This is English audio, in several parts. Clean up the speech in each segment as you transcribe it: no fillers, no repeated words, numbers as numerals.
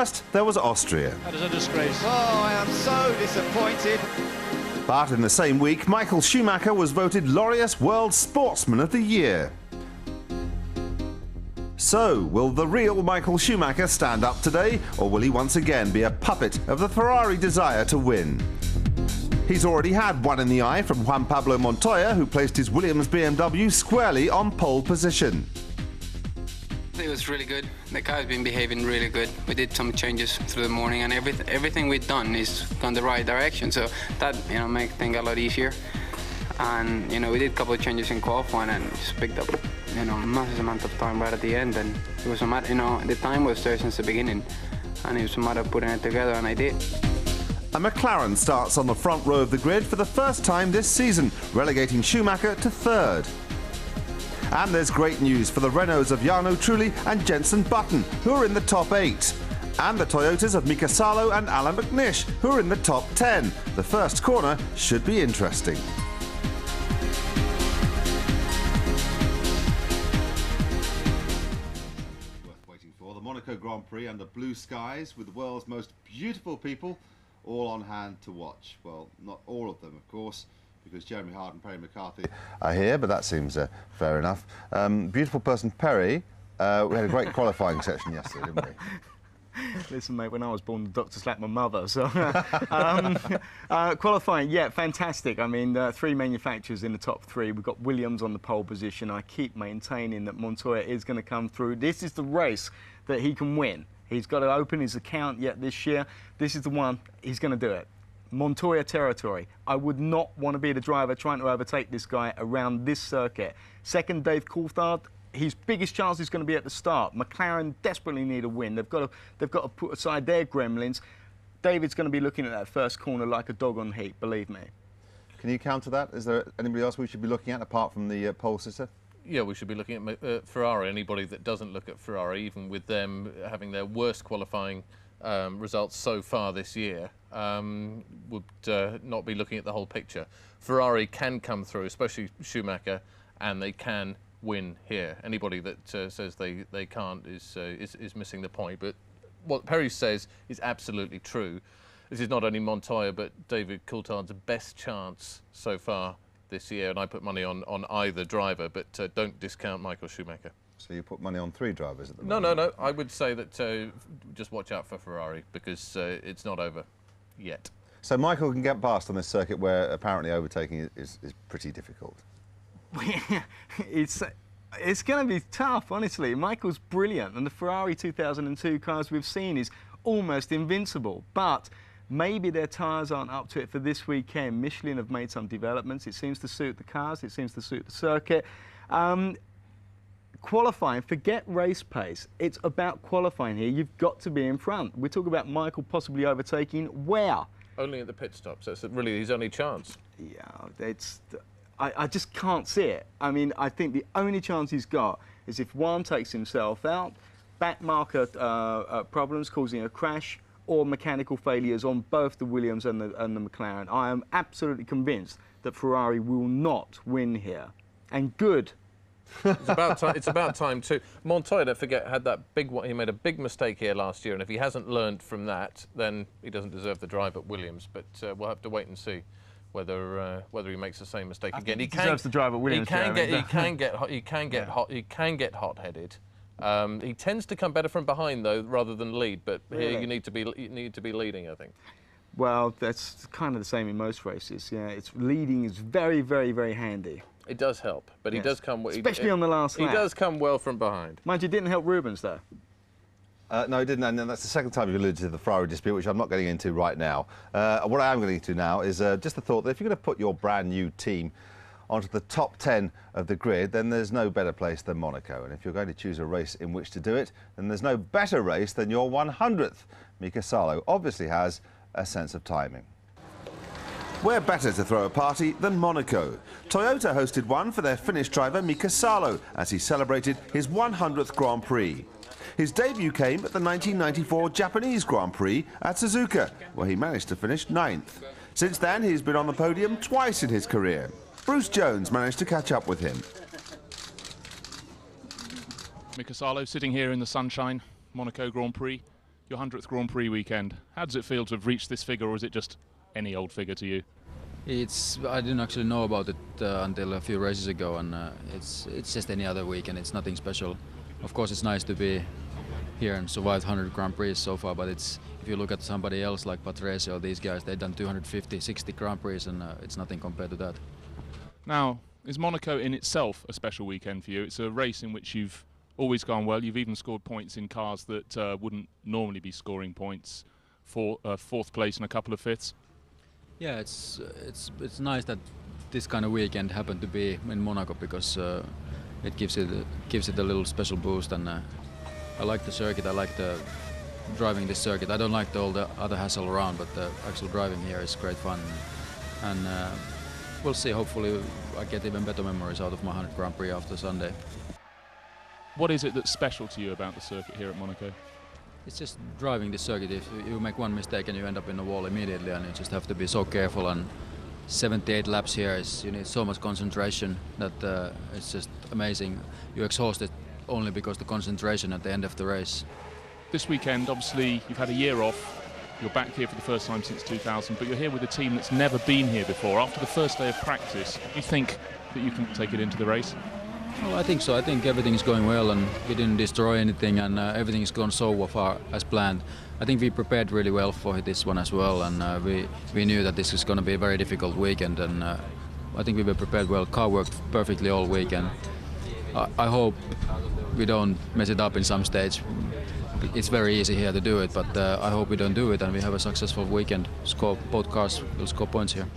first, there was Austria. That is a disgrace. Oh, I am so disappointed. But in the same week, Michael Schumacher was voted Laureus World Sportsman of the Year. So, will the real Michael Schumacher stand up today, or will he once again be a puppet of the Ferrari desire to win? He's already had one in the eye from Juan Pablo Montoya, who placed his Williams BMW squarely on pole position. It was really good. The car's been behaving really good. We did some changes through the morning, and everything we've done is gone the right direction. So that, makes things a lot easier. And we did a couple of changes in qualifying, and just picked up, massive amount of time right at the end. And it was a matter, the time was there since the beginning, and it was a matter of putting it together, and I did. A McLaren starts on the front row of the grid for the first time this season, relegating Schumacher to third. And there's great news for the Renaults of Jarno Trulli and Jenson Button, who are in the top 8. And the Toyotas of Mika Salo and Alan McNish, who are in the top 10. The first corner should be interesting. Worth waiting for. The Monaco Grand Prix under blue skies with the world's most beautiful people all on hand to watch. Well, not all of them, of course, because Jeremy Hart and Perry McCarthy are here, but that seems fair enough. Beautiful person Perry, we had a great qualifying session yesterday, didn't we? Listen, mate, when I was born, the doctor slapped my mother, so... qualifying, yeah, fantastic. I mean, 3 manufacturers in the top 3. We've got Williams on the pole position. I keep maintaining that Montoya is going to come through. This is the race that he can win. He's got to open his account yet this year. This is the one, he's going to do it. Montoya territory. I would not want to be the driver trying to overtake this guy around this circuit. Second, Dave Coulthard. His biggest chance is going to be at the start. McLaren desperately need a win. They've got to put aside their gremlins. David's going to be looking at that first corner like a dog on heat, believe me. Can you counter that? Is there anybody else we should be looking at apart from the pole sitter? Yeah, we should be looking at Ferrari. Anybody that doesn't look at Ferrari, even with them having their worst qualifying results so far this year, would not be looking at the whole picture. Ferrari can come through, especially Schumacher, and they can win here. Anybody that says they can't is missing the point. But what Perry says is absolutely true. This is not only Montoya but David Coulthard's best chance so far this year, and I put money on either driver, but don't discount Michael Schumacher. So you put money on 3 drivers at the moment? No. I would say that just watch out for Ferrari, because it's not over yet. So Michael can get past on this circuit where apparently overtaking is pretty difficult. It's going to be tough, honestly. Michael's brilliant, and the Ferrari 2002 cars we've seen is almost invincible, but maybe their tyres aren't up to it for this weekend. Michelin have made some developments. It seems to suit the cars. It seems to suit the circuit. Qualifying, forget race pace. It's about qualifying here. You've got to be in front. We talk about Michael possibly overtaking. Where? Only at the pit stop, so it's really his only chance. Yeah, I just can't see it. I mean, I think the only chance he's got is if Juan takes himself out, back marker problems causing a crash, or mechanical failures on both the Williams and the McLaren. I am absolutely convinced that Ferrari will not win here. And good. It's about time too. Montoya, don't forget, had that big one. He made a big mistake here last year, and if he hasn't learned from that, then he doesn't deserve the drive at Williams. But we'll have to wait and see whether he makes the same mistake again. He deserves the drive at Williams. He can get hot-headed. He tends to come better from behind though, rather than lead. But really? Here you need to be leading, I think. Well, that's kind of the same in most races. Yeah, leading is very, very, very handy. It does help, but yes. He does come... Especially on the last lap. He does come well from behind. Mind you, didn't help Rubens, though. No, he didn't, and that's the second time you've alluded to the Ferrari dispute, which I'm not getting into right now. What I am getting into now is just the thought that if you're going to put your brand new team onto the top 10 of the grid, then there's no better place than Monaco. And if you're going to choose a race in which to do it, then there's no better race than your 100th. Mika Salo obviously has a sense of timing. Where better to throw a party than Monaco? Toyota hosted one for their Finnish driver Mika Salo as he celebrated his 100th Grand Prix. His debut came at the 1994 Japanese Grand Prix at Suzuka, where he managed to finish 9th. Since then, he's been on the podium twice in his career. Bruce Jones managed to catch up with him. Mika Salo sitting here in the sunshine, Monaco Grand Prix. your 100th Grand Prix weekend. How does it feel to have reached this figure, or is it just any old figure to you? I didn't actually know about it until a few races ago, and it's just any other weekend. It's nothing special. Of course, it's nice to be here and survive 100 Grand Prix so far, but if you look at somebody else like Patrese or these guys, they've done 250, 60 Grand Prix, and it's nothing compared to that. Now, is Monaco in itself a special weekend for you? It's a race in which you've always gone well. You've even scored points in cars that wouldn't normally be scoring points, for fourth place and a couple of fifths. Yeah, it's nice that this kind of weekend happened to be in Monaco, because it gives it a little special boost, and I like the circuit. I like the driving this circuit. I don't like all the other hassle around, but the actual driving here is great fun, and we'll see. Hopefully I get even better memories out of my 100 Grand Prix after Sunday. What is it that's special to you about the circuit here at Monaco? It's just driving this circuit. If you make one mistake and you end up in the wall immediately, and you just have to be so careful, and 78 laps here you need so much concentration that it's just amazing. You're exhausted only because the concentration at the end of the race. This weekend, obviously, you've had a year off. You're back here for the first time since 2000, but you're here with a team that's never been here before. After the first day of practice, do you think that you can take it into the race? Well, I think so. I think everything is going well, and we didn't destroy anything, and everything has gone so far as planned. I think we prepared really well for this one as well, and we knew that this is going to be a very difficult weekend, and I think we were prepared well. Car worked perfectly all weekend. I hope we don't mess it up in some stage. It's very easy here to do it, but I hope we don't do it and we have a successful weekend. Both cars will score points here.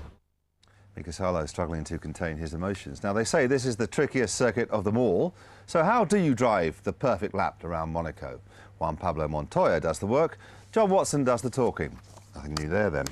Mika Salo struggling to contain his emotions. Now, they say this is the trickiest circuit of them all. So how do you drive the perfect lap around Monaco? Juan Pablo Montoya does the work. John Watson does the talking. Nothing new there, then.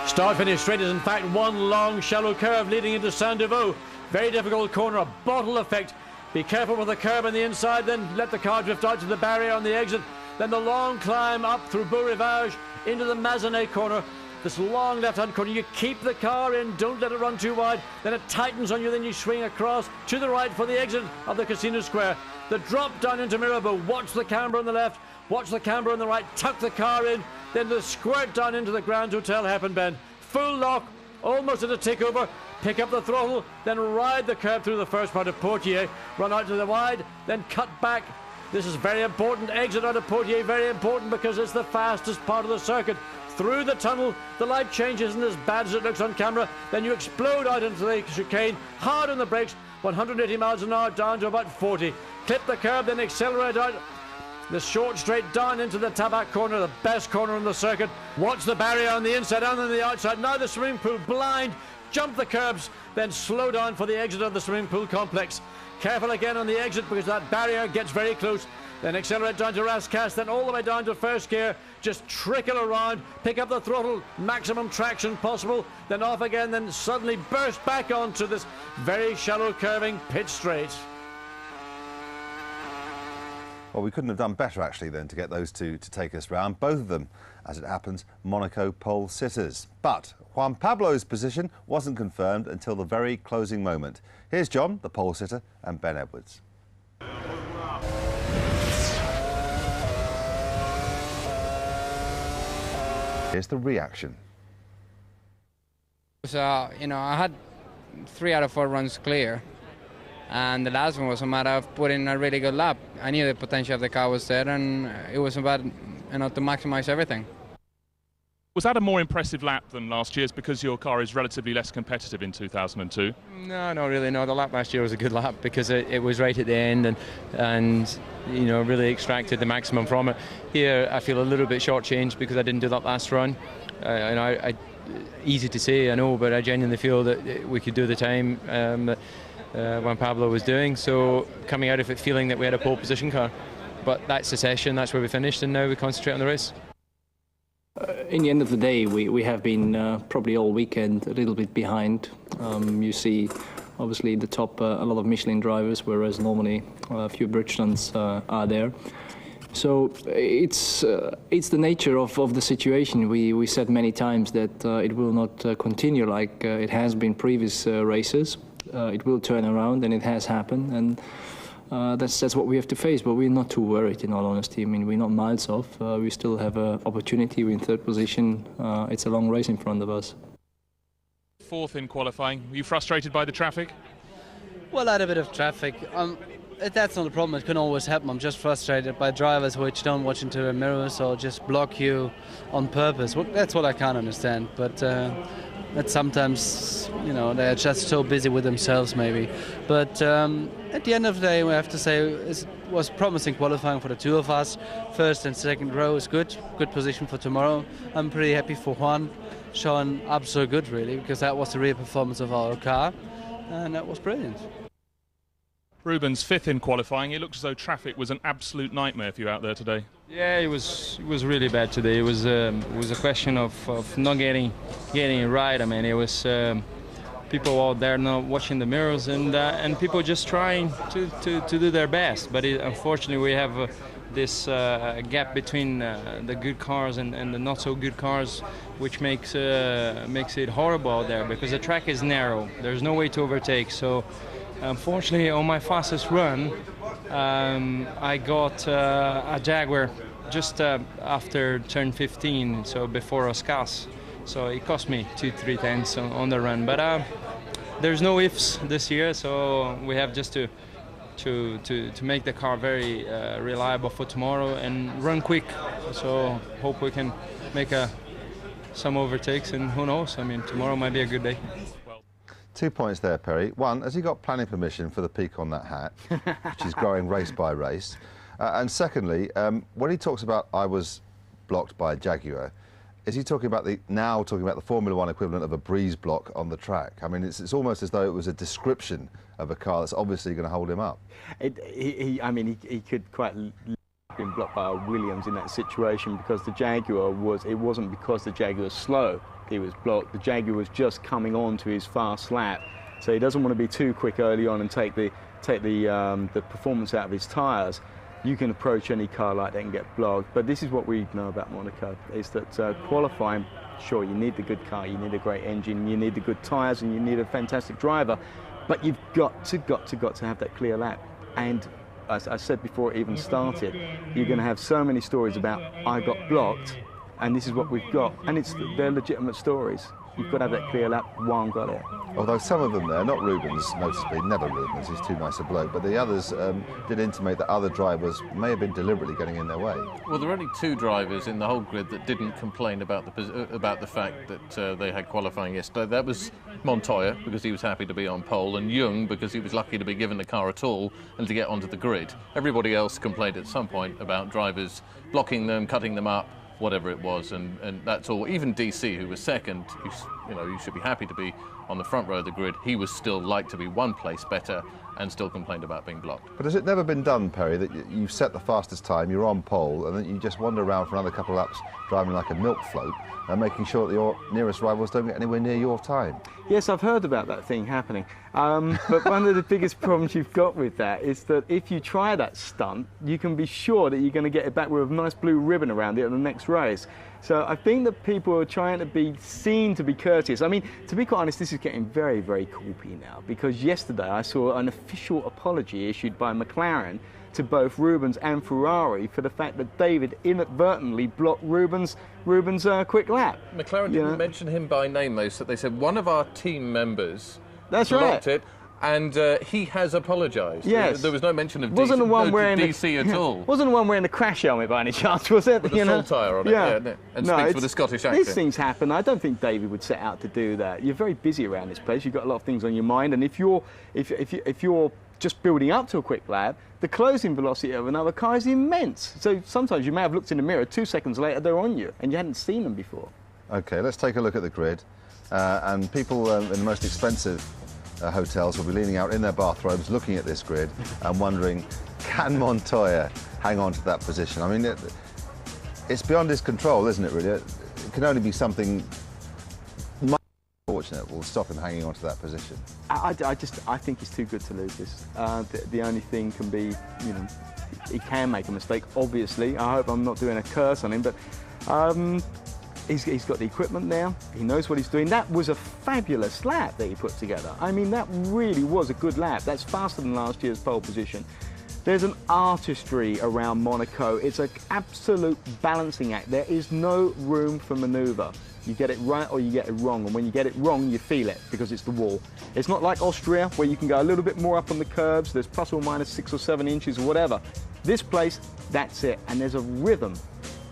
Start-finish straight is in fact one long shallow curve leading into Saint-Devoux. Very difficult corner, a bottle effect. Be careful with the curb on the inside, then let the car drift out to the barrier on the exit. Then the long climb up through Beau Rivage into the Mazanet corner. This long left-hand corner, you keep the car in, don't let it run too wide. Then it tightens on you, then you swing across to the right for the exit of the Casino Square. The drop down into Mirabeau, watch the camber on the left, watch the camber on the right, tuck the car in, then the squirt down into the Grand Hotel Happen Bend. Full lock, almost at a takeover. Pick up the throttle, then ride the curb through the first part of Poitiers, run out to the wide, then cut back. This is very important, exit out of Poitiers, very important because it's the fastest part of the circuit. Through the tunnel, the light change isn't as bad as it looks on camera, then you explode out into the chicane, hard on the brakes, 180 miles an hour down to about 40. Clip the curb, then accelerate out. The short straight down into the Tabac corner, the best corner on the circuit. Watch the barrier on the inside and on the outside. Now the swimming pool blind. Jump the curbs, then slow down for the exit of the swimming pool complex. Careful again on the exit because that barrier gets very close. Then accelerate down to Rascasse, then all the way down to first gear. Just trickle around, pick up the throttle, maximum traction possible, then off again, then suddenly burst back onto this very shallow curving pit straight. Well, we couldn't have done better, actually, than to get those two to take us round. Both of them, as it happens, Monaco pole sitters. But Juan Pablo's position wasn't confirmed until the very closing moment. Here's John, the pole sitter, and Ben Edwards. Here's the reaction. So, I had 3 out of 4 runs clear. And the last one was a matter of putting a really good lap. I knew the potential of the car was there, and it was about to maximize everything. Was that a more impressive lap than last year's because your car is relatively less competitive in 2002? No, not really. No, the lap last year was a good lap because it was right at the end and really extracted the maximum from it. Here, I feel a little bit shortchanged because I didn't do that last run. Easy to say, I know, but I genuinely feel that we could do the time that Juan Pablo was doing. So coming out of it feeling that we had a pole position car. But that's the session, that's where we finished, and now we concentrate on the race. In the end of the day, we have been probably all weekend a little bit behind. You see, obviously, the top, a lot of Michelin drivers, whereas normally a few Bridgestones are there. So it's the nature of the situation. We said many times that it will not continue like it has been previous races. It will turn around, and it has happened. And that's what we have to face. But we're not too worried, in all honesty. I mean, we're not miles off. We still have an opportunity. We're in third position. It's a long race in front of us. Fourth in qualifying. Were you frustrated by the traffic? Well, I had a bit of traffic. That's not a problem. It can always happen. I'm just frustrated by drivers which don't watch into their mirrors or just block you on purpose. That's what I can't understand. But that sometimes, you know, they're just so busy with themselves, maybe. But at the end of the day, we have to say it was promising qualifying for the two of us. First and second row is good. Good position for tomorrow. I'm pretty happy for Juan. Showing up so good, really, because that was the real performance of our car, and that was brilliant. Rubens, fifth in qualifying. It looked as though traffic was an absolute nightmare for you out there today. Yeah, it was really bad today. It was a question of not getting it right. I mean, it was people out there not watching the mirrors and people just trying to do their best. But unfortunately, we have this gap between the good cars and the not so good cars, which makes it horrible out there because the track is narrow. There's no way to overtake. So unfortunately, on my fastest run, I got a Jaguar just after turn 15, so before Oscas. So it cost me 2-3 tenths on the run. But there's no ifs this year, so we have just to make the car very reliable for tomorrow and run quick. So hope we can make some overtakes, and who knows, I mean, tomorrow might be a good day. 2 points there, Perry. One, has he got planning permission for the peak on that hat, which is growing race by race? And secondly, when he talks about I was blocked by a Jaguar, is he talking about the Formula One equivalent of a breeze block on the track? I mean, it's almost as though it was a description of a car that's obviously going to hold him up. He could quite been blocked by a Williams in that situation because the Jaguar it wasn't because the Jaguar was slow. He was blocked. The Jaguar was just coming on to his fast lap, so he doesn't want to be too quick early on and take the performance out of his tyres. You can approach any car like that and get blocked. But this is what we know about Monaco, is that qualifying, sure, you need the good car, you need a great engine, you need the good tyres, and you need a fantastic driver, but you've got to have that clear lap. And as I said before it even started, you're going to have so many stories about I got blocked, and this is what we've got, and they're legitimate stories. You've got to have that clear lap. Juan got it. Although some of them there, not Rubens, noticeably, never Rubens, he's too nice a bloke, but the others did intimate that other drivers may have been deliberately getting in their way. Well, there are only two drivers in the whole grid that didn't complain about the fact that they had qualifying yesterday. That was Montoya, because he was happy to be on pole, and Jung, because he was lucky to be given the car at all and to get onto the grid. Everybody else complained at some point about drivers blocking them, cutting them up, whatever it was, and that's all. Even DC, who was second, you should be happy to be on the front row of the grid. He was still like to be one place better and still complained about being blocked. But has it never been done, Perry, that you set the fastest time, you're on pole, and then you just wander around for another couple of laps driving like a milk float and making sure that your nearest rivals don't get anywhere near your time? Yes, I've heard about that thing happening. But one of the biggest problems you've got with that is that if you try that stunt, you can be sure that you're going to get it back with a nice blue ribbon around it at the next race. So I think that people are trying to be seen to be courteous. I mean, to be quite honest, this is getting very, very corpy now, because yesterday I saw an official apology issued by McLaren to both Rubens and Ferrari for the fact that David inadvertently blocked Rubens' quick lap. McLaren didn't mention him by name, though, so they said one of our team members blocked it, and he has apologised. Yes. There was no mention of wasn't the one wearing DC at all. Wasn't the one wearing the crash helmet by any chance, was it? With a full tyre on it, and speaks with a Scottish accent. These things happen. I don't think David would set out to do that. You're very busy around this place. You've got a lot of things on your mind, and if you're just building up to a quick lap, the closing velocity of another car is immense. So sometimes you may have looked in the mirror, 2 seconds later they're on you, and you hadn't seen them before. OK, let's take a look at the grid. And people in the most expensive hotels will be leaning out in their bathrobes looking at this grid and wondering, can Montoya hang on to that position? I mean, it's beyond his control, isn't it, really? It can only be something fortunate will stop him hanging on to that position. I think he's too good to lose this. The only thing can be, he can make a mistake, obviously. I hope I'm not doing a curse on him, but he's got the equipment now. He knows what he's doing. That was a fabulous lap that he put together. I mean, that really was a good lap. That's faster than last year's pole position. There's an artistry around Monaco. It's an absolute balancing act. There is no room for manoeuvre. You get it right or you get it wrong, and when you get it wrong, you feel it because it's the wall. It's not like Austria, where you can go a little bit more up on the curbs. There's plus or minus 6 or 7 inches or whatever. This place, that's it, and there's a rhythm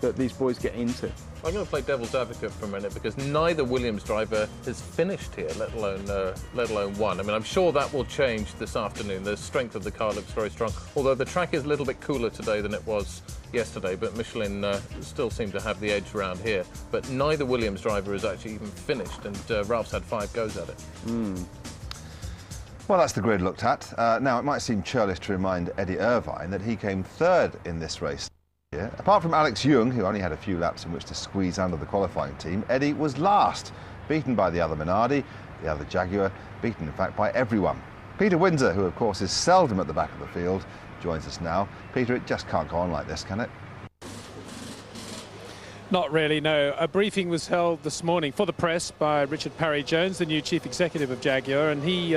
that these boys get into. I'm going to play devil's advocate for a minute because neither Williams driver has finished here, let alone won. I mean, I'm sure that will change this afternoon. The strength of the car looks very strong, although the track is a little bit cooler today than it was yesterday, but Michelin still seem to have the edge around here. But neither Williams driver has actually even finished, and Ralph's had 5 goes at it. Well, that's the grid looked at. Now, it might seem churlish to remind Eddie Irvine that he came 3rd in this race. Yeah. Apart from Alex Young, who only had a few laps in which to squeeze under the qualifying team, Eddie was last, beaten by the other Minardi, the other Jaguar, beaten in fact by everyone. Peter Windsor, who of course is seldom at the back of the field, joins us now. Peter, it just can't go on like this, can it? Not really, no. A briefing was held this morning for the press by Richard Parry-Jones, the new chief executive of Jaguar, and he,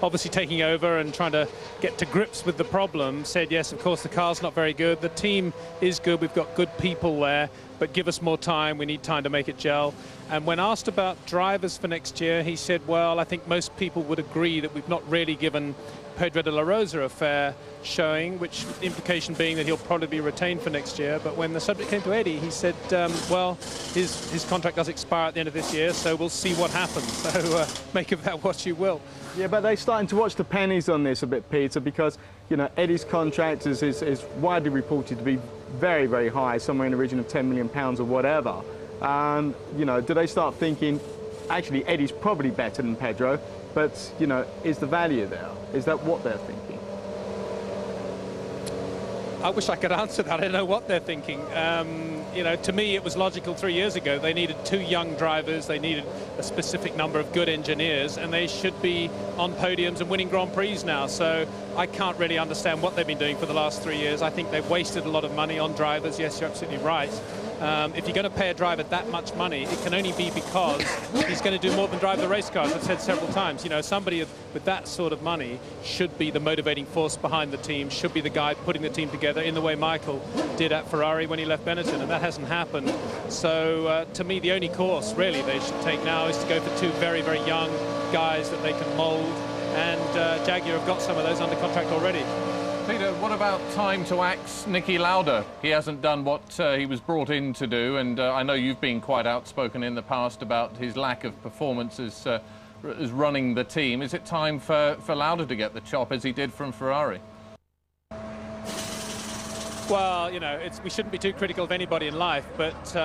obviously taking over and trying to get to grips with the problem, said, yes, of course, the car's not very good. The team is good. We've got good people there, but give us more time. We need time to make it gel. And when asked about drivers for next year, he said, well, I think most people would agree that we've not really given Pedro de la Rosa a fair showing, which implication being that he'll probably be retained for next year. But when the subject came to Eddie, he said, well, his contract does expire at the end of this year, so we'll see what happens. So make of that what you will. Yeah, but they're starting to watch the pennies on this a bit, Peter, because, you know, Eddie's contract is widely reported to be very, very high, somewhere in the region of £10 million or whatever. You know, do they start thinking, actually, Eddie's probably better than Pedro, but, you know, is the value there? Is that what they're thinking? I wish I could answer that. I don't know what they're thinking. You know, to me, it was logical 3 years ago. They needed 2 young drivers. They needed a specific number of good engineers, and they should be on podiums and winning Grand Prix now. So I can't really understand what they've been doing for the last 3 years. I think they've wasted a lot of money on drivers. Yes, you're absolutely right. If you're going to pay a driver that much money, it can only be because he's going to do more than drive the race cars. I've said several times, you know, somebody with that sort of money should be the motivating force behind the team, should be the guy putting the team together in the way Michael did at Ferrari when he left Benetton, and that hasn't happened. So to me, the only course really they should take now is to go for 2 very, very young guys that they can mould, and Jaguar have got some of those under contract already. Peter, what about time to axe Niki Lauda? He hasn't done what he was brought in to do, and I know you've been quite outspoken in the past about his lack of performance as running the team. Is it time for Lauda to get the chop as he did from Ferrari? Well, you know, we shouldn't be too critical of anybody in life, but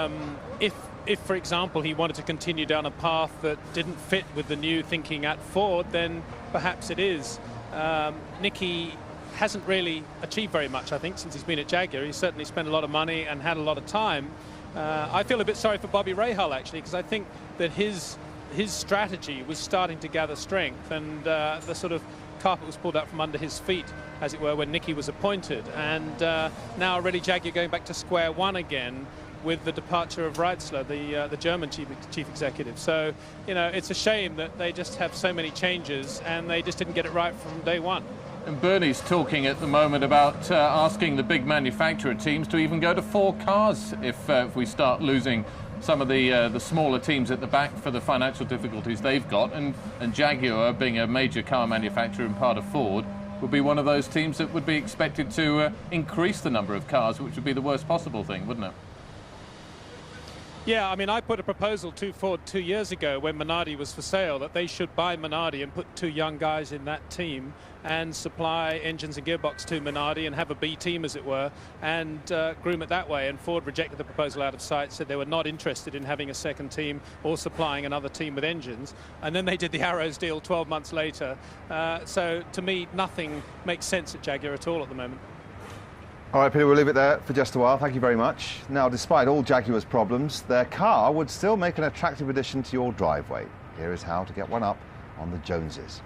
if, for example, he wanted to continue down a path that didn't fit with the new thinking at Ford, then perhaps it is. Niki hasn't really achieved very much, I think, since he's been at Jaguar. He's certainly spent a lot of money and had a lot of time. I feel a bit sorry for Bobby Rahal, actually, because I think that his strategy was starting to gather strength, and the sort of carpet was pulled out from under his feet, as it were, when Niki was appointed. And now really Jaguar going back to square one again with the departure of Reitzler, the German chief executive. So, you know, it's a shame that they just have so many changes and they just didn't get it right from day one. And Bernie's talking at the moment about asking the big manufacturer teams to even go to 4 cars if we start losing some of the smaller teams at the back for the financial difficulties they've got. And Jaguar, being a major car manufacturer and part of Ford, would be one of those teams that would be expected to increase the number of cars, which would be the worst possible thing, wouldn't it? Yeah, I mean, I put a proposal to Ford 2 years ago when Minardi was for sale that they should buy Minardi and put 2 young guys in that team and supply engines and gearbox to Minardi and have a B team, as it were, and groom it that way. And Ford rejected the proposal out of sight, said they were not interested in having a second team or supplying another team with engines. And then they did the Arrows deal 12 months later. So to me, nothing makes sense at Jaguar at all at the moment. All right, Peter, we'll leave it there for just a while. Thank you very much. Now, despite all Jaguar's problems, their car would still make an attractive addition to your driveway. Here is how to get one up on the Joneses.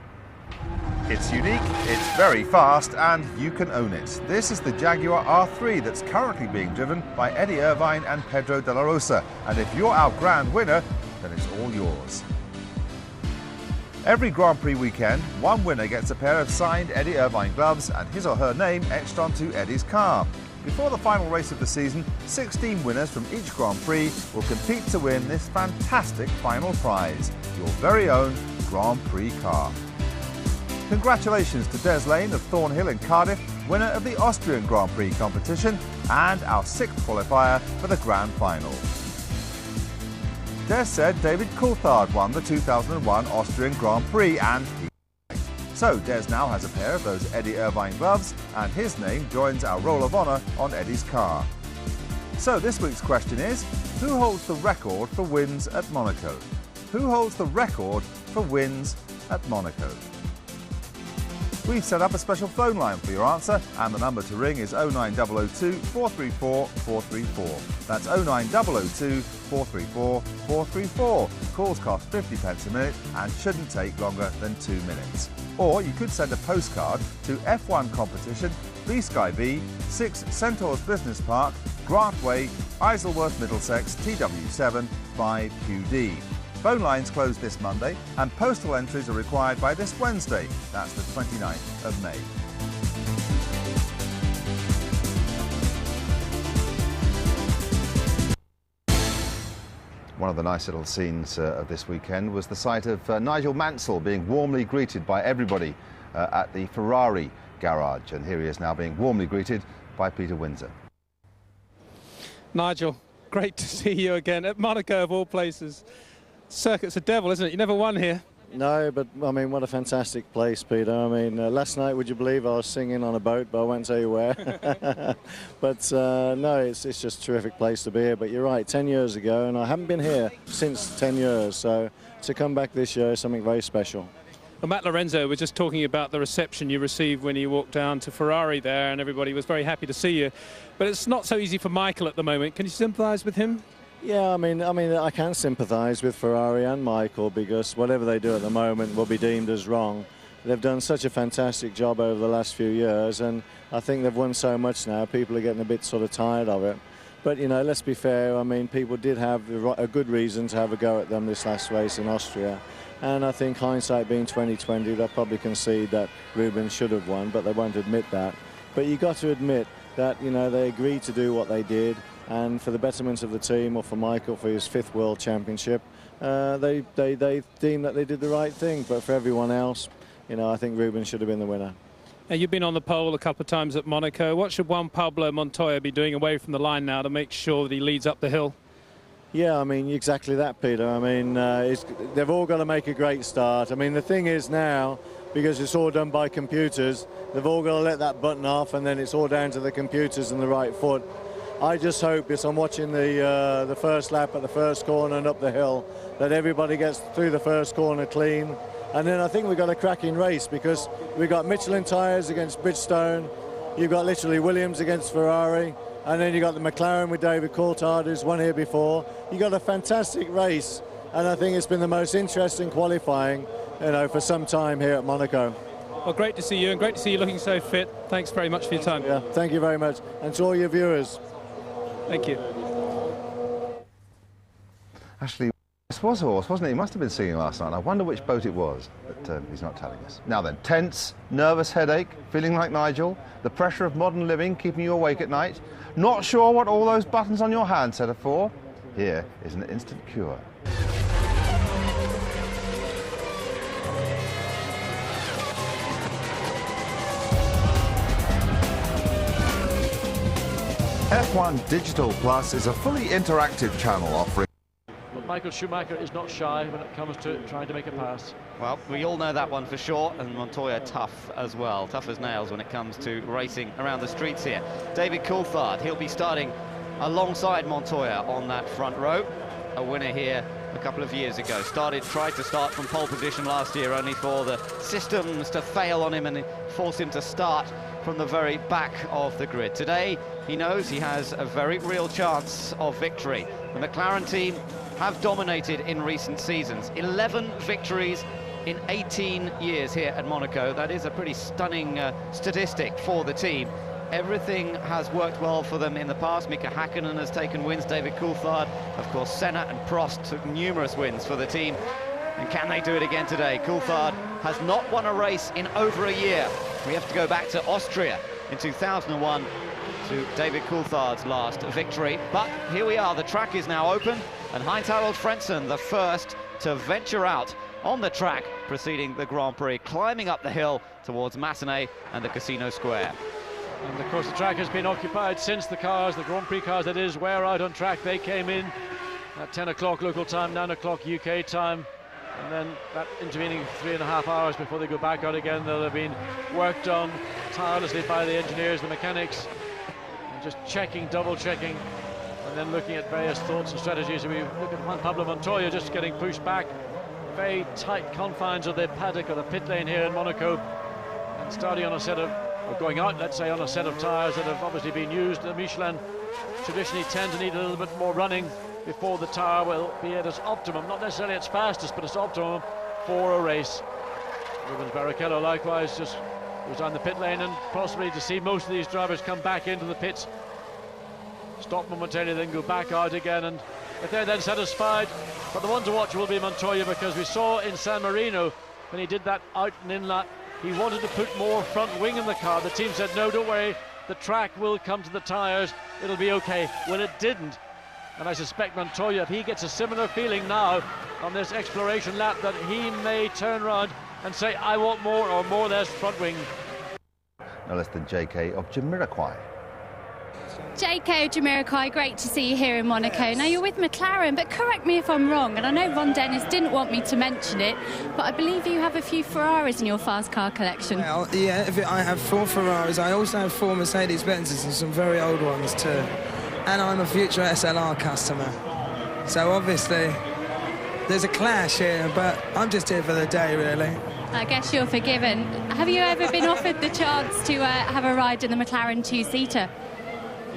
It's unique, it's very fast, and you can own it. This is the Jaguar R3 that's currently being driven by Eddie Irvine and Pedro de la Rosa. And if you're our grand winner, then it's all yours. Every Grand Prix weekend, one winner gets a pair of signed Eddie Irvine gloves and his or her name etched onto Eddie's car. Before the final race of the season, 16 winners from each Grand Prix will compete to win this fantastic final prize, your very own Grand Prix car. Congratulations to Des Lane of Thornhill in Cardiff, winner of the Austrian Grand Prix competition and our 6th qualifier for the Grand Final. Des said David Coulthard won the 2001 Austrian Grand Prix and he so Des now has a pair of those Eddie Irvine gloves and his name joins our Roll of Honour on Eddie's car. So this week's question is, who holds the record for wins at Monaco? Who holds the record for wins at Monaco? We've set up a special phone line for your answer and the number to ring is 09002 434 434. That's 09002 434 434. Calls cost 50p a minute and shouldn't take longer than 2 minutes. Or you could send a postcard to F1 Competition, B Sky B, 6 Centaurs Business Park, Grant Way, Isleworth, Middlesex, TW7 5QD. Phone lines close this Monday and postal entries are required by this Wednesday, that's the 29th of May. One of the nice little scenes of this weekend was the sight of Nigel Mansell being warmly greeted by everybody at the Ferrari garage. And here he is now being warmly greeted by Peter Windsor. Nigel, great to see you again at Monaco of all places. Circuit's a devil, isn't it? You never won here. No, but I mean, what a fantastic place, Peter. I mean, last night, would you believe I was singing on a boat, but I won't tell you where. But no, it's just a terrific place to be here. But you're right, 10 years ago, and I haven't been here since 10 years. So to come back this year is something very special. Well, Matt Lorenzo was just talking about the reception you received when you walked down to Ferrari there, and everybody was very happy to see you. But it's not so easy for Michael at the moment. Can you sympathise with him? Yeah, I mean, I can sympathise with Ferrari and Michael because whatever they do at the moment will be deemed as wrong. They've done such a fantastic job over the last few years, and I think they've won so much now, people are getting a bit sort of tired of it. But, you know, let's be fair, I mean, people did have a good reason to have a go at them this last race in Austria. And I think hindsight being 2020, they'll probably concede that Rubens should have won, but they won't admit that. But you've got to admit that, you know, they agreed to do what they did. And for the betterment of the team, or for Michael for his 5th World Championship, they deemed that they did the right thing. But for everyone else, you know, I think Rubens should have been the winner. Now, you've been on the pole a couple of times at Monaco. What should Juan Pablo Montoya be doing away from the line now to make sure that he leads up the hill? Yeah, I mean, exactly that, Peter. I mean, they've all got to make a great start. I mean, the thing is now, because it's all done by computers, they've all got to let that button off, and then it's all down to the computers and the right foot. I just hope, as I'm watching the first lap at the first corner and up the hill, that everybody gets through the first corner clean. And then I think we've got a cracking race because we've got Michelin tyres against Bridgestone, you've got literally Williams against Ferrari, and then you've got the McLaren with David Coulthard, who's won here before. You've got a fantastic race, and I think it's been the most interesting qualifying, you know, for some time here at Monaco. Well, great to see you, and great to see you looking so fit. Thanks very much for your time. Yeah, thank you very much. And to all your viewers. Thank you. Actually, this was a horse, wasn't it? He must have been singing last night. I wonder which boat it was, but he's not telling us. Now then, tense, nervous headache, feeling like Nigel, the pressure of modern living keeping you awake at night, not sure what all those buttons on your handset are for? Here is an instant cure. F1 Digital Plus is a fully interactive channel offering. But Michael Schumacher is not shy when it comes to trying to make a pass. Well, we all know that one for sure, and Montoya tough as well, tough as nails when it comes to racing around the streets here. David Coulthard, he'll be starting alongside Montoya on that front row. A winner here a couple of years ago. Tried to start from pole position last year, only for the systems to fail on him and force him to start from the very back of the grid. Today, he knows he has a very real chance of victory. The McLaren team have dominated in recent seasons. 11 victories in 18 years here at Monaco. That is a pretty stunning statistic for the team. Everything has worked well for them in the past. Mika Hakkinen has taken wins, David Coulthard, of course Senna and Prost took numerous wins for the team. And can they do it again today? Coulthard has not won a race in over a year. We have to go back to Austria in 2001 to David Coulthard's last victory. But here we are, the track is now open, and Heinz-Harald Frentzen, the first to venture out on the track preceding the Grand Prix, climbing up the hill towards Massenet and the Casino Square. And of course the track has been occupied since the Grand Prix cars that is, were out on track. They came in at 10 o'clock local time, 9 o'clock UK time, and then that intervening 3.5 hours before they go back out again. They'll have been worked on tirelessly by the engineers, the mechanics, and just checking, double checking, and then looking at various thoughts and strategies. We look at Juan Pablo Montoya just getting pushed back, very tight confines of the paddock or the pit lane here in Monaco, and starting on a set of, or going out, let's say, on a set of tyres that have obviously been used. The Michelin traditionally tend to need a little bit more running before the tyre will be at its optimum, not necessarily its fastest, but its optimum for a race. Rubens Barrichello likewise just goes down the pit lane, and possibly to see most of these drivers come back into the pits, stop momentarily, then go back out again, and if they're then satisfied. But the one to watch will be Montoya, because we saw in San Marino when he did that out and in lap, he wanted to put more front wing in the car. The team said, no, don't worry, the track will come to the tyres, it'll be okay. When it didn't, and I suspect Montoya, if he gets a similar feeling now on this exploration lap, that he may turn around and say, I want more, or more or less front wing. No less than JK of Jamiroquai. JK of Jamiroquai, great to see you here in Monaco. Yes. Now you're with McLaren, but correct me if I'm wrong, and I know Ron Dennis didn't want me to mention it, but I believe you have a few Ferraris in your fast car collection. Well, yeah, I have 4 Ferraris. I also have 4 Mercedes-Benzes and some very old ones too. And I'm a future SLR customer. So obviously there's a clash here, but I'm just here for the day, really. I guess you're forgiven. Have you ever been offered the chance to have a ride in the McLaren 2-seater?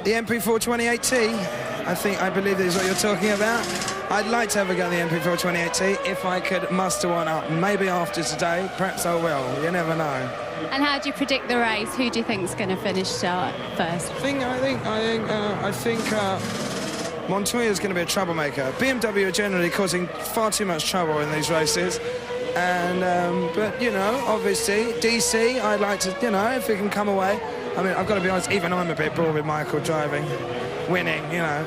The MP4 28T, I believe is what you're talking about. I'd like to have a go at the MP4 28T if I could muster one up. Maybe after today, perhaps I will. You never know. And how do you predict the race? Who do you think is going to finish first? I think Montoya is going to be a troublemaker. BMW are generally causing far too much trouble in these races. And but you know, obviously DC, I'd like to, you know, if we can come away. I mean, I've got to be honest, even I'm a bit bored with Michael driving, winning, you know.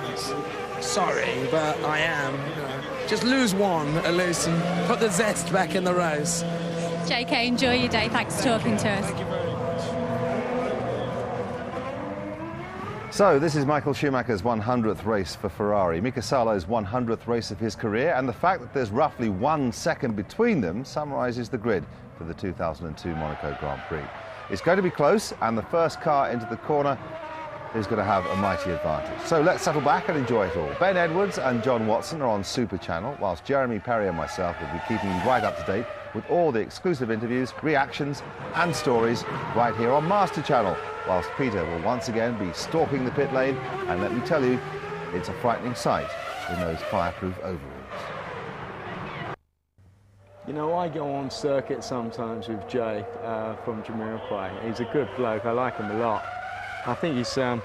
Sorry, but I am, you know. Just lose one at least and put the zest back in the race. JK, enjoy your day. Thanks for talking to us. Thank you very much. So this is Michael Schumacher's 100th race for Ferrari, Mika Salo's 100th race of his career, and the fact that there's roughly 1 second between them summarises the grid for the 2002 Monaco Grand Prix. It's going to be close, and the first car into the corner is going to have a mighty advantage. So let's settle back and enjoy it all. Ben Edwards and John Watson are on Super Channel, whilst Jeremy Perry and myself will be keeping you right up to date with all the exclusive interviews, reactions and stories right here on Master Channel, whilst Peter will once again be stalking the pit lane, and let me tell you, it's a frightening sight in those fireproof overalls. You know, I go on circuit sometimes with Jay from Jamiroquai. He's a good bloke. I like him a lot. I think he's had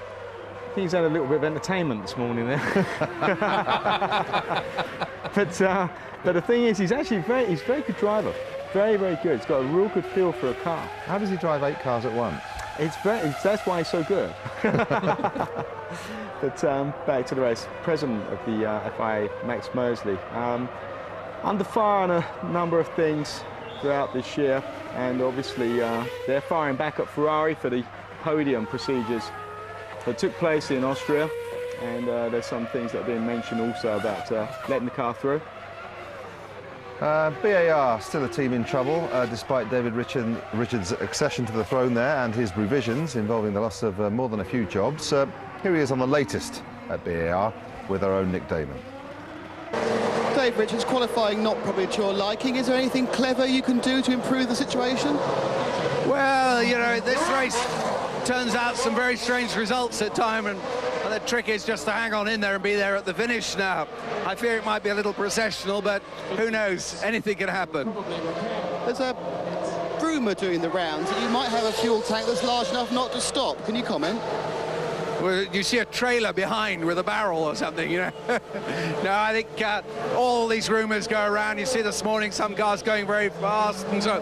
a little bit of entertainment this morning there. But the thing is, he's actually a very good driver. Very, very good. He's got a real good feel for a car. How does he drive 8 cars at once? That's why he's so good. But back to the race. President of the FIA, Max Mosley. Under fire on a number of things throughout this year, and obviously they're firing back at Ferrari for the podium procedures that took place in Austria, and there's some things that have been mentioned also about letting the car through. BAR still a team in trouble, despite David Richards' accession to the throne there and his revisions involving the loss of more than a few jobs. Here he is on the latest at BAR with our own Nick Damon. Dave Richards, qualifying not probably to your liking. Is there anything clever you can do to improve the situation? Well, you know, this race turns out some very strange results at time, and the trick is just to hang on in there and be there at the finish now. I fear it might be a little processional, but who knows? Anything can happen. There's a rumour doing the rounds that you might have a fuel tank that's large enough not to stop. Can you comment? you see a trailer behind with a barrel or something, you know. No, I think all these rumours go around. You see this morning some cars going very fast and so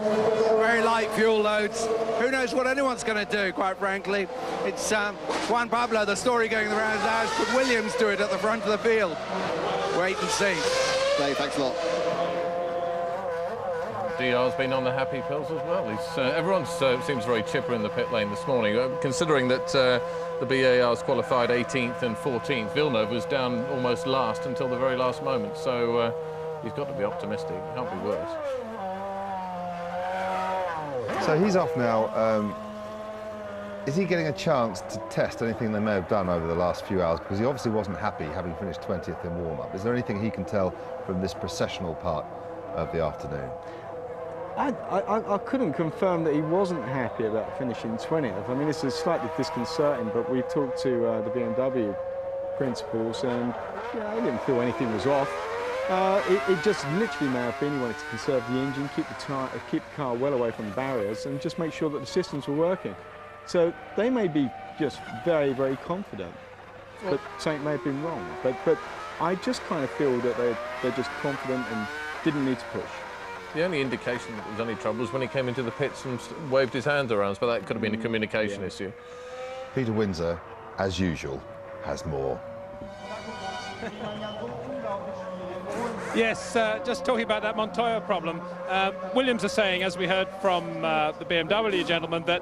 very light fuel loads. Who knows what anyone's going to do, quite frankly. It's Juan Pablo, the story going around now is could Williams do it at the front of the field? Wait and see. Dave, thanks a lot. DR's been on the happy pills as well. Everyone seems very chipper in the pit lane this morning, considering that the BAR's qualified 18th and 14th. Villeneuve was down almost last until the very last moment, so he's got to be optimistic. It can't be worse. So he's off now. Is he getting a chance to test anything they may have done over the last few hours? Because he obviously wasn't happy having finished 20th in warm-up. Is there anything he can tell from this processional part of the afternoon? I couldn't confirm that he wasn't happy about finishing 20th. I mean, this is slightly disconcerting, but we talked to the BMW principals and they didn't feel anything was off. It just literally may have been he wanted to conserve the engine, keep the car well away from the barriers and just make sure that the systems were working. So they may be just very, very confident, but something may have been wrong. But I just kind of feel that they're just confident and didn't need to push. The only indication that there was any trouble was when he came into the pits and waved his hands around, but that could have been a communication issue. Peter Windsor, as usual, has more. Yes, just talking about that Montoya problem. Williams are saying, as we heard from the BMW gentleman, that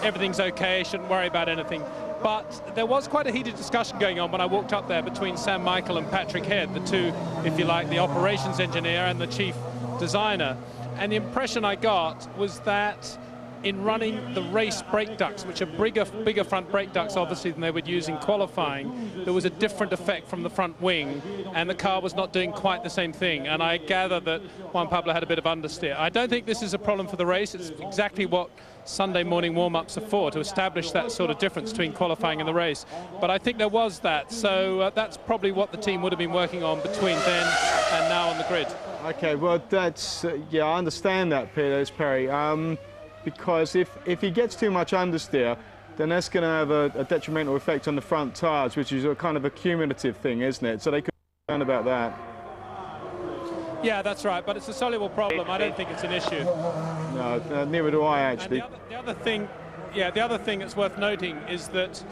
everything's okay, shouldn't worry about anything. But there was quite a heated discussion going on when I walked up there between Sam Michael and Patrick Head, the two, if you like, the operations engineer and the chief designer. And the impression I got was that in running the race brake ducts, which are bigger front brake ducts obviously than they would use in qualifying, there was a different effect from the front wing and the car was not doing quite the same thing. And I gather that Juan Pablo had a bit of understeer. I don't think this is a problem for the race. It's exactly what Sunday morning warm-ups are for, to establish that sort of difference between qualifying and the race. But I think there was that, so that's probably what the team would have been working on between then and now on the grid. Okay, well that's, yeah, I understand that, Peter, Perry. Because if he gets too much understeer, then that's going to have a detrimental effect on the front tyres, which is a kind of a cumulative thing, isn't it? So they could be concerned about that. Yeah, that's right, but it's a soluble problem. I don't think it's an issue. No, neither do I, actually. And the other thing, yeah, the other thing that's worth noting is that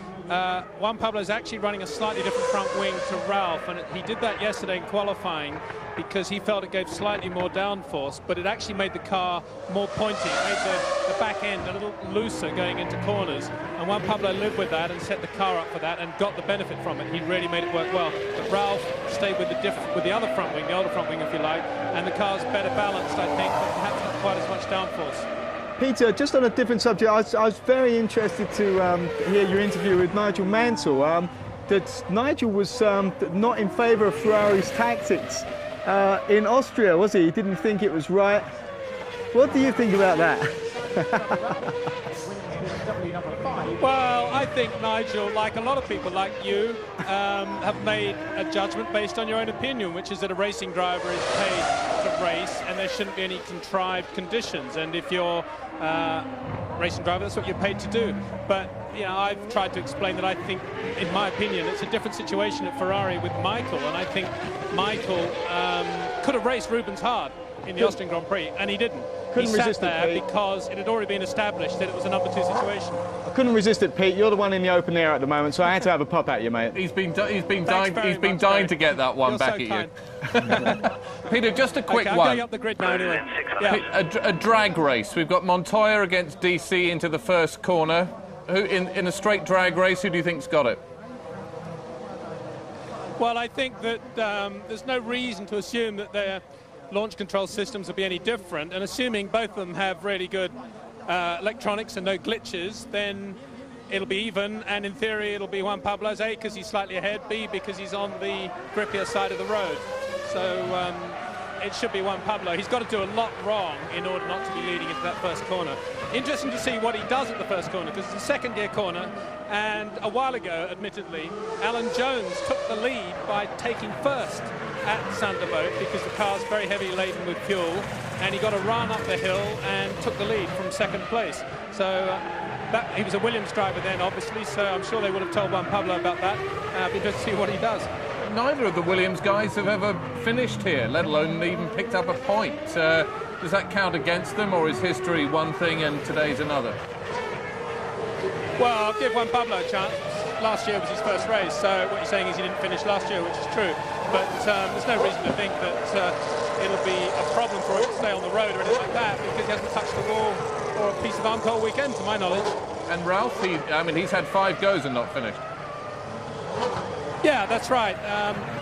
Juan Pablo is actually running a slightly different front wing to Ralph, and he did that yesterday in qualifying because he felt it gave slightly more downforce, but it actually made the car more pointy. It made the back end a little looser going into corners, and Juan Pablo lived with that and set the car up for that and got the benefit from it. He really made it work well. But Ralph stayed with the other front wing, the older front wing if you like, and the car's better balanced, I think, but perhaps not quite as much downforce. Peter, just on a different subject, I was very interested to hear your interview with Nigel Mansell. That Nigel was not in favour of Ferrari's tactics in Austria, was he? He didn't think it was right. What do you think about that? Well, I think Nigel, like a lot of people like you, have made a judgment based on your own opinion, which is that a racing driver is paid to race and there shouldn't be any contrived conditions. And if you're a racing driver, that's what you're paid to do. But you know, I've tried to explain that I think, in my opinion, it's a different situation at Ferrari with Michael, and I think Michael could have raced Rubens hard in the Austrian Grand Prix, and he didn't. He sat there because it had already been established that it was a number 2 situation. I couldn't resist it, Pete. You're the one in the open air at the moment, so I had to have a pop at you, mate. He's been dying to get that one back at you. Peter, just a quick I'm one. going up the grid now anyway. Yeah. A drag race. We've got Montoya against DC into the first corner. Who in a straight drag race, who do you think's got it? Well, I think that there's no reason to assume that their launch control systems will be any different, and assuming both of them have really good electronics and no glitches, then it'll be even, and in theory it'll be Juan Pablo's A because he's slightly ahead, B because he's on the grippier side of the road. So it should be Juan Pablo. He's got to do a lot wrong in order not to be leading into that first corner. Interesting to see what he does at the first corner, because it's a second gear corner, and a while ago, admittedly, Alan Jones took the lead by taking first at Sandervoort because the car's very heavily laden with fuel, and he got a run up the hill and took the lead from second place. So he was a Williams driver then, obviously, so I'm sure they would have told Juan Pablo about that. Be interested to see what he does. Neither of the Williams guys have ever finished here, let alone even picked up a point. Does that count against them, or is history one thing and today's another? Well, I'll give Juan Pablo a chance. Last year was his first race, so what you're saying is he didn't finish last year, which is true. But there's no reason to think that it'll be a problem for him to stay on the road or anything like that, because he hasn't touched the wall or a piece of arm all weekend, to my knowledge. And Ralph, he's had 5 goes and not finished. Yeah, that's right.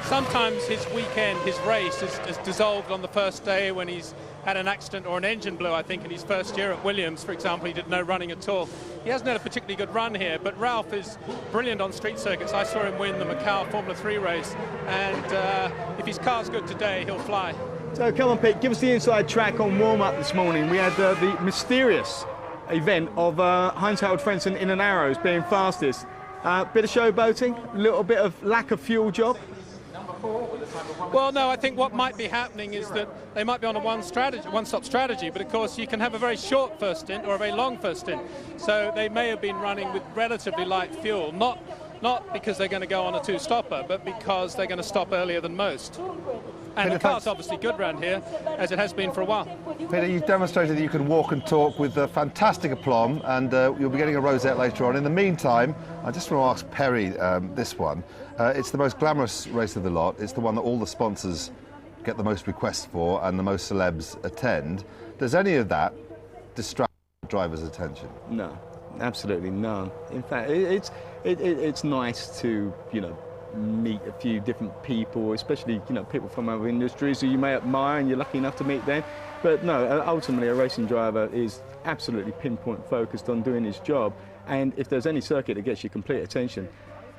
Sometimes his weekend, his race is dissolved on the first day when he's had an accident or an engine blew, I think, in his first year at Williams, for example. He did no running at all. He hasn't had a particularly good run here, but Ralph is brilliant on street circuits. I saw him win the Macau Formula 3 race, and if his car's good today, he'll fly. So come on, Pete, give us the inside track on warm-up this morning. We had the mysterious event of Heinz-Harald Frentzen in an Arrows being fastest. Bit of showboating, a little bit of lack of fuel job. Well, no, I think what might be happening is that they might be on a one-stop strategy, but of course you can have a very short first stint or a very long first stint. So they may have been running with relatively light fuel, not because they're going to go on a 2-stopper, but because they're going to stop earlier than most. And the car's obviously good round here, as it has been for a while. Peter, you've demonstrated that you can walk and talk with fantastic aplomb, and you'll be getting a rosette later on. In the meantime, I just want to ask Perry this one. It's the most glamorous race of the lot. It's the one that all the sponsors get the most requests for and the most celebs attend. Does any of that distract the driver's attention? No, absolutely none. In fact, it's nice to, meet a few different people, especially people from other industries who you may admire and you're lucky enough to meet them. But no, ultimately a racing driver is absolutely pinpoint focused on doing his job, and if there's any circuit that gets your complete attention,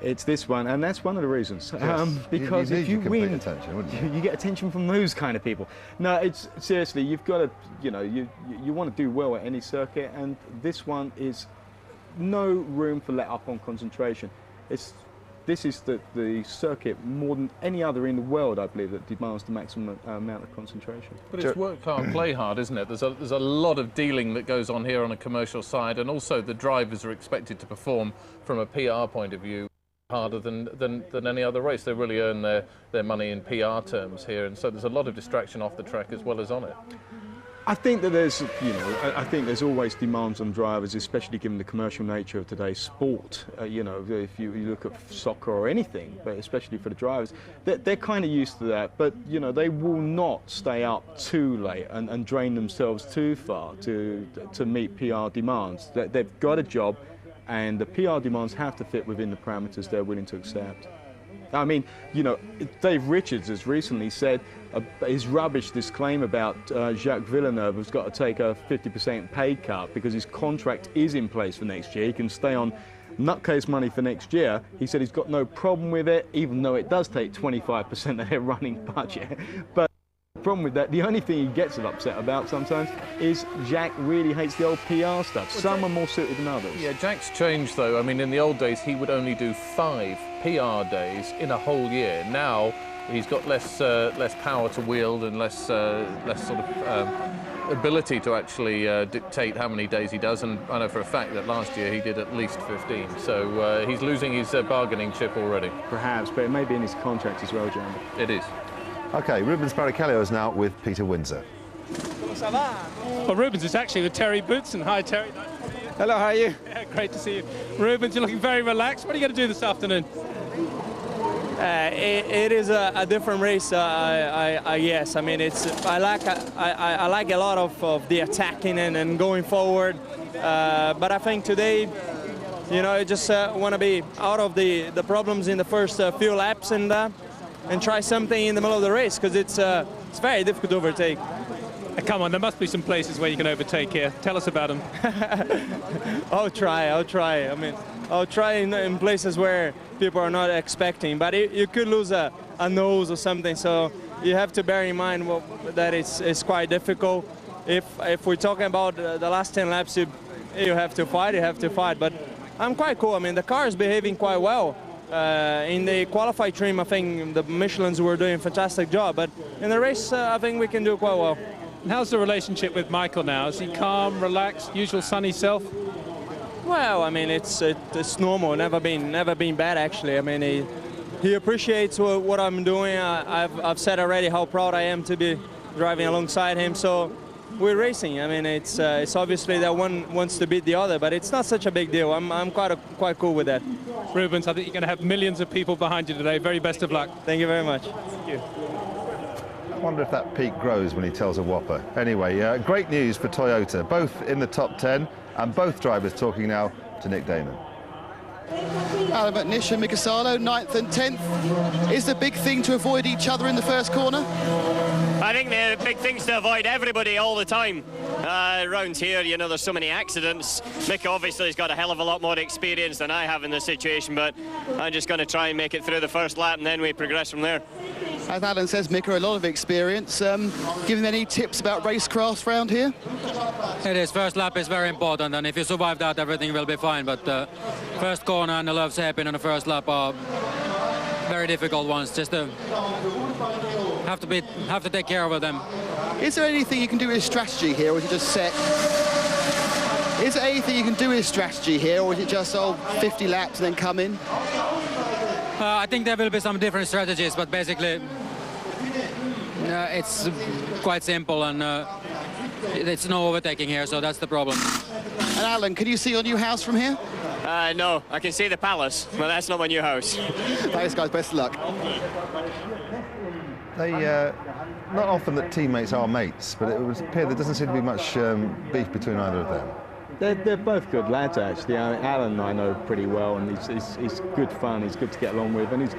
it's this one, and that's one of the reasons. Yes. Because if you win, attention, wouldn't you? You get attention from those kind of people. No, it's seriously, you've got to, you want to do well at any circuit, and this one is no room for let up on concentration. This is the circuit, more than any other in the world, I believe, that demands the maximum amount of concentration. But it's work hard, play hard, isn't it? There's a lot of dealing that goes on here on a commercial side, and also the drivers are expected to perform from a PR point of view harder than any other race. They really earn their money in PR terms here, and so there's a lot of distraction off the track as well as on it. I think that there's, I think there's always demands on drivers, especially given the commercial nature of today's sport. If you look at soccer or anything, but especially for the drivers, they're kind of used to that. But, they will not stay up too late and drain themselves too far to meet PR demands. They've got a job, and the PR demands have to fit within the parameters they're willing to accept. I mean, Dave Richards has recently said his rubbish, this claim about Jacques Villeneuve has got to take a 50% pay cut because his contract is in place for next year. He can stay on nutcase money for next year. He said he's got no problem with it, even though it does take 25% of their running budget. But the problem with that, the only thing he gets upset about sometimes is Jack really hates the old PR stuff. Some are more suited than others. Yeah, Jack's changed though. I mean, in the old days, he would only do 5 PR days in a whole year. Now, he's got less power to wield and less sort of ability to actually dictate how many days he does. And I know for a fact that last year he did at least 15. So he's losing his bargaining chip already. Perhaps, but it may be in his contract as well, John. It is. OK, Rubens Barrichello is now with Peter Windsor. Well, Rubens is actually with Terry Bootson. Hi, Terry. Nice to see you. Hello, how are you? Yeah, great to see you. Rubens, you're looking very relaxed. What are you going to do this afternoon? It is a different race, I guess. I mean, I like a lot of the attacking and going forward. But I think today, I just want to be out of the problems in the first few laps and try something in the middle of the race, because it's very difficult to overtake. Come on, there must be some places where you can overtake here. Tell us about them. I'll try. I mean, I'll try in places where people are not expecting, but you could lose a nose or something, so you have to bear in mind that it's quite difficult. If we're talking about the last 10 laps, you have to fight, but I'm quite cool. I mean, the car is behaving quite well. In the qualified trim, I think the Michelins were doing a fantastic job, but in the race, I think we can do quite well. And how's the relationship with Michael now? Is he calm, relaxed, usual sunny self? Well, I mean, it's normal. Never been bad, actually. I mean, he appreciates what I'm doing. I've said already how proud I am to be driving alongside him. So we're racing. I mean, it's obviously that one wants to beat the other, but it's not such a big deal. I'm quite cool with that. Rubens, I think you're going to have millions of people behind you today. Very best of luck. Thank you very much. Thank you. I wonder if that peak grows when he tells a whopper. Anyway, great news for Toyota, both in the top 10 and both drivers talking now to Nick Damon. Alan McNish and Mika Salo, 9th and 10th. Is the big thing to avoid each other in the first corner? I think the big thing's to avoid everybody all the time. Around here, you know, there's so many accidents. Mick obviously has got a hell of a lot more experience than I have in this situation, but I'm just going to try and make it through the first lap and then we progress from there. As Alan says, Mika, a lot of experience. Give him any tips about racecraft around here? It is. First lap is very important, and if you survive that, everything will be fine. But first corner and the loves happen on the first lap are very difficult ones. Just have to take care of them. Is there anything you can do with strategy here, or is it just set? Is there anything you can do with strategy here, or is it just 50 laps and then come in? I think there will be some different strategies, but basically it's quite simple, and it's no overtaking here, so that's the problem. And Alan, can you see your new house from here? No, I can see the palace, but that's not my new house. Thanks, guys. Best of luck. They, not often that teammates are mates, but it would appear there doesn't seem to be much beef between either of them. They're both good lads, actually. Alan I know pretty well, and he's good fun. He's good to get along with, and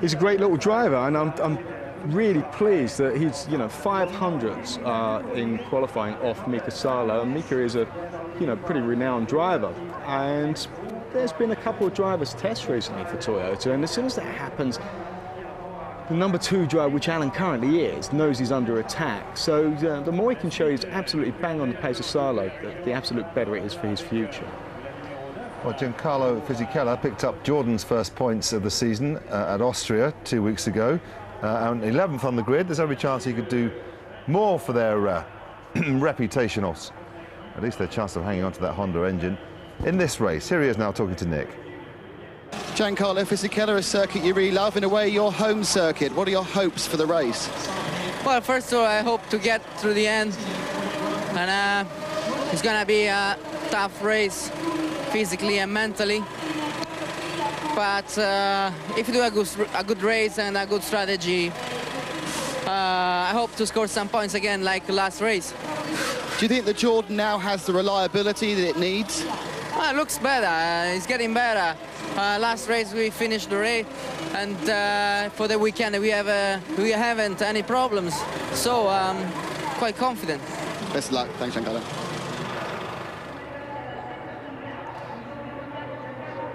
he's a great little driver. And I'm really pleased that he's 500s in qualifying off Mika Salo. And Mika is a pretty renowned driver, and there's been a couple of drivers test recently for Toyota, and as soon as that happens, the number 2 driver, which Alan currently is, knows he's under attack. So the more he can show he's absolutely bang on the pace of Salo, the absolute better it is for his future. Well, Giancarlo Fisichella picked up Jordan's first points of the season at Austria 2 weeks ago. And 11th on the grid. There's every chance he could do more for their reputation, or at least their chance of hanging on to that Honda engine in this race. Here he is now talking to Nick. Giancarlo Fisichella, a circuit you really love, in a way your home circuit. What are your hopes for the race? Well, first of all, I hope to get through the end, and it's gonna be a tough race physically and mentally, but if you do a good race and a good strategy, I hope to score some points again like the last race. Do you think that Jordan now has the reliability that it needs? Well, it looks better. It's getting better. Last race we finished the race, and for the weekend we haven't any problems, so I'm quite confident. Best of luck. Thanks, Giancarlo.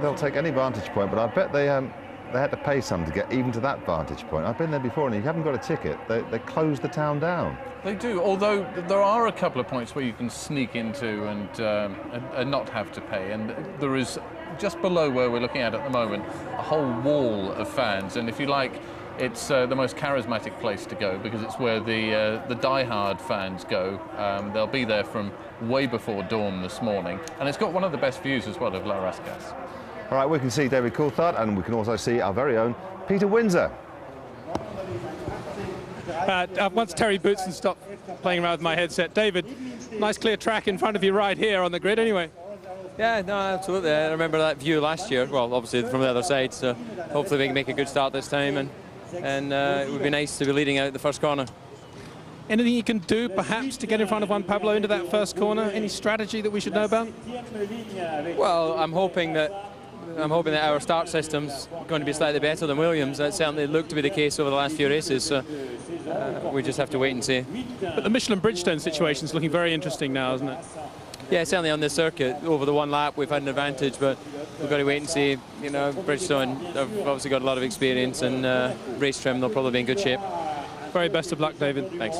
They'll take any vantage point, but I bet they had to pay some to get even to that vantage point. I've been there before, and if you haven't got a ticket, they close the town down. They do, although there are a couple of points where you can sneak into and not have to pay. And there is, just below where we're looking at the moment, a whole wall of fans. And if you like, it's the most charismatic place to go, because it's where the die-hard fans go. They'll be there from way before dawn this morning. And it's got one of the best views as well of La Rascasse. All right, we can see David Coulthard, and we can also see our very own Peter Windsor. Once Terry Bootson stopped playing around with my headset. David, nice clear track in front of you right here on the grid anyway. Yeah, no, absolutely. I remember that view last year. Well, obviously from the other side, so hopefully we can make a good start this time, and it would be nice to be leading out the first corner. Anything you can do, perhaps, to get in front of Juan Pablo into that first corner? Any strategy that we should know about? Well, I'm hoping that our start system's going to be slightly better than Williams. That certainly looked to be the case over the last few races, so we just have to wait and see. But the Michelin Bridgestone situation is looking very interesting now, isn't it? Yeah, certainly on this circuit, over the one lap we've had an advantage, but we've got to wait and see. You know, Bridgestone have obviously got a lot of experience, and race trim, they'll probably be in good shape. Very best of luck, David. Thanks.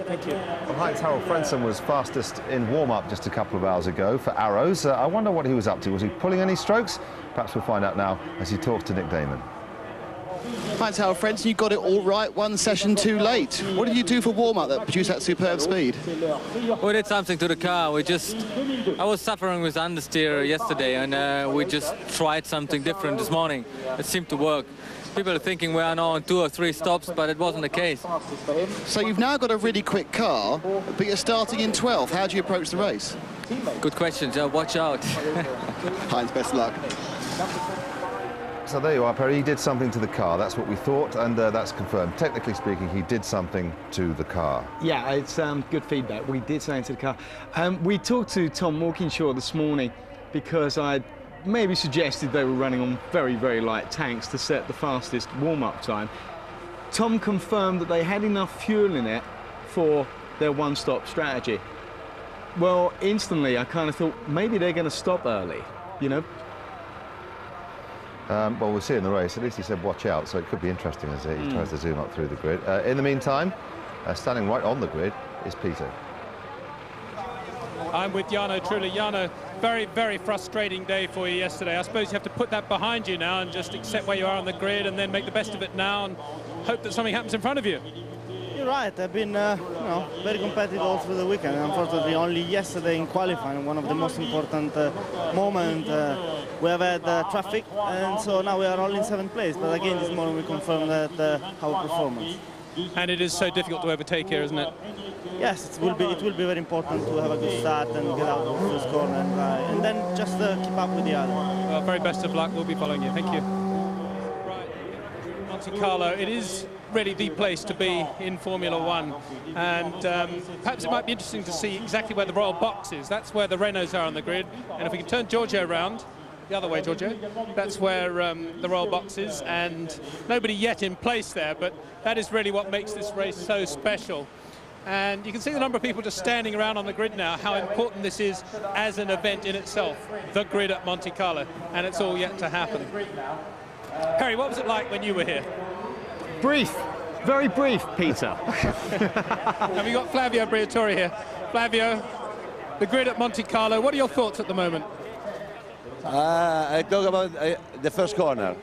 Thank you. Well, Heinz Harold Frentzen was fastest in warm-up just a couple of hours ago for Arrows. I wonder what he was up to. Was he pulling any strokes? Perhaps we'll find out now as he talks to Nick Damon. Hi, Howard Frenton. You got it all right, one session too late. What did you do for warm-up that produced that superb speed? We did something to the car. I was suffering with understeer yesterday, and we just tried something different this morning. It seemed to work. People are thinking we are now on 2 or 3 stops, but it wasn't the case. So you've now got a really quick car, but you're starting in 12th. How do you approach the race? Good question, Joe. Watch out. Heinz, best of luck. So there you are, Perry. He did something to the car. That's what we thought, and that's confirmed. Technically speaking, he did something to the car. Yeah, it's good feedback. We did something to the car. We talked to Tom Walkinshaw this morning because I maybe suggested they were running on very, very light tanks to set the fastest warm-up time. Tom confirmed that they had enough fuel in it for their one-stop strategy. Well, instantly I kind of thought maybe they're going to stop early, you know. Well, we'll see in the race. At least he said watch out, so it could be interesting as he tries to zoom up through the grid. In the meantime, standing right on the grid is Peter. I'm with Jarno, truly. Jarno, very, very frustrating day for you yesterday. I suppose you have to put that behind you now and just accept where you are on the grid and then make the best of it now and hope that something happens in front of you. You're right. I've been very competitive all through the weekend. Unfortunately, only yesterday in qualifying, one of the most important moments, we have had traffic, and so now we are all in 7th place. But again, this morning we confirmed that our performance. And it is so difficult to overtake here, isn't it? Yes, it will be very important to have a good start and get out of the first corner and then just keep up with the other. Well, very best of luck. We'll be following you. Thank you. Right, Monte Carlo. It is really the place to be in Formula One, and perhaps it might be interesting to see exactly where the Royal Box is. That's where the Renaults are on the grid, and if we can turn Giorgio around the other way, Giorgio, that's where the Royal Box is, and nobody yet in place there, but that is really what makes this race so special. And you can see the number of people just standing around on the grid now, how important this is as an event in itself, the grid at Monte Carlo, and it's all yet to happen. Perry, what was it like when you were here? Brief, very brief, Peter. And we got Flavio Briatore here. Flavio, the grid at Monte Carlo, what are your thoughts at the moment? I talk about the first corner.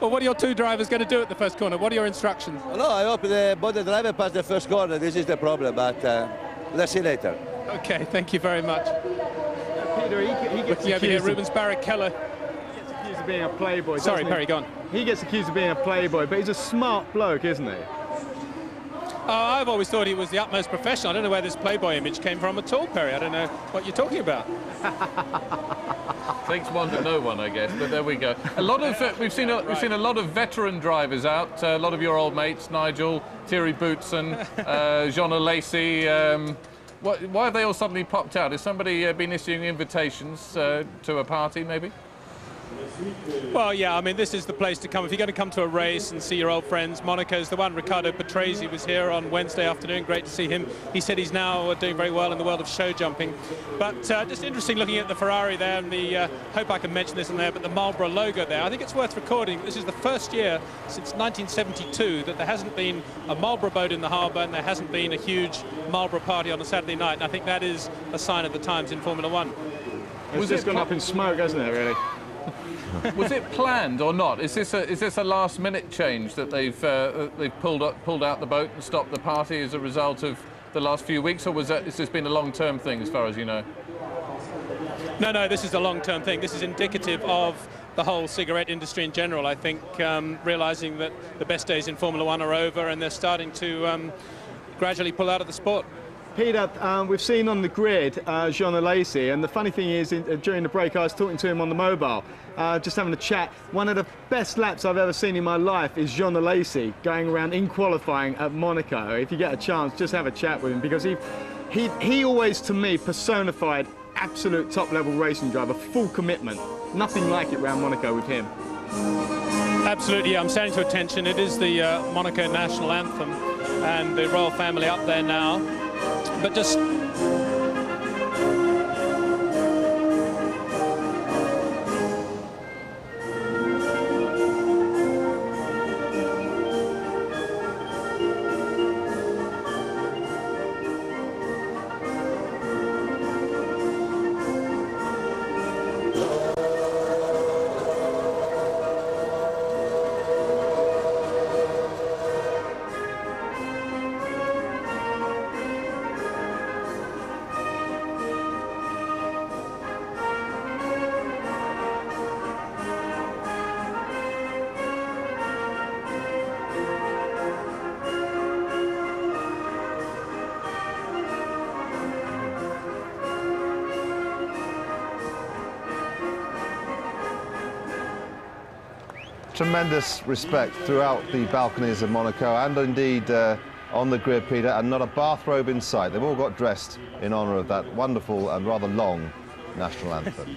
Well, what are your 2 drivers going to do at the first corner? What are your instructions? No, I hope both the driver pass the first corner. This is the problem, but let's see later. Okay, thank you very much. Peter, he gets looking over here, Rubens Barrichello. Accused of being a playboy. Sorry, Perry, go on. He gets accused of being a playboy, but he's a smart bloke, isn't he? Oh, I've always thought he was the utmost professional. I don't know where this playboy image came from at all, Perry. I don't know what you're talking about. Takes one to know one, I guess. But there we go. A lot of we've seen a lot of veteran drivers out. A lot of your old mates, Nigel, Thierry Boutsen, Jean Lacey. Why have they all suddenly popped out? Has somebody been issuing invitations to a party, maybe? Well, yeah, I mean, this is the place to come. If you're going to come to a race and see your old friends, Monaco's the one. Ricardo Patrese was here on Wednesday afternoon. Great to see him. He said he's now doing very well in the world of show jumping. But just interesting looking at the Ferrari there, and the, hope I can mention this on there, but the Marlboro logo there. I think it's worth recording. This is the first year since 1972 that there hasn't been a Marlboro boat in the harbour and there hasn't been a huge Marlboro party on a Saturday night. And I think that is a sign of the times in Formula One. It's just gone up in smoke, hasn't it, really? Was it planned or not? Is this a last-minute change that they've pulled out the boat and stopped the party as a result of the last few weeks, or has this been a long-term thing, as far as you know? No, this is a long-term thing. This is indicative of the whole cigarette industry in general. I think realising that the best days in Formula One are over and they're starting to gradually pull out of the sport. Peter, we've seen on the grid Jean Lacey, and the funny thing is, during the break I was talking to him on the mobile, just having a chat. One of the best laps I've ever seen in my life is Jean Lacey going around in qualifying at Monaco. If you get a chance, just have a chat with him, because he always, to me, personified absolute top-level racing driver, full commitment. Nothing like it around Monaco with him. Absolutely, yeah, I'm standing to attention. It is the Monaco national anthem, and the royal family up there now. But just tremendous respect throughout the balconies of Monaco and indeed on the grid, Peter, and not a bathrobe in sight. They've all got dressed in honour of that wonderful and rather long national anthem.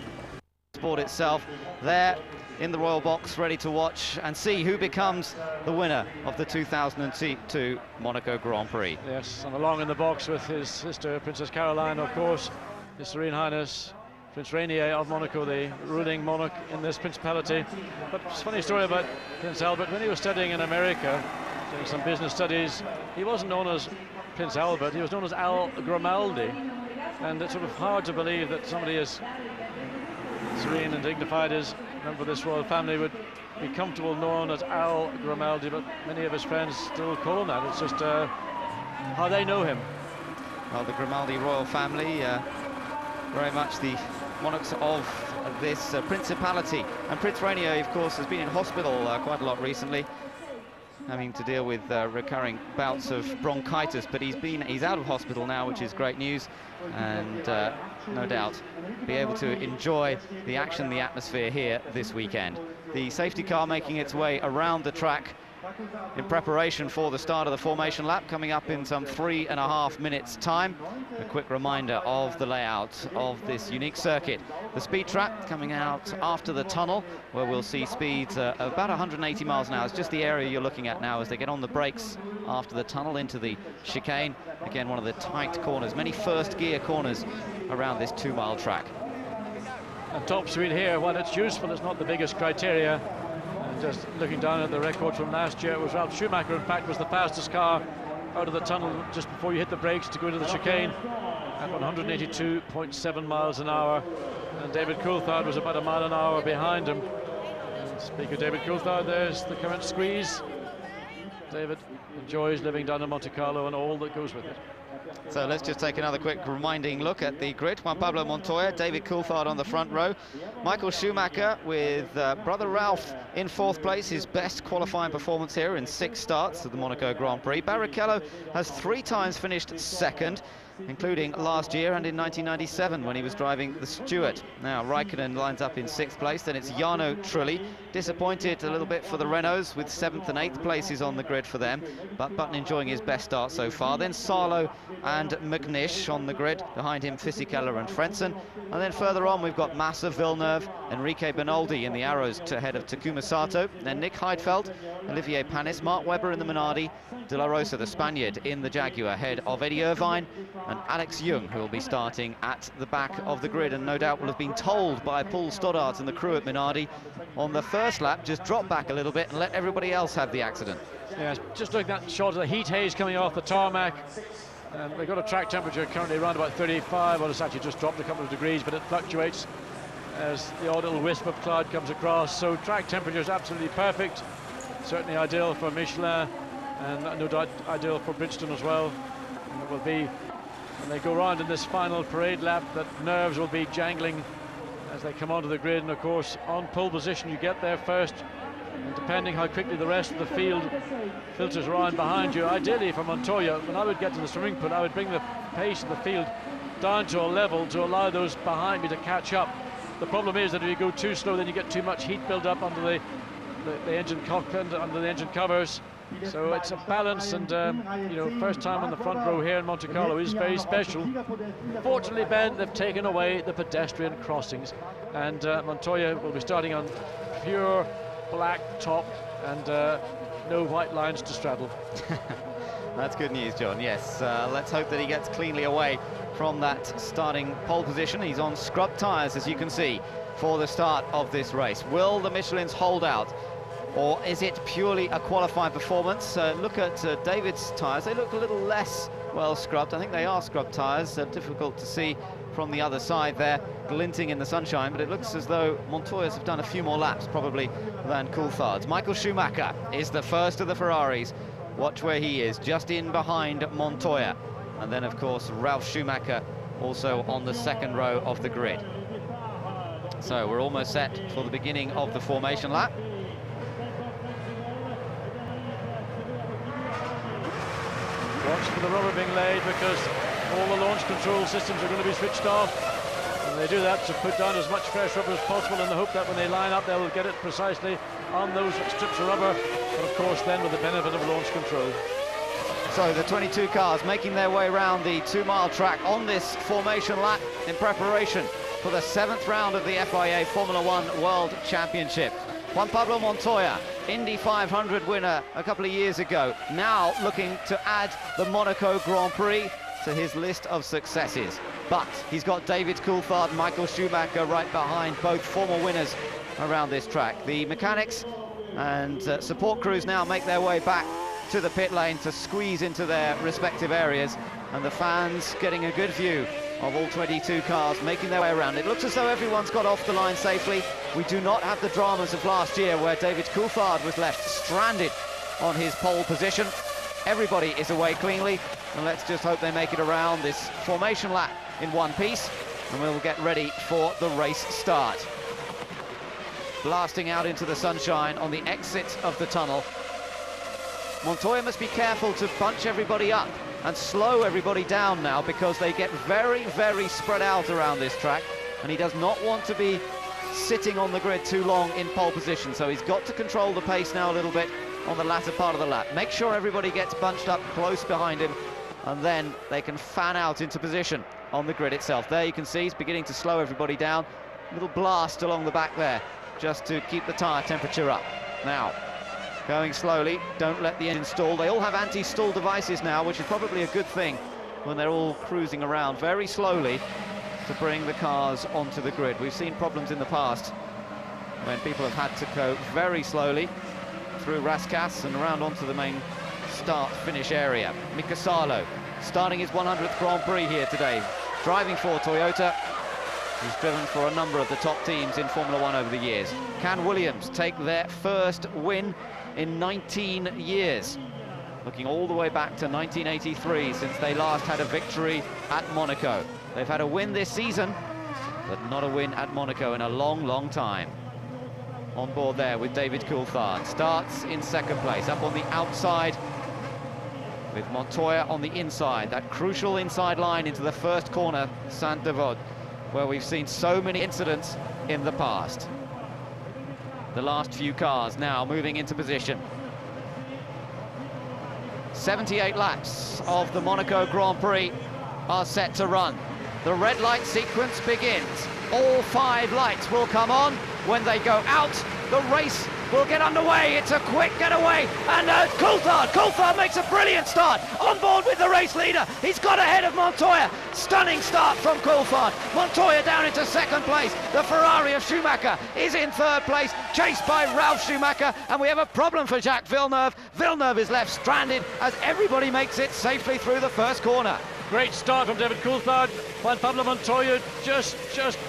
Sport itself there in the royal box, ready to watch and see who becomes the winner of the 2002 Monaco Grand Prix. Yes, and along in the box with his sister, Princess Caroline, of course, His Serene Highness Prince Rainier of Monaco, the ruling monarch in this principality. But it's a funny story about Prince Albert. When he was studying in America, doing some business studies, he wasn't known as Prince Albert, he was known as Al Grimaldi. And it's sort of hard to believe that somebody as serene and dignified as a member of this royal family would be comfortable known as Al Grimaldi, but many of his friends still call him that. It's just how they know him. Well, the Grimaldi royal family, very much the monarchs of this principality. And Prince Rainier, of course, has been in hospital quite a lot recently, having to deal with recurring bouts of bronchitis, but he's out of hospital now, which is great news, and no doubt be able to enjoy the action, the atmosphere here this weekend. The safety car making its way around the track in preparation for the start of the formation lap, coming up in some 3.5 minutes time. A quick reminder of the layout of this unique circuit. The speed trap coming out after the tunnel, where we'll see speeds about 180 miles an hour. It's just the area you're looking at now as they get on the brakes after the tunnel into the chicane. Again, one of the tight corners, many first gear corners around this 2-mile track. And top speed here, while it's useful, it's not the biggest criteria. Just looking down at the record from last year, it was Ralf Schumacher, in fact, was the fastest car out of the tunnel just before you hit the brakes to go into the chicane at 182.7 miles an hour. And David Coulthard was about a mile an hour behind him. And speaking of David Coulthard, there's the current squeeze. David enjoys living down in Monte Carlo and all that goes with it. So let's just take another quick reminding look at the grid. Juan Pablo Montoya, David Coulthard on the front row. Michael Schumacher with brother Ralph in 4th place, his best qualifying performance here in 6 starts of the Monaco Grand Prix. Barrichello has 3 times finished 2nd, including last year and in 1997 when he was driving the Stewart. Now Raikkonen lines up in 6th place, then it's Jarno Trulli. Disappointed a little bit for the Renaults with 7th and 8th places on the grid for them, but Button enjoying his best start so far. Then Sarlo and McNish on the grid, behind him Fisichella and Frentzen. And then further on we've got Massa, Villeneuve, Enrique Bernoldi in the Arrows ahead of Takuma Sato. Then Nick Heidfeld, Olivier Panis, Mark Webber in the Minardi, De La Rosa, the Spaniard, in the Jaguar ahead of Eddie Irvine, and Alex Young, who will be starting at the back of the grid, and no doubt will have been told by Paul Stoddart and the crew at Minardi on the first lap, just drop back a little bit and let everybody else have the accident. Yeah, just looking at the shot of the heat haze coming off the tarmac, and they've got a track temperature currently around about 35. Well, it's actually just dropped a couple of degrees, but it fluctuates as the odd little wisp of cloud comes across. So track temperature is absolutely perfect, certainly ideal for Michelin, and no doubt ideal for Bridgestone as well. And it will be, when they go round in this final parade lap, that nerves will be jangling as they come onto the grid. And of course, on pole position, you get there first, and depending how quickly the rest of the field filters around behind you. Ideally for Montoya, when I would get to the swimming pool, I would bring the pace of the field down to a level to allow those behind me to catch up. The problem is that if you go too slow, then you get too much heat build up under the engine cockpit, under the engine covers. So it's a balance, and you know, first time on the front row here in Monte Carlo is very special. Fortunately, Ben, they've taken away the pedestrian crossings, and Montoya will be starting on pure black top and no white lines to straddle. That's good news, John. Yes, let's hope that he gets cleanly away from that starting pole position. He's on scrub tyres, as you can see, for the start of this race. Will the Michelins hold out, or is it purely a qualifying performance? Look at David's tyres. They look a little less well scrubbed. I think they are scrubbed tyres. Difficult to see from the other side there, glinting in the sunshine, but it looks as though Montoya's have done a few more laps probably than Coulthard's. Michael Schumacher is the first of the Ferraris. Watch where he is, just in behind Montoya. And then, of course, Ralf Schumacher also on the 2nd row of the grid. So we're almost set for the beginning of the formation lap. Watch for the rubber being laid, because all the launch control systems are going to be switched off. And they do that to put down as much fresh rubber as possible in the hope that when they line up, they will get it precisely on those strips of rubber. But of course, then with the benefit of launch control. So the 22 cars making their way around the 2-mile track on this formation lap in preparation for the 7th round of the FIA Formula One World Championship. Juan Pablo Montoya, Indy 500 winner a couple of years ago, now looking to add the Monaco Grand Prix to his list of successes. But he's got David Coulthard, Michael Schumacher right behind, both former winners around this track. The mechanics and support crews now make their way back to the pit lane to squeeze into their respective areas, and the fans getting a good view of all 22 cars making their way around. It looks as though everyone's got off the line safely. We do not have the dramas of last year where David Coulthard was left stranded on his pole position. Everybody is away cleanly, and let's just hope they make it around this formation lap in one piece, and we'll get ready for the race start. Blasting out into the sunshine on the exit of the tunnel. Montoya must be careful to bunch everybody up and slow everybody down now, because they get very, very spread out around this track, and he does not want to be sitting on the grid too long in pole position, so he's got to control the pace now a little bit on the latter part of the lap. Make sure everybody gets bunched up close behind him, and then they can fan out into position on the grid itself. There you can see he's beginning to slow everybody down. A little blast along the back there just to keep the tyre temperature up. Now, going slowly, don't let the engine stall. They all have anti-stall devices now, which is probably a good thing when they're all cruising around very slowly to bring the cars onto the grid. We've seen problems in the past when people have had to go very slowly through Rascasse and around onto the main start-finish area. Mika Salo starting his 100th Grand Prix here today, driving for Toyota. He's driven for a number of the top teams in Formula One over the years. Can Williams take their first win in 19 years? Looking all the way back to 1983 since they last had a victory at Monaco. They've had a win this season, but not a win at Monaco in a long, long time. On board there with David Coulthard. Starts in second place, up on the outside with Montoya on the inside. That crucial inside line into the first corner, Saint-Devote, where we've seen so many incidents in the past. The last few cars now moving into position. 78 laps of the Monaco Grand Prix are set to run. The red light sequence begins. All 5 lights will come on. When they go out, the race will get underway. It's a quick getaway, and Coulthard makes a brilliant start on board with the race leader. He's got ahead of Montoya. Stunning start from Coulthard. Montoya down into second place. The Ferrari of Schumacher is in third place, chased by Ralf Schumacher, and we have a problem for Jacques Villeneuve. Villeneuve is left stranded as everybody makes it safely through the first corner. Great start from David Coulthard. Juan Pablo Montoya just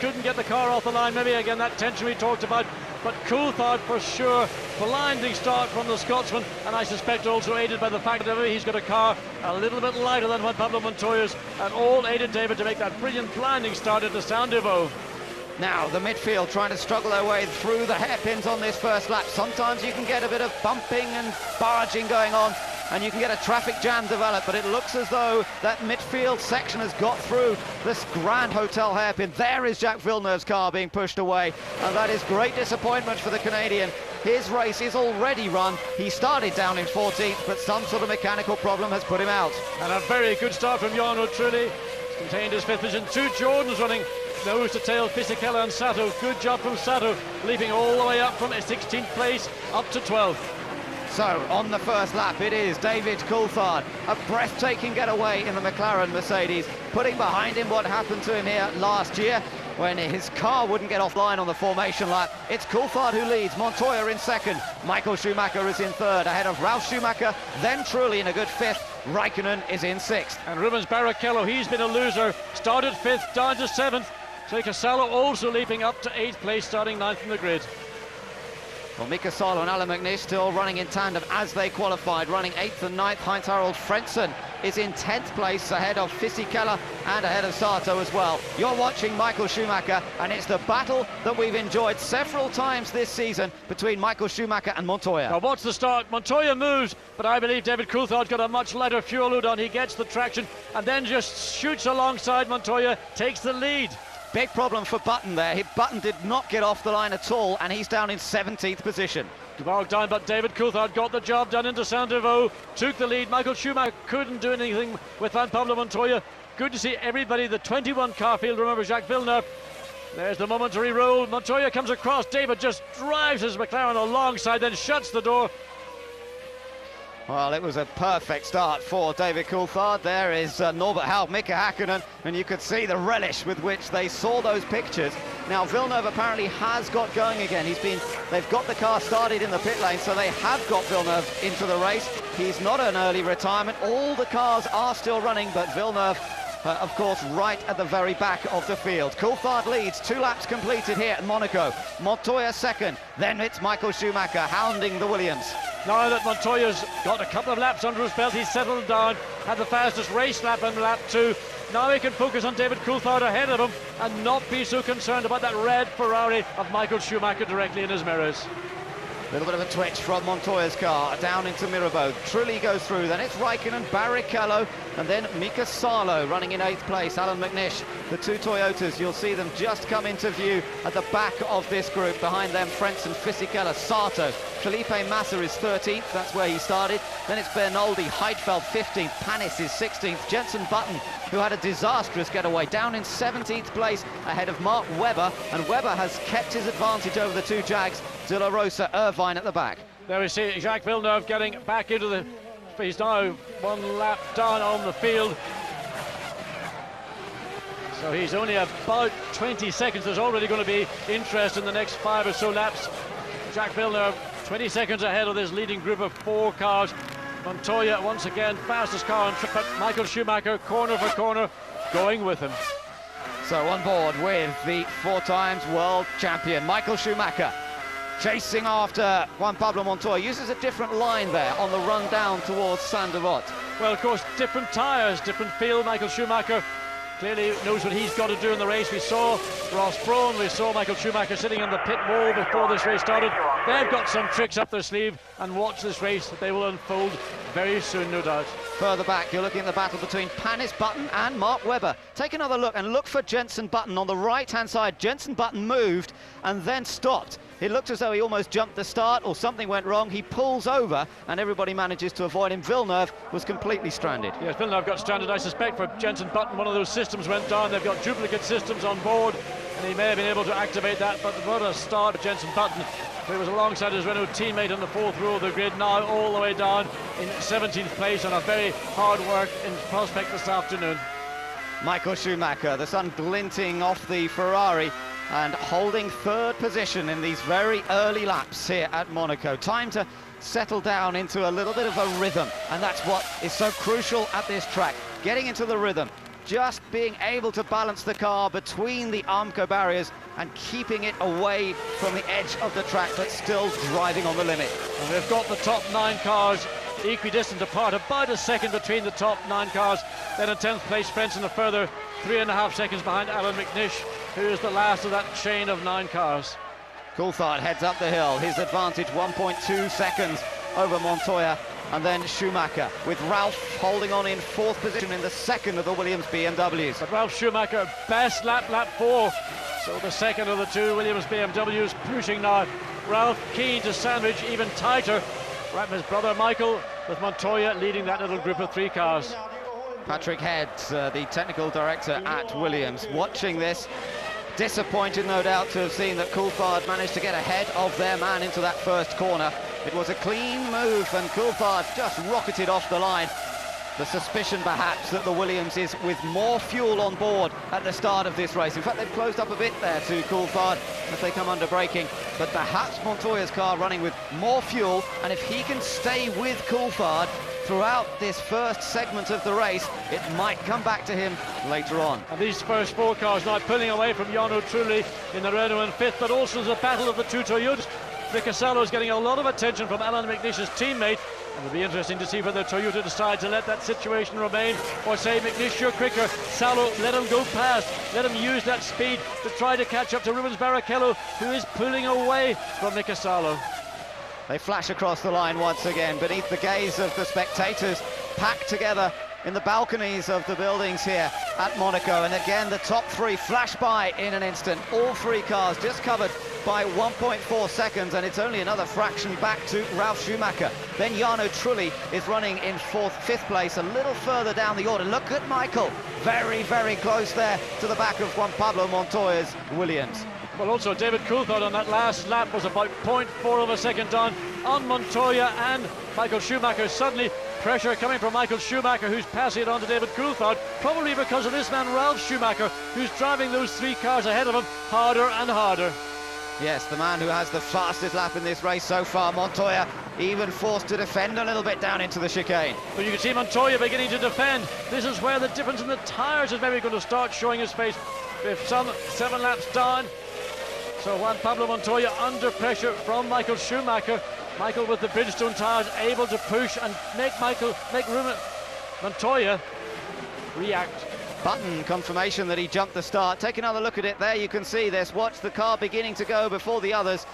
couldn't get the car off the line. Maybe again that tension we talked about. But Coulthard for sure, blinding start from the Scotsman, and I suspect also aided by the fact that he's got a car a little bit lighter than Juan Pablo Montoya's, and all aided David to make that brilliant blinding start at the Saint-Devote. Now the midfield trying to struggle their way through the hairpins on this first lap. Sometimes you can get a bit of bumping and barging going on, and you can get a traffic jam develop, but it looks as though that midfield section has got through this Grand Hotel hairpin. There is Jacques Villeneuve's car being pushed away, and that is great disappointment for the Canadian. His race is already run. He started down in 14th, but some sort of mechanical problem has put him out. And a very good start from Jan O'Trulli. He's contained his 5th position. 2 Jordans running nose to tail, Fisichella and Sato. Good job from Sato, leaping all the way up from 16th place up to 12th. So, on the first lap, it is David Coulthard. A breathtaking getaway in the McLaren Mercedes, putting behind him what happened to him here last year when his car wouldn't get offline on the formation lap. It's Coulthard who leads, Montoya in second, Michael Schumacher is in third, ahead of Ralf Schumacher, then Trulli in a good 5th, Raikkonen is in 6th. And Rubens Barrichello, he's been a loser, started 5th, down to 7th. Mika Salo also leaping up to 8th place, starting 9th from the grid. Well, Mika Salo and Alain McNish still running in tandem as they qualified, running 8th and 9th. Heinz-Harald Frentzen is in 10th place, ahead of Fisichella and ahead of Sato as well. You're watching Michael Schumacher, and it's the battle that we've enjoyed several times this season between Michael Schumacher and Montoya. Now watch the start. Montoya moves, but I believe David Coulthard's got a much lighter fuel load on. He gets the traction and then just shoots alongside Montoya, takes the lead. Big problem for Button there. Button did not get off the line at all, and he's down in 17th position. Bogged down, but David Coulthard got the job done into Saint-Deveau, took the lead. Michael Schumacher couldn't do anything with Juan Pablo Montoya. Good to see everybody, the 21 car field, remember Jacques Villeneuve. There's the momentary roll. Montoya comes across. David just drives his McLaren alongside, then shuts the door. Well, it was a perfect start for David Coulthard. There is Norbert Haug, Mika Häkkinen, and you could see the relish with which they saw those pictures. Now, Villeneuve apparently has got going again. They've got the car started in the pit lane, so they have got Villeneuve into the race. He's not an early retirement. All the cars are still running, but Villeneuve, of course, right at the very back of the field. Coulthard leads, 2 laps completed here at Monaco. Montoya second, then it's Michael Schumacher hounding the Williams. Now that Montoya's got a couple of laps under his belt, he's settled down, had the fastest race lap in lap 2. Now he can focus on David Coulthard ahead of him and not be so concerned about that red Ferrari of Michael Schumacher directly in his mirrors. A little bit of a twitch from Montoya's car, down into Mirabeau. Trulli goes through, then it's Raikkonen, Barrichello, and then Mika Salo running in 8th place. Alan McNish, the 2 Toyotas, you'll see them just come into view at the back of this group. Behind them, Frentzen, Fisichella, Sato. Felipe Massa is 13th, that's where he started. Then it's Bernoldi, Heidfeld 15th, Panis is 16th. Jenson Button, who had a disastrous getaway, down in 17th place ahead of Mark Webber, and Webber has kept his advantage over the 2 Jags. De La Rosa, Irvine at the back. There we see Jacques Villeneuve getting back into the... He's now 1 lap down on the field. So he's only about 20 seconds. There's already going to be interest in the next 5 or so laps. Jacques Villeneuve 20 seconds ahead of this leading group of 4 cars. Montoya once again fastest car on track, but Michael Schumacher corner for corner going with him. So on board with the 4 times world champion Michael Schumacher, chasing after Juan Pablo Montoya. Uses a different line there on the run down towards Saint-Deveau. Well, of course, different tyres, different field. Michael Schumacher clearly knows what he's got to do in the race. We saw Ross Brawn, we saw Michael Schumacher sitting on the pit wall before this race started. They've got some tricks up their sleeve, and watch this race. They will unfold very soon, no doubt. Further back, you're looking at the battle between Panis, Button and Mark Webber. Take another look and look for Jenson Button on the right-hand side. Jenson Button moved and then stopped. It looked as though he almost jumped the start or something went wrong. He pulls over and everybody manages to avoid him. Villeneuve was completely stranded. Yes, Villeneuve got stranded. I suspect for Jenson Button, one of those systems went down. They've got duplicate systems on board, and he may have been able to activate that. But what a start for Jenson Button, who was alongside his Renault teammate on the 4th row of the grid, now all the way down in 17th place on a very hard work in prospect this afternoon. Michael Schumacher, the sun glinting off the Ferrari, and holding 3rd position in these very early laps here at Monaco. Time to settle down into a little bit of a rhythm, and that's what is so crucial at this track. Getting into the rhythm, just being able to balance the car between the Armco barriers and keeping it away from the edge of the track, but still driving on the limit. And they've got the top 9 cars equidistant apart, about a second between the top 9 cars. Then in 10th place, Frentzen, a further 3.5 seconds behind Alan McNish, who is the last of that chain of 9 cars. Coulthard heads up the hill, his advantage 1.2 seconds over Montoya, and then Schumacher with Ralph holding on in 4th position in the 2nd of the Williams BMWs. But Ralph Schumacher, best lap 4. So the 2nd of the 2 Williams BMWs pushing now. Ralph keen to sandwich even tighter right from his brother Michael, with Montoya leading that little group of 3 cars. Patrick Head, the technical director at Williams, watching this, disappointed no doubt to have seen that Coulthard managed to get ahead of their man into that first corner. It was a clean move and Coulthard just rocketed off the line. The suspicion perhaps that the Williams is with more fuel on board at the start of this race. In fact, they've closed up a bit there to Coulthard as they come under braking, but perhaps Montoya's car running with more fuel, and if he can stay with Coulthard throughout this first segment of the race, it might come back to him later on. And these first 4 cars now pulling away from Jarno Trulli in the Renault in 5th, but also the battle of the 2 Toyotas. Mika Salo is getting a lot of attention from Alan McNish's teammate, and it'll be interesting to see whether Toyota decide to let that situation remain or say, McNish, you're quicker, Salo, let him go past, let him use that speed to try to catch up to Rubens Barrichello, who is pulling away from Mika Salo. They flash across the line once again beneath the gaze of the spectators, packed together in the balconies of the buildings here at Monaco. And again, the top three flash by in an instant. All three cars just covered by 1.4 seconds, and it's only another fraction back to Ralf Schumacher. Then Jarno Trulli is running in fifth place, a little further down the order. Look at Michael, very, very close there to the back of Juan Pablo Montoya's Williams. Well, also David Coulthard on that last lap was about 0.4 of a second down on Montoya and Michael Schumacher. Suddenly pressure coming from Michael Schumacher, who's passing it on to David Coulthard, probably because of this man Ralf Schumacher, who's driving those three cars ahead of him harder and harder. Yes, the man who has the fastest lap in this race so far. Montoya even forced to defend a little bit down into the chicane. But you can see Montoya beginning to defend. This is where the difference in the tyres is maybe going to start showing his face. With some 7 laps down. So Juan Pablo Montoya under pressure from Michael Schumacher. Michael with the Bridgestone tyres able to push and make Montoya react. Button confirmation that he jumped the start. Take another look at it there. You can see this. Watch the car beginning to go before the others.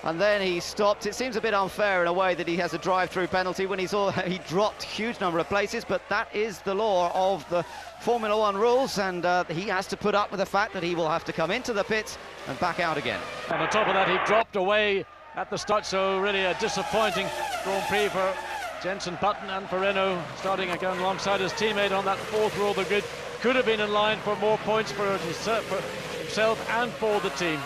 And then he stopped. It seems a bit unfair in a way that he has a drive-through penalty when he dropped a huge number of places, but that is the law of the Formula One rules, and he has to put up with the fact that he will have to come into the pits and back out again. And on top of that, he dropped away at the start, so really a disappointing Grand Prix for Jenson Button and for Renault, starting again alongside his teammate on that fourth row of the grid. Could have been in line for more points for himself and for the team.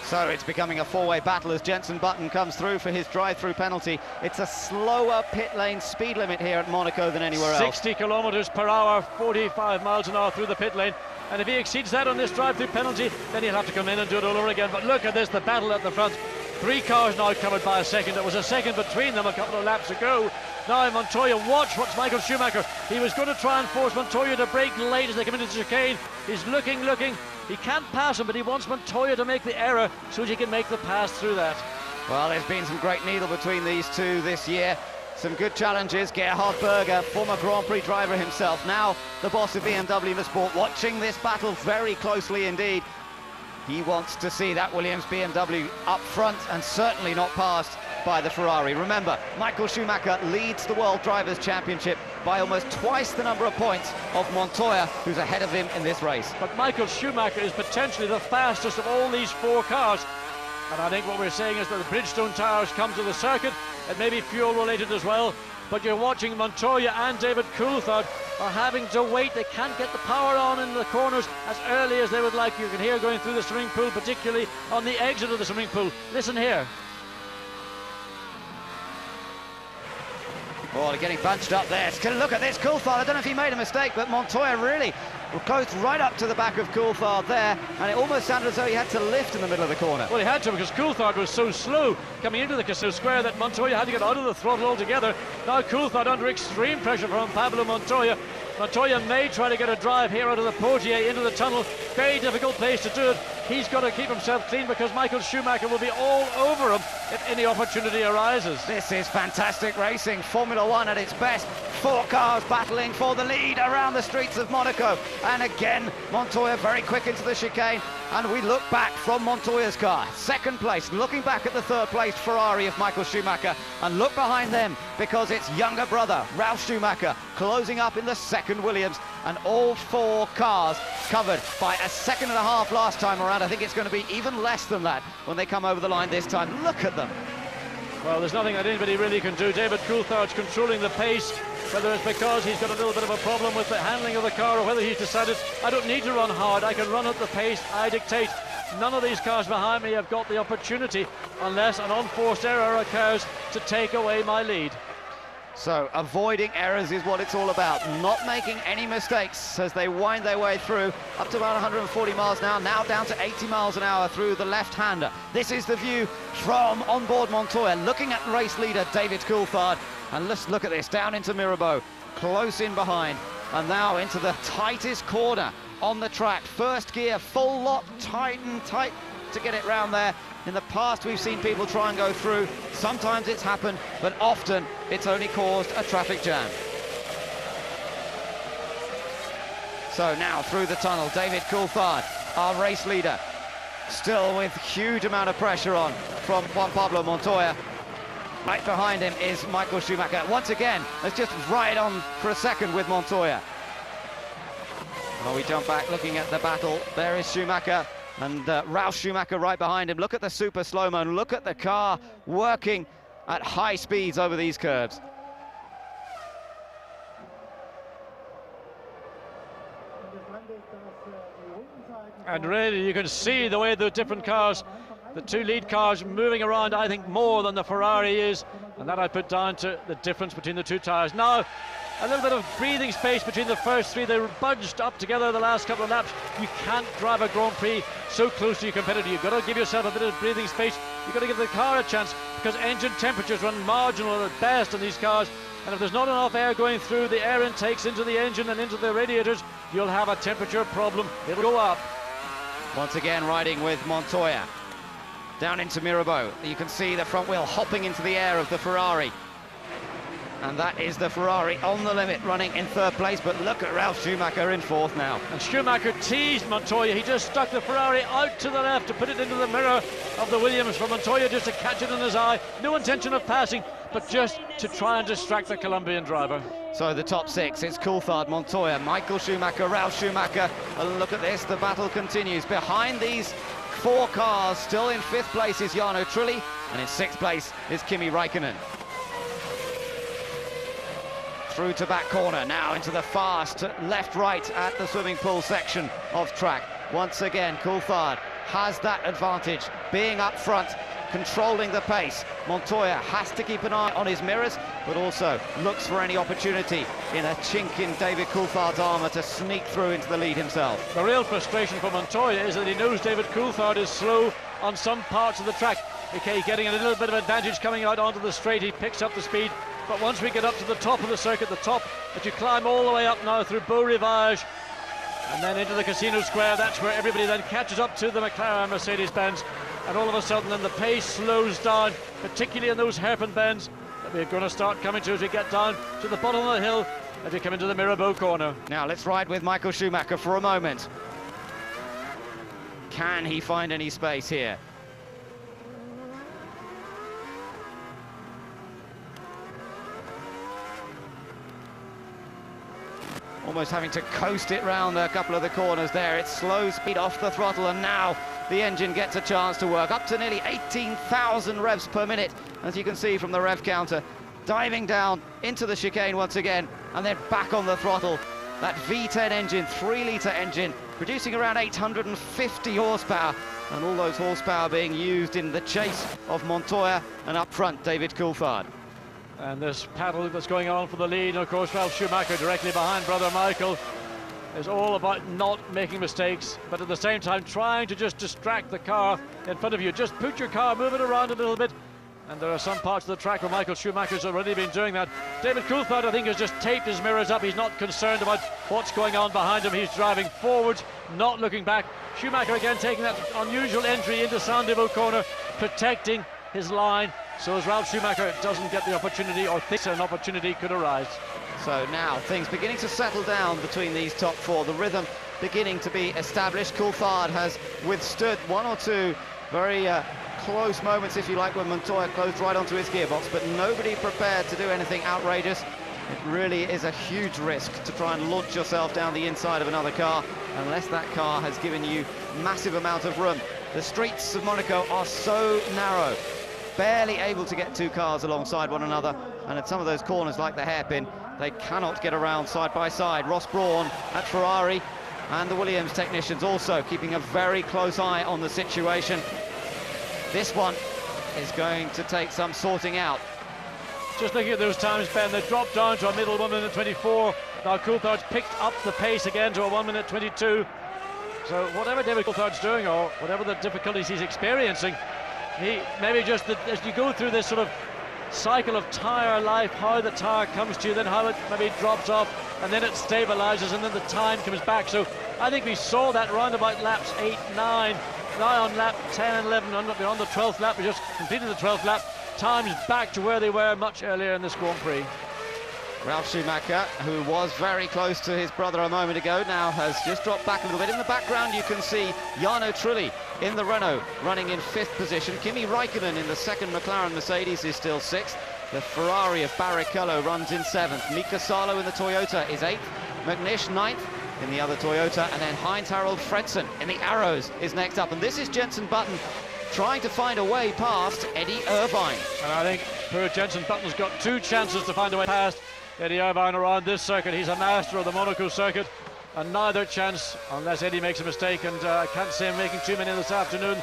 So it's becoming a four-way battle as Jenson Button comes through for his drive-through penalty. It's a slower pit lane speed limit here at Monaco than anywhere else. 60 kilometers per hour, 45 miles an hour through the pit lane. And if he exceeds that on this drive-through penalty, then he'll have to come in and do it all over again. But look at this, the battle at the front. 3 cars now covered by a second. There was a second between them a couple of laps ago. Now Montoya, watch Michael Schumacher. He was going to try and force Montoya to brake late as they come into the chicane. He's looking. He can't pass him, but he wants Montoya to make the error so he can make the pass through that. Well, there's been some great needle between these two this year. Some good challenges. Gerhard Berger, former Grand Prix driver himself, now the boss of BMW Motorsport, watching this battle very closely indeed. He wants to see that Williams BMW up front and certainly not passed by the Ferrari. Remember, Michael Schumacher leads the World Drivers' Championship by almost twice the number of points of Montoya, who's ahead of him in this race. But Michael Schumacher is potentially the fastest of all these 4 cars. And I think what we're saying is that the Bridgestone tyres come to the circuit. It may be fuel-related as well. But you're watching Montoya and David Coulthard are having to wait. They can't get the power on in the corners as early as they would like. You can hear going through the swimming pool, particularly on the exit of the swimming pool. Listen here. Oh, they're getting bunched up there. Look at this, Coulthard. I don't know if he made a mistake, but Montoya really close right up to the back of Coulthard there, and it almost sounded as though he had to lift in the middle of the corner. Well, he had to, because Coulthard was so slow coming into the Casino Square that Montoya had to get out of the throttle altogether. Now Coulthard under extreme pressure from Pablo Montoya. Montoya may try to get a drive here out of the Portier into the tunnel. Very difficult place to do it. He's got to keep himself clean because Michael Schumacher will be all over him if any opportunity arises. This is fantastic racing. Formula One at its best. 4 cars battling for the lead around the streets of Monaco. And again, Montoya very quick into the chicane. And we look back from Montoya's car. 2nd place, looking back at the 3rd place Ferrari of Michael Schumacher. And look behind them because it's younger brother, Ralf Schumacher, closing up in the 2nd Williams. And all 4 cars covered by a 1.5 seconds last time around. I think it's going to be even less than that when they come over the line this time. Look at them. Well, there's nothing that anybody really can do. David Coulthard's controlling the pace, whether it's because he's got a little bit of a problem with the handling of the car or whether he's decided, I don't need to run hard, I can run at the pace I dictate. None of these cars behind me have got the opportunity, unless an unforced error occurs, to take away my lead. So avoiding errors is what it's all about, not making any mistakes as they wind their way through up to about 140 miles an hour, now down to 80 miles an hour through the left-hander. This is the view from onboard Montoya, looking at race leader David Coulthard. And let's look at this, down into Mirabeau, close in behind, and now into the tightest corner on the track. First gear, full lock, tight to get it round there. In the past, we've seen people try and go through. Sometimes it's happened, but often it's only caused a traffic jam. So now through the tunnel, David Coulthard, our race leader, still with huge amount of pressure on from Juan Pablo Montoya. Right behind him is Michael Schumacher. Once again, let's just ride on for a second with Montoya. Well, we jump back looking at the battle. There is Schumacher and Ralf Schumacher right behind him. Look at the super slow-mo and look at the car working at high speeds over these curves. And really, you can see the way the different cars, the two lead cars moving around, I think, more than the Ferrari is. And that I put down to the difference between the two tires. Now, a little bit of breathing space between the first three. They were bunched up together the last couple of laps. You can't drive a Grand Prix so close to your competitor. You've got to give yourself a bit of breathing space. You've got to give the car a chance, because engine temperatures run marginal at best on these cars. And if there's not enough air going through the air intakes into the engine and into the radiators, you'll have a temperature problem. It'll go up. Once again, riding with Montoya. Down into Mirabeau. You can see the front wheel hopping into the air of the Ferrari. And that is the Ferrari on the limit, running in third place. But look at Ralf Schumacher in fourth now. And Schumacher teased Montoya. He just stuck the Ferrari out to the left to put it into the mirror of the Williams for Montoya just to catch it in his eye. No intention of passing, but just to try and distract the Colombian driver. So the top six, it's Coulthard, Montoya, Michael Schumacher, Ralf Schumacher. And look at this, the battle continues. Behind these four cars, still in fifth place is Jarno Trulli, and in sixth place is Kimi Räikkönen. Through to back corner, now into the fast left-right at the swimming pool section of track. Once again, Coulthard has that advantage, being up front, controlling the pace. Montoya has to keep an eye on his mirrors, but also looks for any opportunity in a chink in David Coulthard's armour to sneak through into the lead himself. The real frustration for Montoya is that he knows David Coulthard is slow on some parts of the track. Okay, getting a little bit of advantage coming out onto the straight, he picks up the speed. But once we get up to the top of the circuit, the top that you climb all the way up now through Beau Rivage and then into the Casino Square, that's where everybody then catches up to the McLaren Mercedes-Benz, and all of a sudden then the pace slows down, particularly in those hairpin bends that we're going to start coming to as we get down to the bottom of the hill as we come into the Mirabeau corner. Now let's ride with Michael Schumacher for a moment. Can he find any space here? Almost having to coast it round a couple of the corners there. It's slow speed off the throttle, and now the engine gets a chance to work. Up to nearly 18,000 revs per minute, as you can see from the rev counter. Diving down into the chicane once again, and then back on the throttle. That V10 engine, 3-litre engine, producing around 850 horsepower, and all those horsepower being used in the chase of Montoya, and up front, David Coulthard. And this battle that's going on for the lead, and of course Ralf Schumacher directly behind brother Michael, is all about not making mistakes, but at the same time trying to just distract the car in front of you. Just put your car, move it around a little bit, and there are some parts of the track where Michael Schumacher's already been doing that. David Coulthard, I think, has just taped his mirrors up. He's not concerned about what's going on behind him. He's driving forwards, not looking back. Schumacher again taking that unusual entry into Saint-Denis corner, protecting his line, so as Ralf Schumacher doesn't get the opportunity, or thinks an opportunity could arise. So now things beginning to settle down between these top four. The rhythm beginning to be established. Coulthard has withstood one or two very close moments, if you like, when Montoya closed right onto his gearbox, but nobody prepared to do anything outrageous. It really is a huge risk to try and launch yourself down the inside of another car, unless that car has given you massive amount of room. The streets of Monaco are so narrow, barely able to get two cars alongside one another, and at some of those corners like the hairpin, they cannot get around side by side. Ross Brawn at Ferrari and the Williams technicians also keeping a very close eye on the situation. This one is going to take some sorting out. Just looking at those times, Ben, they dropped down to a middle 1 minute 24. Now Coulthard's picked up the pace again to a 1 minute 22. So whatever David Coulthard's doing, or whatever the difficulties he's experiencing, he maybe just as you go through this sort of cycle of tyre life, how the tyre comes to you, then how it maybe drops off, and then it stabilizes, and then the time comes back. So I think we saw that round about laps 8, 9. Now on lap 10 and 11, on the 12th lap, we just completed the 12th lap. Times back to where they were much earlier in this Grand Prix. Ralf Schumacher, who was very close to his brother a moment ago, now has just dropped back a little bit. In the background, you can see Jarno Trulli in the Renault running in 5th position. Kimi Raikkonen in the 2nd McLaren Mercedes is still 6th. The Ferrari of Barrichello runs in 7th. Mika Salo in the Toyota is 8th. McNish 9th in the other Toyota. And then Heinz-Harald Frentzen in the Arrows is next up. And this is Jenson Button trying to find a way past Eddie Irvine. And I think poor Jenson Button's got 2 chances to find a way past Eddie Irvine around this circuit. He's a master of the Monaco circuit, and neither chance, unless Eddie makes a mistake, and I can't see him making too many this afternoon.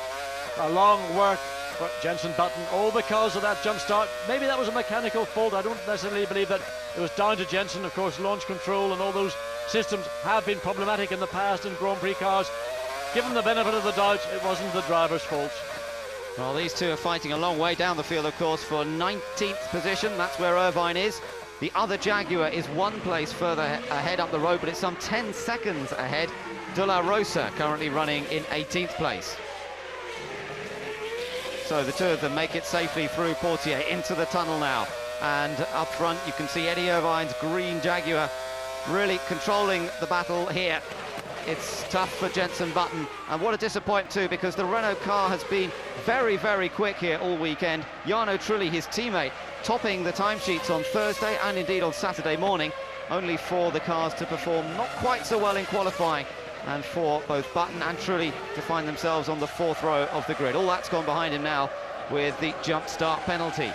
A long work for Jenson Button, all because of that jump start. Maybe that was a mechanical fault. I don't necessarily believe that it was down to Jenson. Of course, launch control and all those systems have been problematic in the past in Grand Prix cars. Given the benefit of the doubt, it wasn't the driver's fault. Well, these two are fighting a long way down the field, of course, for 19th position. That's where Irvine is. The other Jaguar is 1 place further ahead up the road, but it's some 10 seconds ahead. De La Rosa currently running in 18th place. So the two of them make it safely through Portier into the tunnel now. And up front, you can see Eddie Irvine's green Jaguar really controlling the battle here. It's tough for Jenson Button, and what a disappointment too, because the Renault car has been very, very quick here all weekend. Jarno Trulli, his teammate, topping the timesheets on Thursday and indeed on Saturday morning, only for the cars to perform not quite so well in qualifying, and for both Button and Trulli to find themselves on the 4th row of the grid. All that's gone behind him now with the jump start penalty.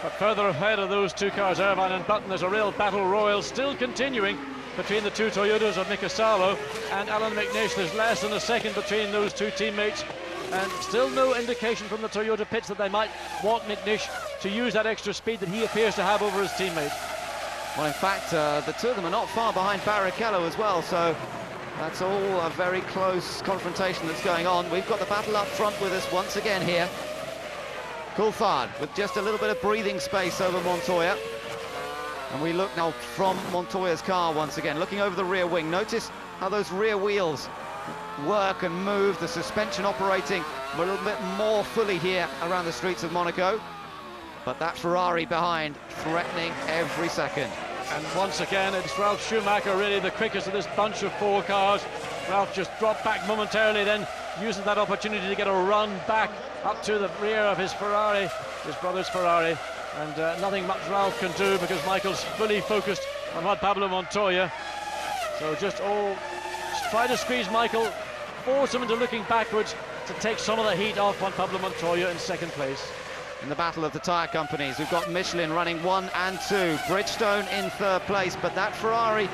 But further ahead of those 2 cars, Irvine and Button, there's a real battle royal still continuing between the 2 Toyotas of Mika Salo and Alan McNish. There's less than a second between those 2 teammates, and still no indication from the Toyota pits that they might want McNish to use that extra speed that he appears to have over his teammate. Well, in fact, the 2 of them are not far behind Barrichello as well, so that's all a very close confrontation that's going on. We've got the battle up front with us once again here. Coulthard with just a little bit of breathing space over Montoya. And we look now from Montoya's car once again, looking over the rear wing. Notice how those rear wheels work and move, the suspension operating a little bit more fully here around the streets of Monaco. But that Ferrari behind, threatening every second. And once again, it's Ralf Schumacher, really the quickest of this bunch of 4 cars. Ralf just dropped back momentarily, then using that opportunity to get a run back up to the rear of his Ferrari, his brother's Ferrari. And nothing much Ralf can do because Michael's fully focused on Juan Pablo Montoya. So just try to squeeze Michael, force him into looking backwards to take some of the heat off Juan Pablo Montoya in 2nd place. In the battle of the tyre companies, we've got Michelin running 1 and 2, Bridgestone in 3rd place, but that Ferrari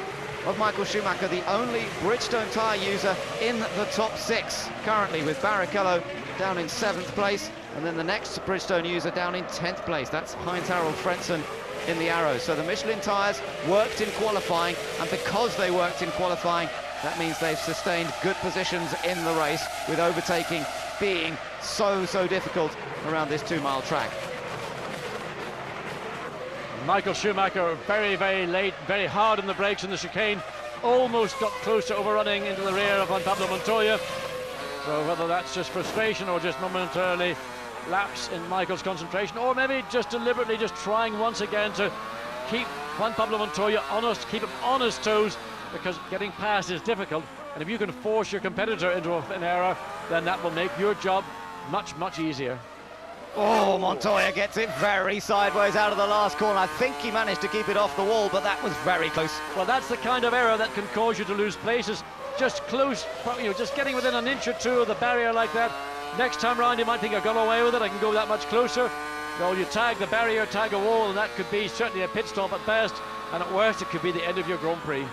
of Michael Schumacher, the only Bridgestone tyre user in the top 6 currently, with Barrichello down in 7th place, and then the next Bridgestone user down in 10th place. That's Heinz-Harald Frentzen in the Arrows. So the Michelin tyres worked in qualifying, and because they worked in qualifying, that means they've sustained good positions in the race, with overtaking being so difficult around this 2-mile track. Michael Schumacher very, very late, very hard on the brakes in the chicane, almost got close to overrunning into the rear of Juan Pablo Montoya. So whether that's just frustration or just momentarily lapse in Michael's concentration, or maybe just deliberately just trying once again to keep Juan Pablo Montoya honest, keep him on his toes, because getting past is difficult, and if you can force your competitor into an error, then that will make your job much easier. Oh, Montoya gets it very sideways out of the last corner. I think he managed to keep it off the wall, but that was very close. Well, that's the kind of error that can cause you to lose places. Just close, just getting within an inch or 2 of the barrier like that. Next time round, you might think, I've got away with it, I can go that much closer. Well, you tag the barrier, tag a wall, and that could be certainly a pit stop at best, and at worst, it could be the end of your Grand Prix.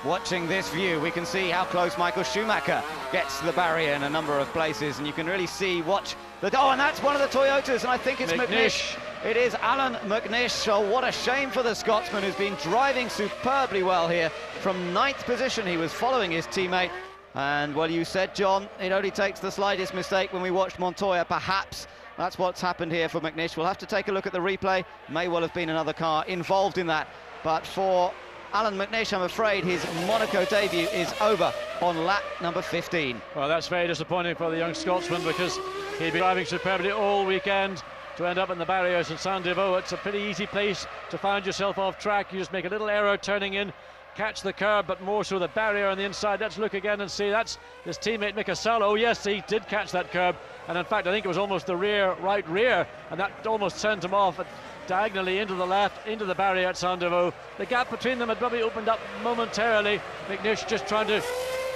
Watching this view, we can see how close Michael Schumacher gets to the barrier in a number of places, and you can really see, and that's one of the Toyotas, and I think it's McNish. It is Alan McNish. So what a shame for the Scotsman, who's been driving superbly well here. From 9th position, he was following his teammate, and well, you said, John, it only takes the slightest mistake when we watched Montoya. Perhaps that's what's happened here for McNish. We'll have to take a look at the replay. May well have been another car involved in that, but for Alan McNish, I'm afraid his Monaco debut is over on lap number 15. Well, that's very disappointing for the young Scotsman, because he'd been driving superbly all weekend. to end up in the barriers in Saint-Devoux. It's a pretty easy place to find yourself off track. You just make a little error turning in, catch the curb, but more so the barrier on the inside. Let's look again and see. That's his teammate Mika Salo. Oh yes, he did catch that curb, and in fact I think it was almost the right rear, and that almost sent him off diagonally into the left, into the barrier at Saint-Devoux. The gap between them had probably opened up momentarily. McNish just trying to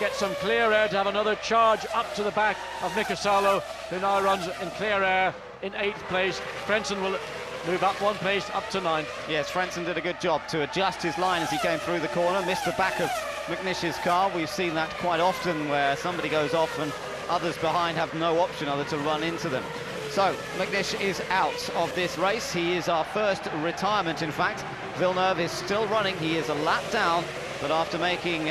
get some clear air to have another charge up to the back of Mika Salo, who now runs in clear air in 8th place. Frentzen will move up 1 place, up to 9th. Yes, Frentzen did a good job to adjust his line as he came through the corner, missed the back of McNish's car. We've seen that quite often where somebody goes off and others behind have no option other to run into them. So, McNish is out of this race. He is our first retirement, in fact. Villeneuve is still running. He is a lap down, but after making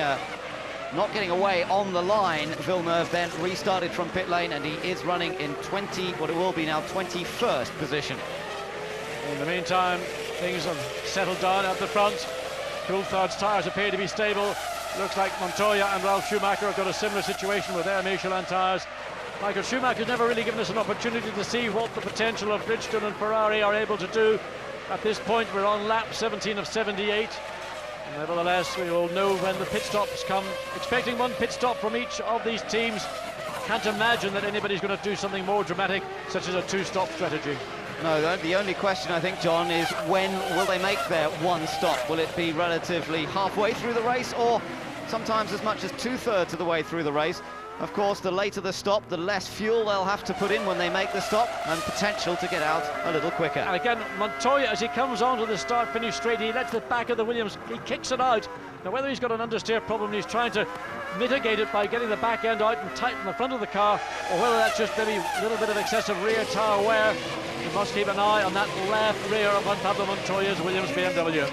not getting away on the line, Villeneuve then restarted from pit lane, and he is running in what it will be now, 21st position. In the meantime, things have settled down at the front. Coulthard's tyres appear to be stable. Looks like Montoya and Ralf Schumacher have got a similar situation with their Michelin tyres. Michael Schumacher's never really given us an opportunity to see what the potential of Bridgestone and Ferrari are able to do. At this point, we're on lap 17 of 78. Nevertheless, we all know when the pit stops come, expecting one pit stop from each of these teams. Can't imagine that anybody's going to do something more dramatic, such as a 2-stop strategy. No, the only question, I think, John, is when will they make their one stop? Will it be relatively halfway through the race, or sometimes as much as 2/3 of the way through the race? Of course, the later the stop, the less fuel they'll have to put in when they make the stop, and potential to get out a little quicker. And again, Montoya, as he comes onto the start-finish straight, he lets the back of the Williams, he kicks it out. Now, whether he's got an understeer problem, he's trying to mitigate it by getting the back end out and tighten the front of the car, or whether that's just maybe a little bit of excessive rear tyre wear. You must keep an eye on that left rear of Juan Pablo Montoya's Williams BMW.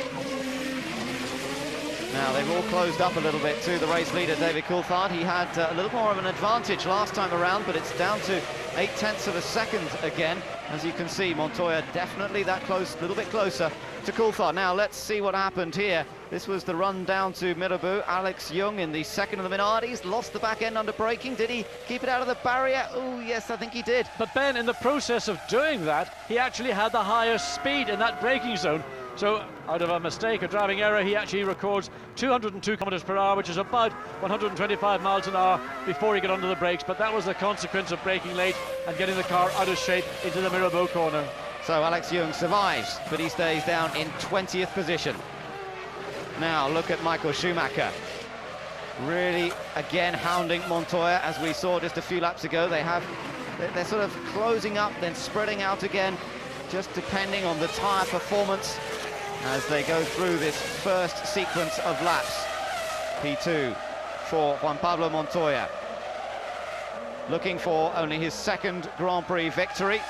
Now, they've all closed up a little bit to the race leader, David Coulthard. He had a little more of an advantage last time around, but it's down to 0.8 of a second again. As you can see, Montoya definitely that close, a little bit closer to Coulthard. Now, let's see what happened here. This was the run down to Mirabeau. Alex Young in the second of the Minardis, lost the back end under braking. Did he keep it out of the barrier? Oh, yes, I think he did. But Ben, in the process of doing that, he actually had the higher speed in that braking zone. So, out of a mistake, a driving error, he actually records 202 kilometers per hour, which is about 125 miles an hour before he got under the brakes. But that was the consequence of braking late and getting the car out of shape into the Mirabeau corner. So Alex Young survives, but he stays down in 20th position. Now, look at Michael Schumacher. Really, again, hounding Montoya, as we saw just a few laps ago. They're sort of closing up, then spreading out again, just depending on the tyre performance as they go through this first sequence of laps. P2 for Juan Pablo Montoya, looking for only his second Grand Prix victory.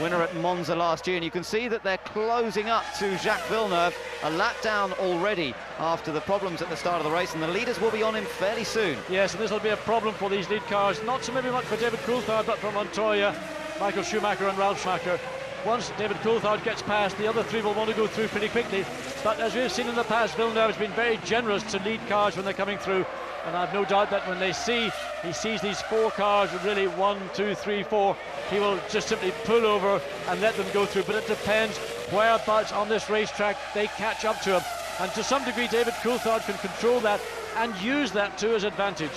Winner at Monza last year, and you can see that they're closing up to Jacques Villeneuve, a lap down already after the problems at the start of the race, and the leaders will be on him fairly soon. Yes, and this will be a problem for these lead cars, not so maybe much for David Coulthard, but for Montoya, Michael Schumacher and Ralf Schumacher. Once David Coulthard gets past, the other three will want to go through pretty quickly. But as we've seen in the past, Villeneuve has been very generous to lead cars when they're coming through. And I've no doubt that when he sees these 4 cars, really 1, 2, 3, 4, he will just simply pull over and let them go through. But it depends whereabouts on this racetrack they catch up to him. And to some degree, David Coulthard can control that and use that to his advantage.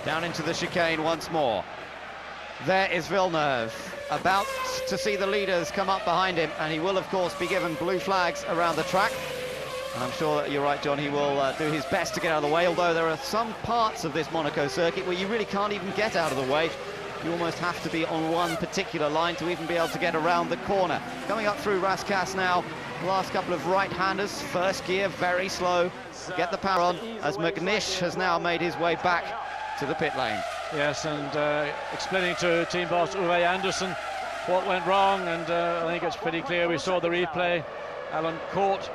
Down into the chicane once more. There is Villeneuve, about to see the leaders come up behind him, and he will, of course, be given blue flags around the track. And I'm sure that you're right, John, he will do his best to get out of the way, although there are some parts of this Monaco circuit where you really can't even get out of the way. You almost have to be on one particular line to even be able to get around the corner. Coming up through Rascasse now, the last couple of right-handers, first gear, very slow. Get the power on, as McNish has now made his way back to the pit lane. Yes, and explaining to team boss Uwe Anderson what went wrong, and I think it's pretty clear. We saw the replay. Alan caught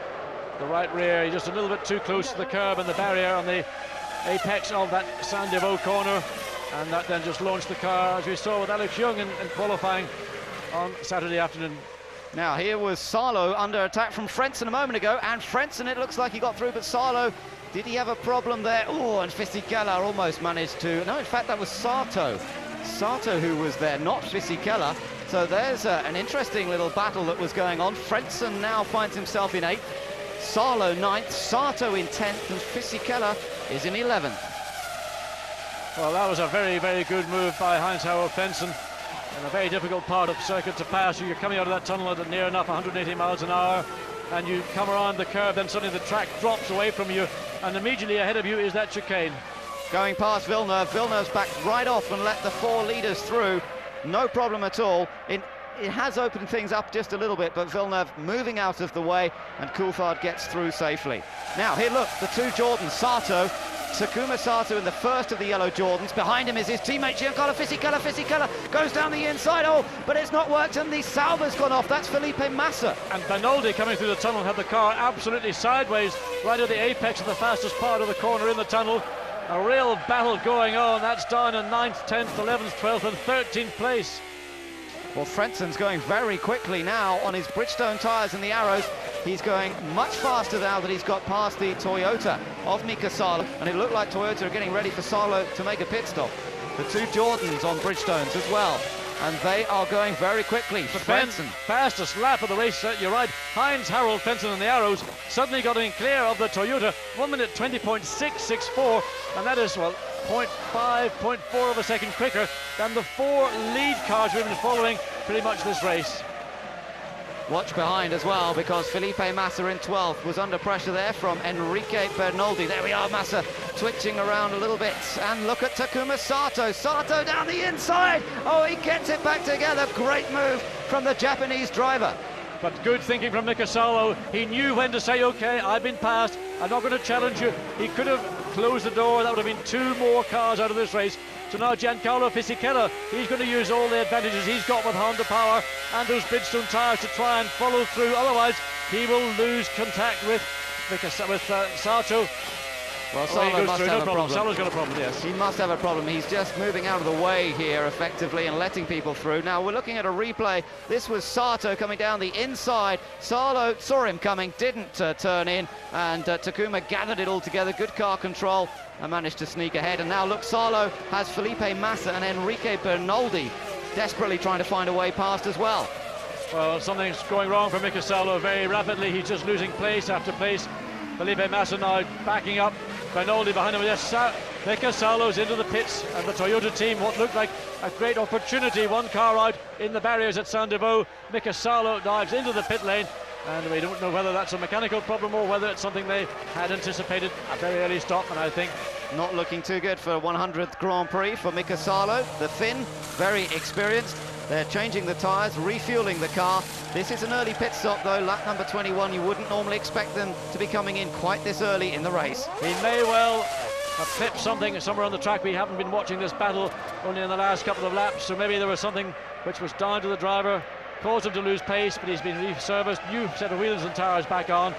the right rear, he's just a little bit too close to the curb and the barrier on the apex of that Saint-Devoux corner, and that then just launched the car, as we saw with Alex Young in qualifying on Saturday afternoon. Now here was Salo under attack from Frentzen a moment ago, and Frentzen, it looks like he got through, but Salo, did he have a problem there? Oh, and Fisichella almost managed to... No, in fact, that was Sato who was there, not Fisichella. So there's an interesting little battle that was going on. Frentzen now finds himself in 8th, Salo 9th, Sato in 10th, and Fisichella is in 11th. Well, that was a very, very good move by Heinz-Harald Frentzen in a very difficult part of circuit to pass. You're coming out of that tunnel at near enough 180 miles an hour, and you come around the curve, then suddenly the track drops away from you, and immediately ahead of you is that chicane. Going past Villeneuve, Villeneuve's backed right off and let the 4 leaders through. No problem at all. It has opened things up just a little bit, but Villeneuve moving out of the way, and Coulthard gets through safely. Now, here look, the 2 Jordans, Sato, Takuma Sato in the first of the yellow Jordans. Behind him is his teammate Giancarlo Fisichella. Fisichella goes down the inside, but it's not worked, and the salver's gone off. That's Felipe Massa. And Bernoldi coming through the tunnel had the car absolutely sideways, right at the apex of the fastest part of the corner in the tunnel. A real battle going on. That's down in 9th, 10th, 11th, 12th and 13th place. Well, Frentzen's going very quickly now on his Bridgestone tyres and the Arrows. He's going much faster now that he's got past the Toyota of Mika Salo, and it looked like Toyota are getting ready for Salo to make a pit stop. The 2 Jordans on Bridgestones as well, and they are going very quickly for Frentzen. Fastest lap of the race, you're right. Heinz-Harald Frentzen and the Arrows suddenly got in clear of the Toyota, 1 minute 20.664, and that is, well, 0.5, 0.4 of a second quicker than the 4 lead cars we've been following pretty much this race. Watch behind as well, because Felipe Massa in 12th was under pressure there from Enrique Bernoldi. There we are, Massa twitching around a little bit. And look at Takuma Sato. Sato down the inside. Oh, he gets it back together. Great move from the Japanese driver. But good thinking from Mika Salo. He knew when to say, OK, I've been passed. I'm not going to challenge you. He could have closed the door. That would have been 2 more cars out of this race. So now Giancarlo Fisichella, he's going to use all the advantages he's got with Honda power and those Bridgestone tyres to try and follow through. Otherwise, he will lose contact with Sato. Well, Salo must have a problem. Salo's got a problem, yes. He must have a problem. He's just moving out of the way here effectively and letting people through. Now we're looking at a replay. This was Sato coming down the inside. Salo saw him coming, didn't turn in, and Takuma gathered it all together. Good car control and managed to sneak ahead. And now look, Salo has Felipe Massa and Enrique Bernoldi desperately trying to find a way past as well. Well, something's going wrong for Mika Salo very rapidly. He's just losing place after place. Felipe Massa now backing up. Bernoldi behind him. Yes, Mika Salo's into the pits, and the Toyota team, what looked like a great opportunity. 1 car out in the barriers at Saint-Deveau. Mika Salo dives into the pit lane, and we don't know whether that's a mechanical problem or whether it's something they had anticipated. A very early stop, and I think not looking too good for 100th Grand Prix for Mika Salo. The Finn, very experienced. They're changing the tyres, refueling the car. This is an early pit stop, though. Lap number 21, you wouldn't normally expect them to be coming in quite this early in the race. He may well have clipped something somewhere on the track. We haven't been watching this battle only in the last couple of laps, so maybe there was something which was down to the driver, caused him to lose pace, but he's been reserviced, new set of wheels and tyres back on,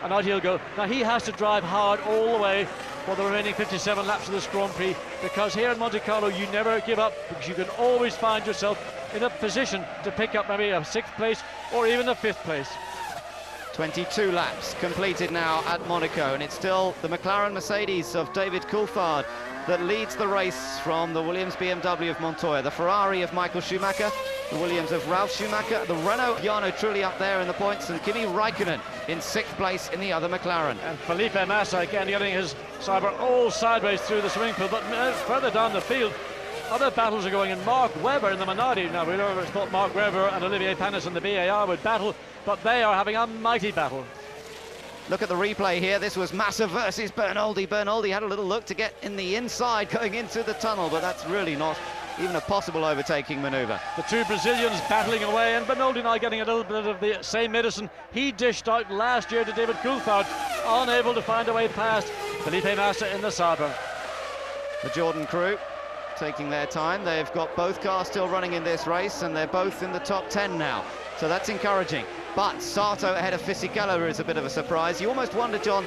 and out he'll go. Now he has to drive hard all the way for the remaining 57 laps of this Grand Prix, because here in Monte Carlo you never give up, because you can always find yourself in a position to pick up maybe a 6th place or even a 5th place. 22 laps completed now at Monaco, and it's still the McLaren Mercedes of David Coulthard that leads the race from the Williams BMW of Montoya, the Ferrari of Michael Schumacher, the Williams of Ralf Schumacher, the Renault Jarno Trulli up there in the points, and Kimi Raikkonen in 6th place in the other McLaren. And Felipe Massa again getting his Cyber all sideways through the swimming pool, but further down the field other battles are going in. Mark Webber in the Minardi. Now we never thought Mark Webber and Olivier Panis in the BAR would battle, but they are having a mighty battle. Look at the replay here. This was Massa versus Bernoldi. Bernoldi had a little look to get in the inside going into the tunnel, but that's really not even a possible overtaking manoeuvre. The 2 Brazilians battling away, and Bernoldi now getting a little bit of the same medicine he dished out last year to David Coulthard, unable to find a way past Felipe Massa in the Sabre. The Jordan crew taking their time. They've got both cars still running in this race, and they're both in the top 10 now, so that's encouraging. But Sato ahead of Fisichella is a bit of a surprise. You almost wonder, John,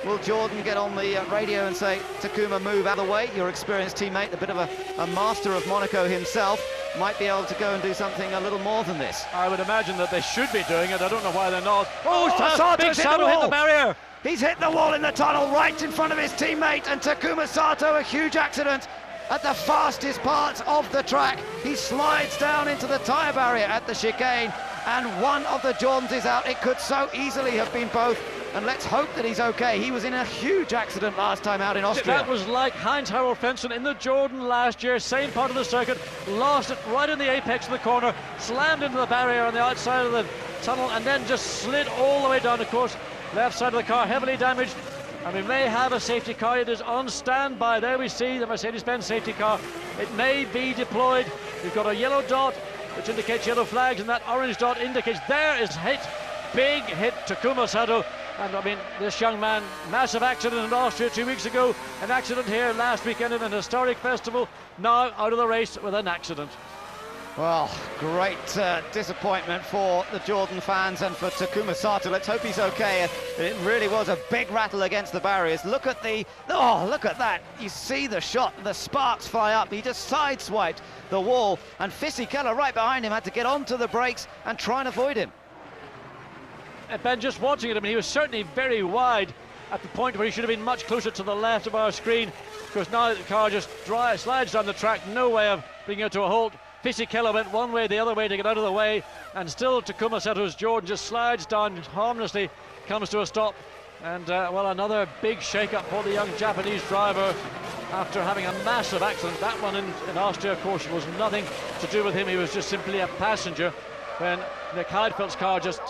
will Jordan get on the radio and say, Takuma, move out of the way? Your experienced teammate, a bit of a master of Monaco himself, might be able to go and do something a little more than this. I would imagine that they should be doing it. I don't know why they're not. Sato's hit the barrier. He's hit the wall in the tunnel right in front of his teammate, and Takuma Sato, a huge accident. at the fastest parts of the track. He slides down into the tyre barrier at the chicane, and one of the Jordans is out. It could so easily have been both, and let's hope that he's okay. He was in a huge accident last time out in Austria. That was like Heinz-Harald Frentzen in the Jordan last year, same part of the circuit, lost it right in the apex of the corner, slammed into the barrier on the outside of the tunnel, and then just slid all the way down. Of course, left side of the car heavily damaged, and we may have a safety car. It is on standby. There we see the Mercedes-Benz safety car. It may be deployed. We've got a yellow dot which indicates yellow flags, and that orange dot indicates there is hit, big hit, Takuma Sato. And I mean, this young man, massive accident in Austria 2 weeks ago, an accident here last weekend in an historic festival, now out of the race with an accident. Well, great disappointment for the Jordan fans and for Takuma Sato. Let's hope he's okay. It really was a big rattle against the barriers. Look at look at that. You see the shot, the sparks fly up. He just sideswiped the wall, and Fisichella right behind him had to get onto the brakes and try and avoid him. Ben, just watching it, I mean, he was certainly very wide at the point where he should have been much closer to the left of our screen, because now the car just slides down the track, no way of bringing it to a halt. Fisichella went one way, the other way to get out of the way, and still Takuma Sato's Jordan just slides down harmlessly, comes to a stop, and well, another big shake-up for the young Japanese driver after having a massive accident. That one in Austria, of course, was nothing to do with him. He was just simply a passenger when Nick Heidfeld's car just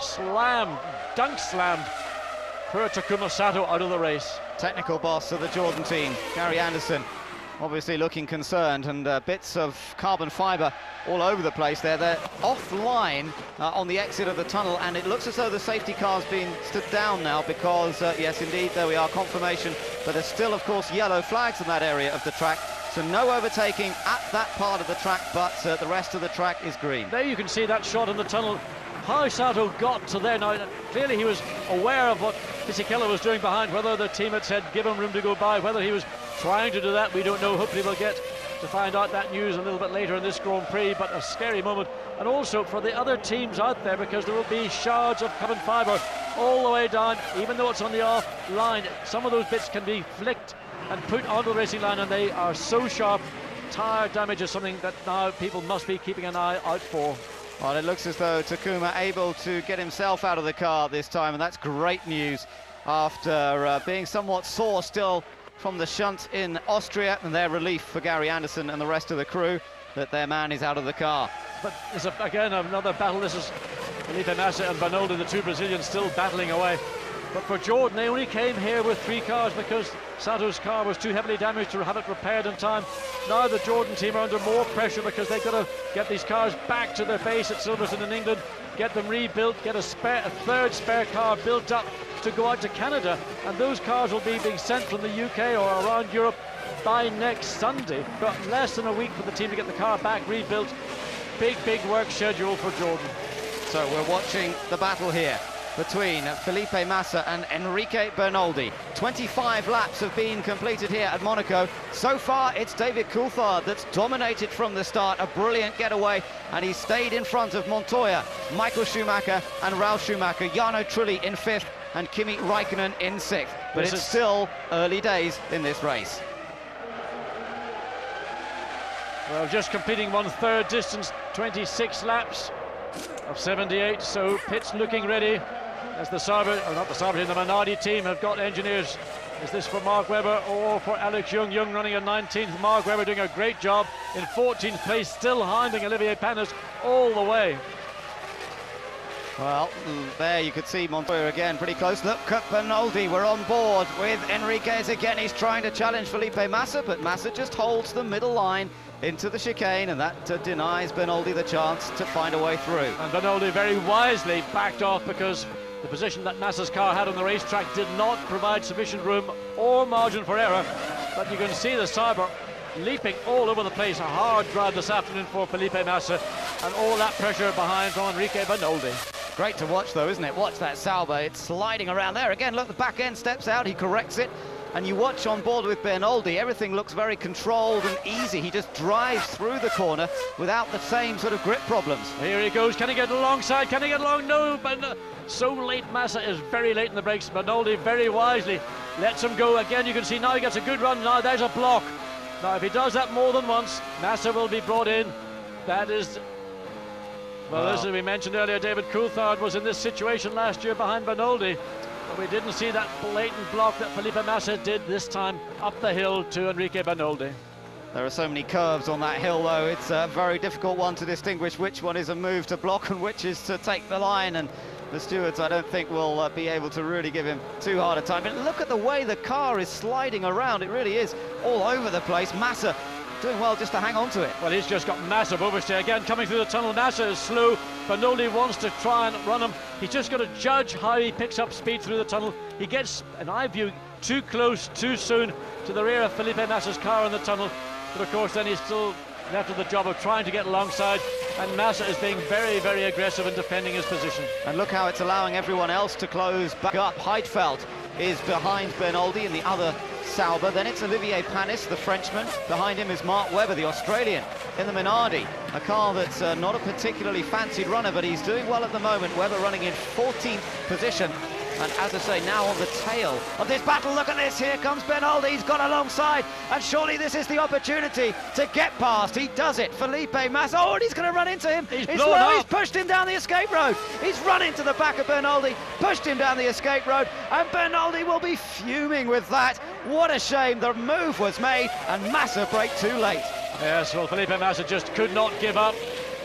dunk slammed poor Takuma Sato out of the race. Technical boss of the Jordan team, Gary Anderson, obviously looking concerned, and bits of carbon fibre all over the place there. They're offline on the exit of the tunnel, and it looks as though the safety car's been stood down now because, yes, indeed, there we are, confirmation. But there's still, of course, yellow flags in that area of the track. So no overtaking at that part of the track, but the rest of the track is green. There you can see that shot in the tunnel. How Sato got to there. Now, clearly he was aware of what Fisichella was doing behind, whether the team had said give him room to go by, whether he was trying to do that, we don't know. Hopefully we'll get to find out that news a little bit later in this Grand Prix, but a scary moment. And also for the other teams out there, because there will be shards of carbon fibre all the way down, even though it's on the off line. Some of those bits can be flicked and put onto the racing line, and they are so sharp. Tire damage is something that now people must be keeping an eye out for. Well, it looks as though Takuma able to get himself out of the car this time, and that's great news after being somewhat sore still from the shunt in Austria, and their relief for Gary Anderson and the rest of the crew that their man is out of the car. But there's again another battle. This is Felipe Massa and Bernoldi, the two Brazilians, still battling away. But for Jordan, they only came here with 3 cars because Sato's car was too heavily damaged to have it repaired in time. Now the Jordan team are under more pressure because they've got to get these cars back to their base at Silverstone in England, get them rebuilt, get a third spare car built up to go out to Canada. And those cars will be being sent from the UK or around Europe by next Sunday. But less than a week for the team to get the car back rebuilt. Big work schedule for Jordan. So we're watching the battle here between Felipe Massa and Enrique Bernoldi. 25 laps have been completed here at Monaco. So far, it's David Coulthard that's dominated from the start. A brilliant getaway, and he stayed in front of Montoya, Michael Schumacher and Ralf Schumacher, Jarno Trulli in 5th, and Kimi Räikkönen in 6th. But it's still early days in this race. Well, just completing 1/3 distance, 26 laps of 78, so pit's looking ready. As the Sauber, or not the Sauber, the Minardi team have got engineers. Is this for Mark Webber or for Alex Young? Young running in 19th, Mark Webber doing a great job in 14th place, still hounding Olivier Panis all the way. Well, there you could see Montoya again, pretty close. Look at Bernoldi, we're on board with Enriquez again. He's trying to challenge Felipe Massa, but Massa just holds the middle line into the chicane, and that denies Bernoldi the chance to find a way through. And Bernoldi very wisely backed off because the position that Massa's car had on the racetrack did not provide sufficient room or margin for error. But you can see the Sauber leaping all over the place. A hard drive this afternoon for Felipe Massa, and all that pressure behind from Enrique Bernoldi. Great to watch though, isn't it? Watch that Sauber, it's sliding around there. Again, look, the back end steps out, he corrects it. And you watch on board with Bernoldi, everything looks very controlled and easy. He just drives through the corner without the same sort of grip problems. Here he goes, can he get alongside? Can he get along? No, but so late. Massa is very late in the brakes. Bernoldi very wisely lets him go. Again, you can see now he gets a good run. Now there's a block. Now, if he does that more than once, Massa will be brought in. That is... Well, as we mentioned earlier, David Coulthard was in this situation last year behind Bernoldi. But we didn't see that blatant block that Felipe Massa did this time up the hill to Enrique Bernoldi. There are so many curves on that hill, though. It's a very difficult one to distinguish which one is a move to block and which is to take the line. And the stewards, I don't think, will be able to really give him too hard a time. And look at the way the car is sliding around. It really is all over the place. Massa doing well just to hang on to it. Well, he's just got massive oversteer. Again, coming through the tunnel, Massa is slow. Bernoldi wants to try and run him. He's just got to judge how he picks up speed through the tunnel. He gets, in my view, too close, too soon to the rear of Felipe Massa's car in the tunnel. But of course, then he's still left with the job of trying to get alongside, and Massa is being very, very aggressive in defending his position. And look how it's allowing everyone else to close back up. Heidfeld is behind Bernoldi in the other Sauber. Then it's Olivier Panis, the Frenchman. Behind him is Mark Webber, the Australian, in the Minardi. A car that's not a particularly fancied runner, but he's doing well at the moment. Webber running in 14th position. And as I say, now on the tail of this battle, look at this, here comes Bernoldi, he's gone alongside, and surely this is the opportunity to get past. He does it, Felipe Massa, oh, and he's going to run into him. He's pushed him down the escape road. He's run into the back of Bernoldi, pushed him down the escape road, and Bernoldi will be fuming with that. What a shame, the move was made, and Massa braked too late. Yes, well, Felipe Massa just could not give up.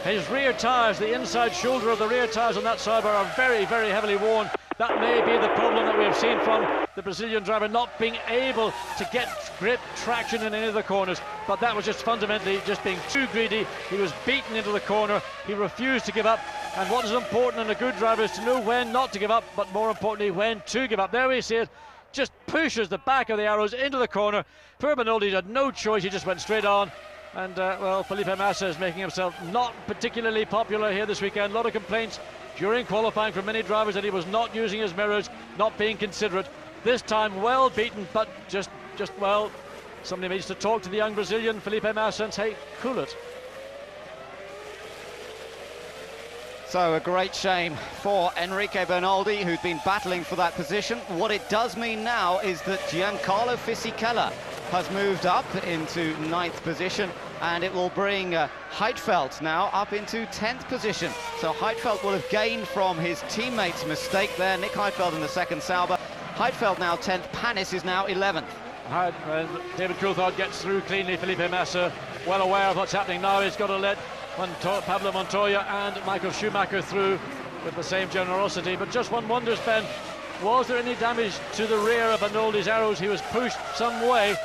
His rear tyres, the inside shoulder of the rear tyres on that Sauber are very, very heavily worn. That may be the problem that we have seen from the Brazilian driver, not being able to get grip, traction in any of the corners. But that was just fundamentally just being too greedy. He was beaten into the corner. He refused to give up. And what is important in a good driver is to know when not to give up, but more importantly, when to give up. There we see it. Just pushes the back of the arrows into the corner. Poor Bernoldi had no choice. He just went straight on. And, well, Felipe Massa is making himself not particularly popular here this weekend. A lot of complaints during qualifying from many drivers that he was not using his mirrors, not being considerate. This time, well beaten, but just well, somebody needs to talk to the young Brazilian, Felipe Massa, and say, cool it. So a great shame for Enrique Bernoldi, who'd been battling for that position. What it does mean now is that Giancarlo Fisichella has moved up into 9th position, and it will bring Heidfeld now up into 10th position. So Heidfeld will have gained from his teammate's mistake there. Nick Heidfeld in the second Sauber. Heidfeld now 10th, Panis is now 11th. David Coulthard gets through cleanly. Felipe Massa, well aware of what's happening now. He's got to let Pablo Montoya and Michael Schumacher through with the same generosity. But just one wonders, Ben, was there any damage to the rear of Bernoldi's arrows? He was pushed some way.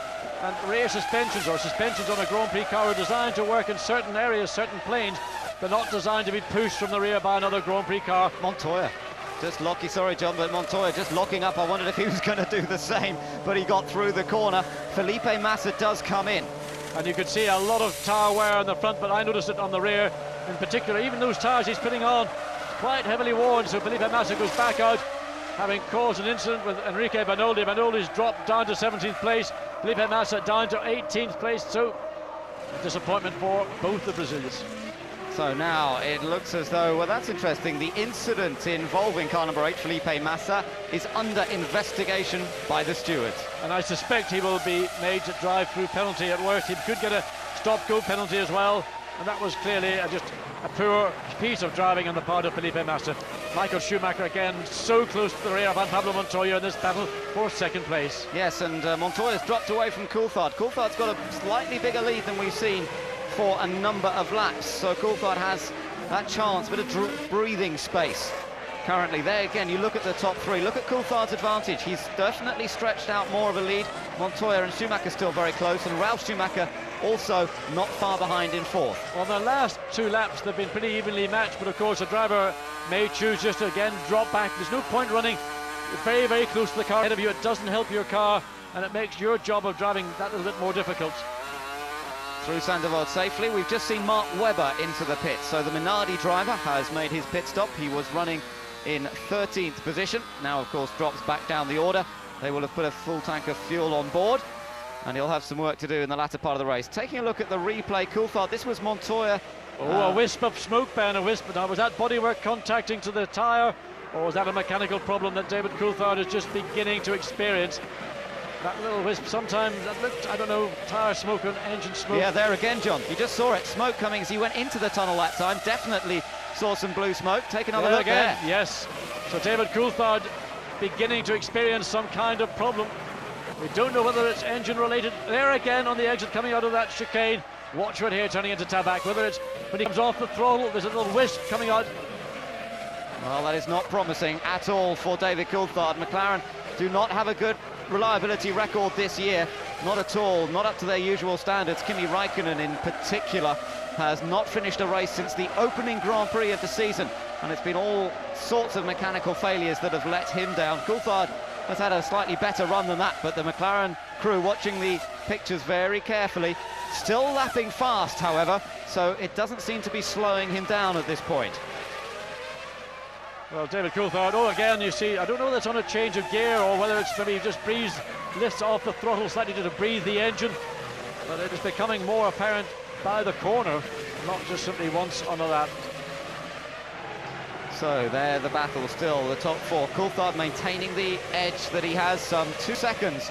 And rear suspensions, or suspensions on a Grand Prix car, are designed to work in certain areas, certain planes. They're not designed to be pushed from the rear by another Grand Prix car. Montoya just locking, sorry John, but Montoya just locking up. I wondered if he was going to do the same, but he got through the corner. Felipe Massa does come in. And you could see a lot of tyre wear on the front, but I noticed it on the rear in particular. Even those tyres he's putting on, quite heavily worn, so Felipe Massa goes back out, having caused an incident with Enrique Bernoldi. Bernoldi's dropped down to 17th place. Felipe Massa down to 18th place, so disappointment for both the Brazilians. So now it looks as though, well, that's interesting. The incident involving car number 8, Felipe Massa, is under investigation by the stewards. And I suspect he will be made to drive through penalty at worst. He could get a stop-go penalty as well. And that was clearly just a poor piece of driving on the part of Felipe Massa. Michael Schumacher again so close to the rear of Pablo Montoya in this battle for second place. Yes, and Montoya's dropped away from Coulthard. Coulthard's got a slightly bigger lead than we've seen for a number of laps. So Coulthard has that chance, bit of breathing space. Currently, there again, you look at the top three. Look at Coulthard's advantage. He's definitely stretched out more of a lead. Montoya and Schumacher still very close, and Ralf Schumacher also not far behind in 4th. Well, the last 2 laps, they've been pretty evenly matched, but of course, the driver may choose just to, again, drop back. There's no point running very, very close to the car ahead of you. It doesn't help your car, and it makes your job of driving that little bit more difficult. Through Sandoval safely. We've just seen Mark Webber into the pit. So the Minardi driver has made his pit stop. He was running in 13th position. Now, of course, drops back down the order. They will have put a full tank of fuel on board, and he'll have some work to do in the latter part of the race. Taking a look at the replay, Coulthard, this was Montoya. Oh, a wisp of smoke, Ben, a wisp. Now, was that bodywork contacting to the tyre, or was that a mechanical problem that David Coulthard is just beginning to experience? That little wisp sometimes, that looked, I don't know, tyre smoke and engine smoke. Yeah, there again, John. You just saw it. Smoke coming as he went into the tunnel that time. Definitely saw some blue smoke. Take another look again. there. Yes. So David Coulthard beginning to experience some kind of problem. We don't know whether it's engine related. There again on the exit coming out of that chicane. Watch right here turning into Tabak. Whether it's when he comes off the throttle, there's a little wisp coming out. Well, that is not promising at all for David Coulthard. McLaren do not have a good reliability record this year. Not at all, not up to their usual standards. Kimi Raikkonen in particular has not finished a race since the opening Grand Prix of the season, and it's been all sorts of mechanical failures that have let him down. Coulthard has had a slightly better run than that, but the McLaren crew watching the pictures very carefully. Still lapping fast, however, so it doesn't seem to be slowing him down at this point. Well, David Coulthard, oh, again, you see, I don't know whether it's on a change of gear or whether it's maybe just lifts off the throttle slightly to breathe the engine, but it is becoming more apparent by the corner, not just simply once on a lap. So there the battle still, the top four. Coulthard maintaining the edge that he has, some 2 seconds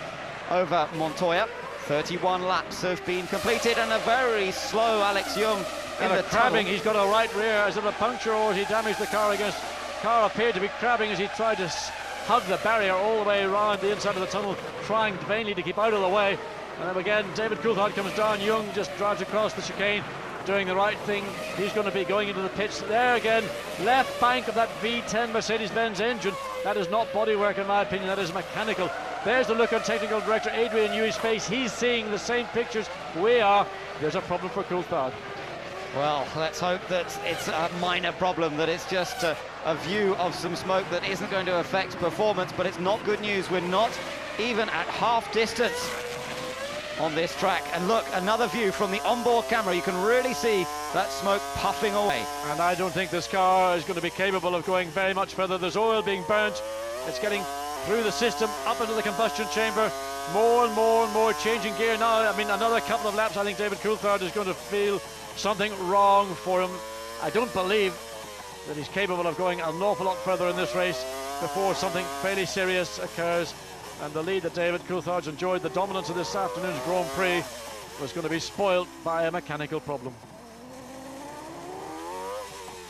over Montoya. 31 laps have been completed, and a very slow Alex Young in the crabbing. tunnel. He's got a right rear. Is it a puncture or he damaged the car against? Car appeared to be crabbing as he tried to hug the barrier all the way around the inside of the tunnel, trying vainly to keep out of the way. And then again, David Coulthard comes down. Young just drives across the chicane, doing the right thing. He's going to be going into the pits. There again, left bank of that V10 Mercedes-Benz engine. That is not bodywork, in my opinion. That is mechanical. There's the look on technical director Adrian Newey's face. He's seeing the same pictures we are. There's a problem for Coulthard. Well, let's hope that it's a minor problem, that it's just a view of some smoke that isn't going to affect performance, but it's not good news. We're not even at half distance on this track. And look, another view from the onboard camera. You can really see that smoke puffing away. And I don't think this car is going to be capable of going very much further. There's oil being burnt. It's getting through the system, up into the combustion chamber. More and more and more changing gear now. I mean, another couple of laps, I think David Coulthard is going to feel something wrong for him. I don't believe that he's capable of going an awful lot further in this race before something fairly serious occurs. And the lead that David Coulthard's enjoyed, the dominance of this afternoon's Grand Prix, was going to be spoilt by a mechanical problem.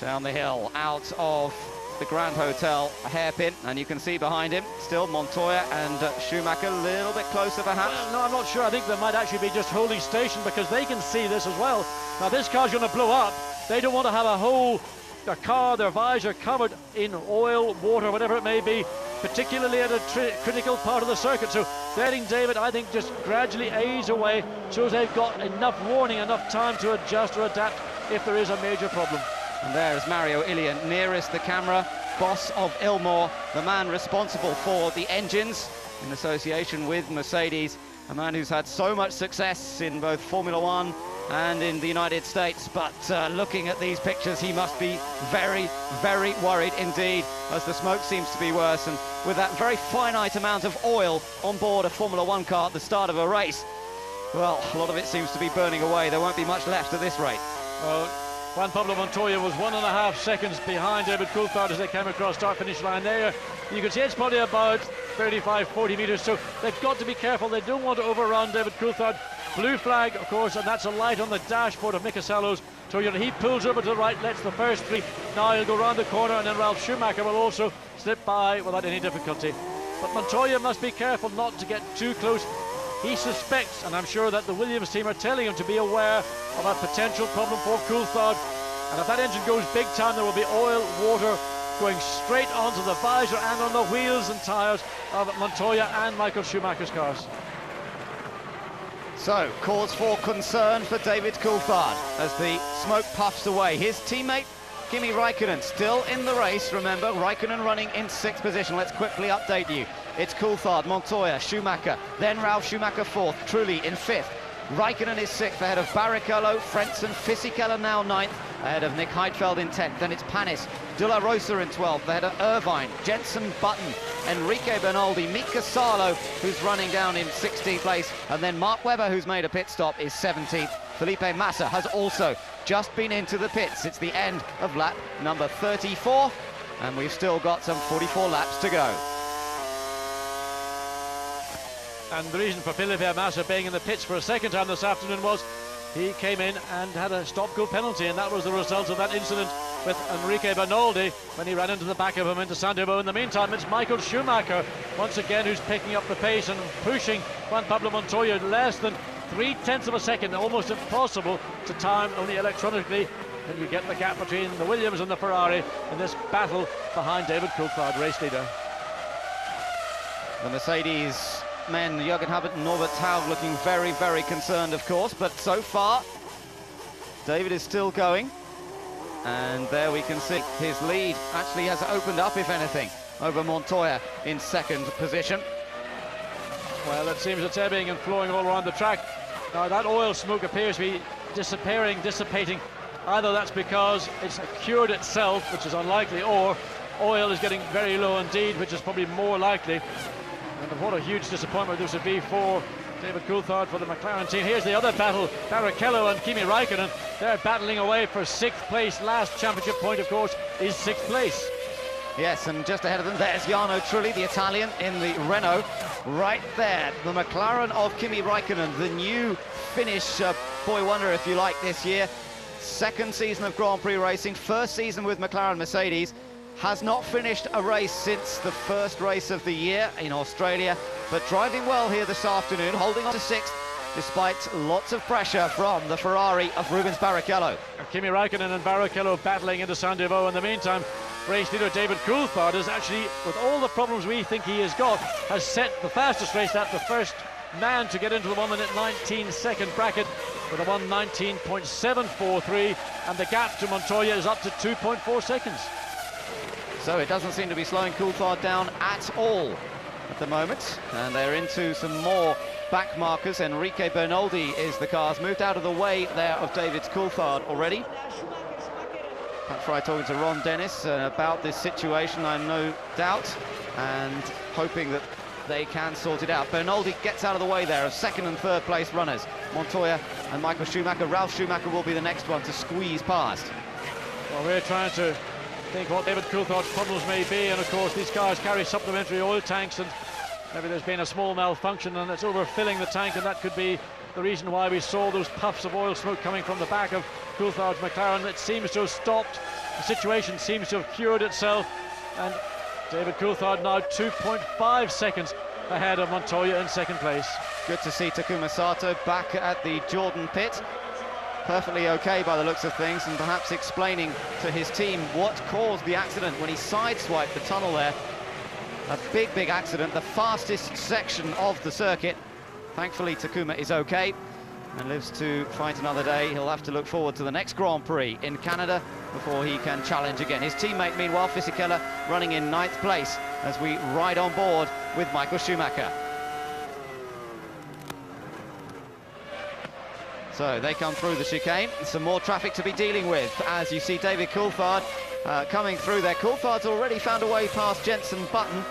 Down the hill, out of the Grand Hotel, a hairpin, and you can see behind him still Montoya and Schumacher a little bit closer perhaps. Well, no, I'm not sure. I think they might actually be just holding station because they can see this as well. Now this car's going to blow up. They don't want to have their car, their visor covered in oil, water, whatever it may be, particularly at a critical part of the circuit. So letting David, I think, just gradually ease away so they've got enough warning, enough time to adjust or adapt if there is a major problem. And there is Mario Ilian nearest the camera, boss of Ilmor, the man responsible for the engines in association with Mercedes, a man who's had so much success in both Formula One and in the United States, but looking at these pictures, he must be very, very worried indeed, as the smoke seems to be worse, and with that very finite amount of oil on board a Formula One car at the start of a race, well, a lot of it seems to be burning away. There won't be much left at this rate. Well, Juan Pablo Montoya was 1.5 seconds behind David Coulthard as they came across start-finish line there. You can see it's probably about 35-40 metres, so they've got to be careful. They don't want to overrun David Coulthard. Blue flag, of course, and that's a light on the dashboard of Mika Salo's. So he pulls over to the right, lets the first three. Now he'll go round the corner, and then Ralf Schumacher will also slip by without any difficulty. But Montoya must be careful not to get too close. He suspects, and I'm sure that the Williams team are telling him to be aware of a potential problem for Coulthard. And if that engine goes big time, there will be oil, water going straight onto the visor and on the wheels and tyres of Montoya and Michael Schumacher's cars. So, cause for concern for David Coulthard as the smoke puffs away. His teammate, Kimi Raikkonen, still in the race. Remember, Raikkonen running in 6th position. Let's quickly update you. It's Coulthard, Montoya, Schumacher, then Ralf Schumacher 4th, Trulli in 5th. Raikkonen is 6th, ahead of Barrichello, Frentzen, Fisichella now 9th, ahead of Nick Heidfeld in 10th. Then it's Panis, De La Rosa in 12th, ahead of Irvine, Jensen Button, Enrique Bernaldi, Mika Salo, who's running down in 16th place, and then Mark Webber, who's made a pit stop, is 17th. Felipe Massa has also just been into the pits. It's the end of lap number 34, and we've still got some 44 laps to go. And the reason for Felipe Massa being in the pits for a second time this afternoon was he came in and had a stop-go penalty, and that was the result of that incident with Enrique Bernoldi when he ran into the back of him into Santiago. In the meantime, it's Michael Schumacher once again who's picking up the pace and pushing Juan Pablo Montoya less than 0.3 of a second, almost impossible to time only electronically. And you get the gap between the Williams and the Ferrari in this battle behind David Coulthard, race leader. The Mercedes men, Jürgen Habert and Norbert Haug, looking very, very concerned, of course, but so far David is still going, and there we can see his lead actually has opened up, if anything, over Montoya in second position. Well, it seems it's ebbing and flowing all around the track. Now that oil smoke appears to be dissipating. Either that's because it's cured itself, which is unlikely, or oil is getting very low indeed, which is probably more likely. And what a huge disappointment this would be for David Coulthard, for the McLaren team. Here's the other battle, Barrichello and Kimi Raikkonen. They're battling away for 6th place. Last championship point, of course, is 6th place. Yes, and just ahead of them, there's Jarno Trulli, the Italian, in the Renault. Right there, the McLaren of Kimi Raikkonen, the new Finnish boy wonder, if you like, this year. 2nd season of Grand Prix racing, 1st season with McLaren Mercedes. Has not finished a race since the first race of the year in Australia, but driving well here this afternoon, holding on to 6th, despite lots of pressure from the Ferrari of Rubens Barrichello. Kimi Raikkonen and Barrichello battling into Santiago. In the meantime, race leader David Coulthard is actually, with all the problems we think he has got, has set the fastest race lap, the first man to get into the 1 minute 19 second bracket with a 1:19.743, and the gap to Montoya is up to 2.4 seconds. So it doesn't seem to be slowing Coulthard down at all at the moment, and they're into some more back markers. Enrique Bernoldi is the car's moved out of the way there of David Coulthard already. Pat Fry talking to Ron Dennis about this situation, I'm no doubt, and hoping that they can sort it out. Bernoldi gets out of the way there of 2nd and 3rd place runners, Montoya and Michael Schumacher. Ralf Schumacher will be the next one to squeeze past. Well, we're trying to think what David Coulthard's problems may be, and of course these cars carry supplementary oil tanks, and maybe there's been a small malfunction and it's overfilling the tank, and that could be the reason why we saw those puffs of oil smoke coming from the back of Coulthard's McLaren. It seems to have stopped, the situation seems to have cured itself, and David Coulthard now 2.5 seconds ahead of Montoya in 2nd place. Good to see Takuma Sato back at the Jordan pit, perfectly okay by the looks of things, and perhaps explaining to his team what caused the accident when he sideswiped the tunnel there. A big, big accident, the fastest section of the circuit. Thankfully, Takuma is okay and lives to fight another day. He'll have to look forward to the next Grand Prix in Canada before he can challenge again. His teammate, meanwhile, Fisichella, running in 9th place as we ride on board with Michael Schumacher. So they come through the chicane. Some more traffic to be dealing with as you see David Coulthard coming through there. Coulthard's already found a way past Jenson Button,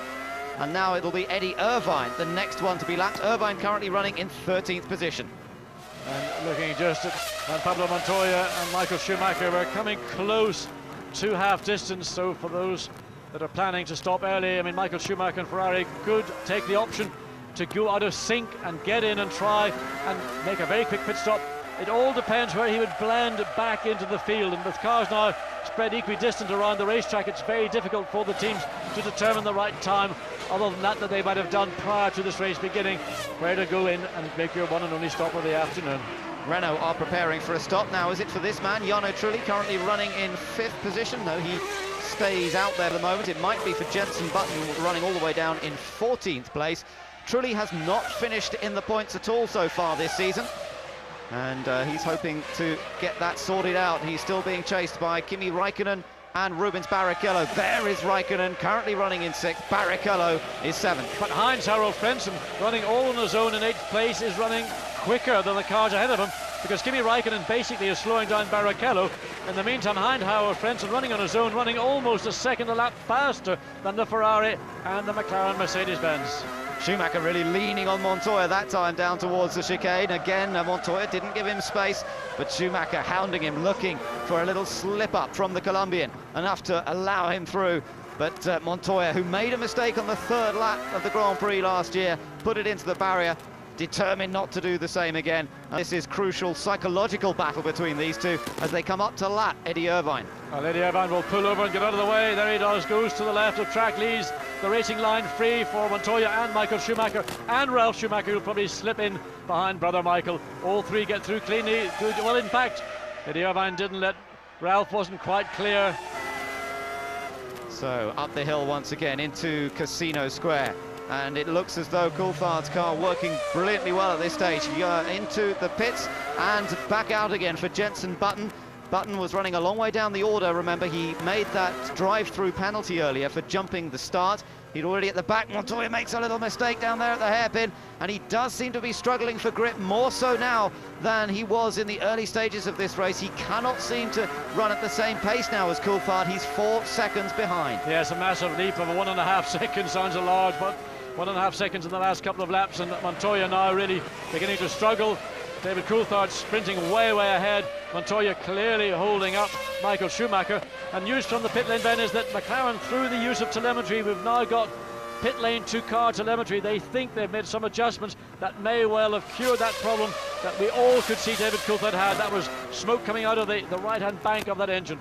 and now it'll be Eddie Irvine, the next one to be lapped. Irvine currently running in 13th position. And looking just at Pablo Montoya and Michael Schumacher, we're coming close to half distance. So for those that are planning to stop early, I mean, Michael Schumacher and Ferrari could take the option to go out of sync and get in and try and make a very quick pit stop. It all depends where he would blend back into the field, and with cars now spread equidistant around the racetrack, it's very difficult for the teams to determine the right time, other than that they might have done prior to this race beginning, where to go in and make your one and only stop of the afternoon. Renault are preparing for a stop now. Is it for this man, Jarno Trulli, currently running in 5th position? No, he stays out there at the moment. It might be for Jenson Button, running all the way down in 14th place. Trulli has not finished in the points at all so far this season, and he's hoping to get that sorted out. He's still being chased by Kimi Raikkonen and Rubens Barrichello. There is Raikkonen, currently running in 6th. Barrichello is 7th. But Heinz-Harald Frentzen, running all on his own in 8th place, is running quicker than the cars ahead of him, because Kimi Raikkonen basically is slowing down Barrichello. In the meantime, Heinz-Harald Frentzen running on his own, running almost a second a lap faster than the Ferrari and the McLaren Mercedes-Benz. Schumacher really leaning on Montoya that time down towards the chicane. Again, Montoya didn't give him space, but Schumacher hounding him, looking for a little slip up from the Colombian, enough to allow him through. But Montoya, who made a mistake on the third lap of the Grand Prix last year, put it into the barrier, determined not to do the same again. And this is crucial psychological battle between these two as they come up to lap Eddie Irvine. Well, Eddie Irvine will pull over and get out of the way. There he does, goes to the left of track, leaves the racing line free for Montoya and Michael Schumacher, and Ralph Schumacher, who'll probably slip in behind brother Michael. All three get through cleanly. Good. Well, in fact, Eddie Irvine didn't let Ralph, wasn't quite clear. So up the hill once again into Casino Square, and it looks as though Coulthard's car working brilliantly well at this stage. Into the pits and back out again for Jenson Button. Button was running a long way down the order. Remember, he made that drive-through penalty earlier for jumping the start. He'd already at the back. Montoya makes a little mistake down there at the hairpin, and he does seem to be struggling for grip, more so now than he was in the early stages of this race. He cannot seem to run at the same pace now as Coulthard. He's 4 seconds behind. Yes, a massive leap of 1.5 seconds. Sounds a large, but 1.5 seconds in the last couple of laps, and Montoya now really beginning to struggle. David Coulthard sprinting way ahead. Montoya clearly holding up Michael Schumacher. And news from the pit lane, Ben, is that McLaren, through the use of telemetry, we've now got pit lane two-car telemetry. They think they've made some adjustments that may well have cured that problem that we all could see David Coulthard had. That was smoke coming out of the right-hand bank of that engine.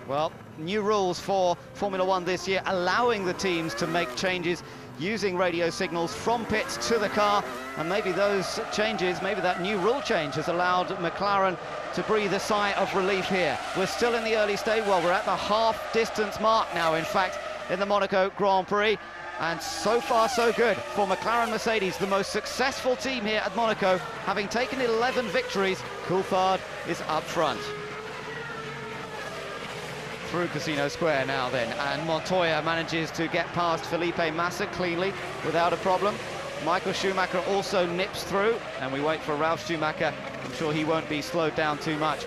Well, new rules for Formula One this year, allowing the teams to make changes using radio signals from pits to the car, and maybe those changes, maybe that new rule change has allowed McLaren to breathe a sigh of relief here. We're still in the early stage. Well, we're at the half-distance mark now, in fact, in the Monaco Grand Prix, and so far so good for McLaren Mercedes, the most successful team here at Monaco, having taken 11 victories. Coulthard is up front. Through Casino Square now then, and Montoya manages to get past Felipe Massa cleanly without a problem. Michael Schumacher also nips through, and we wait for Ralf Schumacher. I'm sure he won't be slowed down too much.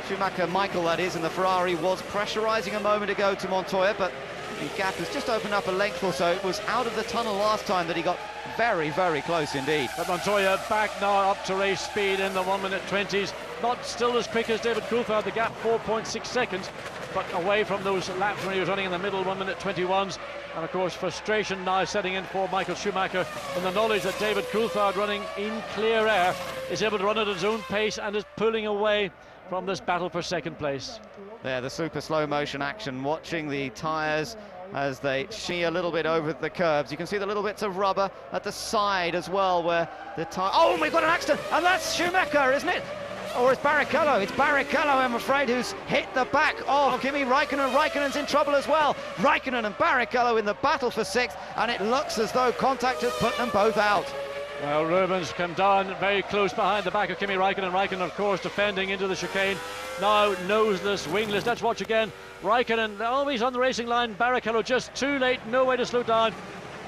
Schumacher, Michael that is, and the Ferrari was pressurising a moment ago to Montoya, but the gap has just opened up a length or so. It was out of the tunnel last time that he got very close indeed. But Montoya back now up to race speed in the 1:20s. Not still as quick as David Coulthard, the gap 4.6 seconds, but away from those laps when he was running in the middle 1:21s. And of course frustration now setting in for Michael Schumacher in the knowledge that David Coulthard, running in clear air, is able to run at his own pace and is pulling away from this battle for second place. There, the super slow motion action, watching the tyres as they shimmy a little bit over the curbs. You can see the little bits of rubber at the side as well where the tyre... Oh, we've got an accident, and that's Schumacher, isn't it? Or it's Barrichello. It's Barrichello, I'm afraid, who's hit the back of Kimi Raikkonen. Raikkonen's in trouble as well. Raikkonen and Barrichello in the battle for sixth, and it looks as though contact has put them both out. Well, Rubens come down very close behind the back of Kimi Raikkonen. Raikkonen, of course, defending into the chicane. Now noseless, wingless. Let's watch again. Raikkonen always on the racing line. Barrichello just too late, no way to slow down.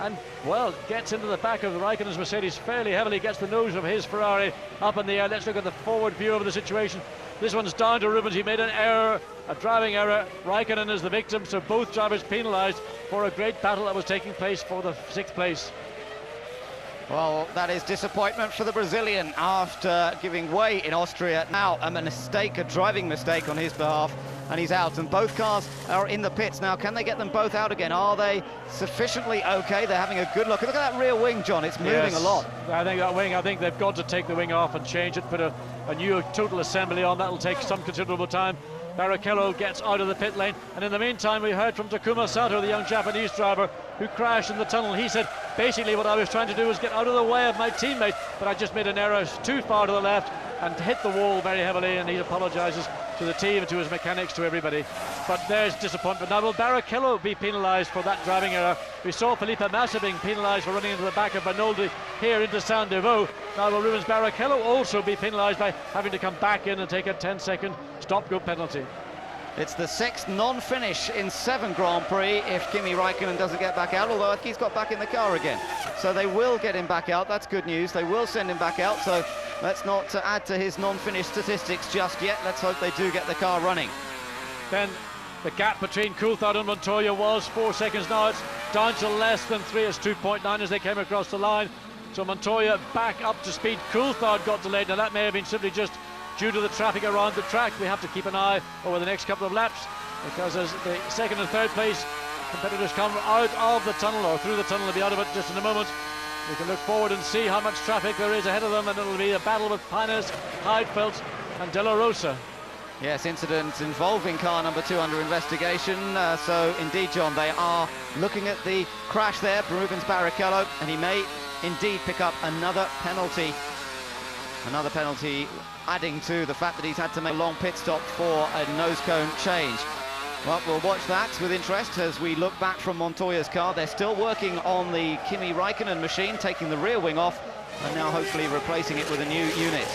And, well, gets into the back of Raikkonen's Mercedes fairly heavily, gets the nose of his Ferrari up in the air. Let's look at the forward view of the situation. This one's down to Rubens. He made an error, a driving error. Raikkonen is the victim, so both drivers penalised for a great battle that was taking place for the sixth place. Well, that is disappointment for the Brazilian after giving way in Austria. Now a mistake, a driving mistake on his behalf, and he's out. And both cars are in the pits now. Can they get them both out again? Are they sufficiently okay? They're having a good look. Look at that rear wing, John. It's moving a lot. I think that wing, I think they've got to take the wing off and change it, put a new total assembly on. That'll take some considerable time. Barrichello gets out of the pit lane, and in the meantime we heard from Takuma Sato, the young Japanese driver who crashed in the tunnel. He said, basically what I was trying to do was get out of the way of my teammate, but I just made an error too far to the left and hit the wall very heavily, and he apologises to the team, to his mechanics, to everybody. But there's disappointment. Now will Barrichello be penalised for that driving error? We saw Felipe Massa being penalised for running into the back of Bernoldi here into Saint-Devoux. Now will Rubens Barrichello also be penalised by having to come back in and take a 10-second stop-go penalty? It's the sixth non-finish in 7 Grand Prix if Kimi Raikkonen doesn't get back out, although he's got back in the car again. So they will get him back out. That's good news. They will send him back out, so let's not add to his non-finish statistics just yet. Let's hope they do get the car running. Then the gap between Coulthard and Montoya was 4 seconds. Now it's down to less than 3. It's 2.9 as they came across the line. So Montoya back up to speed. Coulthard got delayed. Now that may have been simply just due to the traffic around the track. We have to keep an eye over the next couple of laps, because as the second and third place competitors come out of the tunnel or through the tunnel. They'll be out of it just in a moment. We can look forward and see how much traffic there is ahead of them, and it'll be a battle with Pines, Heidfeld and De La Rosa. Yes, incident involving car number 2 under investigation. So indeed, John, they are looking at the crash there for Rubens Barrichello, and he may indeed pick up another penalty. Another penalty adding to the fact that he's had to make a long pit stop for a nose cone change. Well, we'll watch that with interest as we look back from Montoya's car. They're still working on the Kimi Raikkonen machine, taking the rear wing off, and now hopefully replacing it with a new unit.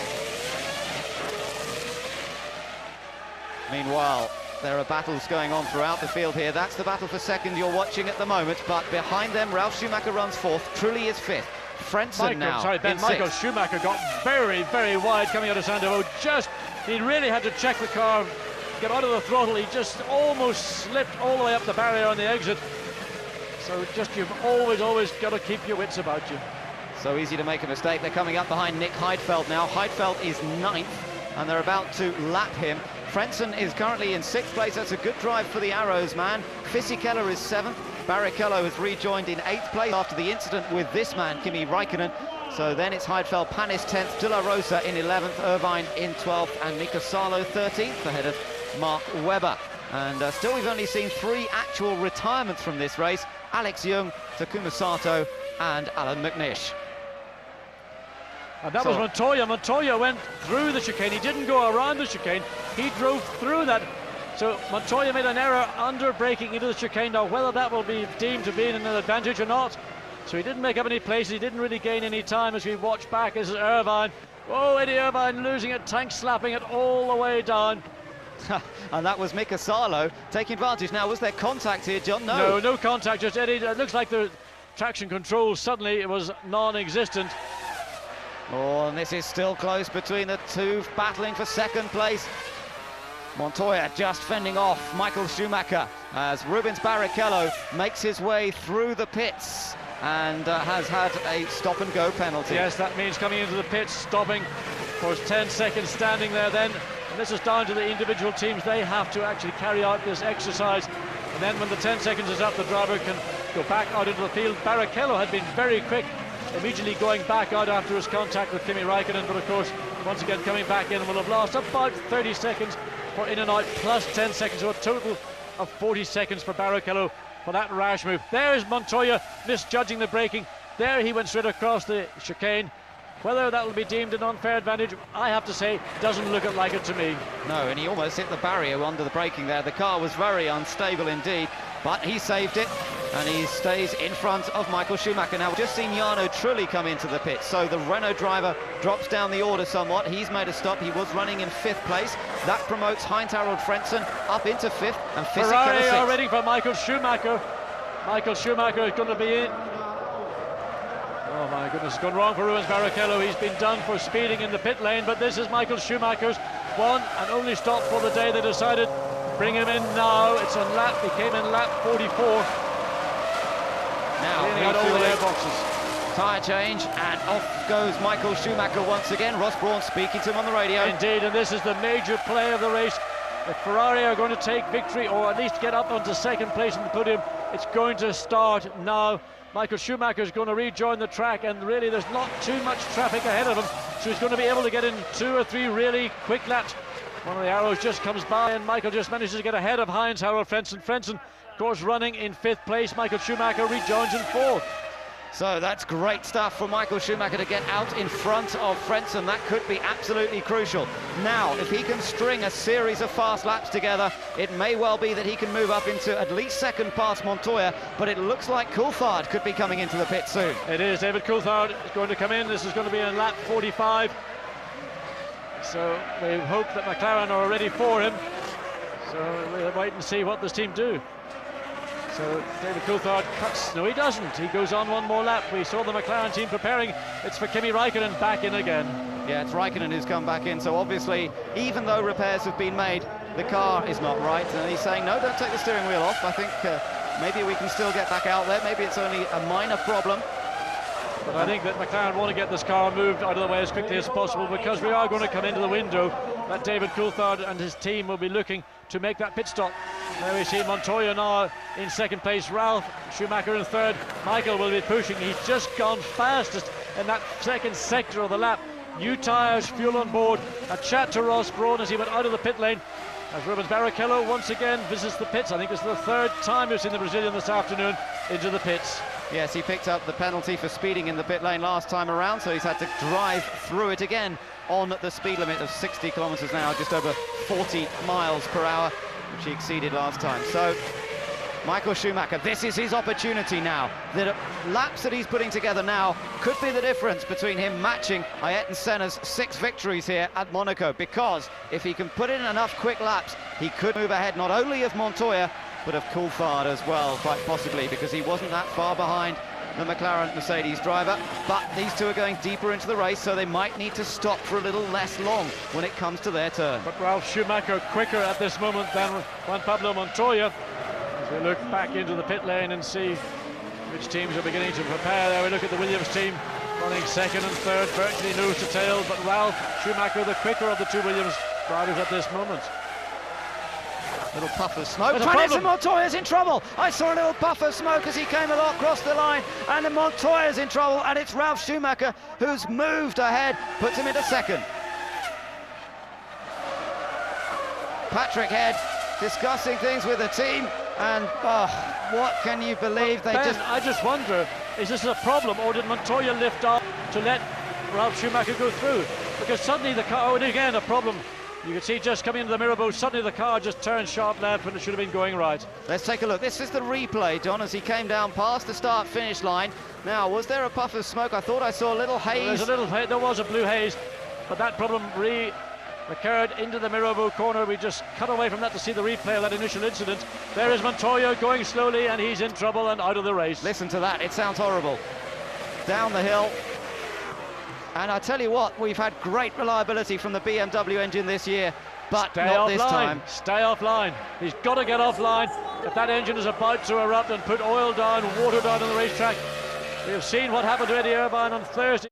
Meanwhile, there are battles going on throughout the field here. That's the battle for second you're watching at the moment, but behind them, Ralf Schumacher runs 4th, Trulli is 5th. Frentzen now Michael Schumacher got very, very wide coming out of Sandovo. He really had to check the car, get out of the throttle. He just almost slipped all the way up the barrier on the exit. So you've always got to keep your wits about you. So easy to make a mistake. They're coming up behind Nick Heidfeld now. Heidfeld is 9th, and they're about to lap him. Frentzen is currently in 6th place. That's a good drive for the Arrows man. Fisichella is 7th. Barrichello has rejoined in 8th place after the incident with this man, Kimi Raikkonen. So then it's Heidfeld, Panis 10th, De La Rosa in 11th, Irvine in 12th, and Mika Salo 13th ahead of Mark Webber. And still we've only seen 3 actual retirements from this race: Alex Young, Takuma Sato and Alan McNish. And that was Montoya. Montoya went through the chicane. He didn't go around the chicane. He drove through that. So Montoya made an error under braking into the chicane. Now, whether that will be deemed to be an advantage or not. So he didn't make up any places. He didn't really gain any time as we watch back. This is Irvine. Oh, Eddie Irvine losing it, tank slapping it all the way down. And that was Mika Salo taking advantage. Now, was there contact here, John? No. No contact, just Eddie. It looks like the traction control suddenly it was non-existent. Oh, and this is still close between the two battling for second place. Montoya just fending off Michael Schumacher as Rubens Barrichello makes his way through the pits and has had a stop-and-go penalty. Yes, that means coming into the pits, stopping for 10 seconds, standing there then. And this is down to the individual teams. They have to actually carry out this exercise. And then when the 10 seconds is up, the driver can go back out into the field. Barrichello had been very quick, immediately going back out after his contact with Kimi Raikkonen, but of course once again coming back in and will have lost about 30 seconds for in and out, plus 10 seconds, so a total of 40 seconds for Barrichello for that rash move. There's Montoya misjudging the braking. There he went straight across the chicane. Whether that will be deemed an unfair advantage, I have to say, doesn't look like it to me. No, and he almost hit the barrier under the braking there. The car was very unstable indeed, but he saved it, and he stays in front of Michael Schumacher. Now, we've just seen Jarno Trulli come into the pit, so the Renault driver drops down the order somewhat. He's made a stop. He was running in 5th place. That promotes Heinz-Harald Frentzen up into 5th, and Ferrari 6th. are ready for Michael Schumacher. Michael Schumacher is going to be in. Oh my goodness, it's gone wrong for Rubens Barrichello. He's been done for speeding in the pit lane, but this is Michael Schumacher's one and only stop for the day. They decided bring him in now. It's on lap, he came in lap 44. Now, cleaning out all the airboxes. Tyre change, and off goes Michael Schumacher once again. Ross Brawn speaking to him on the radio. Indeed, and this is the major play of the race. If Ferrari are going to take victory, or at least get up onto second place on the podium, it's going to start now. Michael Schumacher is going to rejoin the track, and really there's not too much traffic ahead of him, so he's going to be able to get in 2 or 3 really quick laps. One of the Arrows just comes by, and Michael just manages to get ahead of Heinz-Harald Frentzen. Frentzen, of course, running in 5th place. Michael Schumacher rejoins in 4th. So that's great stuff for Michael Schumacher to get out in front of Frentzen. That could be absolutely crucial. Now, if he can string a series of fast laps together, it may well be that he can move up into at least second past Montoya, but it looks like Coulthard could be coming into the pit soon. It is. David Coulthard is going to come in. This is going to be in lap 45. So we hope that McLaren are ready for him. So we'll wait and see what this team do. So David Coulthard cuts. No, he doesn't. He goes on one more lap. We saw the McLaren team preparing. It's for Kimi Raikkonen back in again. Yeah, it's Raikkonen who's come back in. So obviously, even though repairs have been made, the car is not right. And he's saying, no, don't take the steering wheel off. I think maybe we can still get back out there. Maybe it's only a minor problem. But I think that McLaren want to get this car moved out of the way as quickly as possible, because we are going to come into the window that David Coulthard and his team will be looking to make that pit stop. There we see Montoya now in second place, Ralph Schumacher in third. Michael will be pushing. He's just gone fastest in that second sector of the lap. New tyres, fuel on board. A chat to Ross Brawn as he went out of the pit lane. As Rubens Barrichello once again visits the pits. I think it's the third time we've seen the Brazilian this afternoon into the pits. Yes, he picked up the penalty for speeding in the pit lane last time around, so he's had to drive through it again on the speed limit of 60 kilometres an hour, just over 40 miles per hour, which he exceeded last time. So Michael Schumacher, this is his opportunity now. The laps that he's putting together now could be the difference between him matching Ayrton Senna's 6 victories here at Monaco, because if he can put in enough quick laps, he could move ahead not only of Montoya, but of Coulthard as well, quite possibly, because he wasn't that far behind the McLaren Mercedes driver. But these two are going deeper into the race, so they might need to stop for a little less long when it comes to their turn. But Ralph Schumacher quicker at this moment than Juan Pablo Montoya. As we look back into the pit lane and see which teams are beginning to prepare. There we look at the Williams team running second and third, virtually nose to tail, but Ralph Schumacher the quicker of the two Williams drivers at this moment. Little puff of smoke. And Montoya's in trouble. I saw a little puff of smoke as he came along across the line, and then Montoya's in trouble, and it's Ralph Schumacher who's moved ahead, puts him into second. Patrick Head discussing things with the team, and what can you believe? I just wonder, is this a problem, or did Montoya lift off to let Ralph Schumacher go through? Because suddenly the car, and again a problem. You can see just coming into the mirror boat, suddenly the car just turned sharp left when it should have been going right. Let's take a look. This is the replay, John, as he came down past the start-finish line. Now, was there a puff of smoke? I thought I saw a little haze. There was a blue haze, but that problem occurred into the mirror boat corner. We just cut away from that to see the replay of that initial incident. There is Montoya going slowly, and he's in trouble and out of the race. Listen to that, it sounds horrible. Down the hill. And I tell you what, we've had great reliability from the BMW engine this year, but not this time. Stay offline. He's got to get offline. If that engine is about to erupt and put oil down, water down on the racetrack, we have seen what happened to Eddie Irvine on Thursday.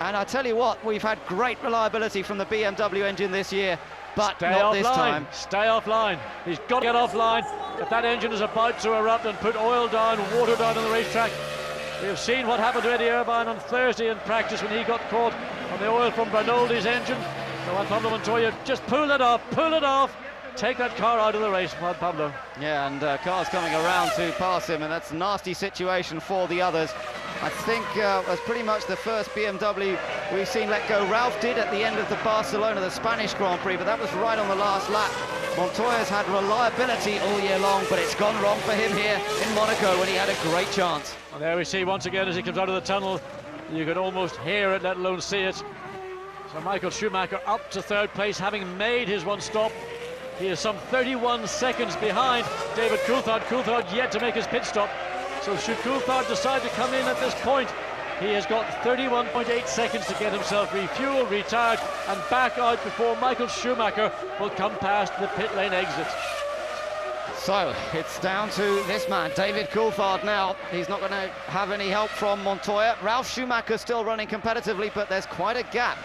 And I tell you what, we've had great reliability from the BMW engine this year, but not this time. Stay offline. He's got to get offline. If that engine is about to erupt and put oil down, water down on the racetrack, we have seen what happened to Eddie Irvine on Thursday in practice when he got caught on the oil from Bernoldi's engine. So Juan Pablo Montoya, just pull it off, take that car out of the race, Juan Pablo. Yeah, and cars coming around to pass him, and that's a nasty situation for the others. I think that's pretty much the first BMW we've seen let go. Ralph did at the end of the Barcelona, the Spanish Grand Prix, but that was right on the last lap. Montoya's had reliability all year long, but it's gone wrong for him here in Monaco when he had a great chance. And there we see once again as he comes out of the tunnel, you can almost hear it, let alone see it. So Michael Schumacher up to third place, having made his one stop. He is some 31 seconds behind David Coulthard. Coulthard yet to make his pit stop. So should Coulthard decide to come in at this point, he has got 31.8 seconds to get himself refueled, retired, and back out before Michael Schumacher will come past the pit lane exit. So it's down to this man, David Coulthard now. He's not going to have any help from Montoya. Ralph Schumacher still running competitively, but there's quite a gap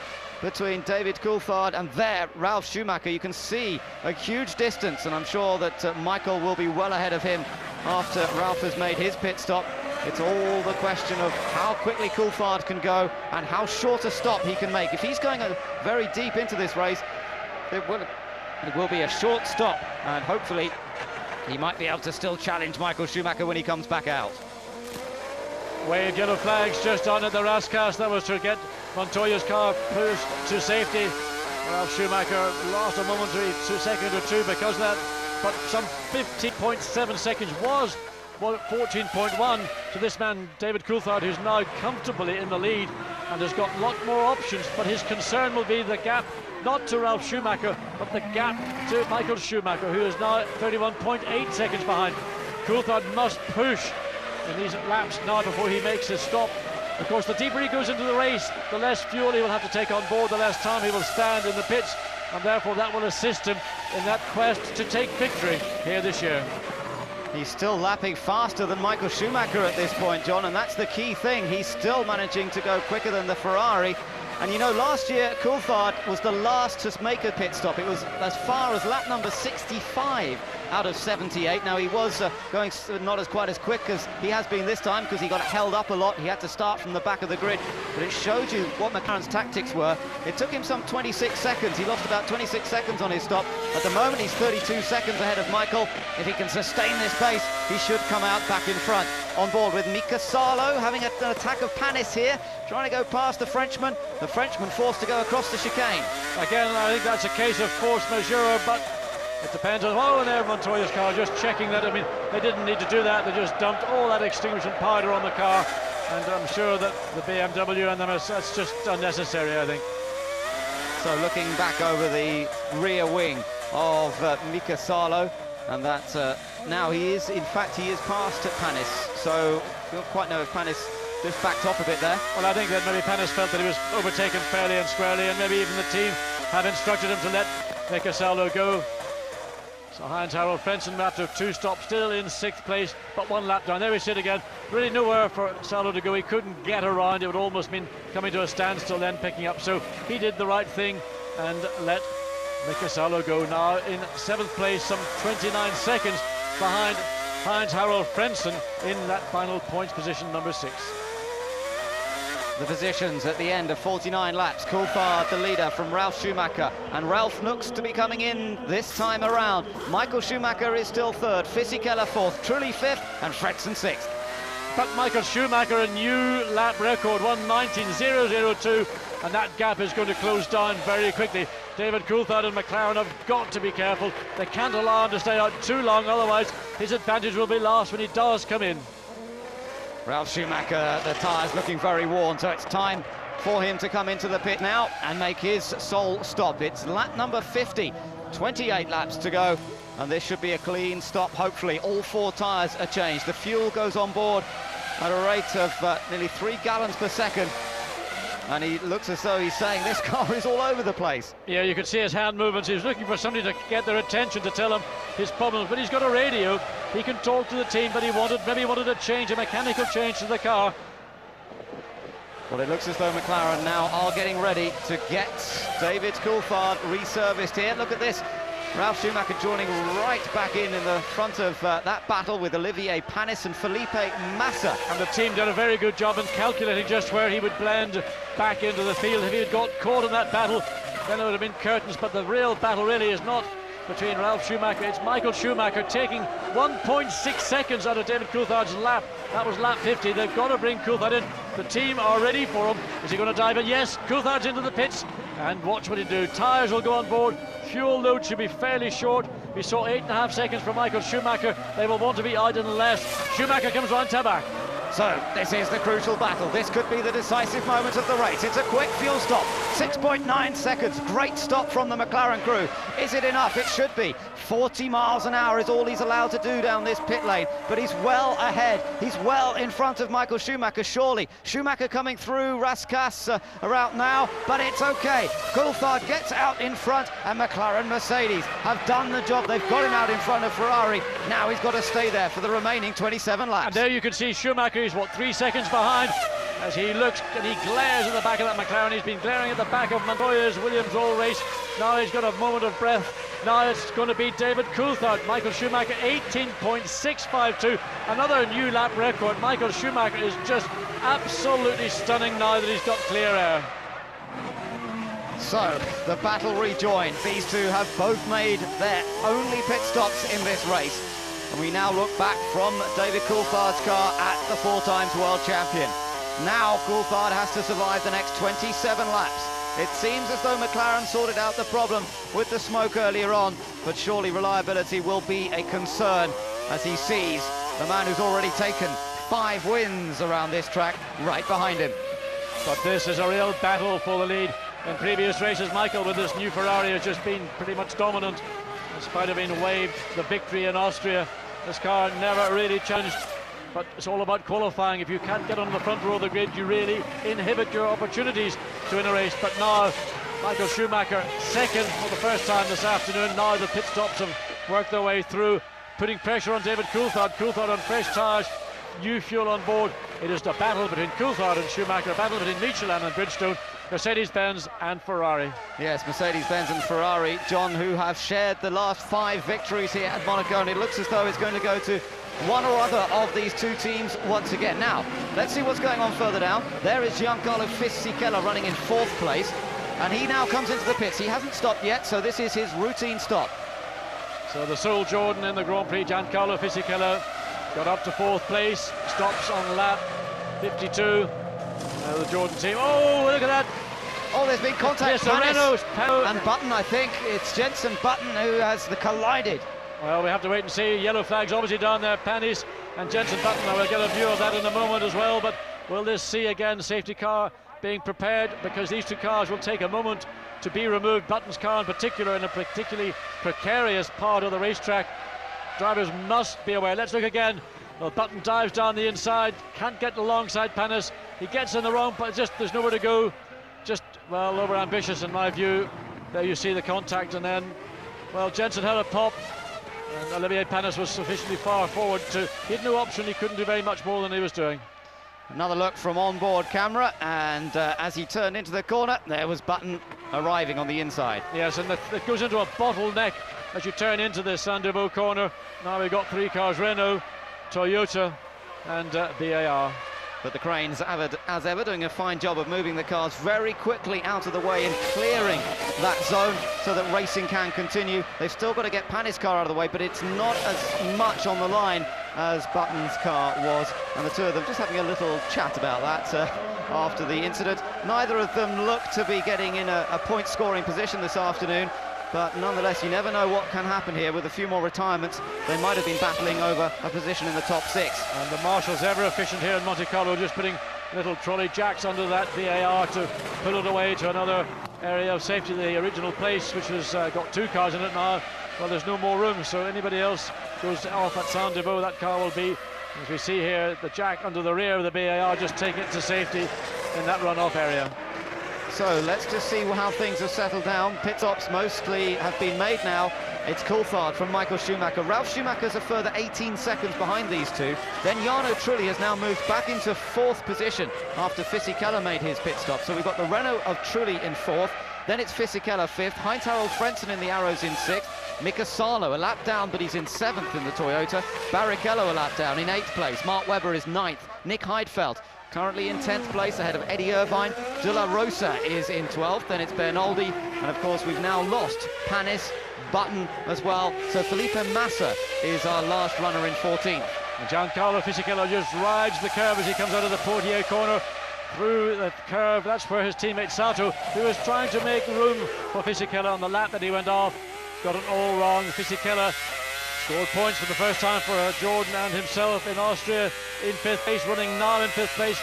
between David Coulthard and there, Ralph Schumacher. You can see a huge distance, and I'm sure that Michael will be well ahead of him after Ralph has made his pit stop. It's all the question of how quickly Coulthard can go and how short a stop he can make. If he's going very deep into this race, it will be a short stop, and hopefully he might be able to still challenge Michael Schumacher when he comes back out. Waved yellow flags just on at the Rascas. That was to get Montoya's car pushed to safety. Ralph Schumacher lost a momentary second or two because of that, but some 15.7 seconds was 14.1 to this man, David Coulthard, who's now comfortably in the lead and has got a lot more options, but his concern will be the gap, not to Ralph Schumacher, but the gap to Michael Schumacher, who is now 31.8 seconds behind. Coulthard must push in these laps now before he makes his stop. Of course, the deeper he goes into the race, the less fuel he will have to take on board, the less time he will stand in the pits, and therefore that will assist him in that quest to take victory here this year. He's still lapping faster than Michael Schumacher at this point, John, and that's the key thing. He's still managing to go quicker than the Ferrari, And you know, last year, Coulthard was the last to make a pit stop. It was as far as lap number 65 out of 78. Now, he was going not as quite as quick as he has been this time because he got held up a lot. He had to start from the back of the grid. But it showed you what McLaren's tactics were. It took him some 26 seconds. He lost about 26 seconds on his stop. At the moment, he's 32 seconds ahead of Michael. If he can sustain this pace, he should come out back in front. On board with Mika Salo, having an attack of Panis here, trying to go past the Frenchman. The Frenchman forced to go across the chicane. Again, I think that's a case of force majeure, but it depends on there Montoya's car, just checking that. I mean, they didn't need to do that. They just dumped all that extinguishing powder on the car, and I'm sure that the BMW and them, that's just unnecessary, I think. So looking back over the rear wing of Mika Salo, and that now he is past Panis, so we don't quite know if Panis just backed off a bit there. Well, I think that maybe Panis felt that he was overtaken fairly and squarely, and maybe even the team have instructed him to let Mika Salo go. So Heinz-Harald Frentzen, after 2 stops, still in 6th place, but 1 lap down. There we sit again. Really nowhere for Salo to go. He couldn't get around. It would almost mean coming to a standstill, then picking up. So he did the right thing and let Mika Salo go. Now in 7th place, some 29 seconds behind Heinz-Harald Frentzen in that final points position, number 6. The positions at the end of 49 laps. Coulthard, the leader from Ralf Schumacher, and Ralf looks to be coming in this time around. Michael Schumacher is still 3rd, Fisichella 4th, Trulli 5th, and Frentzen 6th. But Michael Schumacher, a new lap record, 1:19.002, and that gap is going to close down very quickly. David Coulthard and McLaren have got to be careful. They can't allow him to stay out too long, otherwise his advantage will be lost when he does come in. Ralf Schumacher, the tyres looking very worn, so it's time for him to come into the pit now and make his sole stop. It's lap number 50, 28 laps to go, and this should be a clean stop. Hopefully all 4 tyres are changed. The fuel goes on board at a rate of nearly 3 gallons per second, and he looks as though he's saying this car is all over the place. Yeah, you could see his hand movements. He's looking for somebody to get their attention, to tell him his problems, but he's got a radio. He can talk to the team, but maybe he wanted a change, a mechanical change to the car. Well, it looks as though McLaren now are getting ready to get David Coulthard reserviced here. Look at this. Ralf Schumacher joining right back in the front of that battle with Olivier Panis and Felipe Massa. And the team did a very good job in calculating just where he would blend back into the field. If he had got caught in that battle, then it would have been curtains, but the real battle really is not between Ralf Schumacher. It's Michael Schumacher taking 1.6 seconds out of David Coulthard's lap. That was lap 50. They've got to bring Coulthard in. The team are ready for him. Is he going to dive in? Yes, Coulthard's into the pits. And watch what he do. Tyres will go on board. Fuel load should be fairly short. We saw 8.5 seconds from Michael Schumacher. They will want to be out in less. Schumacher comes round to back. So this is the crucial battle. This could be the decisive moment of the race. It's a quick fuel stop, 6.9 seconds. Great stop from the McLaren crew. Is it enough? It should be. 40 miles an hour is all he's allowed to do down this pit lane, but he's well ahead. He's well in front of Michael Schumacher, surely. Schumacher coming through Raskas around now, but it's okay. Coulthard gets out in front, and McLaren Mercedes have done the job. They've got him out in front of Ferrari. Now he's got to stay there for the remaining 27 laps. And there you can see Schumacher is, 3 seconds behind as he looks and he glares at the back of that McLaren. He's been glaring at the back of Montoya's Williams all race. Now he's got a moment of breath. Now it's going to be David Coulthard. Michael Schumacher 18.652, another new lap record. Michael Schumacher is just absolutely stunning now that he's got clear air. So the battle rejoined. These two have both made their only pit stops in this race. And we now look back from David Coulthard's car at the 4-times world champion. Now Coulthard has to survive the next 27 laps. It seems as though McLaren sorted out the problem with the smoke earlier on, but surely reliability will be a concern as he sees the man who's already taken 5 wins around this track right behind him. But this is a real battle for the lead. In previous races, Michael, with this new Ferrari, has just been pretty much dominant. In spite of being waved the victory in Austria, this car never really challenged. But it's all about qualifying. If you can't get on the front row of the grid, you really inhibit your opportunities to win a race. But now, Michael Schumacher, second for the first time this afternoon. Now the pit stops have worked their way through, putting pressure on David Coulthard. Coulthard on fresh tyres, new fuel on board. It is the battle between Coulthard and Schumacher, a battle between Michelin and Bridgestone. Mercedes-Benz and Ferrari. Yes, Mercedes-Benz and Ferrari, John, who have shared the last 5 victories here at Monaco, and it looks as though it's going to go to one or other of these two teams once again. Now, let's see what's going on further down. There is Giancarlo Fisichella running in 4th place, and he now comes into the pits. He hasn't stopped yet, so this is his routine stop. So the sole Jordan in the Grand Prix, Giancarlo Fisichella, got up to 4th place, stops on lap 52. The Jordan team. Oh, look at that! Oh, there's been contact. Yes, Renault and Button, I think. It's Jenson Button who has collided. Well, we have to wait and see. Yellow flag's obviously down there. Panis and Jenson Button. I will get a view of that in a moment as well. But will this see again safety car being prepared? Because these two cars will take a moment to be removed. Button's car in particular, in a particularly precarious part of the racetrack. Drivers must be aware. Let's look again. Well, Button dives down the inside, can't get alongside Panis. He gets in the wrong, but just there's nowhere to go. Just, well, over ambitious in my view. There you see the contact, and then, well, Jenson had a pop, and Olivier Panis was sufficiently far forward to, he had no option, he couldn't do very much more than he was doing. Another look from onboard camera, and as he turned into the corner, there was Button arriving on the inside. Yes, and it goes into a bottleneck as you turn into the Saint-Deveau corner. Now we've got 3 cars, Renault, Toyota and BAR. But the cranes, as ever, doing a fine job of moving the cars very quickly out of the way and clearing that zone so that racing can continue. They've still got to get Panis' car out of the way, but it's not as much on the line as Button's car was. And the two of them just having a little chat about that after the incident. Neither of them look to be getting in a point-scoring position this afternoon. But nonetheless, you never know what can happen here. With a few more retirements, they might have been battling over a position in the top 6. And the marshals ever efficient here in Monte Carlo, just putting little trolley jacks under that VAR to pull it away to another area of safety. The original place, which has got 2 cars in it now, well, there's no more room, so anybody else goes off at Saint-Deveau, that car will be, as we see here, the jack under the rear of the VAR, just taking it to safety in that runoff area. So let's just see how things have settled down. Pit stops mostly have been made now. It's Coulthard from Michael Schumacher. Ralf Schumacher's a further 18 seconds behind these two. Then Jarno Trulli has now moved back into 4th position after Fisichella made his pit stop. So we've got the Renault of Trulli in 4th. Then it's Fisichella 5th. Heinz-Harald Frentzen in the Arrows in 6th. Mika Salo a lap down, but he's in 7th in the Toyota. Barrichello a lap down in 8th place. Mark Webber is 9th. Nick Heidfeld currently in 10th place ahead of Eddie Irvine. De La Rosa is in 12th, then it's Bernaldi, and of course we've now lost Panis, Button as well, so Felipe Massa is our last runner in 14th. And Giancarlo Fisichella just rides the curve as he comes out of the Portier corner through the curve. That's where his teammate Sato, who was trying to make room for Fisichella on the lap that he went off, got it all wrong. Fisichella scored points for the first time for Jordan and himself in Austria in 5th place, running now in 5th place.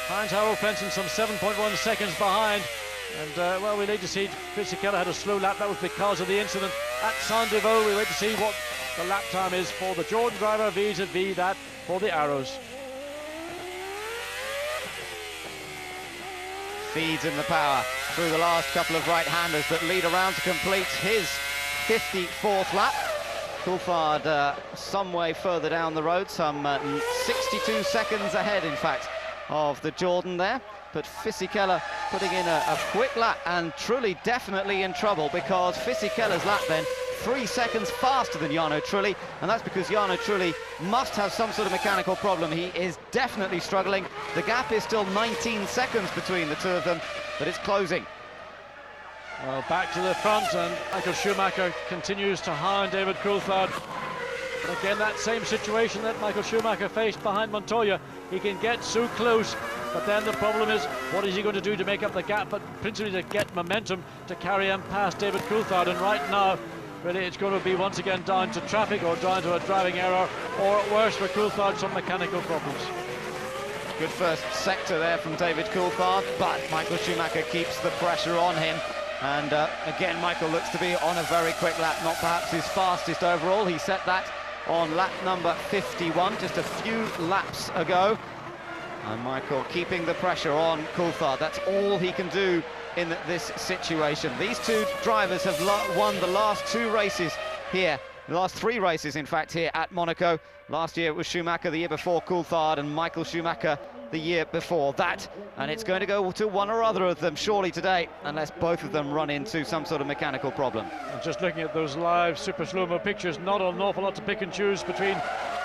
Heinz-Harald Frentzen some 7.1 seconds behind. And, well, we need to see. Fisichella had a slow lap. That was because of the incident at Saint-Deveau. We wait to see what the lap time is for the Jordan driver vis-a-vis that for the Arrows. Feeds in the power through the last couple of right-handers that lead around to complete his 54th lap. Coulthard some way further down the road, some 62 seconds ahead, in fact, of the Jordan there. But Fisichella putting in a quick lap, and Trulli definitely in trouble, because Fisichella's lap then 3 seconds faster than Jarno Trulli, and that's because Jarno Trulli must have some sort of mechanical problem. He is definitely struggling. The gap is still 19 seconds between the two of them, but it's closing. Well, back to the front, and Michael Schumacher continues to hound David Coulthard. Again, that same situation that Michael Schumacher faced behind Montoya. He can get so close, but then the problem is, what is he going to do to make up the gap, but principally to get momentum to carry him past David Coulthard. And right now, really, it's going to be once again down to traffic or down to a driving error, or worse for Coulthard, some mechanical problems. Good first sector there from David Coulthard, but Michael Schumacher keeps the pressure on him. And again, Michael looks to be on a very quick lap, not perhaps his fastest overall. He set that on lap number 51, just a few laps ago. And Michael keeping the pressure on Coulthard. That's all he can do in this situation. These two drivers have won the last 2 races here. The last 3 races, in fact, here at Monaco. Last year it was Schumacher, the year before Coulthard, and Michael Schumacher the year before that, and it's going to go to one or other of them surely today, unless both of them run into some sort of mechanical problem. And just looking at those live super slow-mo pictures, not an awful lot to pick and choose between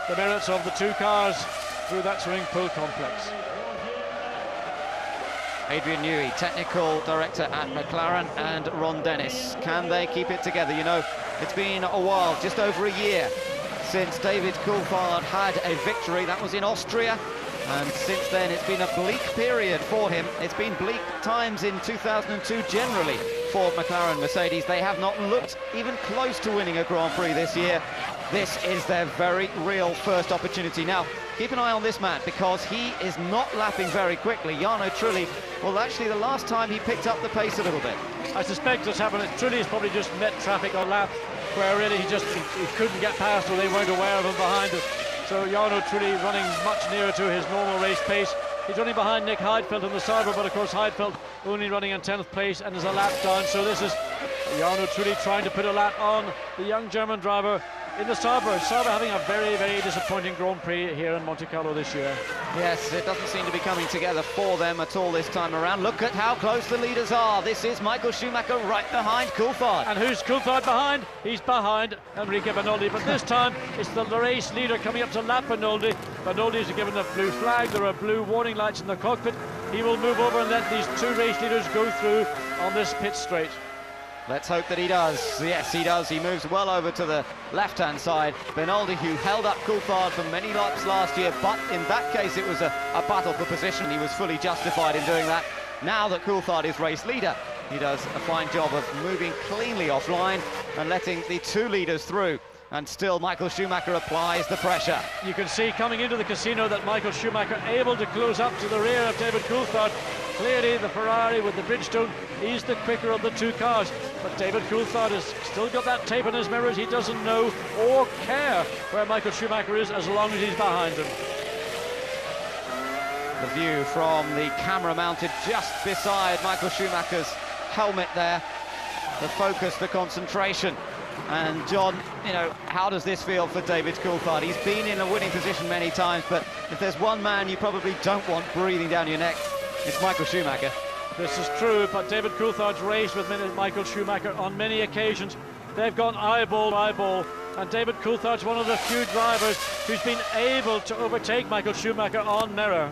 the merits of the two cars through that swimming pool complex. Adrian Newey, technical director at McLaren, and Ron Dennis. Can they keep it together? You know, it's been a while, just over a year, since David Coulthard had a victory. That was in Austria, and since then it's been a bleak period for him. It's been bleak times in 2002 generally for McLaren Mercedes. They have not looked even close to winning a Grand Prix this year. This is their very real first opportunity. Now, keep an eye on this man, because he is not lapping very quickly. Jarno Trulli, well, actually the last time he picked up the pace a little bit. I suspect what's happened is Trulli's probably just met traffic on lap where really he couldn't get past, or they weren't aware of him behind him. So Jarno Trulli running much nearer to his normal race pace. He's running behind Nick Heidfeld on the Sauber, but of course Heidfeld only running in 10th place and is a lap down. So this is Jarno Trulli trying to put a lap on the young German driver in the Sauber. Sauber having a very, very disappointing Grand Prix here in Monte Carlo this year. Yes, it doesn't seem to be coming together for them at all this time around. Look at how close the leaders are. This is Michael Schumacher right behind Coulthard. And who's Coulthard behind? He's behind Enrique Bernoldi, but this time it's the race leader coming up to lap Bernoldi. Bernoldi's given a blue flag. There are blue warning lights in the cockpit. He will move over and let these two race leaders go through on this pit straight. Let's hope that he does. Yes, he does. He moves well over to the left-hand side. Bernoldi, who held up Coulthard for many laps last year, but in that case it was a battle for position. He was fully justified in doing that. Now that Coulthard is race leader, he does a fine job of moving cleanly offline and letting the two leaders through. And still Michael Schumacher applies the pressure. You can see coming into the casino that Michael Schumacher able to close up to the rear of David Coulthard. Clearly the Ferrari with the Bridgestone is the quicker of the two cars, but David Coulthard has still got that tape in his mirrors. He doesn't know or care where Michael Schumacher is as long as he's behind him. The view from the camera mounted just beside Michael Schumacher's helmet there. The focus, the concentration. And John, you know, how does this feel for David Coulthard? He's been in a winning position many times, but if there's one man you probably don't want breathing down your neck, it's Michael Schumacher. This is true, but David Coulthard's raced with Michael Schumacher on many occasions. They've gone eyeball to eyeball, and David Coulthard's one of the few drivers who's been able to overtake Michael Schumacher on mirror.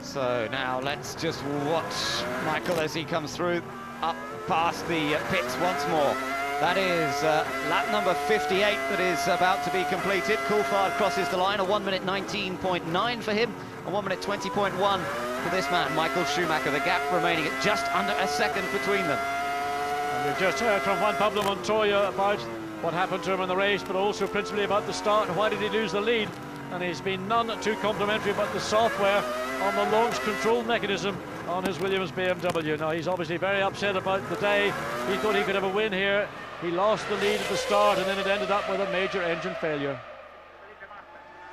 So now let's just watch Michael as he comes through up past the pits once more. That is lap number 58 that is about to be completed. Coulthard crosses the line, a 1 minute 19.9 for him, a 1 minute 20.1 for this man, Michael Schumacher. The gap remaining at just under a second between them. And we've just heard from Juan Pablo Montoya about what happened to him in the race, but also principally about the start. Why did he lose the lead? And he's been none too complimentary about the software on the launch control mechanism on his Williams BMW. Now, he's obviously very upset about the day. He thought he could have a win here. He lost the lead at the start, and then it ended up with a major engine failure.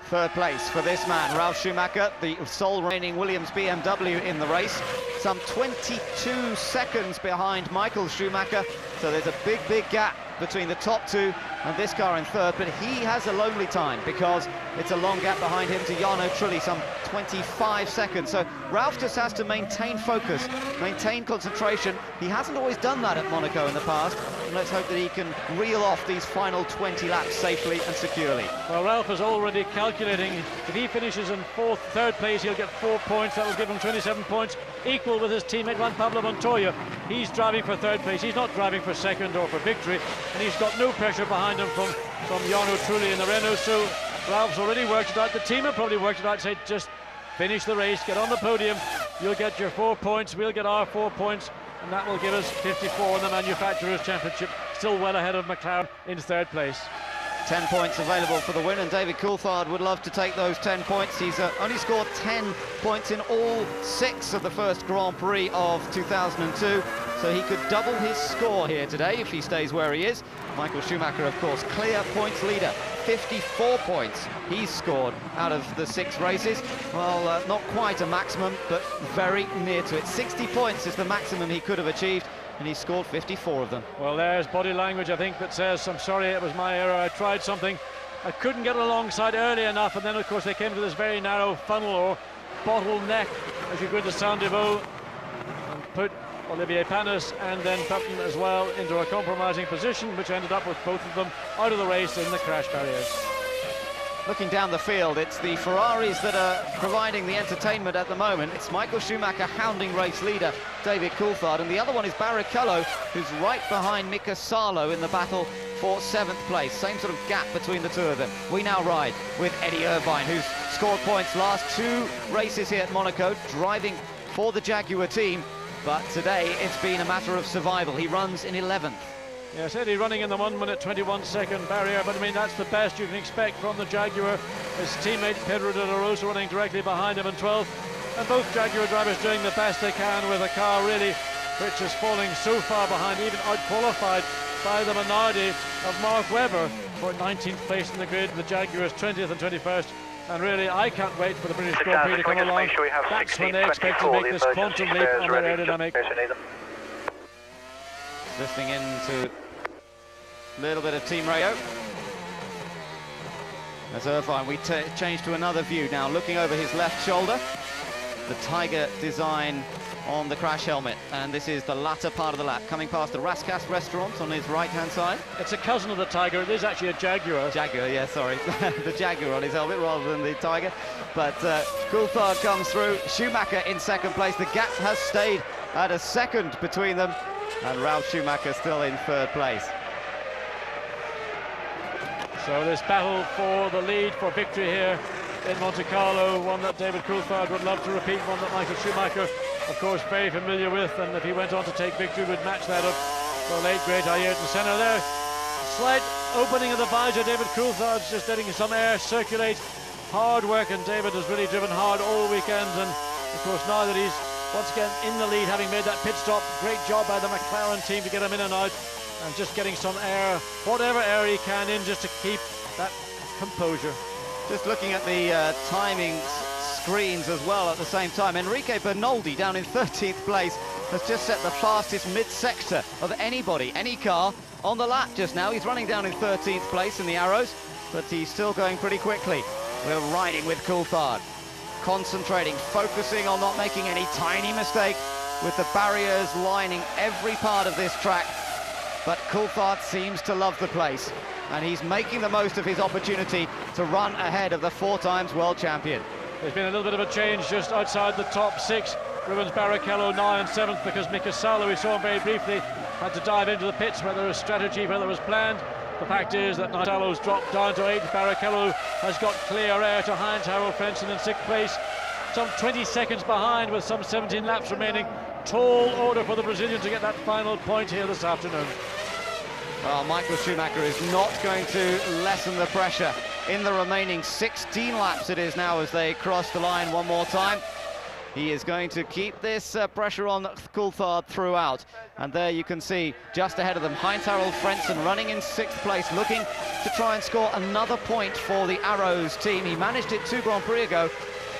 Third place for this man, Ralf Schumacher, the sole remaining Williams BMW in the race. Some 22 seconds behind Michael Schumacher. So there's a big gap between the top two and this car in third, but he has a lonely time because it's a long gap behind him to Jarno Trulli, some 25 seconds. So Ralf just has to maintain focus, maintain concentration. He hasn't always done that at Monaco in the past, and let's hope that he can reel off these final 20 laps safely and securely. Well, Ralf is already calculating if he finishes in third place, he'll get 4 points. That will give him 27 points, equal with his teammate Juan Pablo Montoya. He's driving for third place. He's not driving for second or for victory, and he's got no pressure behind him from Jarno Trulli in the Renault. So Ralph's already worked it out. The team have probably worked it out, say just finish the race, get on the podium, you'll get your 4 points, we'll get our 4 points, and that will give us 54 in the Manufacturers' Championship, still well ahead of McLaren in third place. 10 points available for the win, and David Coulthard would love to take those 10 points. He's only scored 10 points in all 6 of the first Grand Prix of 2002, so he could double his score here today if he stays where he is. Michael Schumacher, of course, clear points leader, 54 points he's scored out of the 6 races. Well, not quite a maximum, but very near to it. 60 points is the maximum he could have achieved, and he scored 54 of them. Well, there's body language, I think, that says, I'm sorry, it was my error, I tried something. I couldn't get alongside early enough, and then of course they came to this very narrow funnel or bottleneck as you go into Saint-Deveau and put Olivier Panis and then Button as well into a compromising position, which ended up with both of them out of the race in the crash barriers. Looking down the field, it's the Ferraris that are providing the entertainment at the moment. It's Michael Schumacher hounding race leader David Coulthard, and the other one is Barrichello, who's right behind Mika Salo in the battle for 7th place. Same sort of gap between the two of them. We now ride with Eddie Irvine, who's scored points last 2 races here at Monaco, driving for the Jaguar team, but today it's been a matter of survival. He runs in 11th. Yes, Eddie running in the 1:21 barrier, but I mean that's the best you can expect from the Jaguar. His teammate Pedro de la Rosa running directly behind him in 12th, and both Jaguar drivers doing the best they can with a car really which is falling so far behind, even out-qualified by the Minardi of Mark Webber for 19th place in the grid. The Jaguars 20th and 21st, and really I can't wait for the British Grand Prix to come along. That's when they expect to make this quantum leap on their aerodynamic. Listening into a little bit of team radio. As Irvine, we change to another view now, looking over his left shoulder. The Tiger design on the crash helmet, and this is the latter part of the lap, coming past the Raskas restaurant on his right-hand side. It's a cousin of the Tiger. It is actually a Jaguar. Jaguar, yeah, sorry. The Jaguar on his helmet rather than the Tiger. But Coulthard comes through. Schumacher in 2nd place. The gap has stayed at a 2nd between them, and Ralf Schumacher still in 3rd place. So this battle for the lead, for victory here in Monte Carlo, one that David Coulthard would love to repeat, one that Michael Schumacher, of course, very familiar with, and if he went on to take victory, would match that of the late great Ayrton Senna there. Slight opening of the visor, David Coulthard's just letting some air circulate. Hard work, and David has really driven hard all weekend, and of course now that he's once again in the lead, having made that pit stop, great job by the McLaren team to get him in and out, and just getting some air, whatever air he can in, just to keep that composure. Just looking at the timing screens as well at the same time. Enrique Bernoldi down in 13th place has just set the fastest mid-sector of anybody, any car on the lap just now. He's running down in 13th place in the Arrows, but he's still going pretty quickly. We're riding with Coulthard, concentrating, focusing on not making any tiny mistake, with the barriers lining every part of this track. But Coulthard seems to love the place, and he's making the most of his opportunity to run ahead of the 4-time world champion. There's been a little bit of a change just outside the top 6. Rubens Barrichello now in 7th, because Mika Salo, we saw him very briefly, had to dive into the pits, whether it was strategy, whether it was planned. The fact is that now Salo's dropped down to 8th. Barrichello has got clear air to Heinz Harald Frentzen in 6th place, some 20 seconds behind with some 17 laps remaining. Tall order for the Brazilian to get that final point here this afternoon. Well, Michael Schumacher is not going to lessen the pressure in the remaining 16 laps it is now as they cross the line one more time. He is going to keep this pressure on Coulthard throughout. And there you can see, just ahead of them, Heinz Harald Frentzen running in 6th place, looking to try and score another point for the Arrows team. He managed it 2 Grand Prix ago,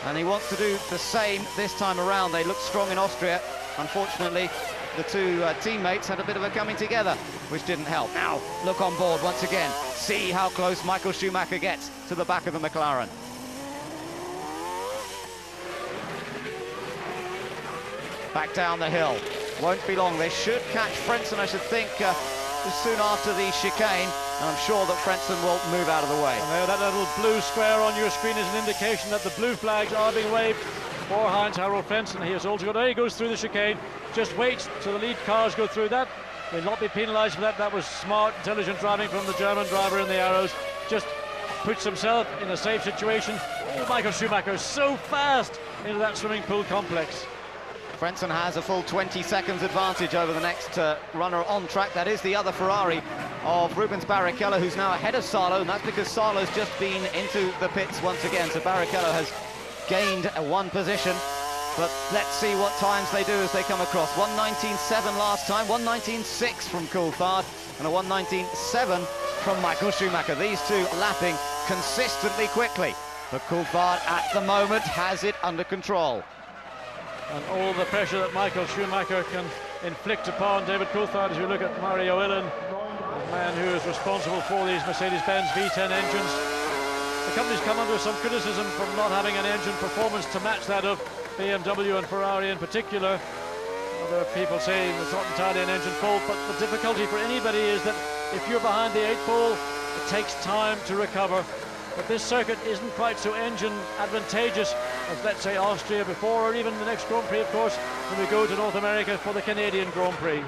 and he wants to do the same this time around. They looked strong in Austria. Unfortunately, the two teammates had a bit of a coming together, which didn't help. Now, look on board once again. See how close Michael Schumacher gets to the back of the McLaren. Back down the hill. Won't be long. They should catch Frentzen, I should think, soon after the chicane, and I'm sure that Frentzen will move out of the way. And there, that little blue square on your screen is an indication that the blue flags are being waved for Heinz Harald Frentzen. He has also got, there he goes through the chicane. Just wait till the lead cars go through that. He'll not be penalised for that. That was smart, intelligent driving from the German driver in the Arrows. Just puts himself in a safe situation. Oh, Michael Schumacher so fast into that swimming pool complex. Frentzen has a full 20 seconds advantage over the next runner on track. That is the other Ferrari of Rubens Barrichello, who's now ahead of Salo, and that's because Salo's just been into the pits once again. So Barrichello has gained one position, but let's see what times they do as they come across. 1:19.7 last time, 1:19.6 from Coulthard, and a 1:19.7 from Michael Schumacher. These two lapping consistently quickly, but Coulthard at the moment has it under control. And all the pressure that Michael Schumacher can inflict upon David Coulthard, as you look at Mario Illen, the man who is responsible for these Mercedes-Benz V10 engines, The company's come under some criticism from not having an engine performance to match that of BMW and Ferrari in particular. Other people say it's not entirely an engine fault, but the difficulty for anybody is that if you're behind the 8 pole, it takes time to recover. But this circuit isn't quite so engine advantageous as, let's say, Austria before, or even the next Grand Prix, of course, when we go to North America for the Canadian Grand Prix.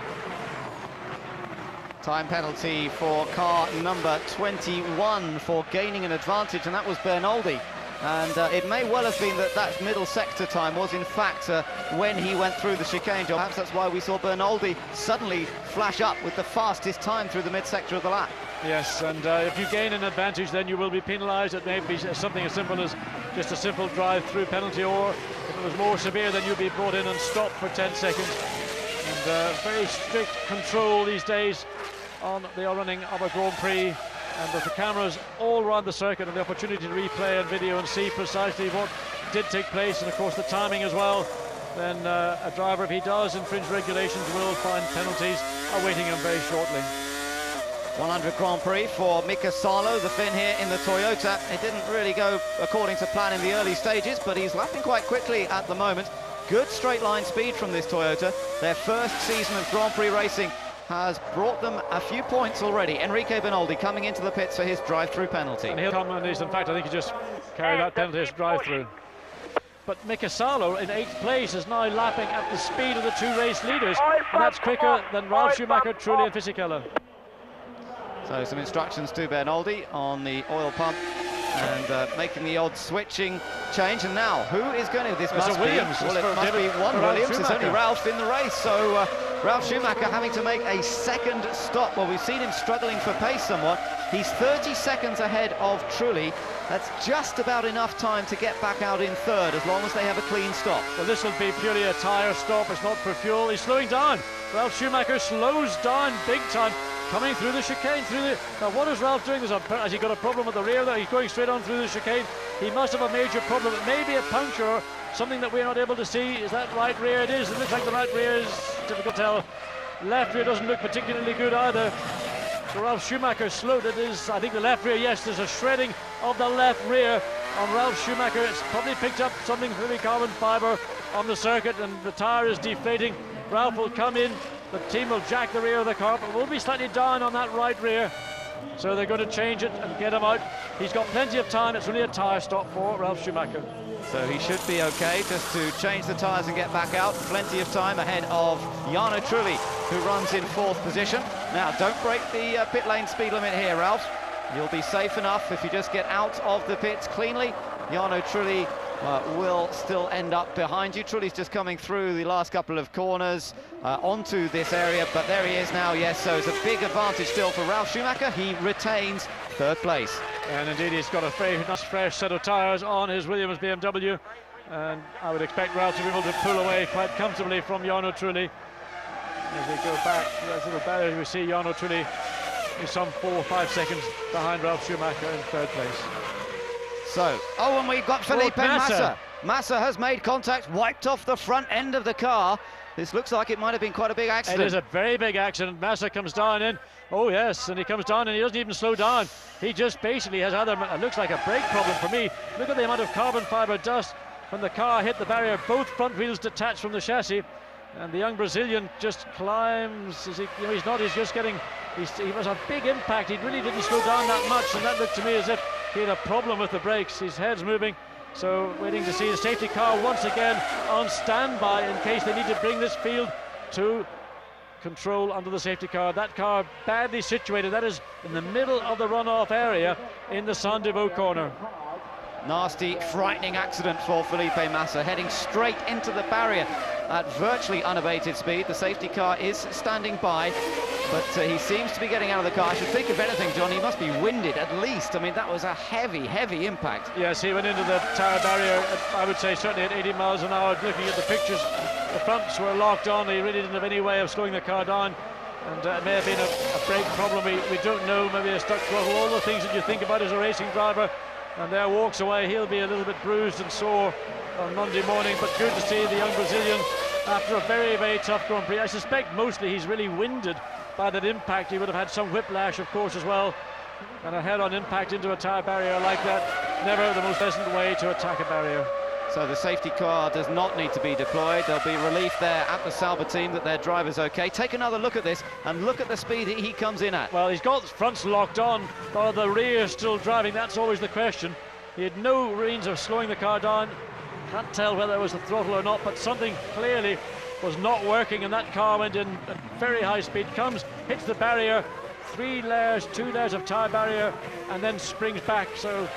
Time penalty for car number 21 for gaining an advantage, and that was Bernoldi. And it may well have been that middle sector time was in fact when he went through the chicane. Perhaps that's why we saw Bernoldi suddenly flash up with the fastest time through the mid-sector of the lap. Yes, and if you gain an advantage, then you will be penalised. It may be something as simple as just a simple drive-through penalty, or if it was more severe, then you'd be brought in and stopped for 10 seconds. And very strict control these days on the running of a Grand Prix. And with the cameras all around the circuit and the opportunity to replay and video and see precisely what did take place, and of course the timing as well, then a driver, if he does infringe regulations, will find penalties awaiting him very shortly. 100 Grand Prix for Mika Salo, the Finn here in the Toyota. It didn't really go according to plan in the early stages, but he's lapping quite quickly at the moment. Good straight line speed from this Toyota. Their first season of Grand Prix racing has brought them a few points already. Enrique Bernoldi coming into the pits for his drive-through penalty. And he'll come, and in fact I think he just carried that penalty as drive-through. But Mika Salo in 8th place is now lapping at the speed of the 2 race leaders, and that's quicker than Ralf Schumacher, Trulli and Fisichella. So some instructions to Bernoldi on the oil pump and making the odd switching change. And now, who is going to? This must be Williams. Well, it must be one Williams. It's only Ralf in the race. So Ralf Schumacher having to make a second stop. Well, we've seen him struggling for pace somewhat. He's 30 seconds ahead of Trulli. That's just about enough time to get back out in 3rd, as long as they have a clean stop. Well, this will be purely a tyre stop. It's not for fuel. He's slowing down. Ralf Schumacher slows down big time, coming through the chicane. Now, what is Ralf doing? Has he got a problem with the rear there? He's going straight on through the chicane. He must have a major problem. It may be a puncture or something that we're not able to see. Is that right rear? It is. It looks like the right rear is difficult to tell. Left rear doesn't look particularly good either. So Ralf Schumacher slowed. It is, I think, the left rear. Yes, there's a shredding of the left rear on Ralf Schumacher. It's probably picked up something through the carbon fibre on the circuit, and the tyre is deflating. Ralf will come in. The team will jack the rear of the car, but will be slightly down on that right rear. So they're going to change it and get him out. He's got plenty of time. It's really a tyre stop for Ralf Schumacher. So he should be okay just to change the tyres and get back out. Plenty of time ahead of Jarno Trulli, who runs in 4th position. Now, don't break the pit lane speed limit here, Ralf. You'll be safe enough if you just get out of the pits cleanly. Jarno Trulli will still end up behind you. Trulli's just coming through the last couple of corners onto this area, but there he is now, yes, so it's a big advantage still for Ralf Schumacher. He retains 3rd place. And indeed, he's got a very nice fresh set of tyres on his Williams BMW, and I would expect Ralf to be able to pull away quite comfortably from Jarno Trulli. As we go back to that little barrier, we see Jarno Trulli is some 4 or 5 seconds behind Ralf Schumacher in 3rd place. So, and we've got Felipe Massa. Massa has made contact, wiped off the front end of the car. This looks like it might have been quite a big accident. It is a very big accident. Massa comes down in. Oh, yes, and he comes down and he doesn't even slow down. He just basically has it looks like a brake problem for me. Look at the amount of carbon fibre dust when the car hit the barrier. Both front wheels detached from the chassis. And the young Brazilian just climbs. He was a big impact. He really didn't slow down that much, and that looked to me as if he had a problem with the brakes. His head's moving, so waiting to see the safety car once again on standby in case they need to bring this field to control under the safety car. That car badly situated. That is in the middle of the runoff area in the Saint-Deveau corner. Nasty, frightening accident for Felipe Massa, heading straight into the barrier at virtually unabated speed. The safety car is standing by, but he seems to be getting out of the car. I should think, if anything, John, he must be winded at least. I mean, that was a heavy, heavy impact. Yes, he went into the tyre barrier, I would say certainly at 80 miles an hour. Looking at the pictures, the fronts were locked on. He really didn't have any way of slowing the car down. And it may have been a brake problem. We don't know, maybe a stuck throttle, all the things that you think about as a racing driver. And there walks away. He'll be a little bit bruised and sore on Monday morning, but good to see the young Brazilian after a very, very tough Grand Prix. I suspect mostly he's really winded by that impact. He would have had some whiplash, of course, as well, and a head-on impact into a tyre barrier like that never the most pleasant way to attack a barrier. So the safety car does not need to be deployed. There'll be relief there at the Sauber team that their driver's okay. Take another look at this and look at the speed that he comes in at. Well, he's got the fronts locked on, but the rear still driving. That's always the question. He had no means of slowing the car down. Can't tell whether it was the throttle or not, but something clearly was not working, and that car went in at very high speed. Comes, hits the barrier, 2 layers of tyre barrier, and then springs back. So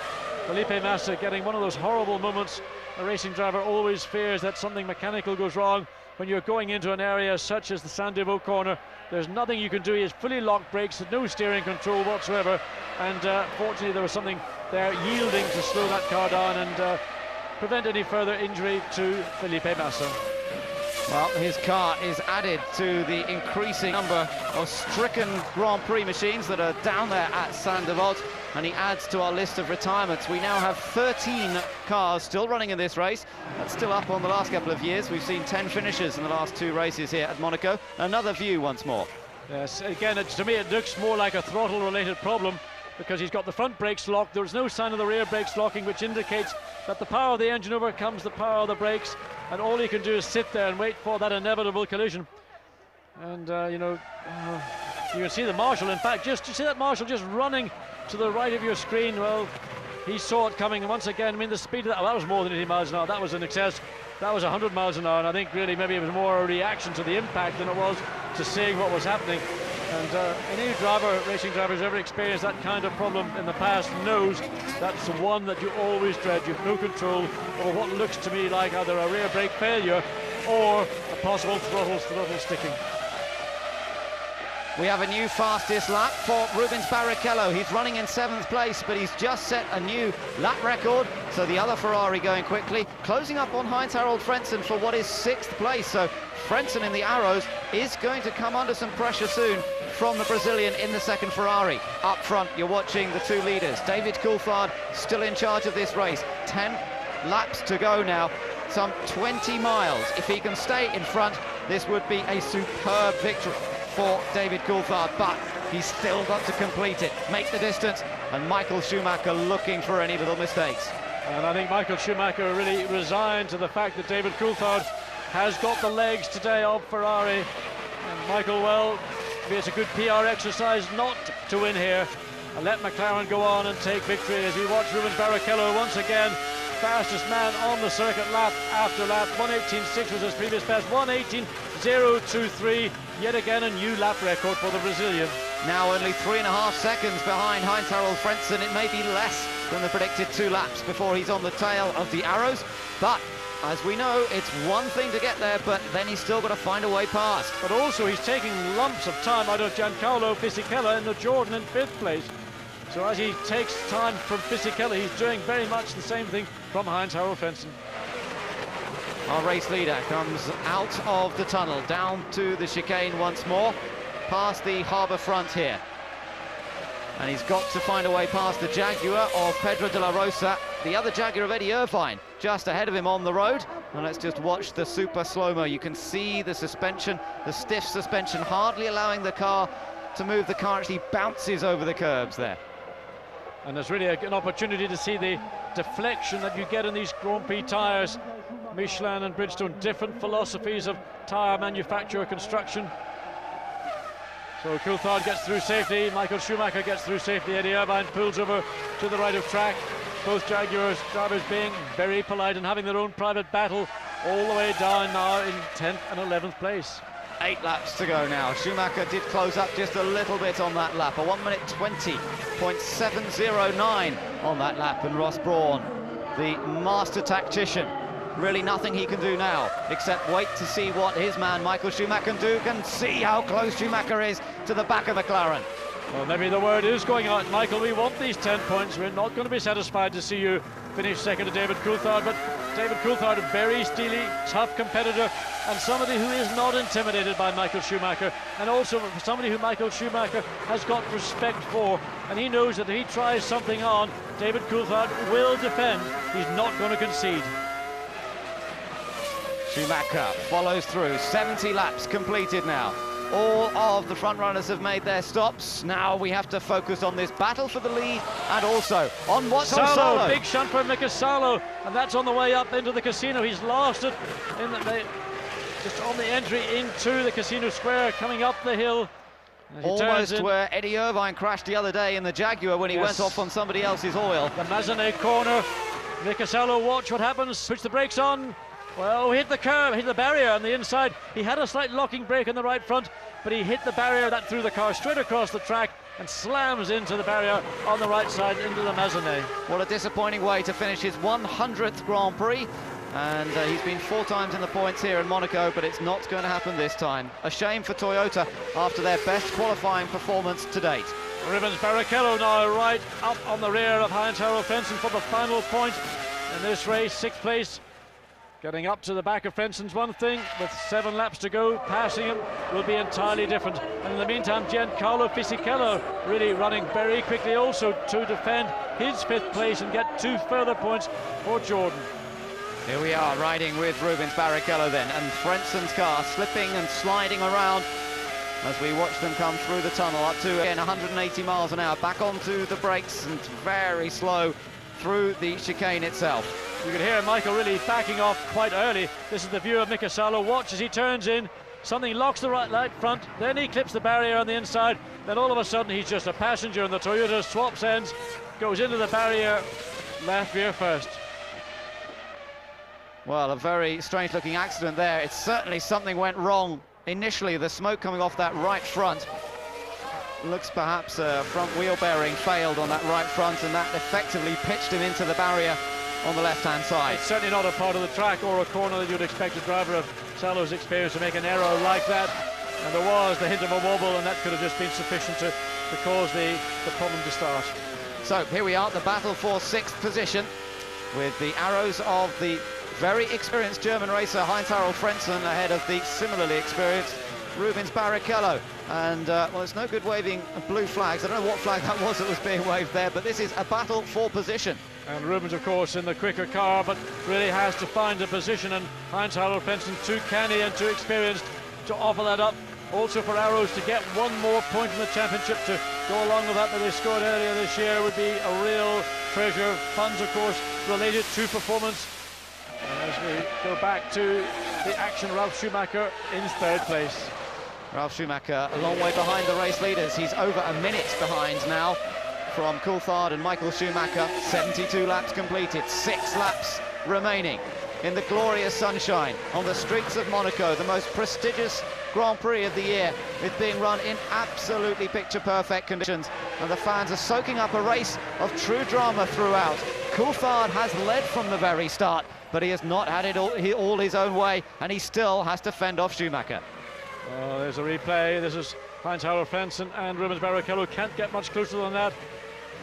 Felipe Massa getting one of those horrible moments. A racing driver always fears that something mechanical goes wrong when you're going into an area such as the Sandevaux corner. There's nothing you can do. He has fully locked brakes, no steering control whatsoever, and fortunately there was something there yielding to slow that car down and prevent any further injury to Felipe Massa. Well, his car is added to the increasing number of stricken Grand Prix machines that are down there at Sandevaux, and he adds to our list of retirements. We now have 13 cars still running in this race. That's still up on the last couple of years. We've seen 10 finishers in the last 2 races here at Monaco. Another view once more. Yes, again, to me it looks more like a throttle-related problem, because he's got the front brakes locked. There's no sign of the rear brakes locking, which indicates that the power of the engine overcomes the power of the brakes, and all he can do is sit there and wait for that inevitable collision. And you know, you can see the marshal, in fact, you see that marshal just running to the right of your screen. Well, he saw it coming, and once again, I mean, the speed of that, well, that was more than 80 miles an hour. That was in excess. That was 100 miles an hour, and I think really maybe it was more a reaction to the impact than it was to seeing what was happening. And any racing driver who's ever experienced that kind of problem in the past knows that's the one that you always dread. You have no control over what looks to me like either a rear brake failure or a possible throttle sticking. We have a new fastest lap for Rubens Barrichello. He's running in 7th place, but he's just set a new lap record. So the other Ferrari going quickly, closing up on Heinz-Harald Frentzen for what is 6th place. So Frentzen in the arrows is going to come under some pressure soon from the Brazilian in the 2nd Ferrari. Up front, you're watching the 2 leaders. David Coulthard still in charge of this race. 10 laps to go now, some 20 miles. If he can stay in front, this would be a superb victory for David Coulthard, but he's still got to complete it, make the distance, and Michael Schumacher looking for any little mistakes. And I think Michael Schumacher really resigned to the fact that David Coulthard has got the legs today of Ferrari. And Michael, well, it's a good PR exercise not to win here and let McLaren go on and take victory as we watch Rubens Barrichello once again, fastest man on the circuit lap after lap. 1:18.6 was his previous best, 1:18.023, yet again a new lap record for the Brazilian. Now only 3.5 seconds behind Heinz-Harald Frentzen. It may be less than the predicted 2 laps before he's on the tail of the arrows, but as we know, it's one thing to get there, but then he's still got to find a way past. But also he's taking lumps of time out of Giancarlo Fisichella in the Jordan in 5th place. So as he takes time from Fisichella, he's doing very much the same thing from Heinz-Harald Frentzen. Our race leader comes out of the tunnel, down to the chicane once more, past the harbour front here. And he's got to find a way past the Jaguar of Pedro de la Rosa, the other Jaguar of Eddie Irvine, just ahead of him on the road. And let's just watch the super slow-mo. You can see the suspension, the stiff suspension, hardly allowing the car to move. The car actually bounces over the curbs there. And there's really an opportunity to see the deflection that you get in these Grand Prix tyres. Michelin and Bridgestone, different philosophies of tyre manufacture construction. So Coulthard gets through safety, Michael Schumacher gets through safety, Eddie Irvine pulls over to the right of track. Both Jaguars drivers being very polite and having their own private battle all the way down now in 10th and 11th place. 8 laps to go now. Schumacher did close up just a little bit on that lap, a 1:20.709 on that lap, and Ross Brawn, the master tactician, really nothing he can do now except wait to see what his man Michael Schumacher can see how close Schumacher is to the back of McLaren. Well, maybe the word is going out, Michael, we want these 10 points. We're not going to be satisfied to see you finish second to David Coulthard, but David Coulthard, a very steely, tough competitor, and somebody who is not intimidated by Michael Schumacher, and also somebody who Michael Schumacher has got respect for, and he knows that if he tries something on, David Coulthard will defend. He's not going to concede. Schumacher follows through, 70 laps completed now. All of the front runners have made their stops. Now we have to focus on this battle for the lead and also on what's on Salo. Big shunt for Mika Salo, and that's on the way up into the casino. He's lost it just on the entry into the casino square, coming up the hill. Almost where Eddie Irvine crashed the other day in the Jaguar when he went off on somebody else's oil. The Mazeney corner. Mika Salo, watch what happens. Puts the brakes on. Well, hit the curb, hit the barrier on the inside. He had a slight locking brake in the right front, but he hit the barrier. That threw the car straight across the track and slams into the barrier on the right side into the Mazeney. What a disappointing way to finish his 100th Grand Prix. And he's been 4 times in the points here in Monaco, but it's not going to happen this time. A shame for Toyota after their best qualifying performance to date. Rubens Barrichello now right up on the rear of Heinz-Harald Frentzen for the final point in this race, 6th place. Getting up to the back of Frenssen's one thing, with 7 laps to go, passing him will be entirely different. And in the meantime, Giancarlo Fisichella really running very quickly also to defend his 5th place and get 2 further points for Jordan. Here we are riding with Rubens Barrichello then, and Frenssen's car slipping and sliding around as we watch them come through the tunnel up to, again, 180 miles an hour, back onto the brakes and very slow through the chicane itself. You can hear Michael really backing off quite early. This is the view of Mika Salo. Watch as he turns in. Something locks the right front, then he clips the barrier on the inside, then all of a sudden he's just a passenger and the Toyota swaps ends, goes into the barrier, left rear first. Well, a very strange looking accident there. It's certainly something went wrong initially. The smoke coming off that right front. Looks perhaps a front wheel bearing failed on that right front, and that effectively pitched him into the barrier on the left-hand side. It's certainly not a part of the track or a corner that you'd expect a driver of Salo's experience to make an error like that. And there was the hint of a wobble, and that could have just been sufficient to cause the problem to start. So here we are, the battle for 6th position, with the arrows of the very experienced German racer Heinz-Harald Frentzen ahead of the similarly experienced Rubens Barrichello. And well, it's no good waving blue flags. I don't know what flag that was being waved there, but this is a battle for position. And Rubens, of course, in the quicker car, but really has to find a position, and Heinz-Harald Frentzen too canny and too experienced to offer that up. Also for Arrows to get 1 more point in the championship to go along with that they scored earlier this year would be a real treasure. Funds, of course, related to performance. And as we go back to the action, Ralf Schumacher in 3rd place. Ralf Schumacher a long way behind the race leaders. He's over a minute behind now from Coulthard and Michael Schumacher. 72 laps completed, 6 laps remaining in the glorious sunshine on the streets of Monaco, the most prestigious Grand Prix of the year. It's being run in absolutely picture-perfect conditions, and the fans are soaking up a race of true drama throughout. Coulthard has led from the very start, but he has not had it all his own way, and he still has to fend off Schumacher. Oh, there's a replay. This is Heinz-Harald Frentzen and Rubens Barrichello. Can't get much closer than that.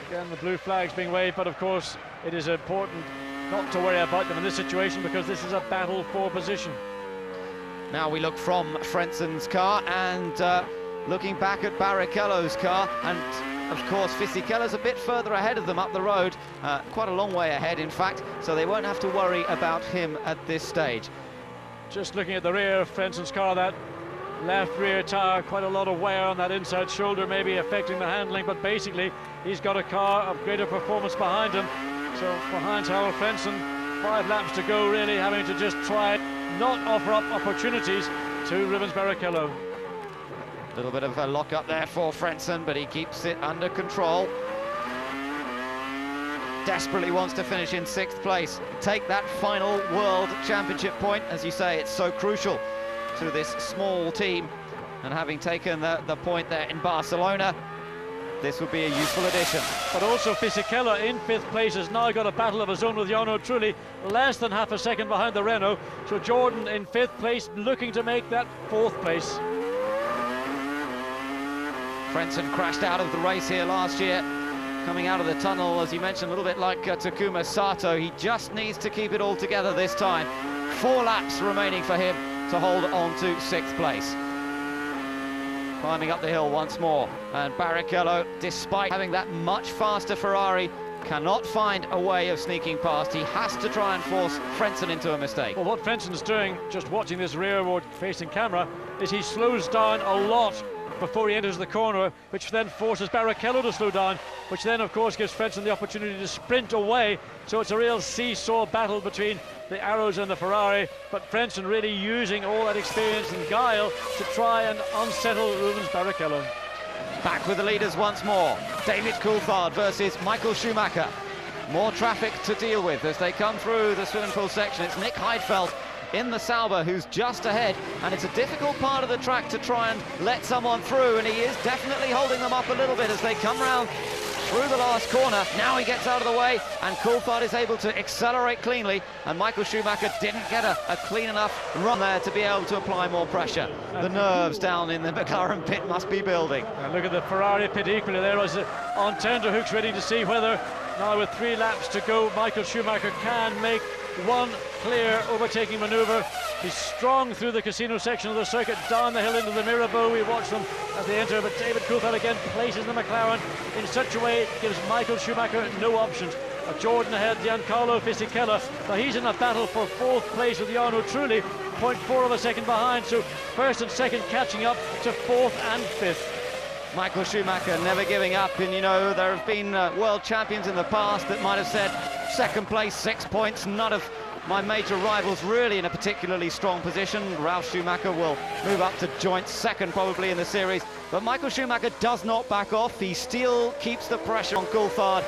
Again, the blue flag's being waved, but of course it is important not to worry about them in this situation, because this is a battle for position. Now we look from Frentzen's car and looking back at Barrichello's car, and of course Fisichella's a bit further ahead of them up the road, quite a long way ahead in fact, so they won't have to worry about him at this stage. Just looking at the rear of Frentzen's car, that left rear tire, quite a lot of wear on that inside shoulder, maybe affecting the handling, but basically he's got a car of greater performance behind him. So for Heinz-Harald Frentzen, 5 laps to go, really having to just try not offer up opportunities to Rubens Barrichello. A little bit of a lock up there for Frentzen, but he keeps it under control. Desperately wants to finish in 6th place, take that final World Championship point. As you say, it's so crucial to this small team, and having taken the point there in Barcelona, this would be a useful addition. But also Fisichella in 5th place has now got a battle of his own with Jarno Trulli, less than half a second behind the Renault. So Jordan in 5th place, looking to make that 4th place. Frentzen crashed out of the race here last year, coming out of the tunnel, as you mentioned, a little bit like Takuma Sato. He just needs to keep it all together this time. 4 laps remaining for him to hold on to 6th place. Climbing up the hill once more, and Barrichello, despite having that much faster Ferrari cannot find a way of sneaking past. He has to try and force Frentzen into a mistake. Well, what Frenson's doing, just watching this rearward-facing camera, is he slows down a lot before he enters the corner, which then forces Barrichello to slow down, which then, of course, gives Frentzen the opportunity to sprint away. So it's a real seesaw battle between the Arrows and the Ferrari, but Frentzen really using all that experience and guile to try and unsettle Rubens Barrichello. Back with the leaders once more. David Coulthard versus Michael Schumacher. More traffic to deal with as they come through the swimming pool section. It's Nick Heidfeld in the Sauber who's just ahead, and it's a difficult part of the track to try and let someone through, and he is definitely holding them up a little bit as they come round through the last corner. Now he gets out of the way, and Coulthard is able to accelerate cleanly, and Michael Schumacher didn't get a clean enough run there to be able to apply more pressure. The nerves down in the McLaren pit must be building. And look at the Ferrari pit equally there as on tenterhooks, waiting to see whether, now with 3 laps to go, Michael Schumacher can make one clear overtaking maneuver. He's strong through the casino section of the circuit, down the hill into the Mirabeau. We watch them as they enter, but David Coulthard again places the McLaren in such a way it gives Michael Schumacher no options. Jordan ahead, Giancarlo Fisichella. Now he's in a battle for 4th place with Jarno Trulli, 0.4 of a second behind, so 1st and 2nd catching up to 4th and 5th. Michael Schumacher never giving up, and you know, there have been world champions in the past that might have said 2nd place, 6 points, none of my major rivals really in a particularly strong position. Ralf Schumacher will move up to joint 2nd probably in the series, but Michael Schumacher does not back off. He still keeps the pressure on Coulthard,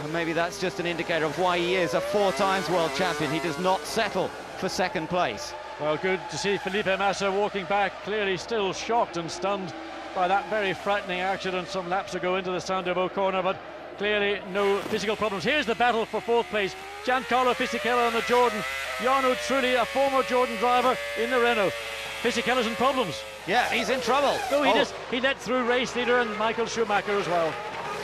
and maybe that's just an indicator of why he is a 4 times world champion. He does not settle for 2nd place. Well, good to see Felipe Massa walking back, clearly still shocked and stunned by that very frightening accident some laps ago into the Sandoval corner, but clearly no physical problems. Here's the battle for 4th place. Giancarlo Fisichella on the Jordan. Jarno Trulli, a former Jordan driver, in the Renault. Fisichella's in problems. Yeah, he's in trouble. No, he let through race leader and Michael Schumacher as well.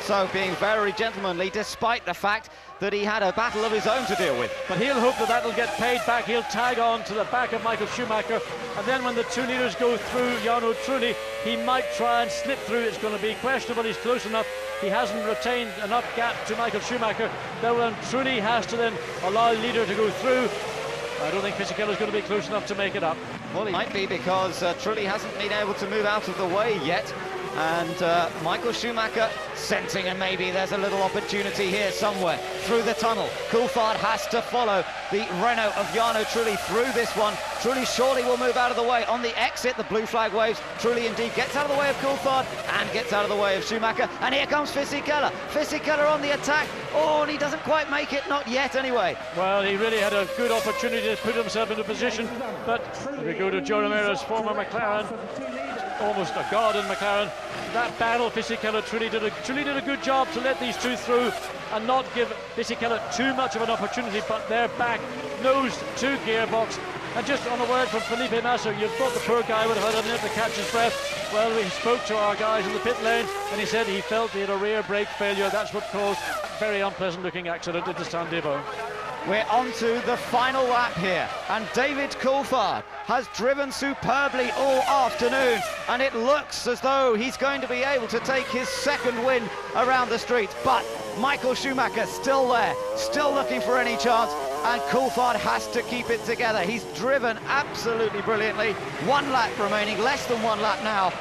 So being very gentlemanly, despite the fact that he had a battle of his own to deal with. But he'll hope that that'll get paid back. He'll tag on to the back of Michael Schumacher, and then when the 2 leaders go through Jarno Trulli, he might try and slip through. It's going to be questionable. He's close enough. He hasn't retained enough gap to Michael Schumacher. Then Trulli has to then allow leader to go through. I don't think Fisichella's going to be close enough to make it up. Well, he might be, because Trulli hasn't been able to move out of the way yet. And Michael Schumacher sensing, and maybe there's a little opportunity here somewhere through the tunnel. Coulthard has to follow the Renault of Jarno Trulli through this one. Trulli surely will move out of the way. On the exit, the blue flag waves. Trulli indeed gets out of the way of Coulthard and gets out of the way of Schumacher. And here comes Fisichella. Fisichella on the attack. Oh, and he doesn't quite make it, not yet anyway. Well, he really had a good opportunity to put himself into position, but we go to Joe Ramirez, former McLaren, almost a god in McLaren. That battle, Fisichella, Trulli did a good job to let these 2 through and not give Fisichella too much of an opportunity, but they're back, nose to gearbox. And just on a word from Felipe Massa, you thought the poor guy would have had a minute to catch his breath. Well, we spoke to our guys in the pit lane, and he said he felt he had a rear brake failure. That's what caused a very unpleasant looking accident into Sandoval. We're on to the final lap here, and David Coulthard has driven superbly all afternoon, and it looks as though he's going to be able to take his 2nd win around the streets. But Michael Schumacher still there, still looking for any chance, and Coulthard has to keep it together. He's driven absolutely brilliantly. 1 lap remaining, less than 1 lap now,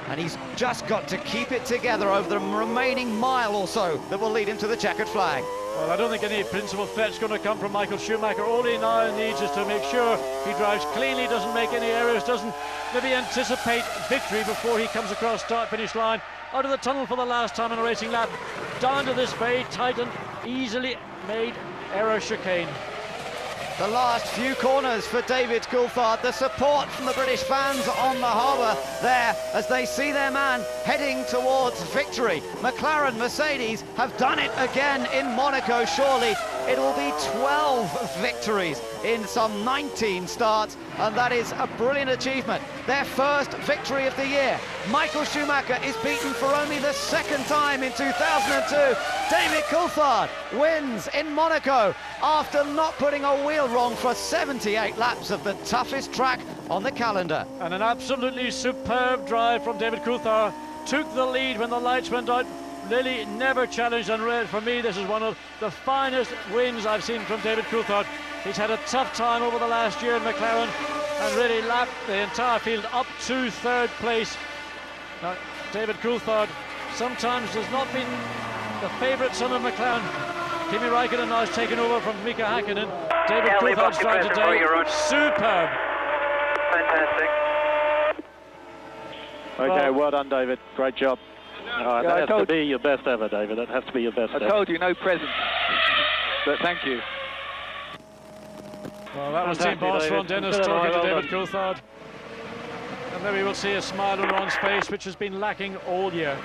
and he's just got to keep it together over the remaining mile or so that will lead him to the checkered flag. Well, I don't think any principal threat's going to come from Michael Schumacher. All he now needs is to make sure he drives cleanly, doesn't make any errors, doesn't maybe anticipate victory before he comes across start-finish line. Out of the tunnel for the last time in a racing lap, down to this very tight and easily made error chicane. The last few corners for David Coulthard. The support from the British fans on the harbour there as they see their man heading towards victory. McLaren, Mercedes have done it again in Monaco. Surely it will be 12 victories in some 19 starts, and that is a brilliant achievement. Their 1st victory of the year. Michael Schumacher is beaten for only the 2nd time in 2002. David Coulthard wins in Monaco after not putting a wheel wrong for 78 laps of the toughest track on the calendar. And an absolutely superb drive from David Coulthard. Took the lead when the lights went out, Lily never challenged on red. For me, this is one of the finest wins I've seen from David Coulthard. He's had a tough time over the last year in McLaren and really lapped the entire field up to third place. Now, David Coulthard sometimes has not been the favourite son of McLaren. Kimi Räikkönen now has taken over from Mika Häkkinen. David Coulthard's drive today, superb. Fantastic. Okay, well done, David. Great job. That has to be your best ever, David. That has to be your best ever. I told you, no present. But thank you. Well, that was team boss Ron Dennis talking to David Coulthard. And there we will see a smile on Ron's face, which has been lacking all year.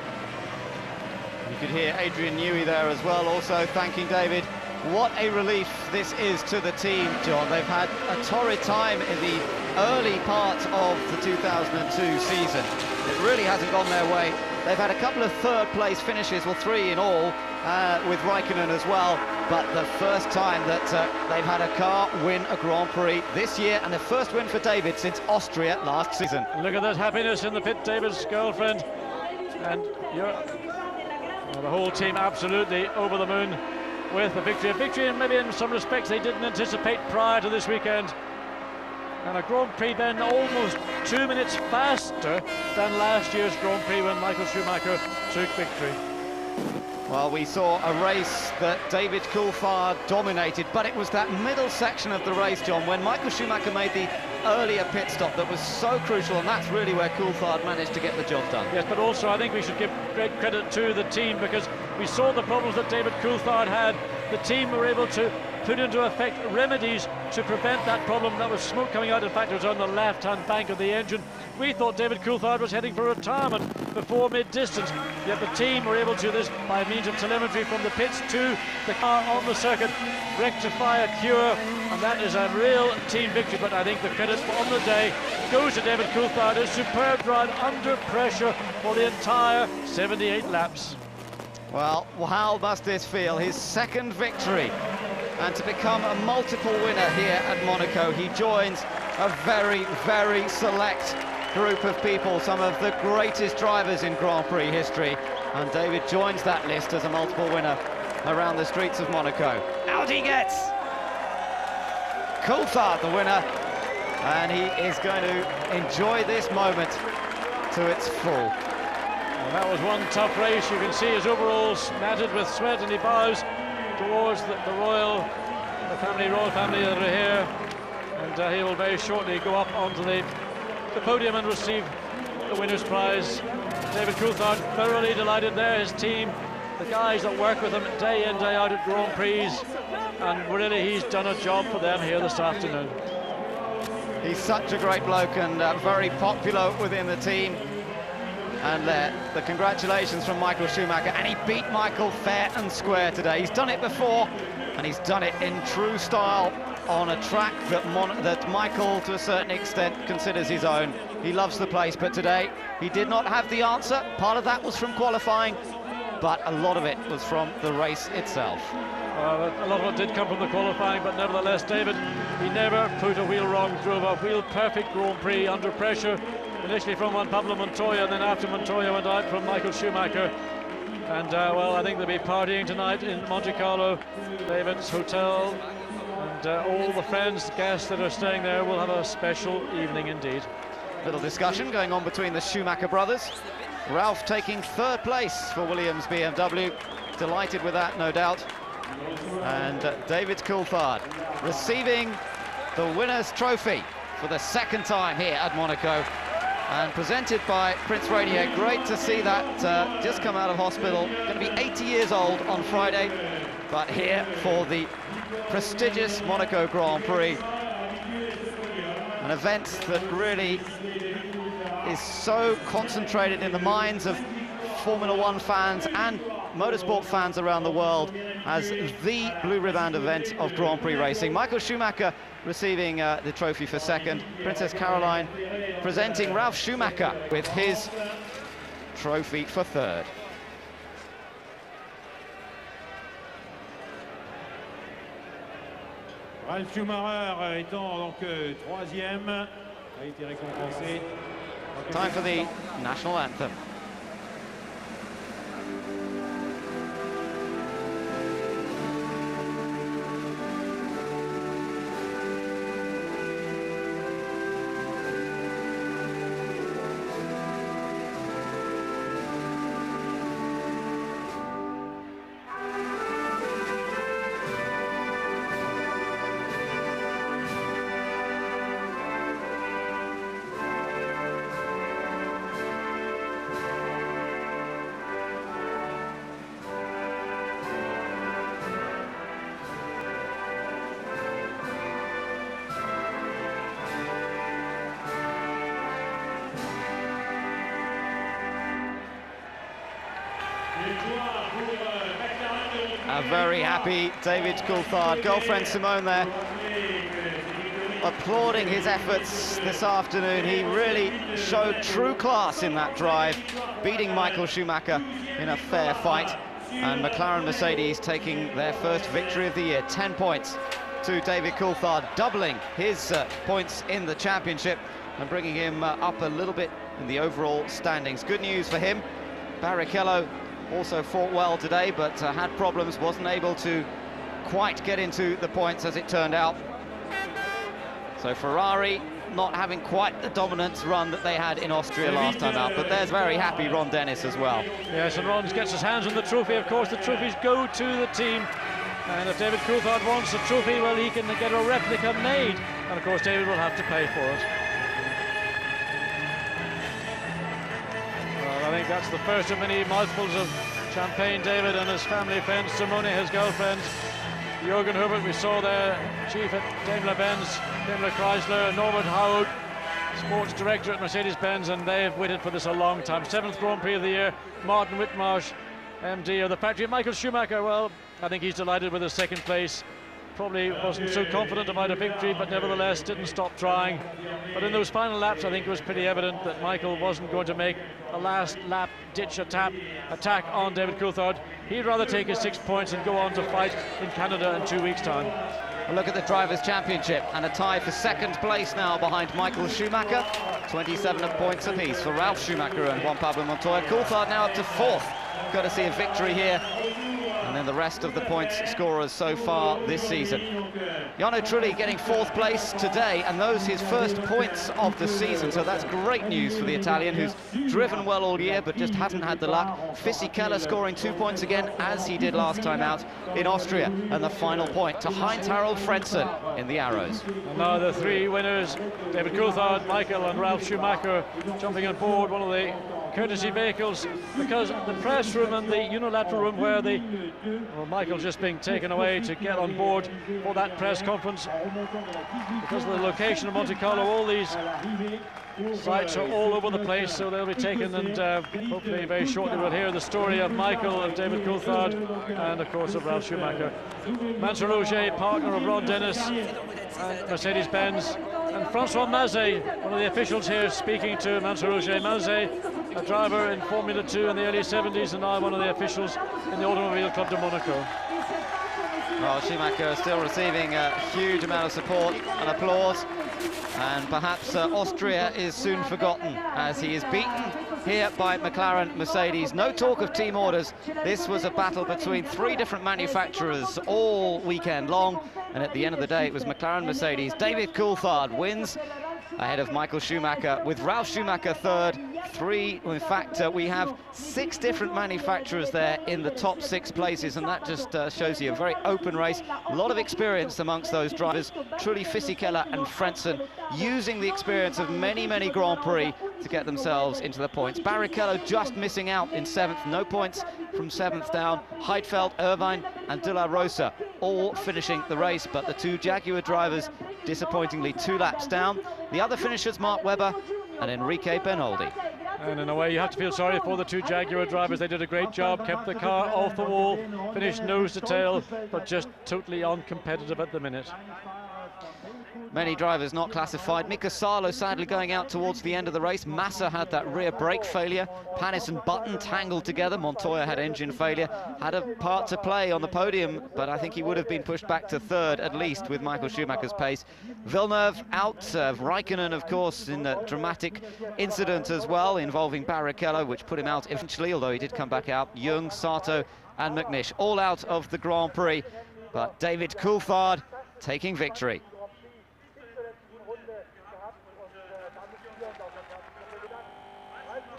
You could hear Adrian Newey there as well, also thanking David. What a relief this is to the team, John. They've had a torrid time in the early part of the 2002 season. It really hasn't gone their way. They've had a couple of third-place finishes, well, 3 in all, with Räikkönen as well. But the first time that they've had a car win a Grand Prix this year, and the first win for David since Austria last season. Look at that happiness in the pit, David's girlfriend. And the whole team absolutely over the moon with the victory. A victory, and maybe in some respects they didn't anticipate prior to this weekend. And a Grand Prix then almost 2 minutes faster than last year's Grand Prix when Michael Schumacher took victory. Well, we saw a race that David Coulthard dominated, but it was that middle section of the race, John, when Michael Schumacher made the earlier pit stop that was so crucial, and that's really where Coulthard managed to get the job done. Yes, but also I think we should give great credit to the team, because we saw the problems that David Coulthard had. The team were able to put into effect remedies to prevent that problem. That was smoke coming out. In fact, it was on the left-hand bank of the engine. We thought David Coulthard was heading for retirement before mid-distance, yet the team were able to, this by means of telemetry from the pits to the car on the circuit, rectify a cure, and that is a real team victory. But I think the credit on the day goes to David Coulthard. His superb drive under pressure for the entire 78 laps. Well, how must this feel? His second victory, and to become a multiple winner here at Monaco. He joins a very, very select group of people, some of the greatest drivers in Grand Prix history, and David joins that list as a multiple winner around the streets of Monaco. Out he gets! Coulthard the winner, and he is going to enjoy this moment to its full. Well, that was one tough race. You can see his overalls matted with sweat, and he bows towards the royal family that are here, and he will very shortly go up onto the podium and receive the winner's prize. David Coulthard thoroughly delighted there, his team, the guys that work with him day in, day out at Grand Prix, and really he's done a job for them here this afternoon. He's such a great bloke and very popular within the team. And the congratulations from Michael Schumacher, and he beat Michael fair and square today. He's done it before, and he's done it in true style on a track that Michael, to a certain extent, considers his own. He loves the place, but today he did not have the answer. Part of that was from qualifying, but a lot of it was from the race itself. A lot of it did come from the qualifying, but nevertheless, David, he never put a wheel wrong, drove a wheel-perfect Grand Prix under pressure. Initially from Juan Pablo Montoya, and then after Montoya went out from Michael Schumacher. And well, I think they'll be partying tonight in Monte Carlo, David's hotel, and all the friends, guests that are staying there will have a special evening indeed. Little discussion going on between the Schumacher brothers. Ralph taking third place for Williams BMW, delighted with that, no doubt. And David Coulthard receiving the winner's trophy for the second time here at Monaco, and presented by Prince Rainier. Great to see that just come out of hospital. Going to be 80 years old on Friday, but here for the prestigious Monaco Grand Prix. An event that really is so concentrated in the minds of Formula One fans and motorsport fans around the world as the blue ribbon event of Grand Prix racing. Michael Schumacher receiving the trophy for second. Princess Caroline presenting Ralf Schumacher with his trophy for third. Ralf Schumacher étant donc troisième, a été récompensé. Time for the national anthem. very happy David Coulthard. Girlfriend Simone there, applauding his efforts this afternoon. He really showed true class in that drive, beating Michael Schumacher in a fair fight. And McLaren Mercedes taking their first victory of the year, 10 points to David Coulthard, doubling his points in the championship and bringing him up a little bit in the overall standings. Good news for him. Barrichello also fought well today, but had problems, wasn't able to quite get into the points as it turned out. So Ferrari not having quite the dominant run that they had in Austria last time out, but there's very happy Ron Dennis as well. Yes, and Ron gets his hands on the trophy. Of course, the trophies go to the team, and if David Coulthard wants the trophy, well, he can get a replica made, and of course David will have to pay for it. Well, I think that's the first of many mouthfuls of champagne. David and his family friends, Simone, his girlfriend, Jürgen Herbert, we saw there, chief at Daimler-Benz, Daimler Chrysler, Norbert Haug, sports director at Mercedes-Benz, and they've waited for this a long time. 7th Grand Prix of the year. Martin Whitmarsh, MD of the factory. Michael Schumacher, well, I think he's delighted with his second place. Probably wasn't so confident about a victory, but nevertheless didn't stop trying. But in those final laps, I think it was pretty evident that Michael wasn't going to make a last lap ditch attack on David Coulthard. He'd rather take his 6 points and go on to fight in Canada in 2 weeks' time. A look at the Drivers' Championship, and a tie for second place now behind Michael Schumacher. 27 points apiece for Ralf Schumacher and Juan Pablo Montoya. Coulthard now up to 4th. Got to see a victory here. And then the rest of the points scorers so far this season. Jarno Trulli getting 4th place today, and those his first points of the season, so that's great news for the Italian, who's driven well all year but just hasn't had the luck. Fisichella scoring 2 points again, as he did last time out in Austria, and the final point to Heinz-Harald Frentzen in the Arrows. And now the 3 winners, David Coulthard, Michael and Ralf Schumacher, jumping on board one of the courtesy vehicles, because the press room and the unilateral room where Michael just being taken away to get on board for that press conference, because of the location of Monte Carlo, all these sites are all over the place, so they'll be taken, and hopefully very shortly we'll hear the story of Michael, of David Coulthard, and of course of Ralf Schumacher. Mansur Roger, partner of Ron Dennis and Mercedes-Benz, and Francois Mazet, one of the officials here, speaking to Mansur Roger. Mazet, a driver in Formula 2 in the early 70s, and now one of the officials in the Automobile Club de Monaco. Well, Schumacher still receiving a huge amount of support and applause, and perhaps Austria is soon forgotten as he is beaten here by McLaren Mercedes. No talk of team orders. This was a battle between 3 different manufacturers all weekend long, and at the end of the day it was McLaren Mercedes. David Coulthard wins ahead of Michael Schumacher, with Ralf Schumacher 3rd. In fact, we have 6 different manufacturers there in the top 6 places, and that just shows you a very open race. A lot of experience amongst those drivers. Trulli, Fisichella and Frentzen using the experience of many, many Grand Prix to get themselves into the points. Barrichello just missing out in 7th, no points from 7th down. Heidfeld, Irvine and De La Rosa all finishing the race, but the 2 Jaguar drivers disappointingly 2 laps down. The other finishers, Mark Webber and Enrique Bernoldi. And in a way you have to feel sorry for the 2 Jaguar drivers. They did a great job, kept the car off the wall, finished nose to tail, but just totally uncompetitive at the minute. Many drivers not classified. Mika Salo sadly going out towards the end of the race. Massa had that rear brake failure. Panis and Button tangled together. Montoya had engine failure. Had a part to play on the podium, but I think he would have been pushed back to 3rd at least with Michael Schumacher's pace. Villeneuve out. Raikkonen, of course, in a dramatic incident as well involving Barrichello, which put him out eventually, although he did come back out. Jung, Sato and McNish all out of the Grand Prix, but David Coulthard taking victory.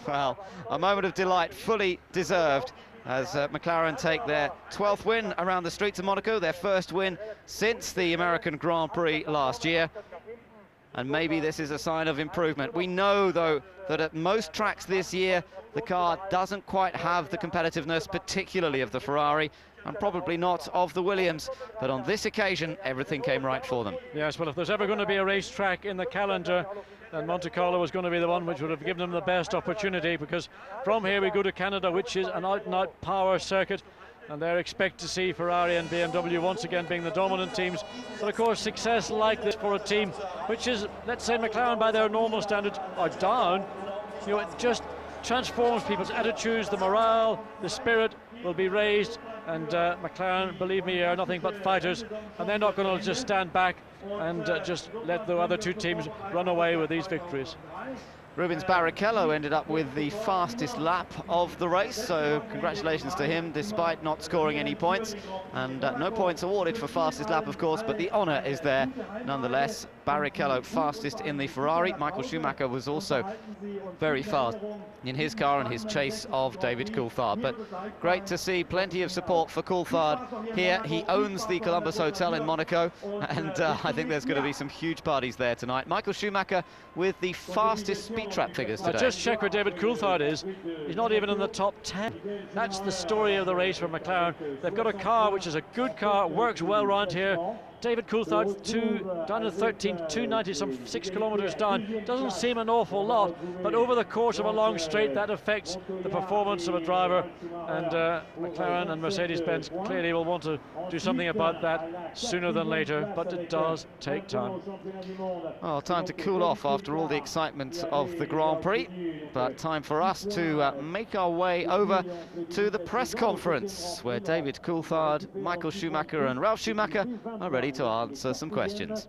Well, a moment of delight, fully deserved, as McLaren take their 12th win around the streets of Monaco, their first win since the American Grand Prix last year. And maybe this is a sign of improvement. We know, though, that at most tracks this year, the car doesn't quite have the competitiveness, particularly of the Ferrari, and probably not of the Williams. But on this occasion, everything came right for them. Yes, well, if there's ever going to be a racetrack in the calendar, then Monte Carlo was going to be the one which would have given them the best opportunity, because from here we go to Canada, which is an out-and-out power circuit. and they're expect to see Ferrari and BMW once again being the dominant teams. But of course, success like this for a team which is, let's say, McLaren by their normal standards are down, you know, it just transforms people's attitudes. The morale, the spirit will be raised, and McLaren, believe me, are nothing but fighters, and they're not going to just stand back and just let the other two teams run away with these victories. Rubens Barrichello ended up with the fastest lap of the race, so congratulations to him, despite not scoring any points. And no points awarded for fastest lap, of course, but the honour is there nonetheless. Barrichello fastest in the Ferrari. Michael Schumacher was also very fast in his car and his chase of David Coulthard. But great to see plenty of support for Coulthard here. He owns the Columbus Hotel in Monaco, and I think there's going to be some huge parties there tonight. Michael Schumacher with the fastest speed trap figures today. Just check where David Coulthard is. He's not even in the top 10. That's the story of the race for McLaren. They've got a car which is a good car, works well around here. David Coulthard down to 13, 290, some 6 kilometers down. Doesn't seem an awful lot, but over the course of a long straight, that affects the performance of a driver. And McLaren and Mercedes-Benz clearly will want to do something about that sooner than later, but it does take time. Well, time to cool off after all the excitement of the Grand Prix, but time for us to make our way over to the press conference, where David Coulthard, Michael Schumacher and Ralf Schumacher are ready to answer some questions.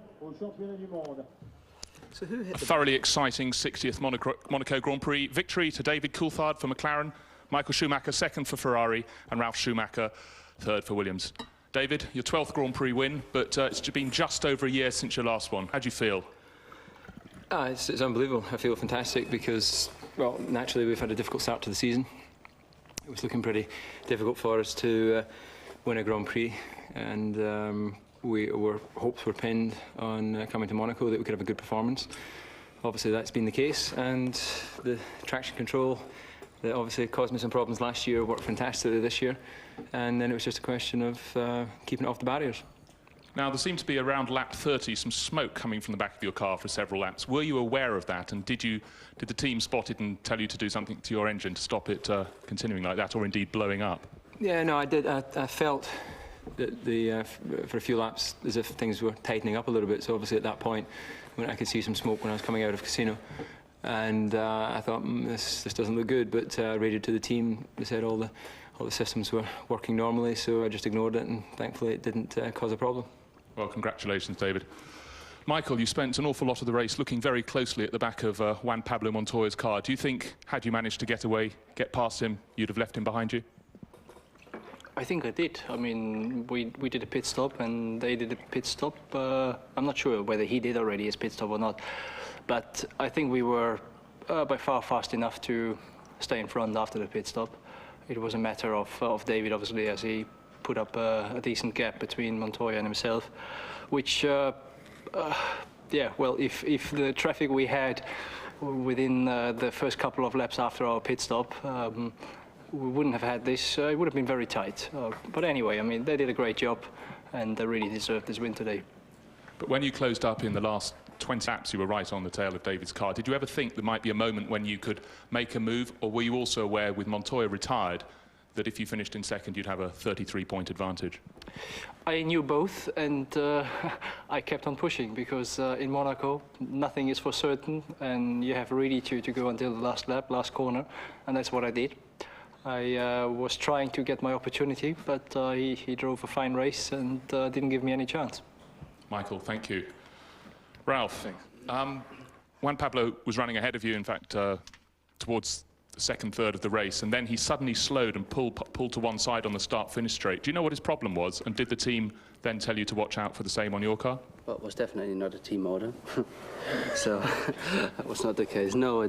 A thoroughly exciting 60th Monaco Grand Prix victory to David Coulthard for McLaren, Michael Schumacher second for Ferrari, and Ralf Schumacher third for Williams. David, your 12th Grand Prix win, but it's been just over a year since your last one. How do you feel? It's unbelievable. I feel fantastic because, well, naturally we've had a difficult start to the season. It was looking pretty difficult for us to win a Grand Prix, and our hopes were pinned on coming to Monaco that we could have a good performance. Obviously that's been the case, and the traction control that obviously caused me some problems last year worked fantastically this year, and then it was just a question of keeping it off the barriers. Now, there seemed to be around lap 30 some smoke coming from the back of your car for several laps. Were you aware of that, and did the team spot it and tell you to do something to your engine to stop it continuing like that, or indeed blowing up? Yeah, no, I did. I felt that for a few laps as if things were tightening up a little bit. So obviously at that point, when I could see some smoke when I was coming out of Casino, and I thought this doesn't look good. But I radioed to the team. They said all the systems were working normally, so I just ignored it, and thankfully it didn't cause a problem. Well, congratulations, David. Michael, you spent an awful lot of the race looking very closely at the back of Juan Pablo Montoya's car. Do you think, had you managed to get away, get past him, you'd have left him behind you? I think I did. I mean, we did a pit stop and they did a pit stop. I'm not sure whether he did already his pit stop or not, but I think we were by far fast enough to stay in front after the pit stop. It was a matter of David, obviously, as he put up a decent gap between Montoya and himself, which, yeah, well, if the traffic we had within the first couple of laps after our pit stop, we wouldn't have had this. It would have been very tight. But anyway, I mean, they did a great job, and they really deserved this win today. But when you closed up in the last 20 laps, you were right on the tail of David's car. Did you ever think there might be a moment when you could make a move, or were you also aware, with Montoya retired, that if you finished in second, you'd have a 33-point advantage? I knew both, and I kept on pushing, because in Monaco, nothing is for certain, and you have really to go until the last lap, last corner, and that's what I did. I was trying to get my opportunity, but he drove a fine race and didn't give me any chance. Michael, thank you. Ralf, Juan Pablo was running ahead of you, in fact, towards the second third of the race, and then he suddenly slowed and pulled to one side on the start-finish straight. Do you know what his problem was, and did the team then tell you to watch out for the same on your car? Well, it was definitely not a team order, so that was not the case. No, I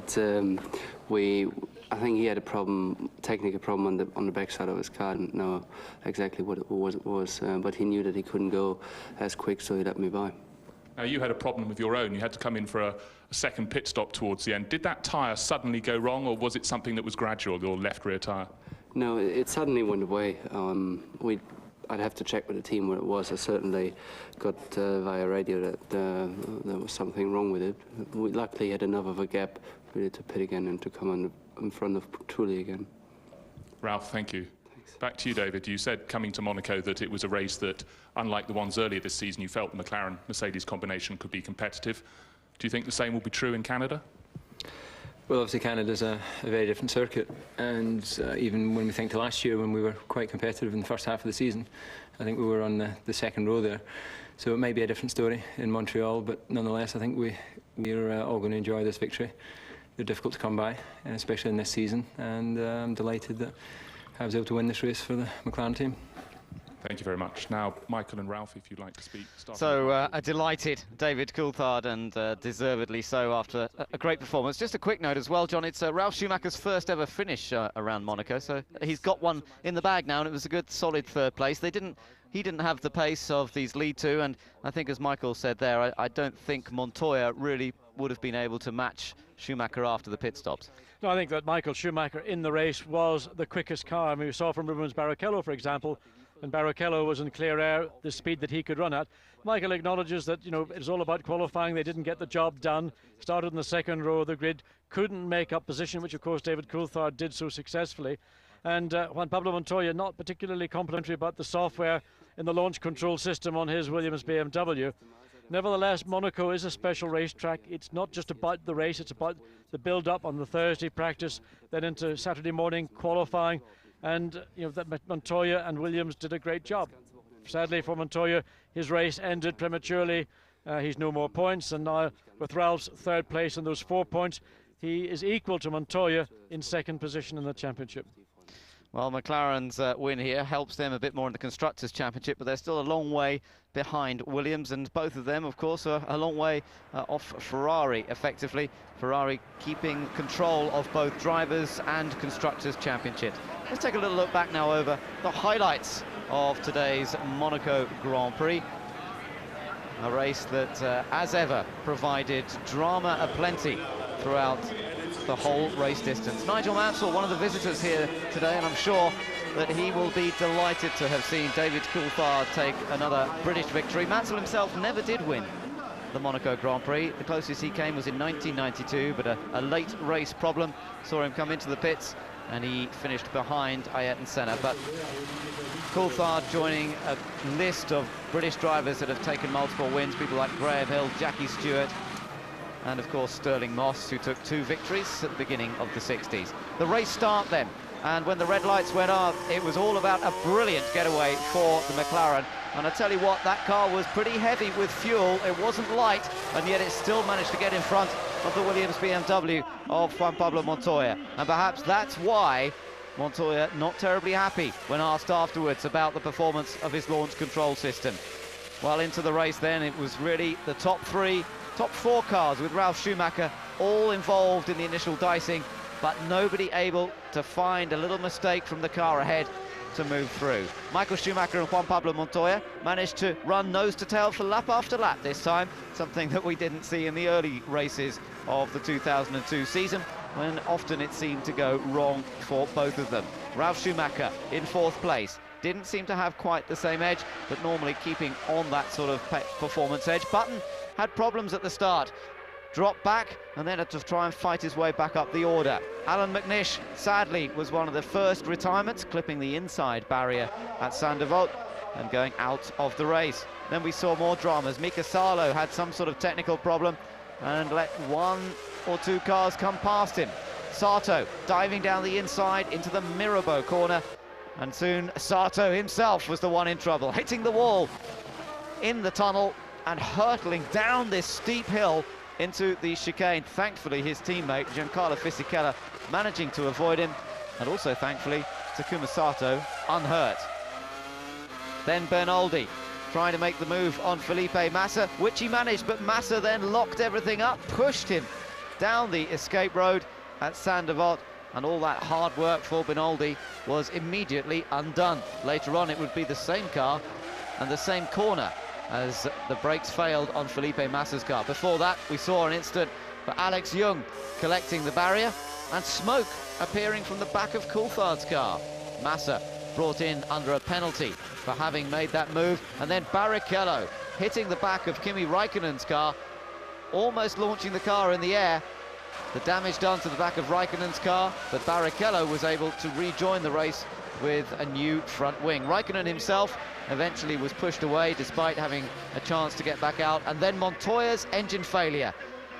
think he had a problem, technical problem on the back side of his car. I didn't know exactly what it was, but he knew that he couldn't go as quick, so he let me by. Now, you had a problem with your own. You had to come in for a second pit stop towards the end. Did that tyre suddenly go wrong, or was it something that was gradual, your left rear tyre? No, it suddenly went away. I'd have to check with the team what it was. I certainly got via radio that there was something wrong with it. We luckily had enough of a gap really to pit again and to come in front of Trulli again. Ralf, thank you. Back to you, David. You said coming to Monaco that it was a race that, unlike the ones earlier this season, you felt the McLaren-Mercedes combination could be competitive. Do you think the same will be true in Canada? Well, obviously Canada's a very different circuit, and even when we think to last year when we were quite competitive in the first half of the season, I think we were on the second row there. So it may be a different story in Montreal, but nonetheless I think we're all going to enjoy this victory. They're difficult to come by, especially in this season, and I'm delighted that I was able to win this race for the McLaren team. Thank you very much. Now, Michael and Ralph, if you'd like to speak. So, a delighted David Coulthard, and deservedly so after a great performance. Just a quick note as well, John, it's Ralf Schumacher's first ever finish around Monaco, so he's got one in the bag now, and it was a good, solid third place. He didn't have the pace of these lead two, and I think, as Michael said there, I don't think Montoya really would have been able to match Schumacher after the pit stops. No, I think that Michael Schumacher in the race was the quickest car. I mean, we saw from Rubens Barrichello, for example, when Barrichello was in clear air, the speed that he could run at. Michael acknowledges that, you know, it's all about qualifying. They didn't get the job done. Started in the second row of the grid, couldn't make up position, which of course David Coulthard did so successfully. And Juan Pablo Montoya, not particularly complimentary about the software in the launch control system on his Williams BMW. Nevertheless, Monaco is a special racetrack. It's not just about the race, it's about the build-up on the Thursday practice, then into Saturday morning qualifying. And you know that Montoya and Williams did a great job. Sadly for Montoya, his race ended prematurely. He's no more points, and now with Ralph's third place and those 4 points, he is equal to Montoya in second position in the championship. Well, McLaren's win here helps them a bit more in the Constructors' Championship, but they're still a long way behind Williams, and both of them, of course, are a long way off Ferrari, effectively. Ferrari keeping control of both Drivers' and Constructors' Championship. Let's take a little look back now over the highlights of today's Monaco Grand Prix. A race that, as ever, provided drama aplenty throughout the whole race distance. Nigel Mansell, one of the visitors here today, and I'm sure that he will be delighted to have seen David Coulthard take another British victory. Mansell himself never did win the Monaco Grand Prix. The closest he came was in 1992, but a late race problem saw him come into the pits, and he finished behind Ayrton Senna. But Coulthard joining a list of British drivers that have taken multiple wins, people like Graham Hill, Jackie Stewart, and of course Sterling Moss, who took 2 victories at the beginning of the 60s. The race start then, and when the red lights went up, it was all about a brilliant getaway for the McLaren. And I tell you what, that car was pretty heavy with fuel. It wasn't light, and yet it still managed to get in front of the Williams BMW of Juan Pablo Montoya. And perhaps that's why Montoya not terribly happy when asked afterwards about the performance of his launch control system. Well, into the race then, it was really the top 4 cars with Ralf Schumacher all involved in the initial dicing, but nobody able to find a little mistake from the car ahead to move through. Michael Schumacher and Juan Pablo Montoya managed to run nose to tail for lap after lap this time, something that we didn't see in the early races of the 2002 season, when often it seemed to go wrong for both of them. Ralf Schumacher in 4th place. Didn't seem to have quite the same edge, but normally keeping on that sort of performance edge. Button had problems at the start, dropped back, and then had to try and fight his way back up the order. Alan McNish, sadly, was one of the first retirements, clipping the inside barrier at Saint-Devote and going out of the race. Then we saw more dramas. Mika Salo had some sort of technical problem and let 1 or 2 cars come past him. Sato diving down the inside into the Mirabeau corner, and soon Sato himself was the one in trouble, hitting the wall in the tunnel and hurtling down this steep hill into the chicane. Thankfully, his teammate Giancarlo Fisichella managing to avoid him, and also thankfully Takuma Sato unhurt. Then Bernoldi trying to make the move on Felipe Massa, which he managed, but Massa then locked everything up, pushed him down the escape road at Saint-Devote, and all that hard work for Bernoldi was immediately undone. Later on, it would be the same car and the same corner as the brakes failed on Felipe Massa's car. Before that, we saw an instant for Alex Young collecting the barrier, and smoke appearing from the back of Coulthard's car. Massa brought in under a penalty for having made that move, and then Barrichello hitting the back of Kimi Raikkonen's car, almost launching the car in the air. The damage done to the back of Raikkonen's car, but Barrichello was able to rejoin the race with a new front wing. Raikkonen himself eventually was pushed away despite having a chance to get back out, and then Montoya's engine failure.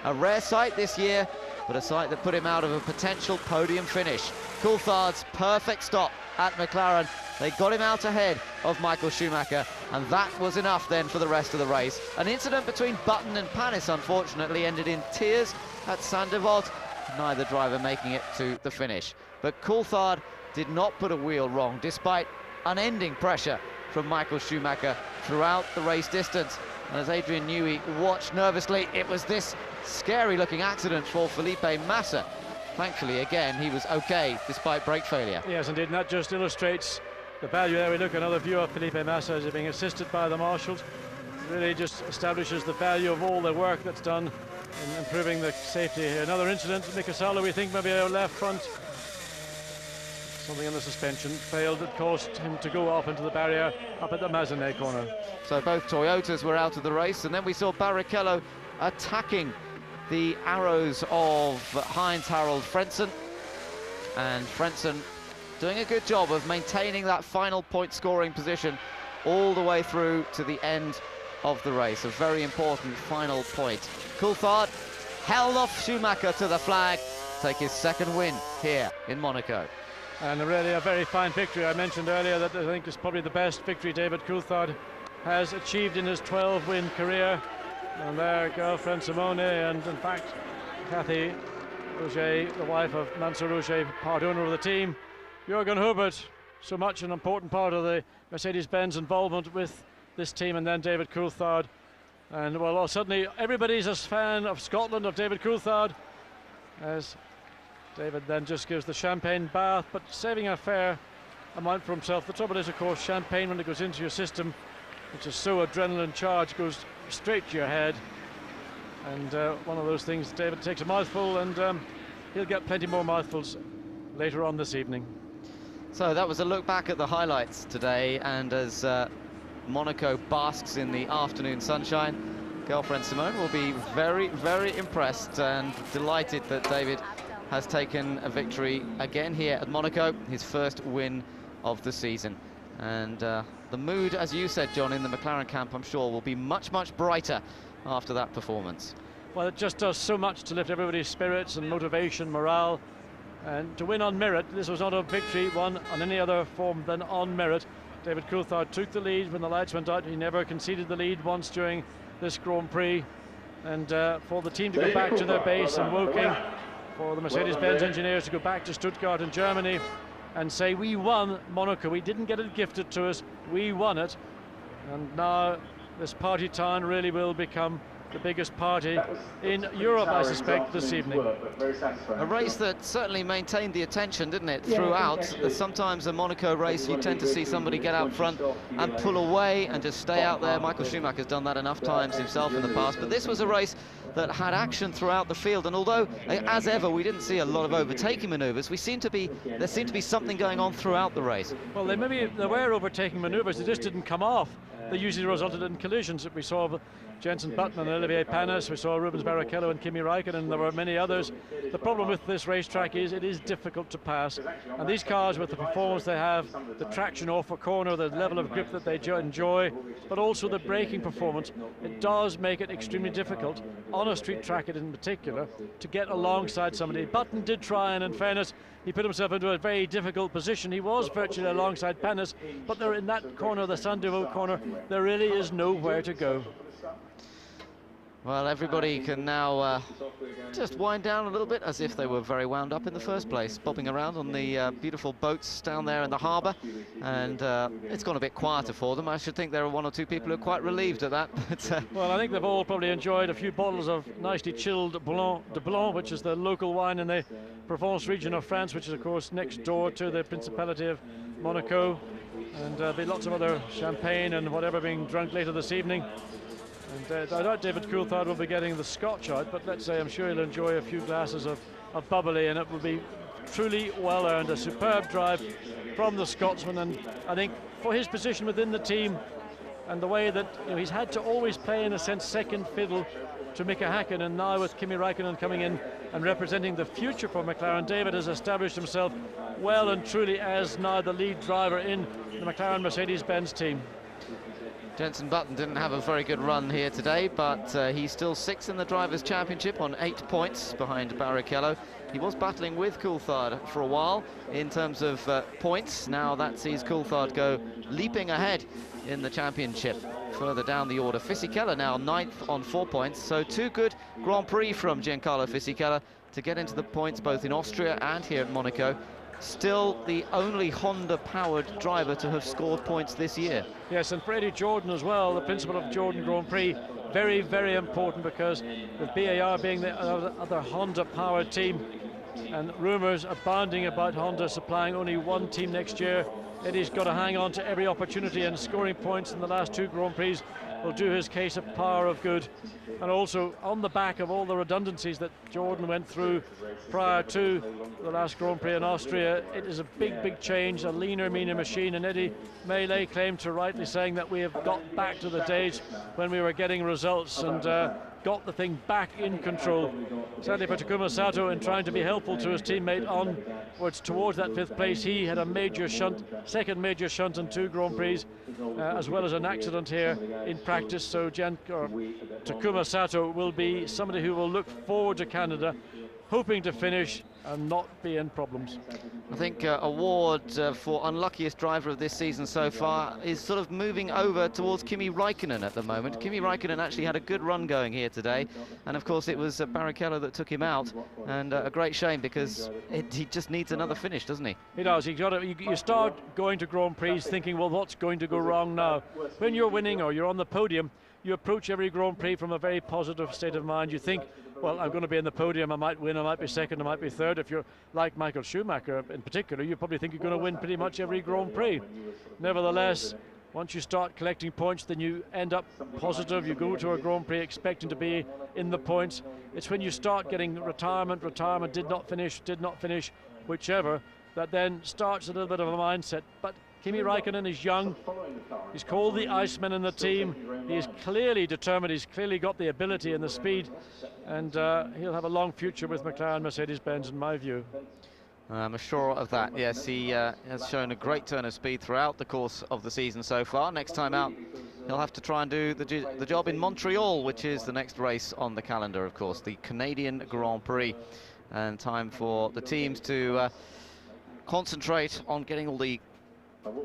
A rare sight this year, but a sight that put him out of a potential podium finish. Coulthard's perfect stop at McLaren. They got him out ahead of Michael Schumacher, and that was enough then for the rest of the race. An incident between Button and Panis, unfortunately, ended in tears at Saint-Devote, neither driver making it to the finish. But Coulthard did not put a wheel wrong, despite unending pressure from Michael Schumacher throughout the race distance. And as Adrian Newey watched nervously, it was this scary-looking accident for Felipe Massa. Thankfully, again, he was okay despite brake failure. Yes, indeed, and that just illustrates the value there. We look at another view of Felipe Massa as he's being assisted by the marshals. Really just establishes the value of all the work that's done in improving the safety here. Another incident, Mika Salo, we think maybe our left front, something in the suspension failed that caused him to go off into the barrier up at the Mazeney corner. So both Toyotas were out of the race, and then we saw Barrichello attacking the arrows of Heinz-Harald Frentzen, and Frentzen doing a good job of maintaining that final point scoring position all the way through to the end of the race. A very important final point. Coulthard held off Schumacher to the flag, take his second win here in Monaco. And really a very fine victory. I mentioned earlier that I think it's probably the best victory David Coulthard has achieved in his 12-win career. And there, girlfriend Simone, and in fact, Kathy Roger, the wife of Mansour Roger, part owner of the team. Jürgen Hubert, so much an important part of the Mercedes-Benz involvement with this team, and then David Coulthard. And well, suddenly everybody's a fan of Scotland, of David Coulthard, as David then just gives the champagne bath, but saving a fair amount for himself. The trouble is, of course, champagne, when it goes into your system, which is so adrenaline charged, goes straight to your head. And one of those things, David takes a mouthful, and he'll get plenty more mouthfuls later on this evening. So that was a look back at the highlights today, and as Monaco basks in the afternoon sunshine, girlfriend Simone will be very, very impressed and delighted that David has taken a victory again here at Monaco, his first win of the season. And the mood, as you said, John, in the McLaren camp, I'm sure, will be much, much brighter after that performance. Well, it just does so much to lift everybody's spirits and motivation, morale, and to win on merit. This was not a victory won on any other form than on merit. David Coulthard took the lead when the lights went out. He never conceded the lead once during this Grand Prix. And for the team to go back to their base in Woking, for the Mercedes-Benz engineers to go back to Stuttgart in Germany and say, we won Monaco, we didn't get it gifted to us, we won it. And now this party town really will become the biggest party in Europe, I suspect, this evening. A race that certainly maintained the attention, didn't it, throughout. Sometimes a Monaco race, you tend to see somebody get out front and pull away and just stay out there. Michael Schumacher's done that enough times himself in the past, but this was a race that had action throughout the field, and although, as ever, we didn't see a lot of overtaking manoeuvres, there seemed to be something going on throughout the race. Well, there were overtaking manoeuvres, they just didn't come off. They usually resulted in collisions that we saw. Jenson Button and Olivier Panis, we saw Rubens Barrichello and Kimi Raikkonen, there were many others. The problem with this racetrack is it is difficult to pass, and these cars, with the performance they have, the traction off a corner, the level of grip that they enjoy, but also the braking performance, it does make it extremely difficult on a street track in particular to get alongside somebody. Button did try, and in fairness, he put himself into a very difficult position. He was virtually alongside Panis, but they're in that corner, the Saint-Devote corner, there really is nowhere to go. Well, everybody can now just wind down a little bit, as if they were very wound up in the first place, bobbing around on the beautiful boats down there in the harbour, and it's gone a bit quieter for them. I should think there are one or two people who are quite relieved at that. But, well, I think they've all probably enjoyed a few bottles of nicely chilled Blanc de Blanc, which is the local wine in the Provence region of France, which is, of course, next door to the Principality of Monaco, and there'll be lots of other champagne and whatever being drunk later this evening. And I doubt David Coulthard will be getting the scotch out, but let's say I'm sure he'll enjoy a few glasses of bubbly, and it will be truly well earned. A superb drive from the Scotsman, and I think for his position within the team and the way that he's had to always play, in a sense, second fiddle to Mika Häkkinen, and now with Kimi Raikkonen coming in and representing the future for McLaren, David has established himself well and truly as now the lead driver in the McLaren Mercedes-Benz team. Jenson Button didn't have a very good run here today, but he's still 6th in the Drivers' Championship on 8 points behind Barrichello. He was battling with Coulthard for a while in terms of points. Now that sees Coulthard go leaping ahead in the championship further down the order. Fisichella now 9th on 4 points, so 2 good Grand Prix from Giancarlo Fisichella to get into the points both in Austria and here at Monaco. Still the only Honda-powered driver to have scored points this year. Yes, and for Eddie Jordan as well, the principle of Jordan Grand Prix, very, very important, because with BAR being the other Honda-powered team, and rumours abounding about Honda supplying only one team next year, Eddie's got to hang on to every opportunity, and scoring points in the last 2 Grand Prix will do his case a power of good. And also on the back of all the redundancies that Jordan went through prior to the last Grand Prix in Austria, it is a big, big change, a leaner, meaner machine. And Eddie may lay claim to rightly saying that we have got back to the days when we were getting results and got the thing back in control. Sadly for Takuma Sato, in trying to be helpful to his teammate onwards towards that 5th place, he had a major shunt, second major shunt in 2 Grand Prix, as well as an accident here in practice. So Takuma Sato will be somebody who will look forward to Canada, hoping to finish and not be in problems. I think award for unluckiest driver of this season so far is sort of moving over towards Kimi Räikkönen at the moment. Kimi Räikkönen actually had a good run going here today, and of course it was Barrichello that took him out, and a great shame, because he just needs another finish, doesn't he? He does. You start going to Grand Prix thinking, well, what's going to go wrong now? When you're winning or you're on the podium, you approach every Grand Prix from a very positive state of mind. You think, well, I'm going to be in the podium, I might win, I might be second, I might be third. If you're like Michael Schumacher in particular, you probably think you're going to win pretty much every Grand Prix. Nevertheless, once you start collecting points, then you end up positive. You go to a Grand Prix expecting to be in the points. It's when you start getting retirement, did not finish, whichever, that then starts a little bit of a mindset. But Kimi Räikkönen is young. He's called the Iceman in the team. He is clearly determined. He's clearly got the ability and the speed, and he'll have a long future with McLaren Mercedes-Benz, in my view. I'm sure of that. Yes, he has shown a great turn of speed throughout the course of the season so far. Next time out, he'll have to try and do the job in Montreal, which is the next race on the calendar, of course, the Canadian Grand Prix. And time for the teams to concentrate on getting all the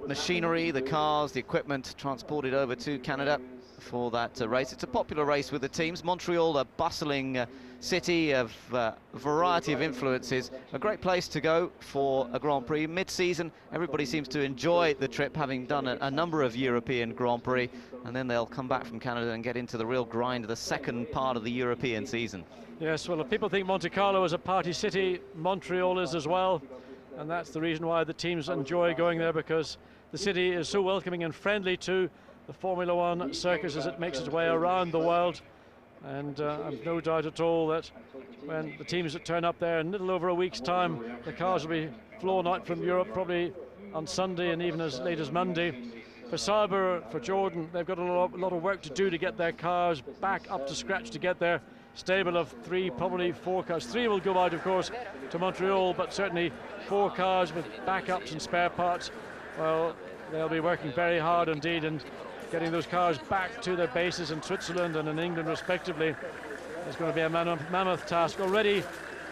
machinery, the cars, the equipment transported over to Canada for that race. It's a popular race with the teams. Montreal, a bustling city of a variety of influences. A great place to go for a Grand Prix. Mid-season, everybody seems to enjoy the trip, having done a number of European Grand Prix, and then they'll come back from Canada and get into the real grind of the second part of the European season. Yes, well, if people think Monte Carlo is a party city, Montreal is as well. And that's the reason why the teams enjoy going there, because the city is so welcoming and friendly to the Formula One circus as it makes its way around the world. And I've no doubt at all that when the teams that turn up there in a little over a week's time, the cars will be flown out from Europe probably on Sunday and even as late as Monday. For Sauber, for Jordan, they've got a lot of work to do to get their cars back up to scratch, to get their stable of 3, probably 4 cars. 3 will go out, of course, to Montreal, but certainly 4 cars with backups and spare parts. Well, they'll be working very hard indeed and getting those cars back to their bases in Switzerland and in England respectively. It's going to be a mammoth task. Already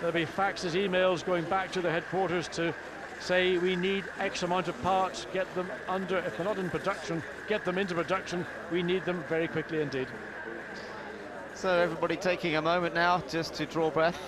there'll be faxes, emails going back to the headquarters to say we need X amount of parts, get them under, if they're not in production, get them into production. We need them very quickly indeed. So everybody taking a moment now just to draw breath.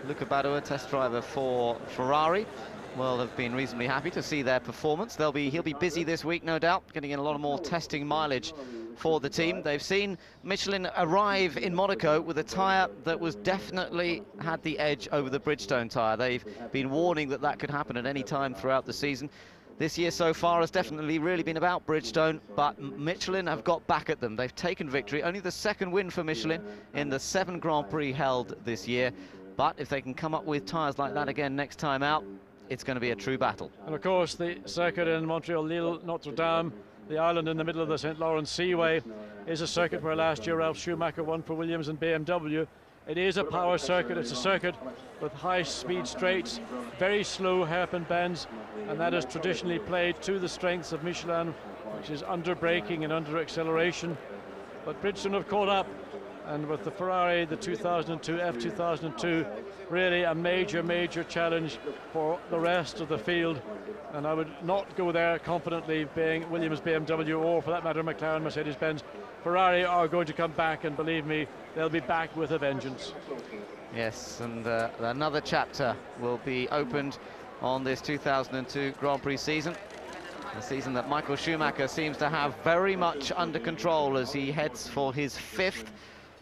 Luca Badoer, test driver for Ferrari, will have been reasonably happy to see their performance. He'll be busy this week, no doubt, getting in a lot of more testing mileage for the team. They've seen Michelin arrive in Monaco with a tyre that was definitely had the edge over the Bridgestone tyre. They've been warning that that could happen at any time throughout the season. This year so far has definitely really been about Bridgestone, but Michelin have got back at them. They've taken victory. Only the second win for Michelin in the 7 Grand Prix held this year. But if they can come up with tyres like that again next time out, it's going to be a true battle. And of course, the circuit in Montreal, Lille, Notre Dame, the island in the middle of the St. Lawrence Seaway, is a circuit where last year Ralf Schumacher won for Williams and BMW. It is a power circuit. It's a circuit with high-speed straights, very slow hairpin bends, and that has traditionally played to the strengths of Michelin, which is under braking and under acceleration. But Bridgestone have caught up, and with the Ferrari, the 2002 F2002, really a major challenge for the rest of the field. And I would not go there confidently, being Williams, BMW, or for that matter McLaren, Mercedes-Benz. Ferrari are going to come back, and believe me, they'll be back with a vengeance. Yes, and another chapter will be opened on this 2002 Grand Prix season. A season that Michael Schumacher seems to have very much under control as he heads for his 5th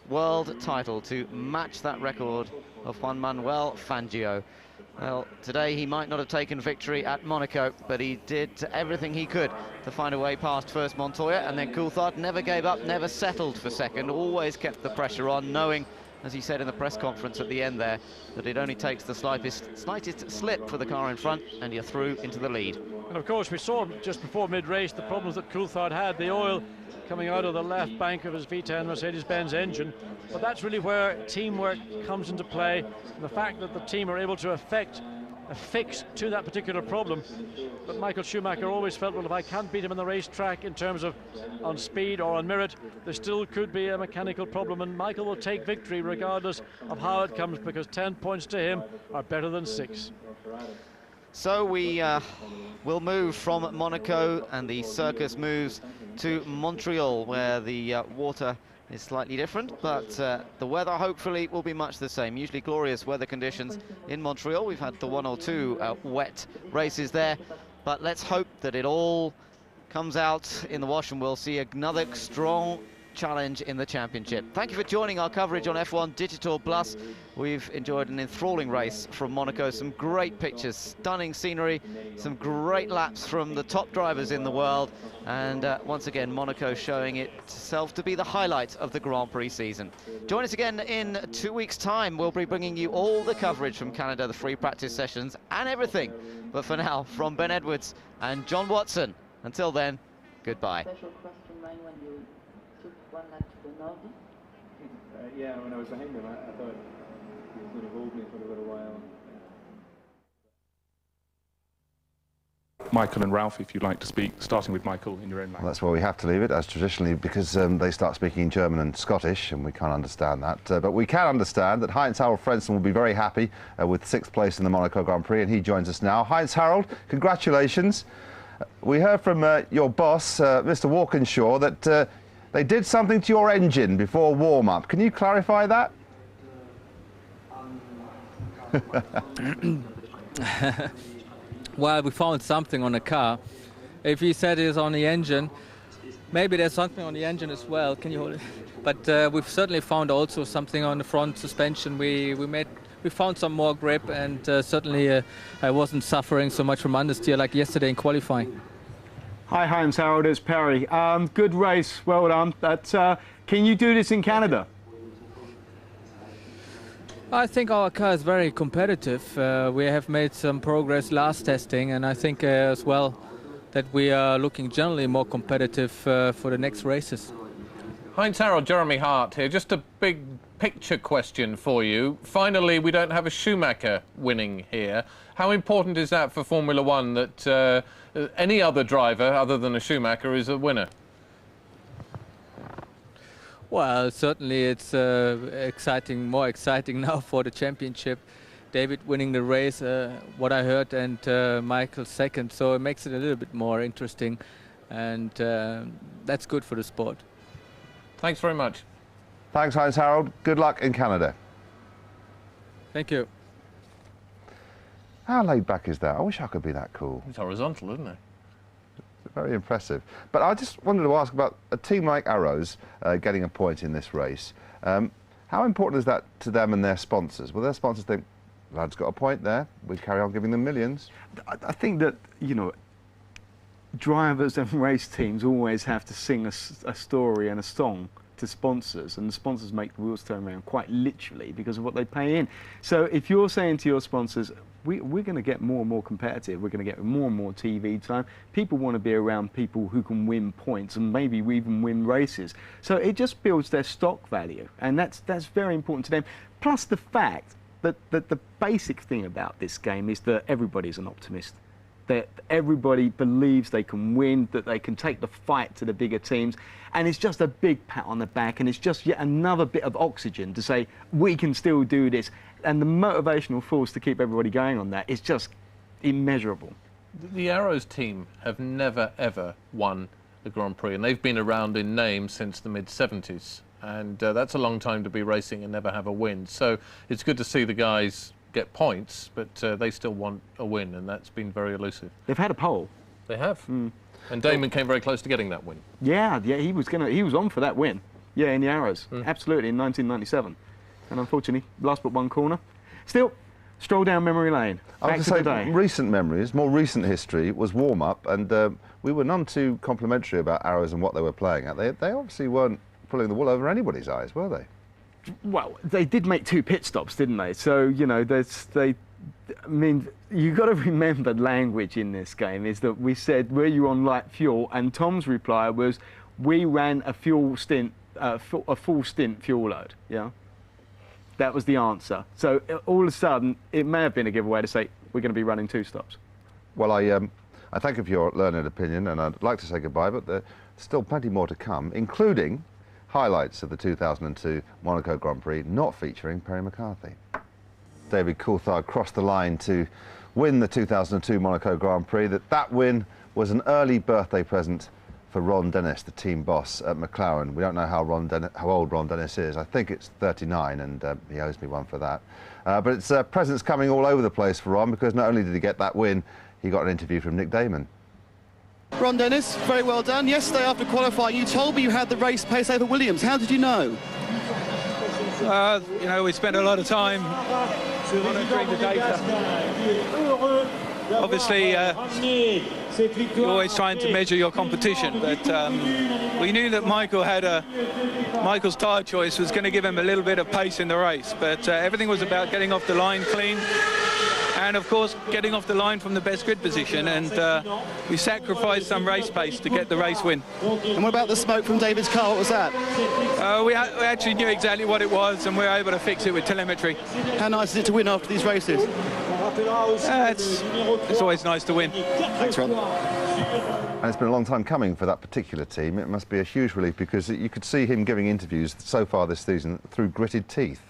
world title to match that record of Juan Manuel Fangio. Well, today he might not have taken victory at Monaco, but he did everything he could to find a way past first Montoya, and then Coulthard never gave up, never settled for second, always kept the pressure on, knowing, as he said in the press conference at the end there, that it only takes the slightest slip for the car in front and you're through into the lead. And of course we saw just before mid-race the problems that Coulthard had, the oil coming out of the left bank of his V10 Mercedes-Benz engine, but that's really where teamwork comes into play, and the fact that the team are able to effect a fix to that particular problem. But Michael Schumacher always felt, well, if I can't beat him on the racetrack in terms of on speed or on merit, there still could be a mechanical problem, and Michael will take victory regardless of how it comes, because 10 points to him are better than 6. So we will move from Monaco, and the circus moves to Montreal, where the water is slightly different, but the weather hopefully will be much the same. Usually glorious weather conditions in Montreal. We've had the 1 or 2 wet races there, but let's hope that it all comes out in the wash and we'll see another strong challenge in the championship. Thank you for joining our coverage on F1 Digital Plus. We've enjoyed an enthralling race from Monaco, some great pictures, stunning scenery, some great laps from the top drivers in the world, and once again Monaco showing itself to be the highlight of the Grand Prix season. Join us again in 2 weeks' time. We'll be bringing you all the coverage from Canada, the free practice sessions and everything. But for now, from Ben Edwards and John Watson, until then, goodbye. Yeah, when I was behind him, I thought he was going to hold me for a little while. Michael and Ralph, if you'd like to speak, starting with Michael in your own language. Well, that's where we have to leave it, as traditionally, because they start speaking German and Scottish, and we can't understand that. But we can understand that Heinz-Harald Frentzen will be very happy with 6th place in the Monaco Grand Prix, and he joins us now. Heinz-Harald, congratulations. We heard from your boss, Mr. Walkinshaw, that they did something to your engine before warm-up. Can you clarify that? Well, we found something on the car. If you said it's on the engine, maybe there's something on the engine as well. Can you hold it? But we've certainly found also something on the front suspension. We found some more grip, and certainly I wasn't suffering so much from understeer like yesterday in qualifying. Hi Heinz-Harald, it's Perry. Good race, well done. But can you do this in Canada? I think our car is very competitive. We have made some progress last testing, and I think as well that we are looking generally more competitive for the next races. Heinz-Harald, Jeremy Hart here. Just a big picture question for you. Finally, we don't have a Schumacher winning here. How important is that for Formula One that any other driver other than a Schumacher is a winner? Well, certainly it's exciting, more exciting now for the championship. David winning the race, what I heard, and Michael second, so it makes it a little bit more interesting, and that's good for the sport. Thanks very much. Thanks, Heinz-Harald. Good luck in Canada. Thank you. How laid back is that? I wish I could be that cool. It's horizontal, isn't it? Very impressive. But I just wanted to ask about a team like Arrows getting a point in this race. How important is that to them and their sponsors? Will their sponsors think, lad's got a point there, we carry on giving them millions? I think that, you know, drivers and race teams always have to sing a story and a song to sponsors, and the sponsors make the wheels turn around quite literally because of what they pay in. So if you're saying to your sponsors, we're going to get more and more competitive, we're going to get more and more TV time, people want to be around people who can win points and maybe even win races. So it just builds their stock value, and that's very important to them. Plus the fact that the basic thing about this game is that everybody's an optimist. That everybody believes they can win, that they can take the fight to the bigger teams, and it's just a big pat on the back, and it's just yet another bit of oxygen to say we can still do this, and the motivational force to keep everybody going on that is just immeasurable. The Arrows team have never ever won the Grand Prix, and they've been around in name since the mid-70s, and that's a long time to be racing and never have a win. So it's good to see the guys get points, but they still want a win, and that's been very elusive. They've had a pole. They have. And Damon came very close to getting that win. Yeah, he was on for that win. Yeah, in the Arrows, absolutely, in 1997. And unfortunately, last but one corner. Still, stroll down memory lane. I was going to say, recent memories, more recent history was warm-up, and we were none too complimentary about Arrows and what they were playing at. They obviously weren't pulling the wool over anybody's eyes, were they? Well, they did make 2 pit stops, didn't they? So, you know, I mean, you've got to remember language in this game is that we said, were you on light fuel? And Tom's reply was, we ran a full stint fuel load, yeah? That was the answer. So all of a sudden, it may have been a giveaway to say, we're going to be running 2 stops. Well, I thank you for your learned opinion, and I'd like to say goodbye, but there's still plenty more to come, including highlights of the 2002 Monaco Grand Prix not featuring Perry McCarthy. David Coulthard crossed the line to win the 2002 Monaco Grand Prix. That win was an early birthday present for Ron Dennis, the team boss at McLaren. We don't know how old Ron Dennis is. I think it's 39, and he owes me one for that. But it's presents coming all over the place for Ron, because not only did he get that win, he got an interview from Nick Damon. Ron Dennis, very well done. Yesterday after qualifying, you told me you had the race pace over Williams. How did you know? You know, we spent a lot of time monitoring the data. Obviously, you're always trying to measure your competition, but we knew that Michael's tyre choice was going to give him a little bit of pace in the race, but everything was about getting off the line clean. And of course, getting off the line from the best grid position, and we sacrificed some race pace to get the race win. And what about the smoke from David's car? What was that? We actually knew exactly what it was, and we were able to fix it with telemetry. How nice is it to win after these races? It's always nice to win. Thanks, Ron. And it's been a long time coming for that particular team. It must be a huge relief, because you could see him giving interviews so far this season through gritted teeth.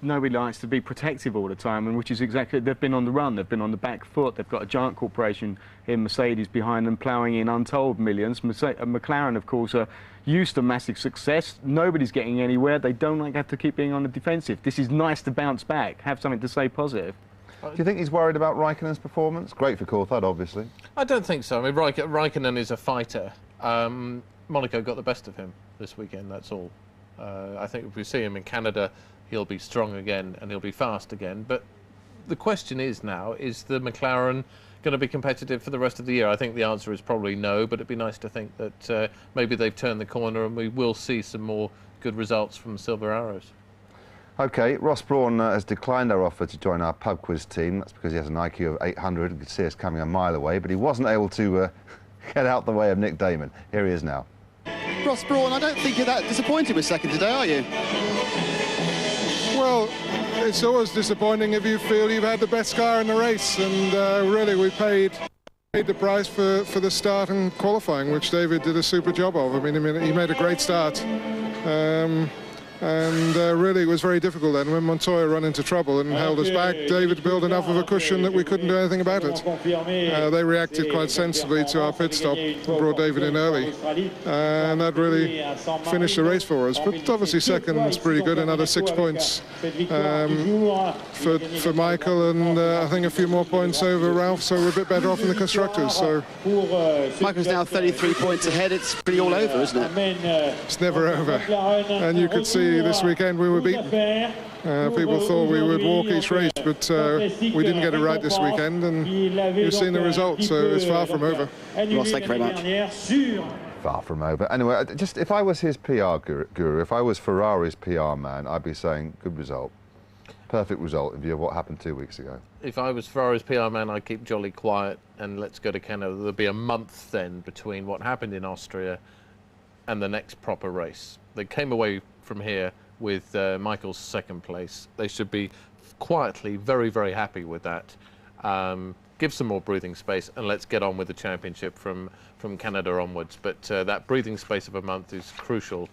Nobody likes to be protective all the time, and which is exactly, they've been on the run, they've been on the back foot, they've got a giant corporation in Mercedes behind them ploughing in untold millions. McLaren, of course, are used to massive success. Nobody's getting anywhere. They don't like have to keep being on the defensive. This is nice to bounce back, have something to say positive. Do you think he's worried about Raikkonen's performance? Great for Coulthard, obviously. I don't think so. I mean, Raikkonen is a fighter. Monaco got the best of him this weekend, that's all. I think if we see him in Canada, he'll be strong again and he'll be fast again. But the question is now, is the McLaren going to be competitive for the rest of the year? I think the answer is probably no, but it'd be nice to think that maybe they've turned the corner and we will see some more good results from Silver Arrows. OK, Ross Brawn has declined our offer to join our pub quiz team. That's because he has an IQ of 800 and could see us coming a mile away, but he wasn't able to get out the way of Nick Damon. Here he is now. Ross Brawn, I don't think you're that disappointed with second today, are you? Well, it's always disappointing if you feel you've had the best car in the race, and really we paid the price for the start and qualifying, which David did a super job of. I mean, he made a great start. And really it was very difficult then. When Montoya ran into trouble and held us back, David built enough of a cushion that we couldn't do anything about it. They reacted quite sensibly to our pit stop, brought David in early, and that really finished the race for us. But obviously second is pretty good, another 6 points for Michael, and I think a few more points over Ralph, so we're a bit better off in the constructors. So Michael's now 33 points ahead. It's pretty all over, isn't it? It's never over, and you could see this weekend we were beaten. People thought we would walk each race, but we didn't get it right this weekend, and you've seen the result, so it's far from over. Ross, thank you very much. far from over. Anyway, just if I was his PR guru, if I was Ferrari's PR man, I'd be saying, good result. Perfect result in view of what happened 2 weeks ago. If I was Ferrari's PR man, I'd keep jolly quiet and let's go to Canada. There'll be a month then between what happened in Austria and the next proper race. They came away from here with Michael's second place. They should be quietly very, very happy with that. Give some more breathing space and let's get on with the championship from Canada onwards. But that breathing space of a month is crucial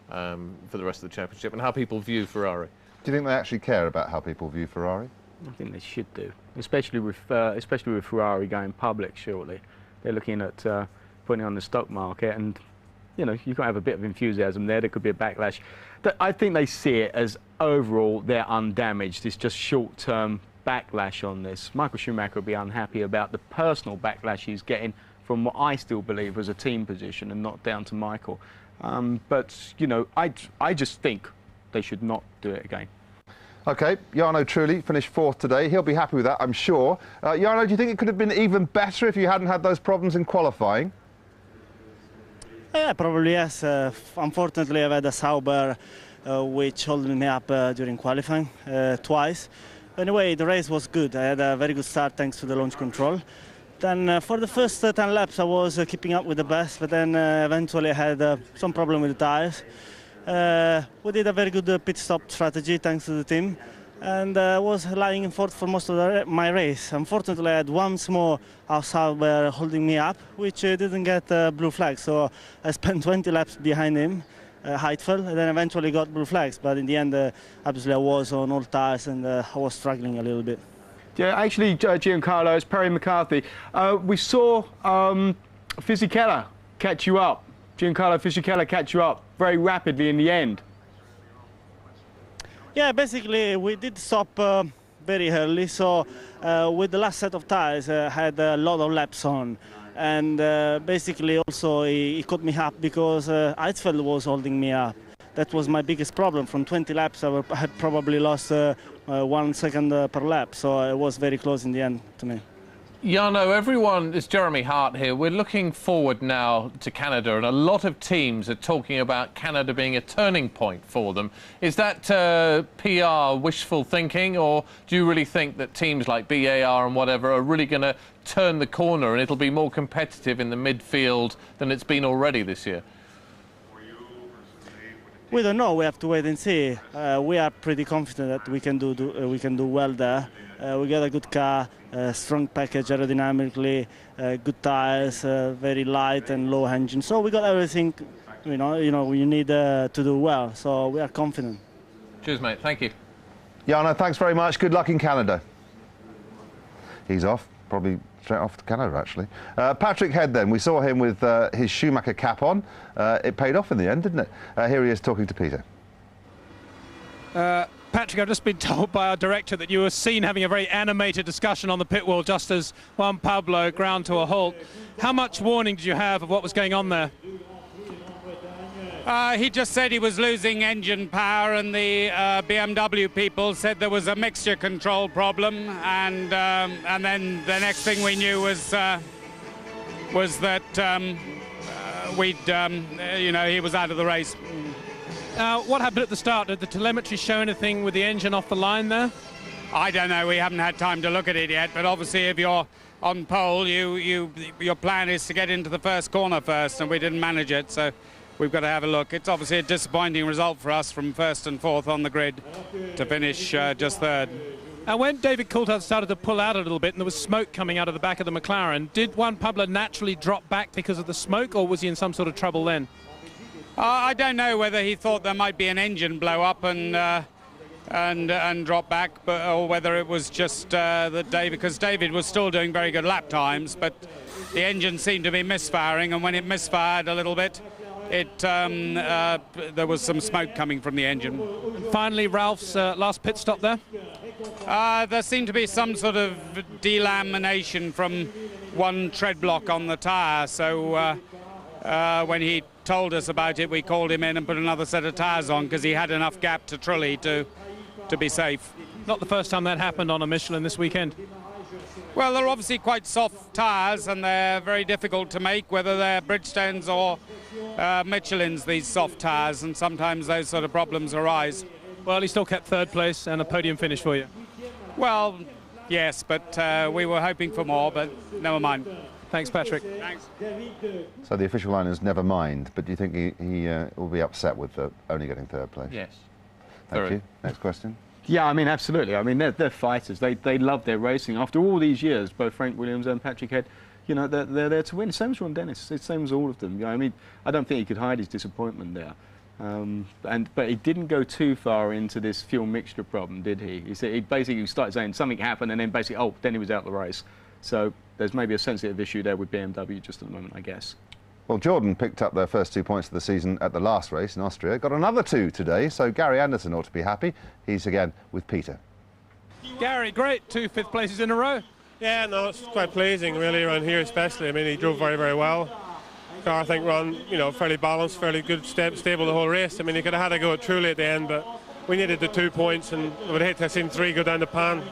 for the rest of the championship and how people view Ferrari. Do you think they actually care about how people view Ferrari? I think they should do, especially with Ferrari going public shortly. They're looking at putting it on the stock market, and you know, you've got to have a bit of enthusiasm there. There could be a backlash. I think they see it as overall they're undamaged. It's just short-term backlash on this. Michael Schumacher will be unhappy about the personal backlash he's getting from what I still believe was a team position and not down to Michael. But you know, I just think they should not do it again. OK, Jarno Trulli finished 4th today. He'll be happy with that, I'm sure. Jarno, do you think it could have been even better if you hadn't had those problems in qualifying? Yeah, probably yes. Unfortunately, I've had a Sauber which held me up during qualifying twice. Anyway, the race was good. I had a very good start thanks to the launch control. Then for the first 10 laps, I was keeping up with the best, but then eventually I had some problem with the tires. We did a very good pit stop strategy thanks to the team, and was lying in fourth for most of my race. Unfortunately, I had one small outside holding me up, which didn't get blue flag, so I spent 20 laps behind him, Heidfeld, and then eventually got blue flags. But in the end, obviously, I was on all tires and I was struggling a little bit. Yeah, actually, Giancarlo, it's Perry McCarthy. We saw Fisichella catch you up. Giancarlo Fisichella catch you up very rapidly in the end. Yeah, basically we did stop very early, so with the last set of tires I had a lot of laps on, and basically also he caught me up because Heidfeld was holding me up. That was my biggest problem. From 20 laps I had probably lost 1 second per lap, so it was very close in the end to me. Jarno, everyone, it's Jeremy Hart here. We're looking forward now to Canada, and a lot of teams are talking about Canada being a turning point for them. Is that PR wishful thinking, or do you really think that teams like BAR and whatever are really going to turn the corner and it'll be more competitive in the midfield than it's been already this year? We don't know. We have to wait and see. We are pretty confident that we can do well there. We got a good car, strong package aerodynamically, good tires, very light and low engine. So we got everything, you know we need to do well. So we are confident. Cheers, mate. Thank you. Jarno, thanks very much. Good luck in Canada. He's off, probably straight off to Canada, actually. Patrick Head, then. We saw him with his Schumacher cap on. It paid off in the end, didn't it? Here he is talking to Peter. Patrick, I've just been told by our director that you were seen having a very animated discussion on the pit wall just as Juan Pablo ground to a halt. How much warning did you have of what was going on there? He just said he was losing engine power, and the BMW people said there was a mixture control problem, and then the next thing we knew was that he was out of the race. What happened at the start? Did the telemetry show anything with the engine off the line there? I don't know. We haven't had time to look at it yet. But obviously, if you're on pole, your plan is to get into the first corner first, and we didn't manage it. So we've got to have a look. It's obviously a disappointing result for us from 1st and 4th on the grid to finish just 3rd. And when David Coulthard started to pull out a little bit and there was smoke coming out of the back of the McLaren, did Juan Pablo naturally drop back because of the smoke, or was he in some sort of trouble then? I don't know whether he thought there might be an engine blow up and drop back, or whether it was just that because David was still doing very good lap times, but the engine seemed to be misfiring, and when it misfired a little bit, there was some smoke coming from the engine. And finally, Ralph's last pit stop there? There seemed to be some sort of delamination from one tread block on the tyre, so when he told us about it, we called him in and put another set of tyres on because he had enough gap to Trulli to be safe. Not the first time that happened on a Michelin this weekend. Well, they're obviously quite soft tyres and they're very difficult to make, whether they're Bridgestones or Michelin's, these soft tyres, and sometimes those sort of problems arise. Well, he still kept third place and a podium finish for you. Well, yes, but we were hoping for more, but never mind. Thanks, Patrick. Thanks. So the official line is never mind, but do you think he will be upset with only getting third place? Yes. Thank you. Next question. Yeah, I mean, absolutely. I mean, they're fighters. They love their racing. After all these years, both Frank Williams and Patrick Head, you know, they're there to win. Same as Ron Dennis. It's same as all of them. You know, I mean, I don't think he could hide his disappointment there. But he didn't go too far into this fuel mixture problem, did he? He basically started saying something happened, and then basically, oh, then he was out the race. So there's maybe a sensitive issue there with BMW just at the moment, I guess. Well, Jordan picked up their first 2 points of the season at the last race in Austria. Got another 2 today, so Gary Anderson ought to be happy. He's again with Peter. Gary, great. 2 fifth places in a row. Yeah, no, it's quite pleasing, really, around here especially. I mean, he drove very, very well. Car, I think, run, you know, fairly balanced, fairly good, stable the whole race. I mean, he could have had a go at Truly at the end, but we needed the 2 points, and I would hate to have seen 3 go down the pan.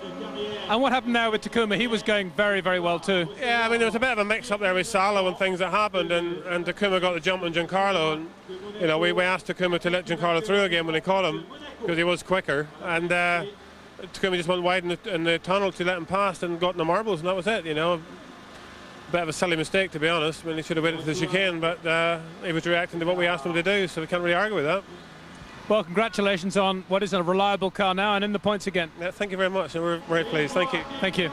And what happened now with Takuma? He was going very, very well too. Yeah, I mean, there was a bit of a mix-up there with Salo and things that happened, and Takuma got the jump on Giancarlo, and, you know, we asked Takuma to let Giancarlo through again when he caught him, because he was quicker, and Takuma just went wide in the tunnel to let him pass and got in the marbles, and that was it, you know. A bit of a silly mistake, to be honest. I mean, he should have waited to the chicane, but he was reacting to what we asked him to do, so we can't really argue with that. Well, congratulations on what is a reliable car now and in the points again. Yeah, thank you very much, and we're very pleased. Thank you. Thank you.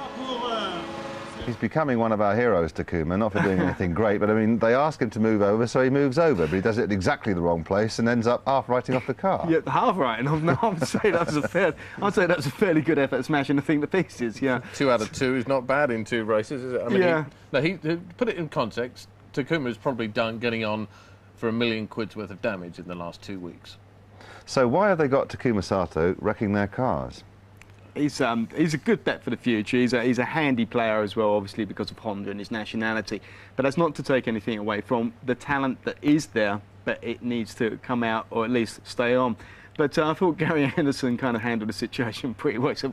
He's becoming one of our heroes, Takuma, not for doing anything great, but I mean, they ask him to move over, so he moves over, but he does it in exactly the wrong place and ends up half writing off the car. Yeah, half writing off. No, I'd say that was a fairly good effort smashing the thing to pieces. Yeah. 2 out of 2 is not bad in 2 races, is it? I mean, yeah. He put it in context. Takuma's probably done getting on for £1 million worth of damage in the last 2 weeks. So why have they got Takuma Sato wrecking their cars? He's a good bet for the future. He's a handy player as well, obviously because of Honda and his nationality. But that's not to take anything away from the talent that is there, but it needs to come out or at least stay on. But I thought Gary Anderson kind of handled the situation pretty well. So,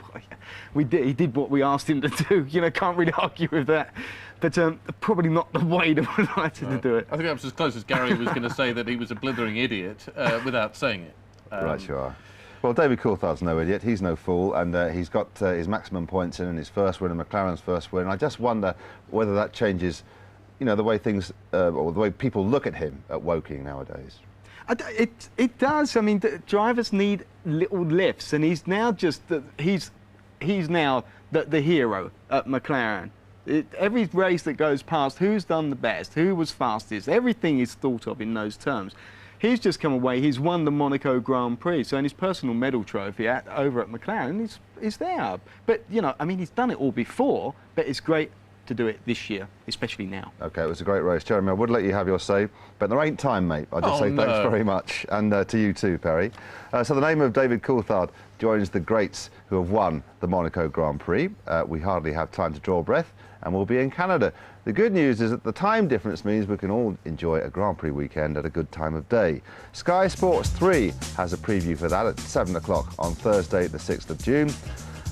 he did what we asked him to do. You know, can't really argue with that. But probably not the way that we wanted to do it. I think that was as close as Gary was going to say that he was a blithering idiot without saying it. Right, you are. Well, David Coulthard's no idiot. He's no fool, and he's got his maximum points in his first win and McLaren's first win. I just wonder whether that changes, you know, the way things or the way people look at him at Woking nowadays. It does. I mean, drivers need little lifts, and he's now just he's now the hero at McLaren. Every race that goes past, who's done the best, who was fastest, everything is thought of in those terms. He's just come away, he's won the Monaco Grand Prix, so in his personal medal trophy over at McLaren, he's there. But, you know, I mean, he's done it all before, but it's great to do it this year, especially now. OK, it was a great race. Jeremy, I would let you have your say, but there ain't time, mate. I'll just say thanks very much, and to you too, Perry. So the name of David Coulthard joins the greats who have won the Monaco Grand Prix. We hardly have time to draw breath, and we'll be in Canada. The good news is that the time difference means we can all enjoy a Grand Prix weekend at a good time of day. Sky Sports 3 has a preview for that at 7 o'clock on Thursday, the 6th of June.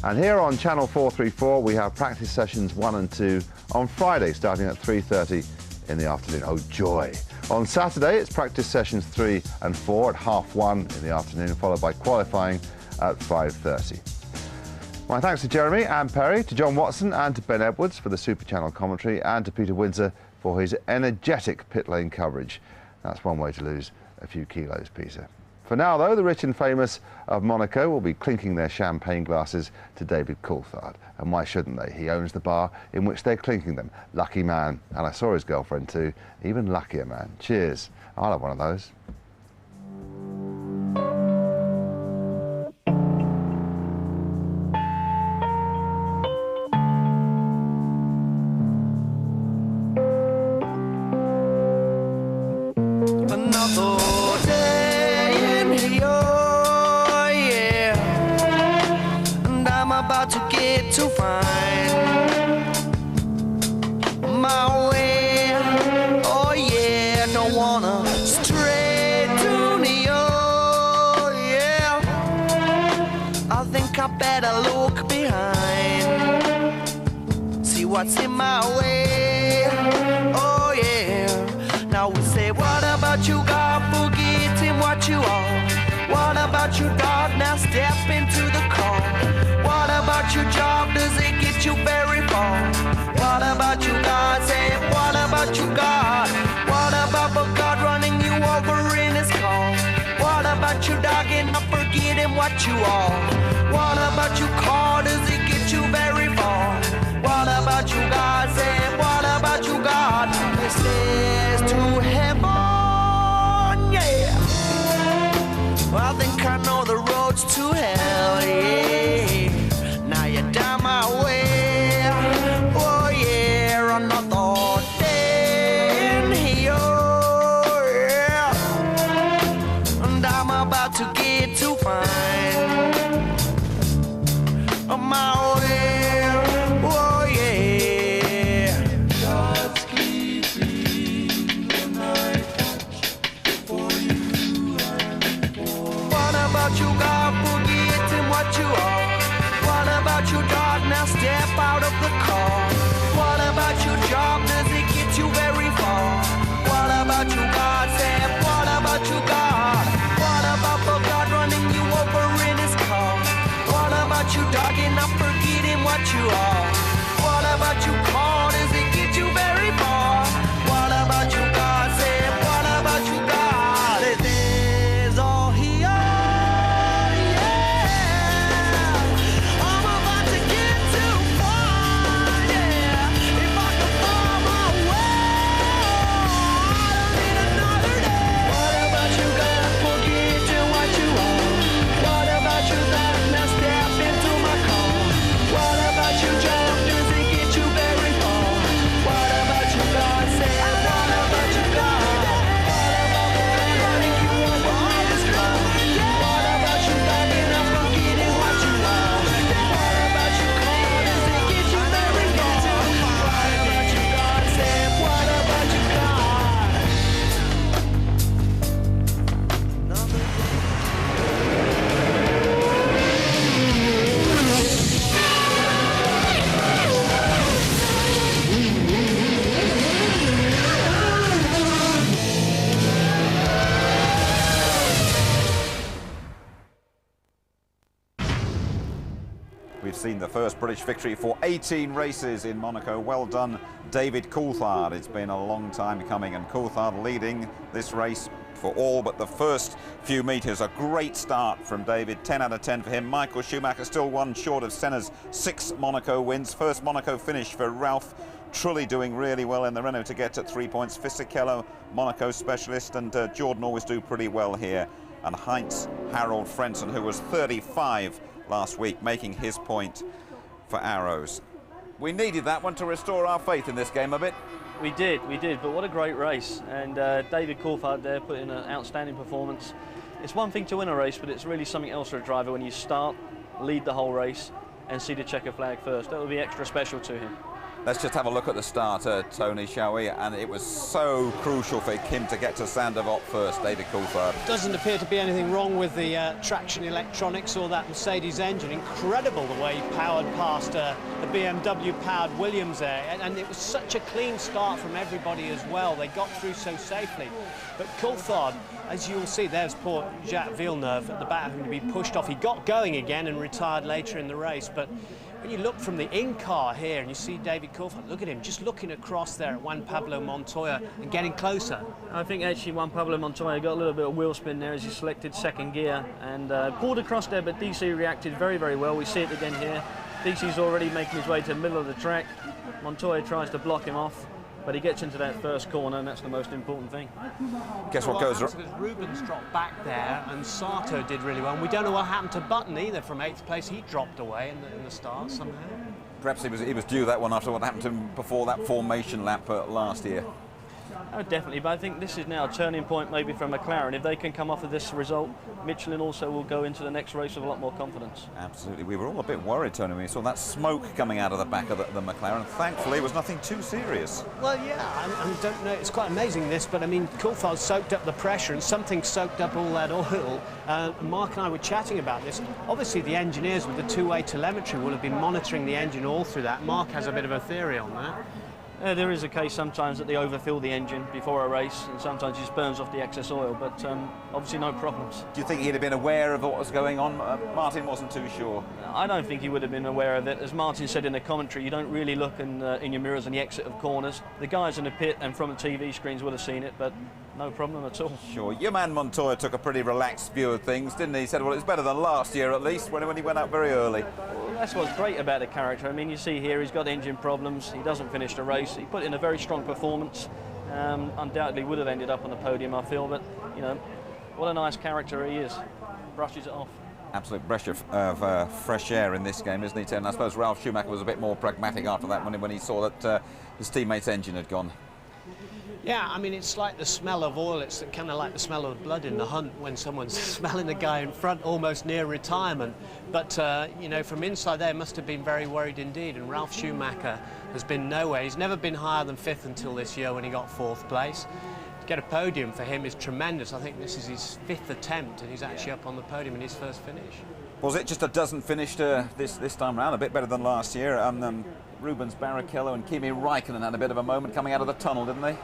And here on Channel 434, we have practice sessions 1 and 2 on Friday, starting at 3:30 in the afternoon. Oh, joy. On Saturday, it's practice sessions 3 and 4 at 1:30 in the afternoon, followed by qualifying at 5:30. My thanks to Jeremy and Perry, to John Watson and to Ben Edwards for the Super Channel commentary, and to Peter Windsor for his energetic pit lane coverage. That's one way to lose a few kilos, Peter. For now, though, the rich and famous of Monaco will be clinking their champagne glasses to David Coulthard. And why shouldn't they? He owns the bar in which they're clinking them. Lucky man. And I saw his girlfriend too. Even luckier man. Cheers. I'll have one of those. To find my way, oh yeah, don't wanna stray to New York, yeah. I think I better look behind, see what's in my way. Oh yeah. Now we say, what about you, God? Forgetting what you are. What about you, dog? Now step into the car. What about your job? Does it get you very far? What about you, God? Say, what about you, God? What about God running you over in his car? What about you, dog? And not forgetting what you are? What about you, car? Does it get you very far? What about you, God? Say, what about you, God? It says to heaven, yeah. Well, I think I know the roads to hell, yeah. Now you're down my way, oh yeah, another day in here, yeah. And I'm about to get to find my way, oh yeah. God's keeping the night for you and for. What about you, God, forgetting what you are? What about you, dog? Now step out of the car. What about your job? Does it get you very far? What about you, God? Say, what about you, God? What about God running you over in his car? What about you, dog? And not forgetting what you are? What about you, car? Does it get you very far? What about you, God? Say, what about you, God? It is all here, yeah. I'm about to get too far, yeah. If I can find my way, I don't need another day. What about you, God? Forgetting what you are? What about you, God? Now step into my car. What about you, job? Does it get you very far? What about you, God? Say, what about you, God? What about the God running you over in his car? What about you, God? And I'm forgetting what you are? What about you, car? Does it get you very far? What about you, God? Say, what about you, God? We've seen the first British victory for 18 races in Monaco. Well done, David Coulthard. It's been a long time coming, and Coulthard leading this race for all but the first few metres. A great start from David, 10 out of 10 for him. Michael Schumacher still one short of Senna's 6 Monaco wins. First Monaco finish for Ralph Trulli, doing really well in the Renault to get at 3 points. Fisichella, Monaco specialist, and Jordan always do pretty well here. And Heinz Harold Frentzen, who was 35 last week, making his point for Arrows. We needed that one to restore our faith in this game a bit. We did, but what a great race. And David Coulthard there put in an outstanding performance. It's one thing to win a race, but it's really something else for a driver when you start, lead the whole race, and see the checker flag first. That would be extra special to him. Let's just have a look at the start, Tony, shall we? And it was so crucial for him to get to Sandoval first, David Coulthard. Doesn't appear to be anything wrong with the traction electronics or that Mercedes engine. Incredible the way he powered past the BMW-powered Williams there. And it was such a clean start from everybody as well. They got through so safely. But Coulthard, as you'll see, there's poor Jacques Villeneuve at the back having to be pushed off. He got going again and retired later in the race. But when you look from the in-car here and you see David Coulthard, look at him just looking across there at Juan Pablo Montoya and getting closer. I think actually Juan Pablo Montoya got a little bit of wheel spin there as he selected second gear and pulled across there, but DC reacted very, very well. We see it again here. DC's already making his way to the middle of the track. Montoya tries to block him off, but he gets into that first corner, and that's the most important thing. Guess what goes wrong? Because Rubens dropped back there, and Sato did really well. And we don't know what happened to Button either from 8th place. He dropped away in the start somehow. Perhaps he was due that one after what happened to him before that formation lap last year. Oh, definitely, but I think this is now a turning point maybe for McLaren. If they can come off of this result, Michelin also will go into the next race with a lot more confidence. Absolutely. We were all a bit worried, Tony, when we saw that smoke coming out of the back of the McLaren. Thankfully, it was nothing too serious. Well, yeah, I don't know. It's quite amazing, this, but I mean, Coulthard soaked up the pressure and something soaked up all that oil. Mark and I were chatting about this. Obviously, the engineers with the two-way telemetry will have been monitoring the engine all through that. Mark has a bit of a theory on that. There is a case sometimes that they overfill the engine before a race, and sometimes it just burns off the excess oil, but obviously no problems. Do you think he'd have been aware of what was going on? Martin wasn't too sure. I don't think he would have been aware of it. As Martin said in the commentary, you don't really look in your mirrors on the exit of corners. The guys in the pit and from the TV screens would have seen it, but no problem at all. Sure. Your man Montoya took a pretty relaxed view of things, didn't he? He said, well, it's better than last year at least, when he went out very early. Well, that's what's great about the character. I mean, you see here, he's got engine problems. He doesn't finish the race. He put in a very strong performance. Undoubtedly would have ended up on the podium, I feel, but, you know, what a nice character he is. Brushes it off. Absolute breath of fresh air in this game, isn't he, Tim? I suppose Ralf Schumacher was a bit more pragmatic after that when he saw that his teammate's engine had gone. Yeah, I mean, it's like the smell of oil. It's kind of like the smell of blood in the hunt when someone's smelling a guy in front almost near retirement. But, you know, from inside there, must have been very worried indeed. And Ralf Schumacher has been nowhere. He's never been higher than 5th until this year when he got 4th place. To get a podium for him is tremendous. I think this is his 5th attempt, and he's actually up on the podium in his first finish. Was it just a dozen finished this time round? A bit better than last year. Rubens Barrichello and Kimi Räikkönen had a bit of a moment coming out of the tunnel, didn't they?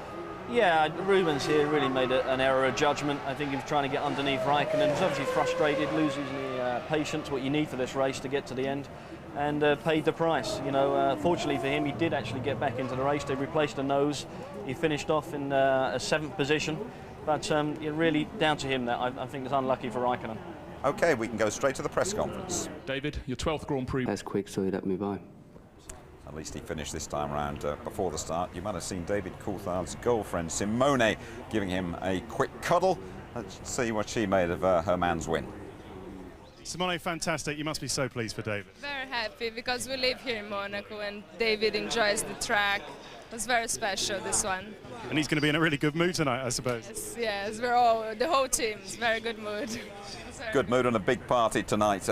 Yeah, Rubens here really made an error of judgment. I think he was trying to get underneath Räikkönen. He was obviously frustrated, loses the patience, what you need for this race to get to the end, and paid the price. You know, fortunately for him, he did actually get back into the race. They replaced the nose. He finished off in a 7th position, but really down to him that I think it's unlucky for Räikkönen. OK, we can go straight to the press conference. David, your 12th Grand Prix. That's quick, so he let me by. At least he finished this time round before the start. You might have seen David Coulthard's girlfriend Simone giving him a quick cuddle. Let's see what she made of her man's win. Simone, fantastic. You must be so pleased for David. Very happy because we live here in Monaco and David enjoys the track. It was very special, this one. And he's going to be in a really good mood tonight, I suppose. Yes, the whole team is very good mood. Good mood and a big party tonight.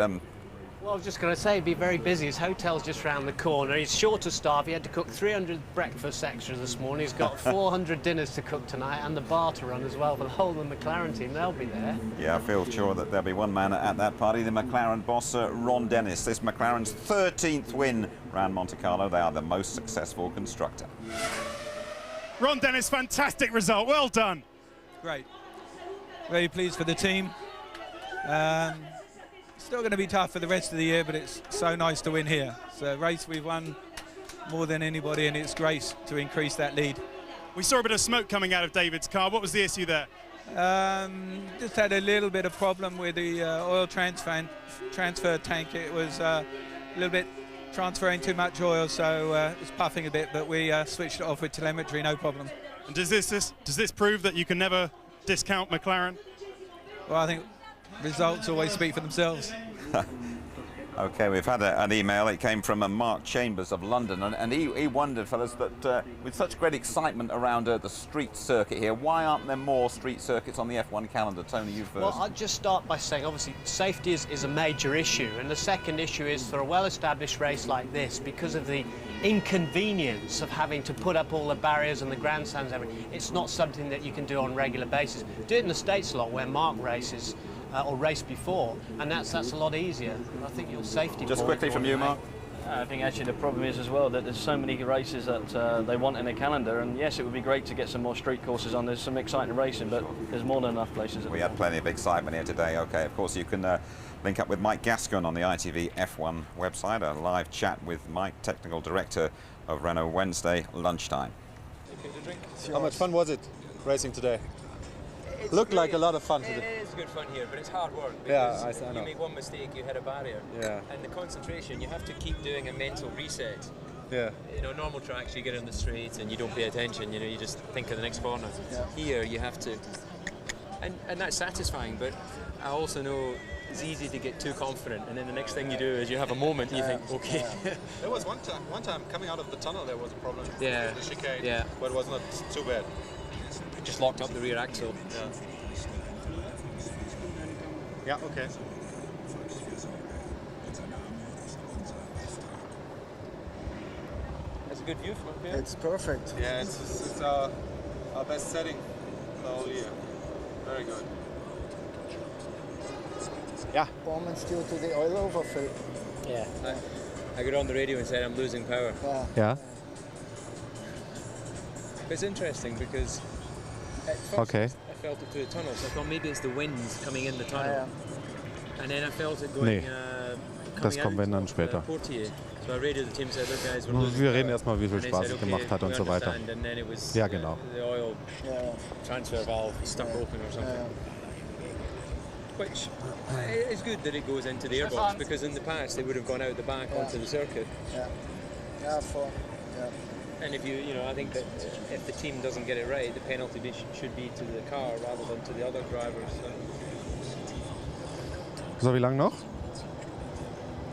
Well, I was just going to say, he'd be very busy. His hotel's just round the corner. He's short of staff. He had to cook 300 breakfast extras this morning. He's got 400 dinners to cook tonight and the bar to run as well for the whole of the McLaren team. They'll be there. Yeah, I feel sure that there'll be one man at that party, the McLaren boss, Ron Dennis. This McLaren's 13th win round Monte Carlo. They are the most successful constructor. Ron Dennis, fantastic result. Well done. Great. Very pleased for the team. Still going to be tough for the rest of the year, but it's so nice to win here. It's a race we've won more than anybody, and it's great to increase that lead. We saw a bit of smoke coming out of David's car. What was the issue there? Just had a little bit of problem with the oil transfer tank. It was a little bit transferring too much oil, so it was puffing a bit, but we switched it off with telemetry, no problem. And does this prove that you can never discount McLaren? Well, I think results always speak for themselves. OK, we've had an email. It came from Mark Chambers of London, and he wondered, fellas, that with such great excitement around the street circuit here, why aren't there more street circuits on the F1 calendar? Tony, you first. Well, I'll just start by saying, obviously, safety is a major issue, and the second issue is for a well-established race like this, because of the inconvenience of having to put up all the barriers and the grandstands and everything, it's not something that you can do on a regular basis. Do it in the States a lot, where Mark races, or raced before, and that's a lot easier. I think your safety. Just quickly from you, Mark. I think actually the problem is as well that there's so many races that they want in a calendar, and yes, it would be great to get some more street courses on. There's some exciting racing, but there's more than enough places. We had plenty of excitement here today. OK, of course, you can link up with Mike Gascoigne on the ITV F1 website, a live chat with Mike, technical director of Renault, Wednesday lunchtime. How much fun was it racing today? Looked like a lot of fun today. It is good fun here, but it's hard work. Yeah, I know. You make one mistake, you hit a barrier. Yeah. And the concentration, you have to keep doing a mental reset. Yeah. You know, normal tracks, you get on the straight and you don't pay attention, you know, you just think of the next corner. Yeah. Here, you have to... And that's satisfying, but I also know it's easy to get too confident, and then the next thing you do is you have a moment and you think, okay. Yeah. There was one time coming out of the tunnel there was a problem. Yeah. The chicane. Yeah. But it was not too bad. just locked up the rear axle. Yeah, okay. That's a good view from up here. It's perfect. Yeah, it's our best setting the whole year. Very good. Yeah. Performance due to the oil overfill. Yeah. I got on the radio and said I'm losing power. Yeah. It's interesting because at first Okay. I felt it through the tunnel, so I thought maybe it's the winds coming in the tunnel. And then I felt it going das kommen wir dann später. Portier. So I radioed the team, said, look guys, we're losing Wir power. reden erstmal, wie viel And they Spaß said, es gemacht hat we und so weiter. understand. And then it was Ja, genau. the oil transfer valve stuck open or something. Which is good that it goes into the airbox, because in the past they would have gone out the back onto the circuit. And if you know, I think that if the team doesn't get it right, the penalty should be to the car rather than to the other drivers. So, wie lange noch?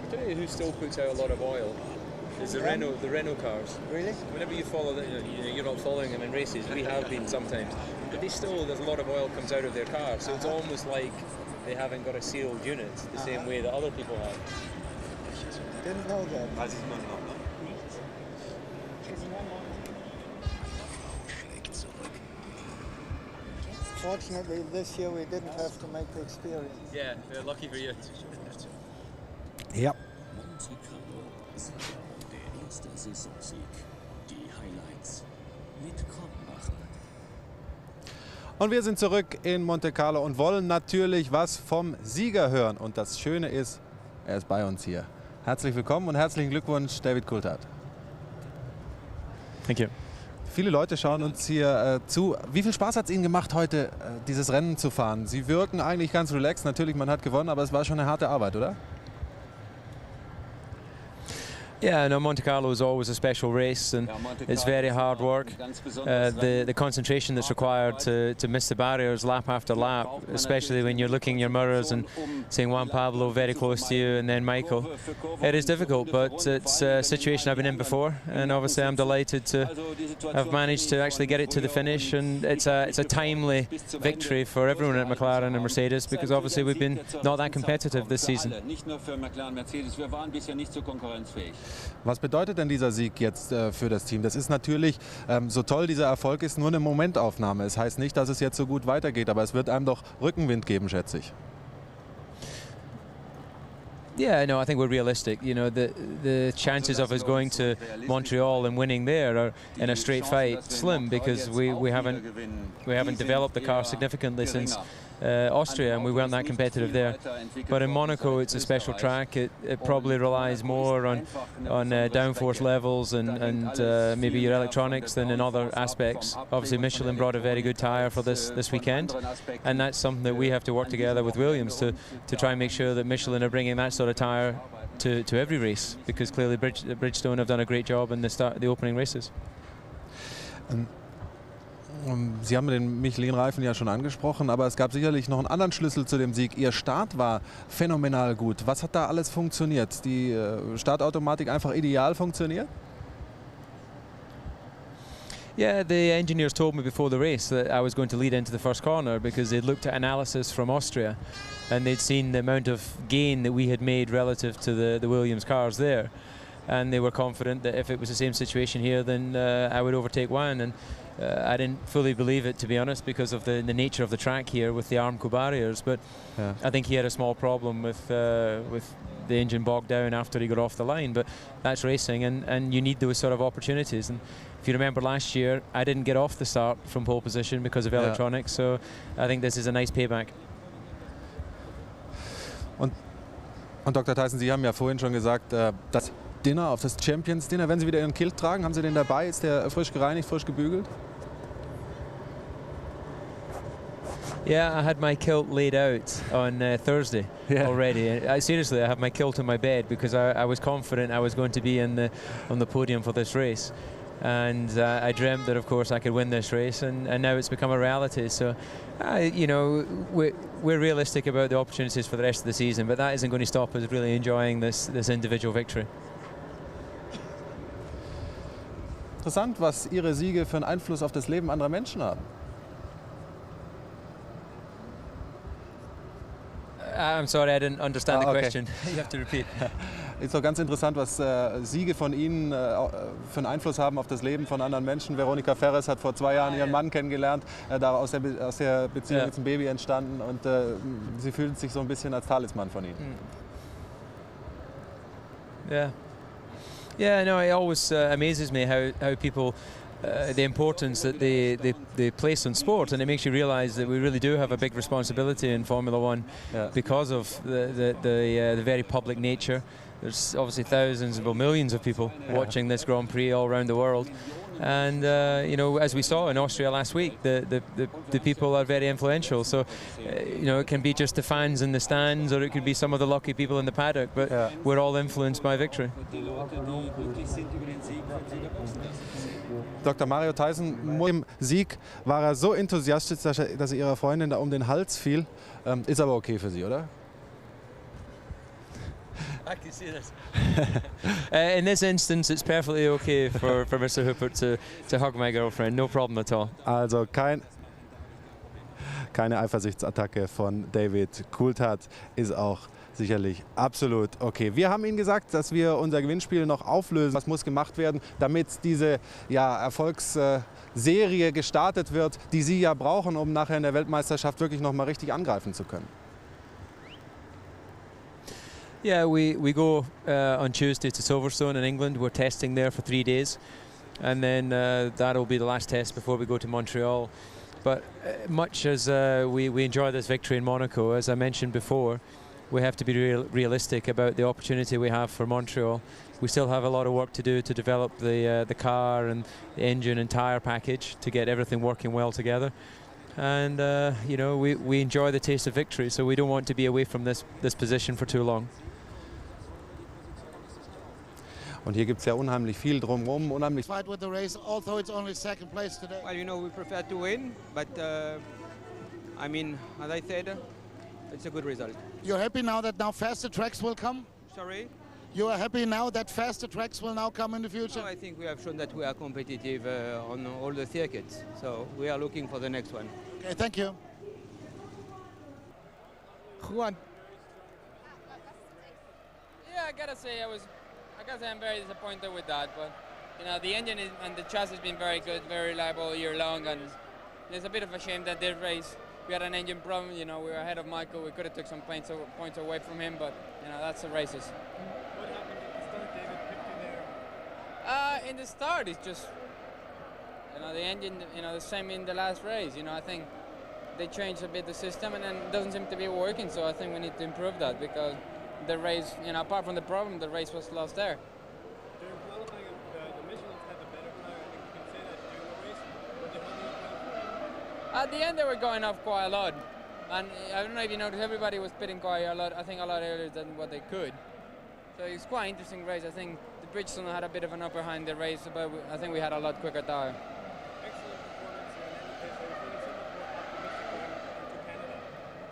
I tell you who still puts out a lot of oil is the Renault cars. Really? Whenever you follow them, you're not following them in races. We have been sometimes, but there's a lot of oil comes out of their car, so it's almost like they haven't got a sealed unit the same way that other people have. Didn't know that. Fortunately, this year we didn't have to make the experience. Yeah, lucky for you. Ja. Der erste Saisonsieg. Die Highlights mit Kottmacher. Und wir sind zurück in Monte Carlo und wollen natürlich was vom Sieger hören. Und das Schöne ist, er ist bei uns hier. Herzlich willkommen und herzlichen Glückwunsch, David Coulthard. Thank you. Viele Leute schauen uns hier zu. Wie viel Spaß hat es Ihnen gemacht, heute dieses Rennen zu fahren? Sie wirken eigentlich ganz relaxed. Natürlich, man hat gewonnen, aber es war schon eine harte Arbeit, oder? Yeah, no, Monte Carlo is always a special race, and it's very hard work. The concentration that's required to miss the barriers lap after lap, especially when you're looking in your mirrors and seeing Juan Pablo very close to you and then Michael. It is difficult, but it's a situation I've been in before, and obviously I'm delighted to have managed to actually get it to the finish, and it's a timely victory for everyone at McLaren and Mercedes, because obviously we've been not that competitive this season. Was bedeutet denn dieser Sieg jetzt für das Team? Das ist natürlich, so toll dieser Erfolg ist, nur eine Momentaufnahme. Es heißt nicht, dass es jetzt so gut weitergeht, aber es wird einem doch Rückenwind geben, schätze ich. Yeah, no, I think we're realistic. You know, the chances of us going to Montreal and winning there are in a straight fight slim, because we haven't developed the car significantly since Austria, and we weren't that competitive there. But in Monaco, it's a special track. It probably relies more on downforce levels and maybe your electronics than in other aspects. Obviously, Michelin brought a very good tyre for this weekend, and that's something that we have to work together with Williams to try and make sure that Michelin are bringing that sort of tyre to every race, because clearly Bridgestone have done a great job in the opening races. Sie haben den Michelin-Reifen ja schon angesprochen, aber es gab sicherlich noch einen anderen Schlüssel zu dem Sieg. Ihr Start war phänomenal gut. Was hat da alles funktioniert? Die Startautomatik einfach ideal funktioniert? Yeah, the engineers told me before the race that I was going to lead into the first corner, because they'd looked at analysis from Austria and they'd seen the amount of gain that we had made relative to the Williams cars there. And they were confident that if it was the same situation here, then I would overtake Juan. And I didn't fully believe it, to be honest, because of the nature of the track here with the Armco barriers. But yeah. I think he had a small problem with the engine bogged down after he got off the line. But that's racing, and you need those sort of opportunities. And if you remember last year, I didn't get off the start from pole position because of electronics. So I think this is a nice payback. Und Dr. Tyson, Sie haben ja vorhin schon gesagt, das Dinner, auf das Champions Dinner, wenn Sie wieder Ihren Kilt tragen, haben Sie den dabei? Ist der frisch gereinigt, frisch gebügelt? Yeah, I had my kilt laid out on Thursday already. Seriously, I have my kilt in my bed because I was confident I was going to be on the podium for this race. And I dreamt that, of course, I could win this race, and now it's become a reality. So, you know, we're realistic about the opportunities for the rest of the season, but that isn't going to stop us really enjoying this individual victory. Interessant, was Ihre Siege für einen Einfluss auf das Leben anderer Menschen haben. I'm sorry, I didn't understand the okay. question. You have to repeat. Ist doch ganz interessant, was Siege von Ihnen für einen Einfluss haben auf das Leben von anderen Menschen. Veronika Ferres hat vor 2 Jahren ihren Mann kennengelernt, aus der Beziehung ist ein Baby entstanden und sie fühlt sich so ein bisschen als Talisman von Ihnen. Yeah, no, it always amazes me how people, the importance that they place on sport, and it makes you realise that we really do have a big responsibility in Formula One because of the very public nature. There's obviously thousands, well, millions of people watching this Grand Prix all around the world. And you know, as we saw in Austria last week, the people are very influential. So you know, it can be just the fans in the stands, or it could be some of the lucky people in the paddock. But we're all influenced by victory. Dr. Mario Tyson, im Sieg war er so enthusiastisch, dass er ihrer Freundin da um den Hals fiel. Ist aber okay für Sie, oder? I can see this. In this instance, it's perfectly okay for Mr. Hooper to hug my girlfriend. No problem at all. Also keine Eifersuchtsattacke von David Coulthard ist auch sicherlich absolut okay. Wir haben Ihnen gesagt, dass wir unser Gewinnspiel noch auflösen. Was muss gemacht werden, damit diese Erfolgsserie gestartet wird, die Sie ja brauchen, um nachher in der Weltmeisterschaft wirklich noch mal richtig angreifen zu können? Yeah, we go on Tuesday to Silverstone in England. We're testing there for 3 days, and then that'll be the last test before we go to Montreal. But much as we enjoy this victory in Monaco, as I mentioned before, we have to be realistic about the opportunity we have for Montreal. We still have a lot of work to do to develop the car and the engine and tyre package to get everything working well together. And you know, we enjoy the taste of victory, so we don't want to be away from this position for too long. Und hier gibt es ja unheimlich viel drumherum, unheimlich. Fight with the race, although it's only second place today. Well, you know, we prefer to win, but I mean, as I said, it's a good result. You're happy now that faster tracks will come? Sorry? You are happy now that faster tracks will now come in the future? Well, I think we have shown that we are competitive on all the circuits, so we are looking for the next one. Okay, thank you. Juan. Yeah, I gotta say I'm very disappointed with that, but you know, the engine and the chassis has been very good, very reliable all year long, and it's a bit of a shame that this race we had an engine problem. You know, we were ahead of Michael. We could have took some points away from him, but you know, that's the races. What happened at the start, David? Picked you there. In the start, it's just, you know, the engine, you know, the same in the last race. You know, I think they changed a bit the system, and then it doesn't seem to be working. So I think we need to improve that, because the race, you know, apart from the problem, the race was lost there. During qualifying, the Michelins had the better car. I think you can say that during the race. But they held you up. At the end, they were going off quite a lot, and I don't know if you noticed, everybody was pitting quite a lot. I think a lot earlier than what they could. So it's quite an interesting race. I think the Bridgestone had a bit of an upper hand in the race, but I think we had a lot quicker tire.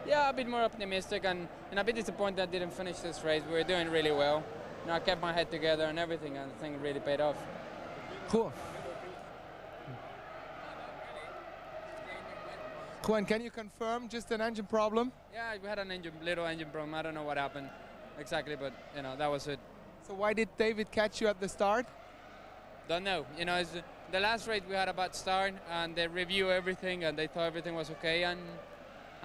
Yeah, a bit more optimistic, and a bit disappointed I didn't finish this race. We were doing really well. You know, I kept my head together and everything, and I think it really paid off. Cool. Juan, can you confirm just an engine problem? Yeah, we had a little engine problem. I don't know what happened exactly, but you know, that was it. So why did David catch you at the start? Don't know. You know, the last race we had a bad start, and they review everything, and they thought everything was okay, and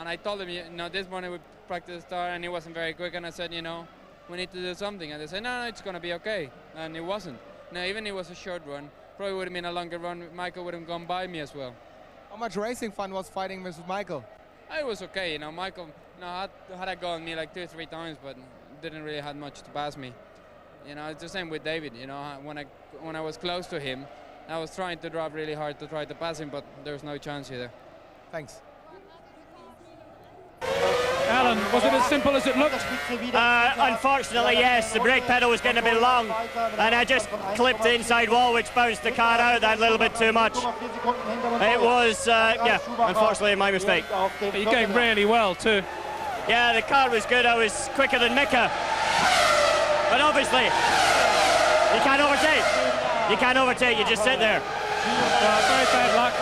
I told them, you know, this morning we practiced the start and it wasn't very quick, and I said, you know, we need to do something. And they said, no, it's going to be okay. And it wasn't. Now, even if it was a short run, probably would have been a longer run, Michael would have gone by me as well. How much racing fun was fighting with Michael? It was okay, you know, Michael, you know, had a go on me like 2 or 3 times, but didn't really have much to pass me. You know, it's the same with David, you know, when I was close to him, I was trying to drive really hard to try to pass him, but there was no chance either. Thanks. Alan, was it as simple as it looked? Unfortunately, yes. The brake pedal was getting a bit long, and I just clipped the inside wall, which bounced the car out that little bit too much. It was, yeah, unfortunately my mistake. But you're going really well too. Yeah, the car was good. I was quicker than Mika, but obviously you can't overtake. You can't overtake, you just sit there. Very bad luck.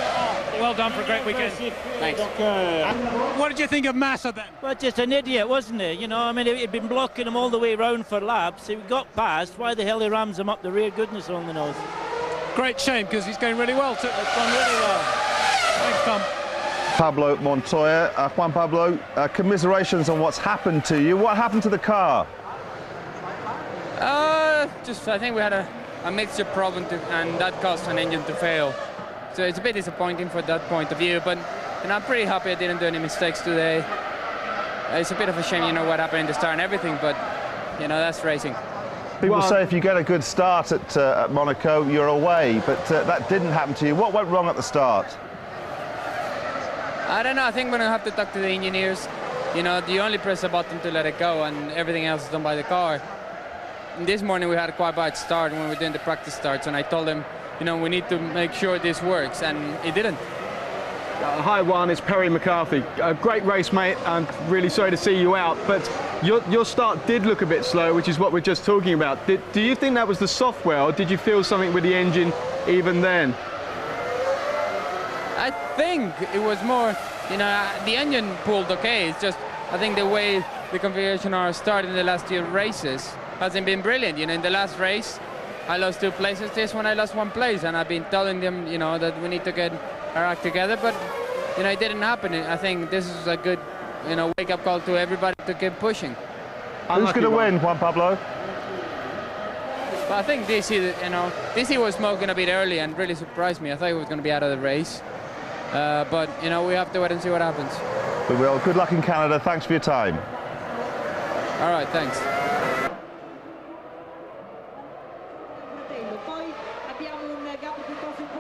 Well done for a great weekend. Thanks. What did you think of Massa then? Well, just an idiot, wasn't he? You know, I mean, he'd been blocking him all the way round for laps. He got past. Why the hell he rams him up the rear? Goodness only knows. Great shame, because he's going really well too. It's gone really well. Thanks, Tom. Pablo Montoya. Juan Pablo, commiserations on what's happened to you. What happened to the car? I think we had a mixture problem and that caused an engine to fail. So it's a bit disappointing for that point of view, but I'm pretty happy I didn't do any mistakes today. It's a bit of a shame, you know, what happened in the start and everything, but, you know, that's racing. People say if you get a good start at Monaco, you're away, but that didn't happen to you. What went wrong at the start? I don't know, I think we're going to have to talk to the engineers. You know, you only press a button to let it go and everything else is done by the car. And this morning we had a quite bad start when we were doing the practice starts, and I told them, you know, we need to make sure this works, and it didn't. Hi Juan, it's Perry McCarthy. Great race, mate. I'm really sorry to see you out, but your start did look a bit slow, which is what we're just talking about. Do you think that was the software, or did you feel something with the engine even then? I think it was more, you know, the engine pulled okay. It's just, I think the way the configuration are started in the last few races hasn't been brilliant. You know, in the last race, I lost 2 places. This one I lost 1 place, and I've been telling them, you know, that we need to get our act together, but, you know, it didn't happen. I think this is a good, you know, wake-up call to everybody to keep pushing. Who's going to win, Juan Pablo? But I think DC, you know, DC was smoking a bit early and really surprised me. I thought he was going to be out of the race. But, you know, we have to wait and see what happens. We will. Good luck in Canada. Thanks for your time. All right, thanks.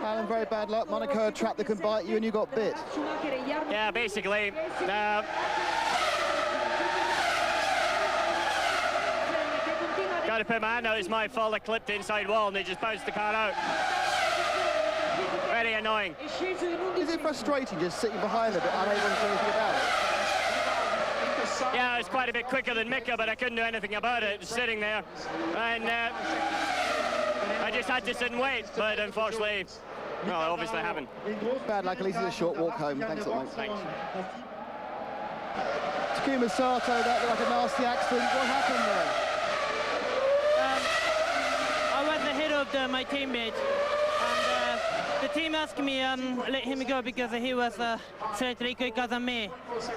Alan, very bad luck. Monaco, a track that can bite you, and you got bit. Yeah, basically. Got to put my hand out. It's my fault. I clipped the inside wall and they just bounced the car out. Very annoying. Is it frustrating just sitting behind them, unable to do anything about it? Yeah, it's quite a bit quicker than Mika, but I couldn't do anything about it. Just sitting there, and I just had to sit and wait. But unfortunately, no, obviously I haven't. Bad luck. At least it's a short walk home. Thanks a lot, mate. Thanks. Takuma Sato, that looked like a nasty accident. What happened there? I was ahead of my teammate. The team asked me let him go because he was slightly quicker than me,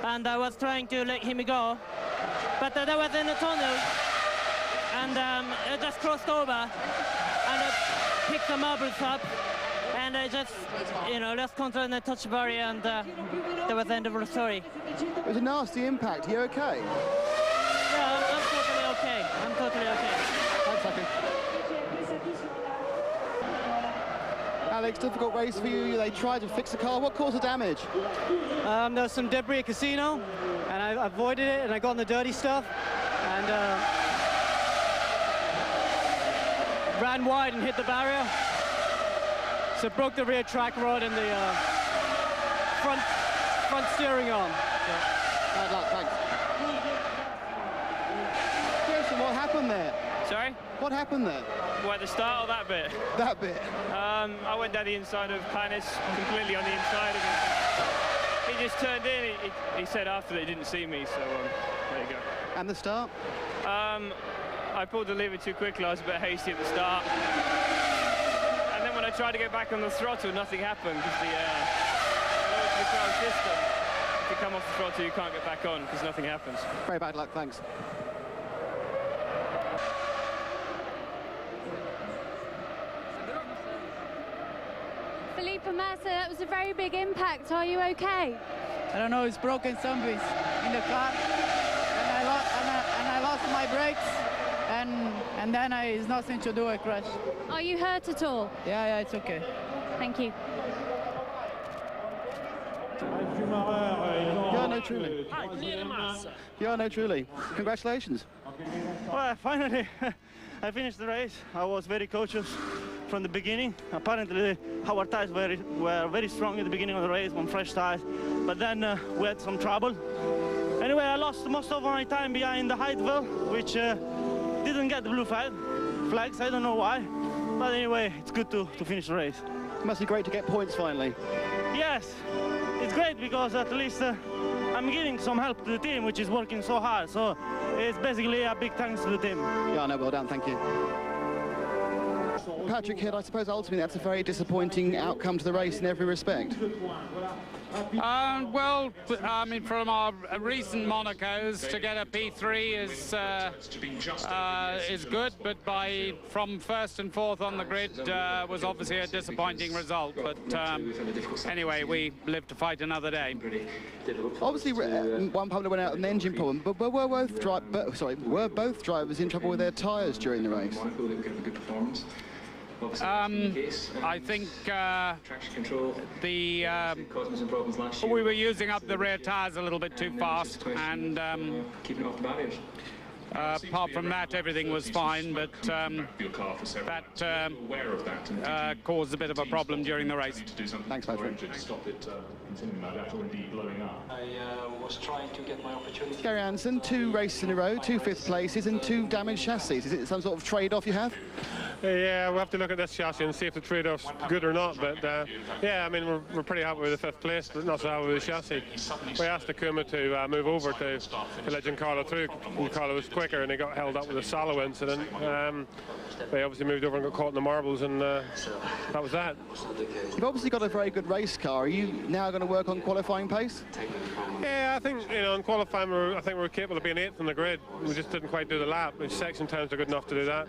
and I was trying to let him go, but that was in a tunnel, and I just crossed over, and I picked the marbles up, and I just, you know, lost control and I touched the barrier, and that was the end of the story. It was a nasty impact. Are you okay? Yeah, I'm totally okay. I'm totally okay. Thanks, Lucky. Alex, difficult race for you. They tried to fix the car. What caused the damage? There was some debris at Casino, and I avoided it, and I got on the dirty stuff, and ran wide and hit the barrier. So broke the rear track rod and the front steering arm. Bad luck, thanks. Jason, what happened there? Sorry? What happened there? What, the start or that bit? That bit. I went down the inside of Panis, completely on the inside of him. He just turned in. He said after that he didn't see me, so there you go. And the start? I pulled the lever too quickly. I was a bit hasty at the start. And then when I tried to get back on the throttle, nothing happened because the control system, if you come off the throttle, you can't get back on because nothing happens. Very bad luck, thanks. Felipe Massa, that was a very big impact. Are you okay? I don't know, it's broken something in the car, and I lost my brakes, and then it's nothing to do, I crashed. Are you hurt at all? Yeah, it's okay. Thank you. Yeah, no, truly. Yeah, no, truly. Congratulations. Well, finally, I finished the race. I was very cautious from the beginning. Apparently, our tires were very strong at the beginning of the race on fresh tires, but then we had some trouble. Anyway, I lost most of my time behind the Heideville, which didn't get the blue flags. I don't know why. But anyway, it's good to finish the race. It must be great to get points finally. Yes, it's great because at least I'm giving some help to the team, which is working so hard. So it's basically a big thanks to the team. Yeah, no, well done, thank you. Patrick Hill, I suppose ultimately that's a very disappointing outcome to the race in every respect. Well, I mean, from our recent Monacos, to get a P3 is good, but from first and fourth on the grid was obviously a disappointing result. But anyway, we live to fight another day. Obviously, one Pablo went out with an engine problem, but were both drivers in trouble with their tyres during the race? I think we were using up the rear tyres a little bit too fast, and apart from that, everything was fine, but that caused a bit of a problem during the race. Thanks, Patrick. I was trying to get my opportunity. Gary Anderson, 2 races in a row, 2 5th places and 2 damaged chassis. Is it some sort of trade-off you have? Yeah, we'll have to look at this chassis and see if the trade-off's good or not. But yeah, I mean, we're pretty happy with the 5th place, but not so happy with the chassis. We asked Takuma to move over to let Giancarlo through. Giancarlo was quicker and he got held up with a Salo incident. They obviously moved over and got caught in the marbles, and that was that. You've obviously got a very good race car. Are you now going to work on qualifying pace? Yeah, I think, you know, in qualifying, I think we're capable of being 8th on the grid. We just didn't quite do the lap. The section times are good enough to do that.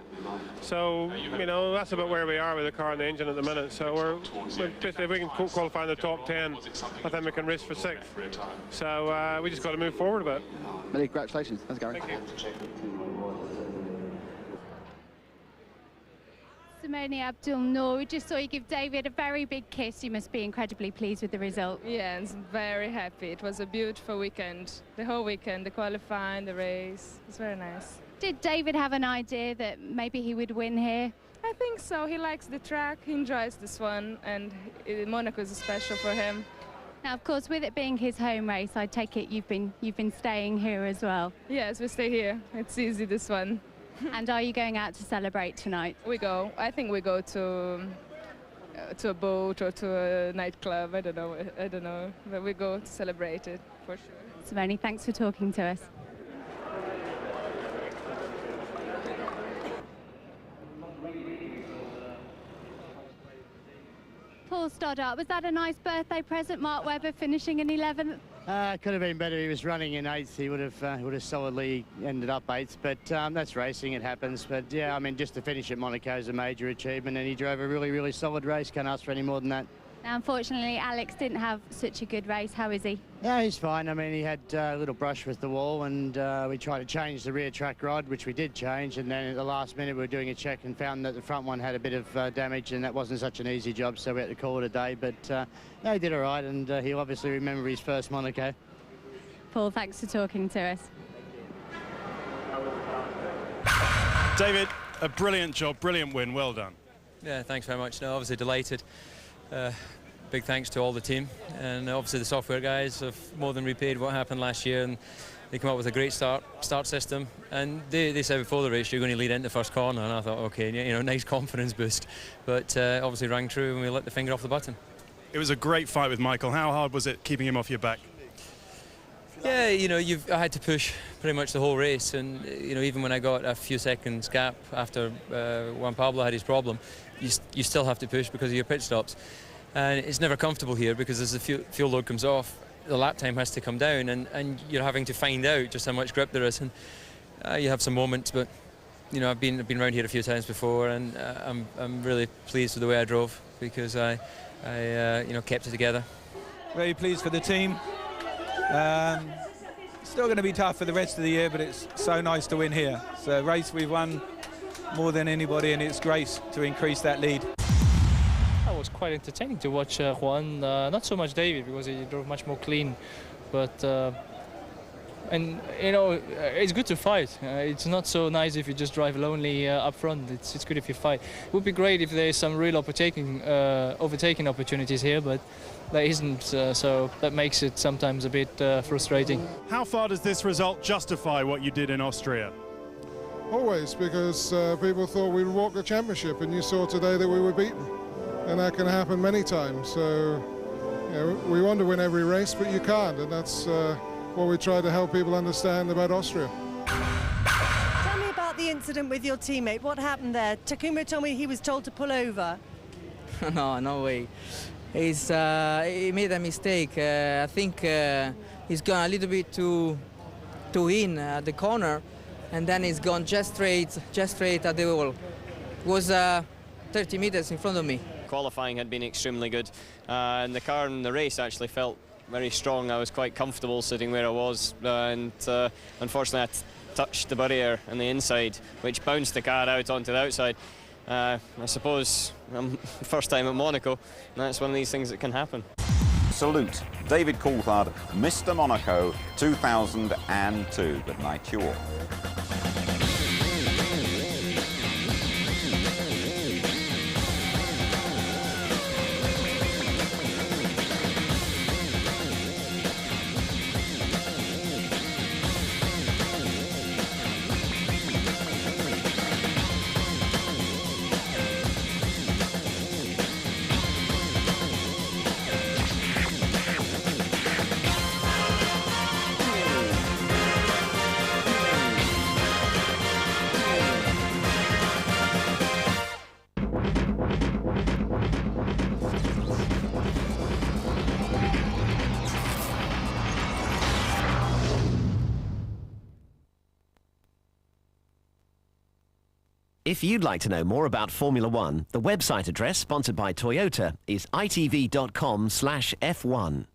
So, you know, that's about where we are with the car and the engine at the minute. So we're basically, if we can qualify in the top 10, I think we can race for 6th. So we just got to move forward a bit. Many congratulations. Thanks, Gary. Thank you. Simone Abdul-Noor, we just saw you give David a very big kiss. You must be incredibly pleased with the result. Yeah, I'm very happy. It was a beautiful weekend. The whole weekend, the qualifying, the race. It was very nice. Did David have an idea that maybe he would win here? I think so. He likes the track, he enjoys this one, and Monaco is special for him. Now, of course, with it being his home race, I take it you've been staying here as well. Yes, we stay here. It's easy, this one. And are you going out to celebrate tonight? We go. I think we go to a boat or to a nightclub. I don't know. But we go to celebrate it for sure. Simone, thanks for talking to us. Paul Stoddart, was that a nice birthday present? Mark Webber finishing in 11th? Could have been better. He was running in 8th. He would have solidly ended up 8th. But that's racing. It happens. But yeah, I mean, just to finish at Monaco is a major achievement, and he drove a really, really solid race. Can't ask for any more than that. Now, unfortunately, Alex didn't have such a good race. How is he? Yeah, he's fine. I mean, he had a little brush with the wall, and we tried to change the rear track rod, which we did change, and then at the last minute we were doing a check and found that the front one had a bit of damage, and that wasn't such an easy job, so we had to call it a day. But no, he did all right, and he'll obviously remember his first Monaco. Paul, thanks for talking to us. David, a brilliant job, brilliant win, well done. Yeah, thanks very much. No, obviously delighted. Big thanks to all the team, and obviously the software guys have more than repaid what happened last year, and they came up with a great start system, and they said before the race you're going to lead into the first corner, and I thought, okay, you know, nice confidence boost, but obviously rang true and we let the finger off the button. It was a great fight with Michael. How hard was it keeping him off your back? Yeah, you know, I had to push pretty much the whole race, and you know, even when I got a few seconds gap after Juan Pablo had his problem, you still have to push because of your pit stops. And it's never comfortable here because as the fuel load comes off, the lap time has to come down, and you're having to find out just how much grip there is. And you have some moments, but you know, I've been around here a few times before, and I'm really pleased with the way I drove because I you know, kept it together. Very pleased for the team. Still going to be tough for the rest of the year, but it's so nice to win here. It's a race we've won more than anybody, and it's great to increase that lead. It was quite entertaining to watch Juan, not so much David because he drove much more clean, but and you know, it's good to fight. It's not so nice if you just drive lonely up front. It's good if you fight. It would be great if there's some real overtaking opportunities here, but there isn't, so that makes it sometimes a bit frustrating. How far does this result justify what you did in Austria? always, because people thought we would walk the championship, and you saw today that we were beaten, and that can happen many times. So you know, we want to win every race, but you can't, and that's what we try to help people understand about Austria. Tell me about the incident with your teammate. What happened there? Takuma told me he was told to pull over. No way. He made a mistake. I think he's gone a little bit too in at the corner, and then he's gone just straight at the wall. It was 30 meters in front of me. Qualifying had been extremely good, and the car in the race actually felt very strong. I was quite comfortable sitting where I was, and unfortunately I touched the barrier on the inside, which bounced the car out onto the outside. I suppose first time at Monaco, and that's one of these things that can happen. Salute David Coulthard, Mr. Monaco 2002. Good night to you all. If you'd like to know more about Formula One, the website address sponsored by Toyota is itv.com/F1.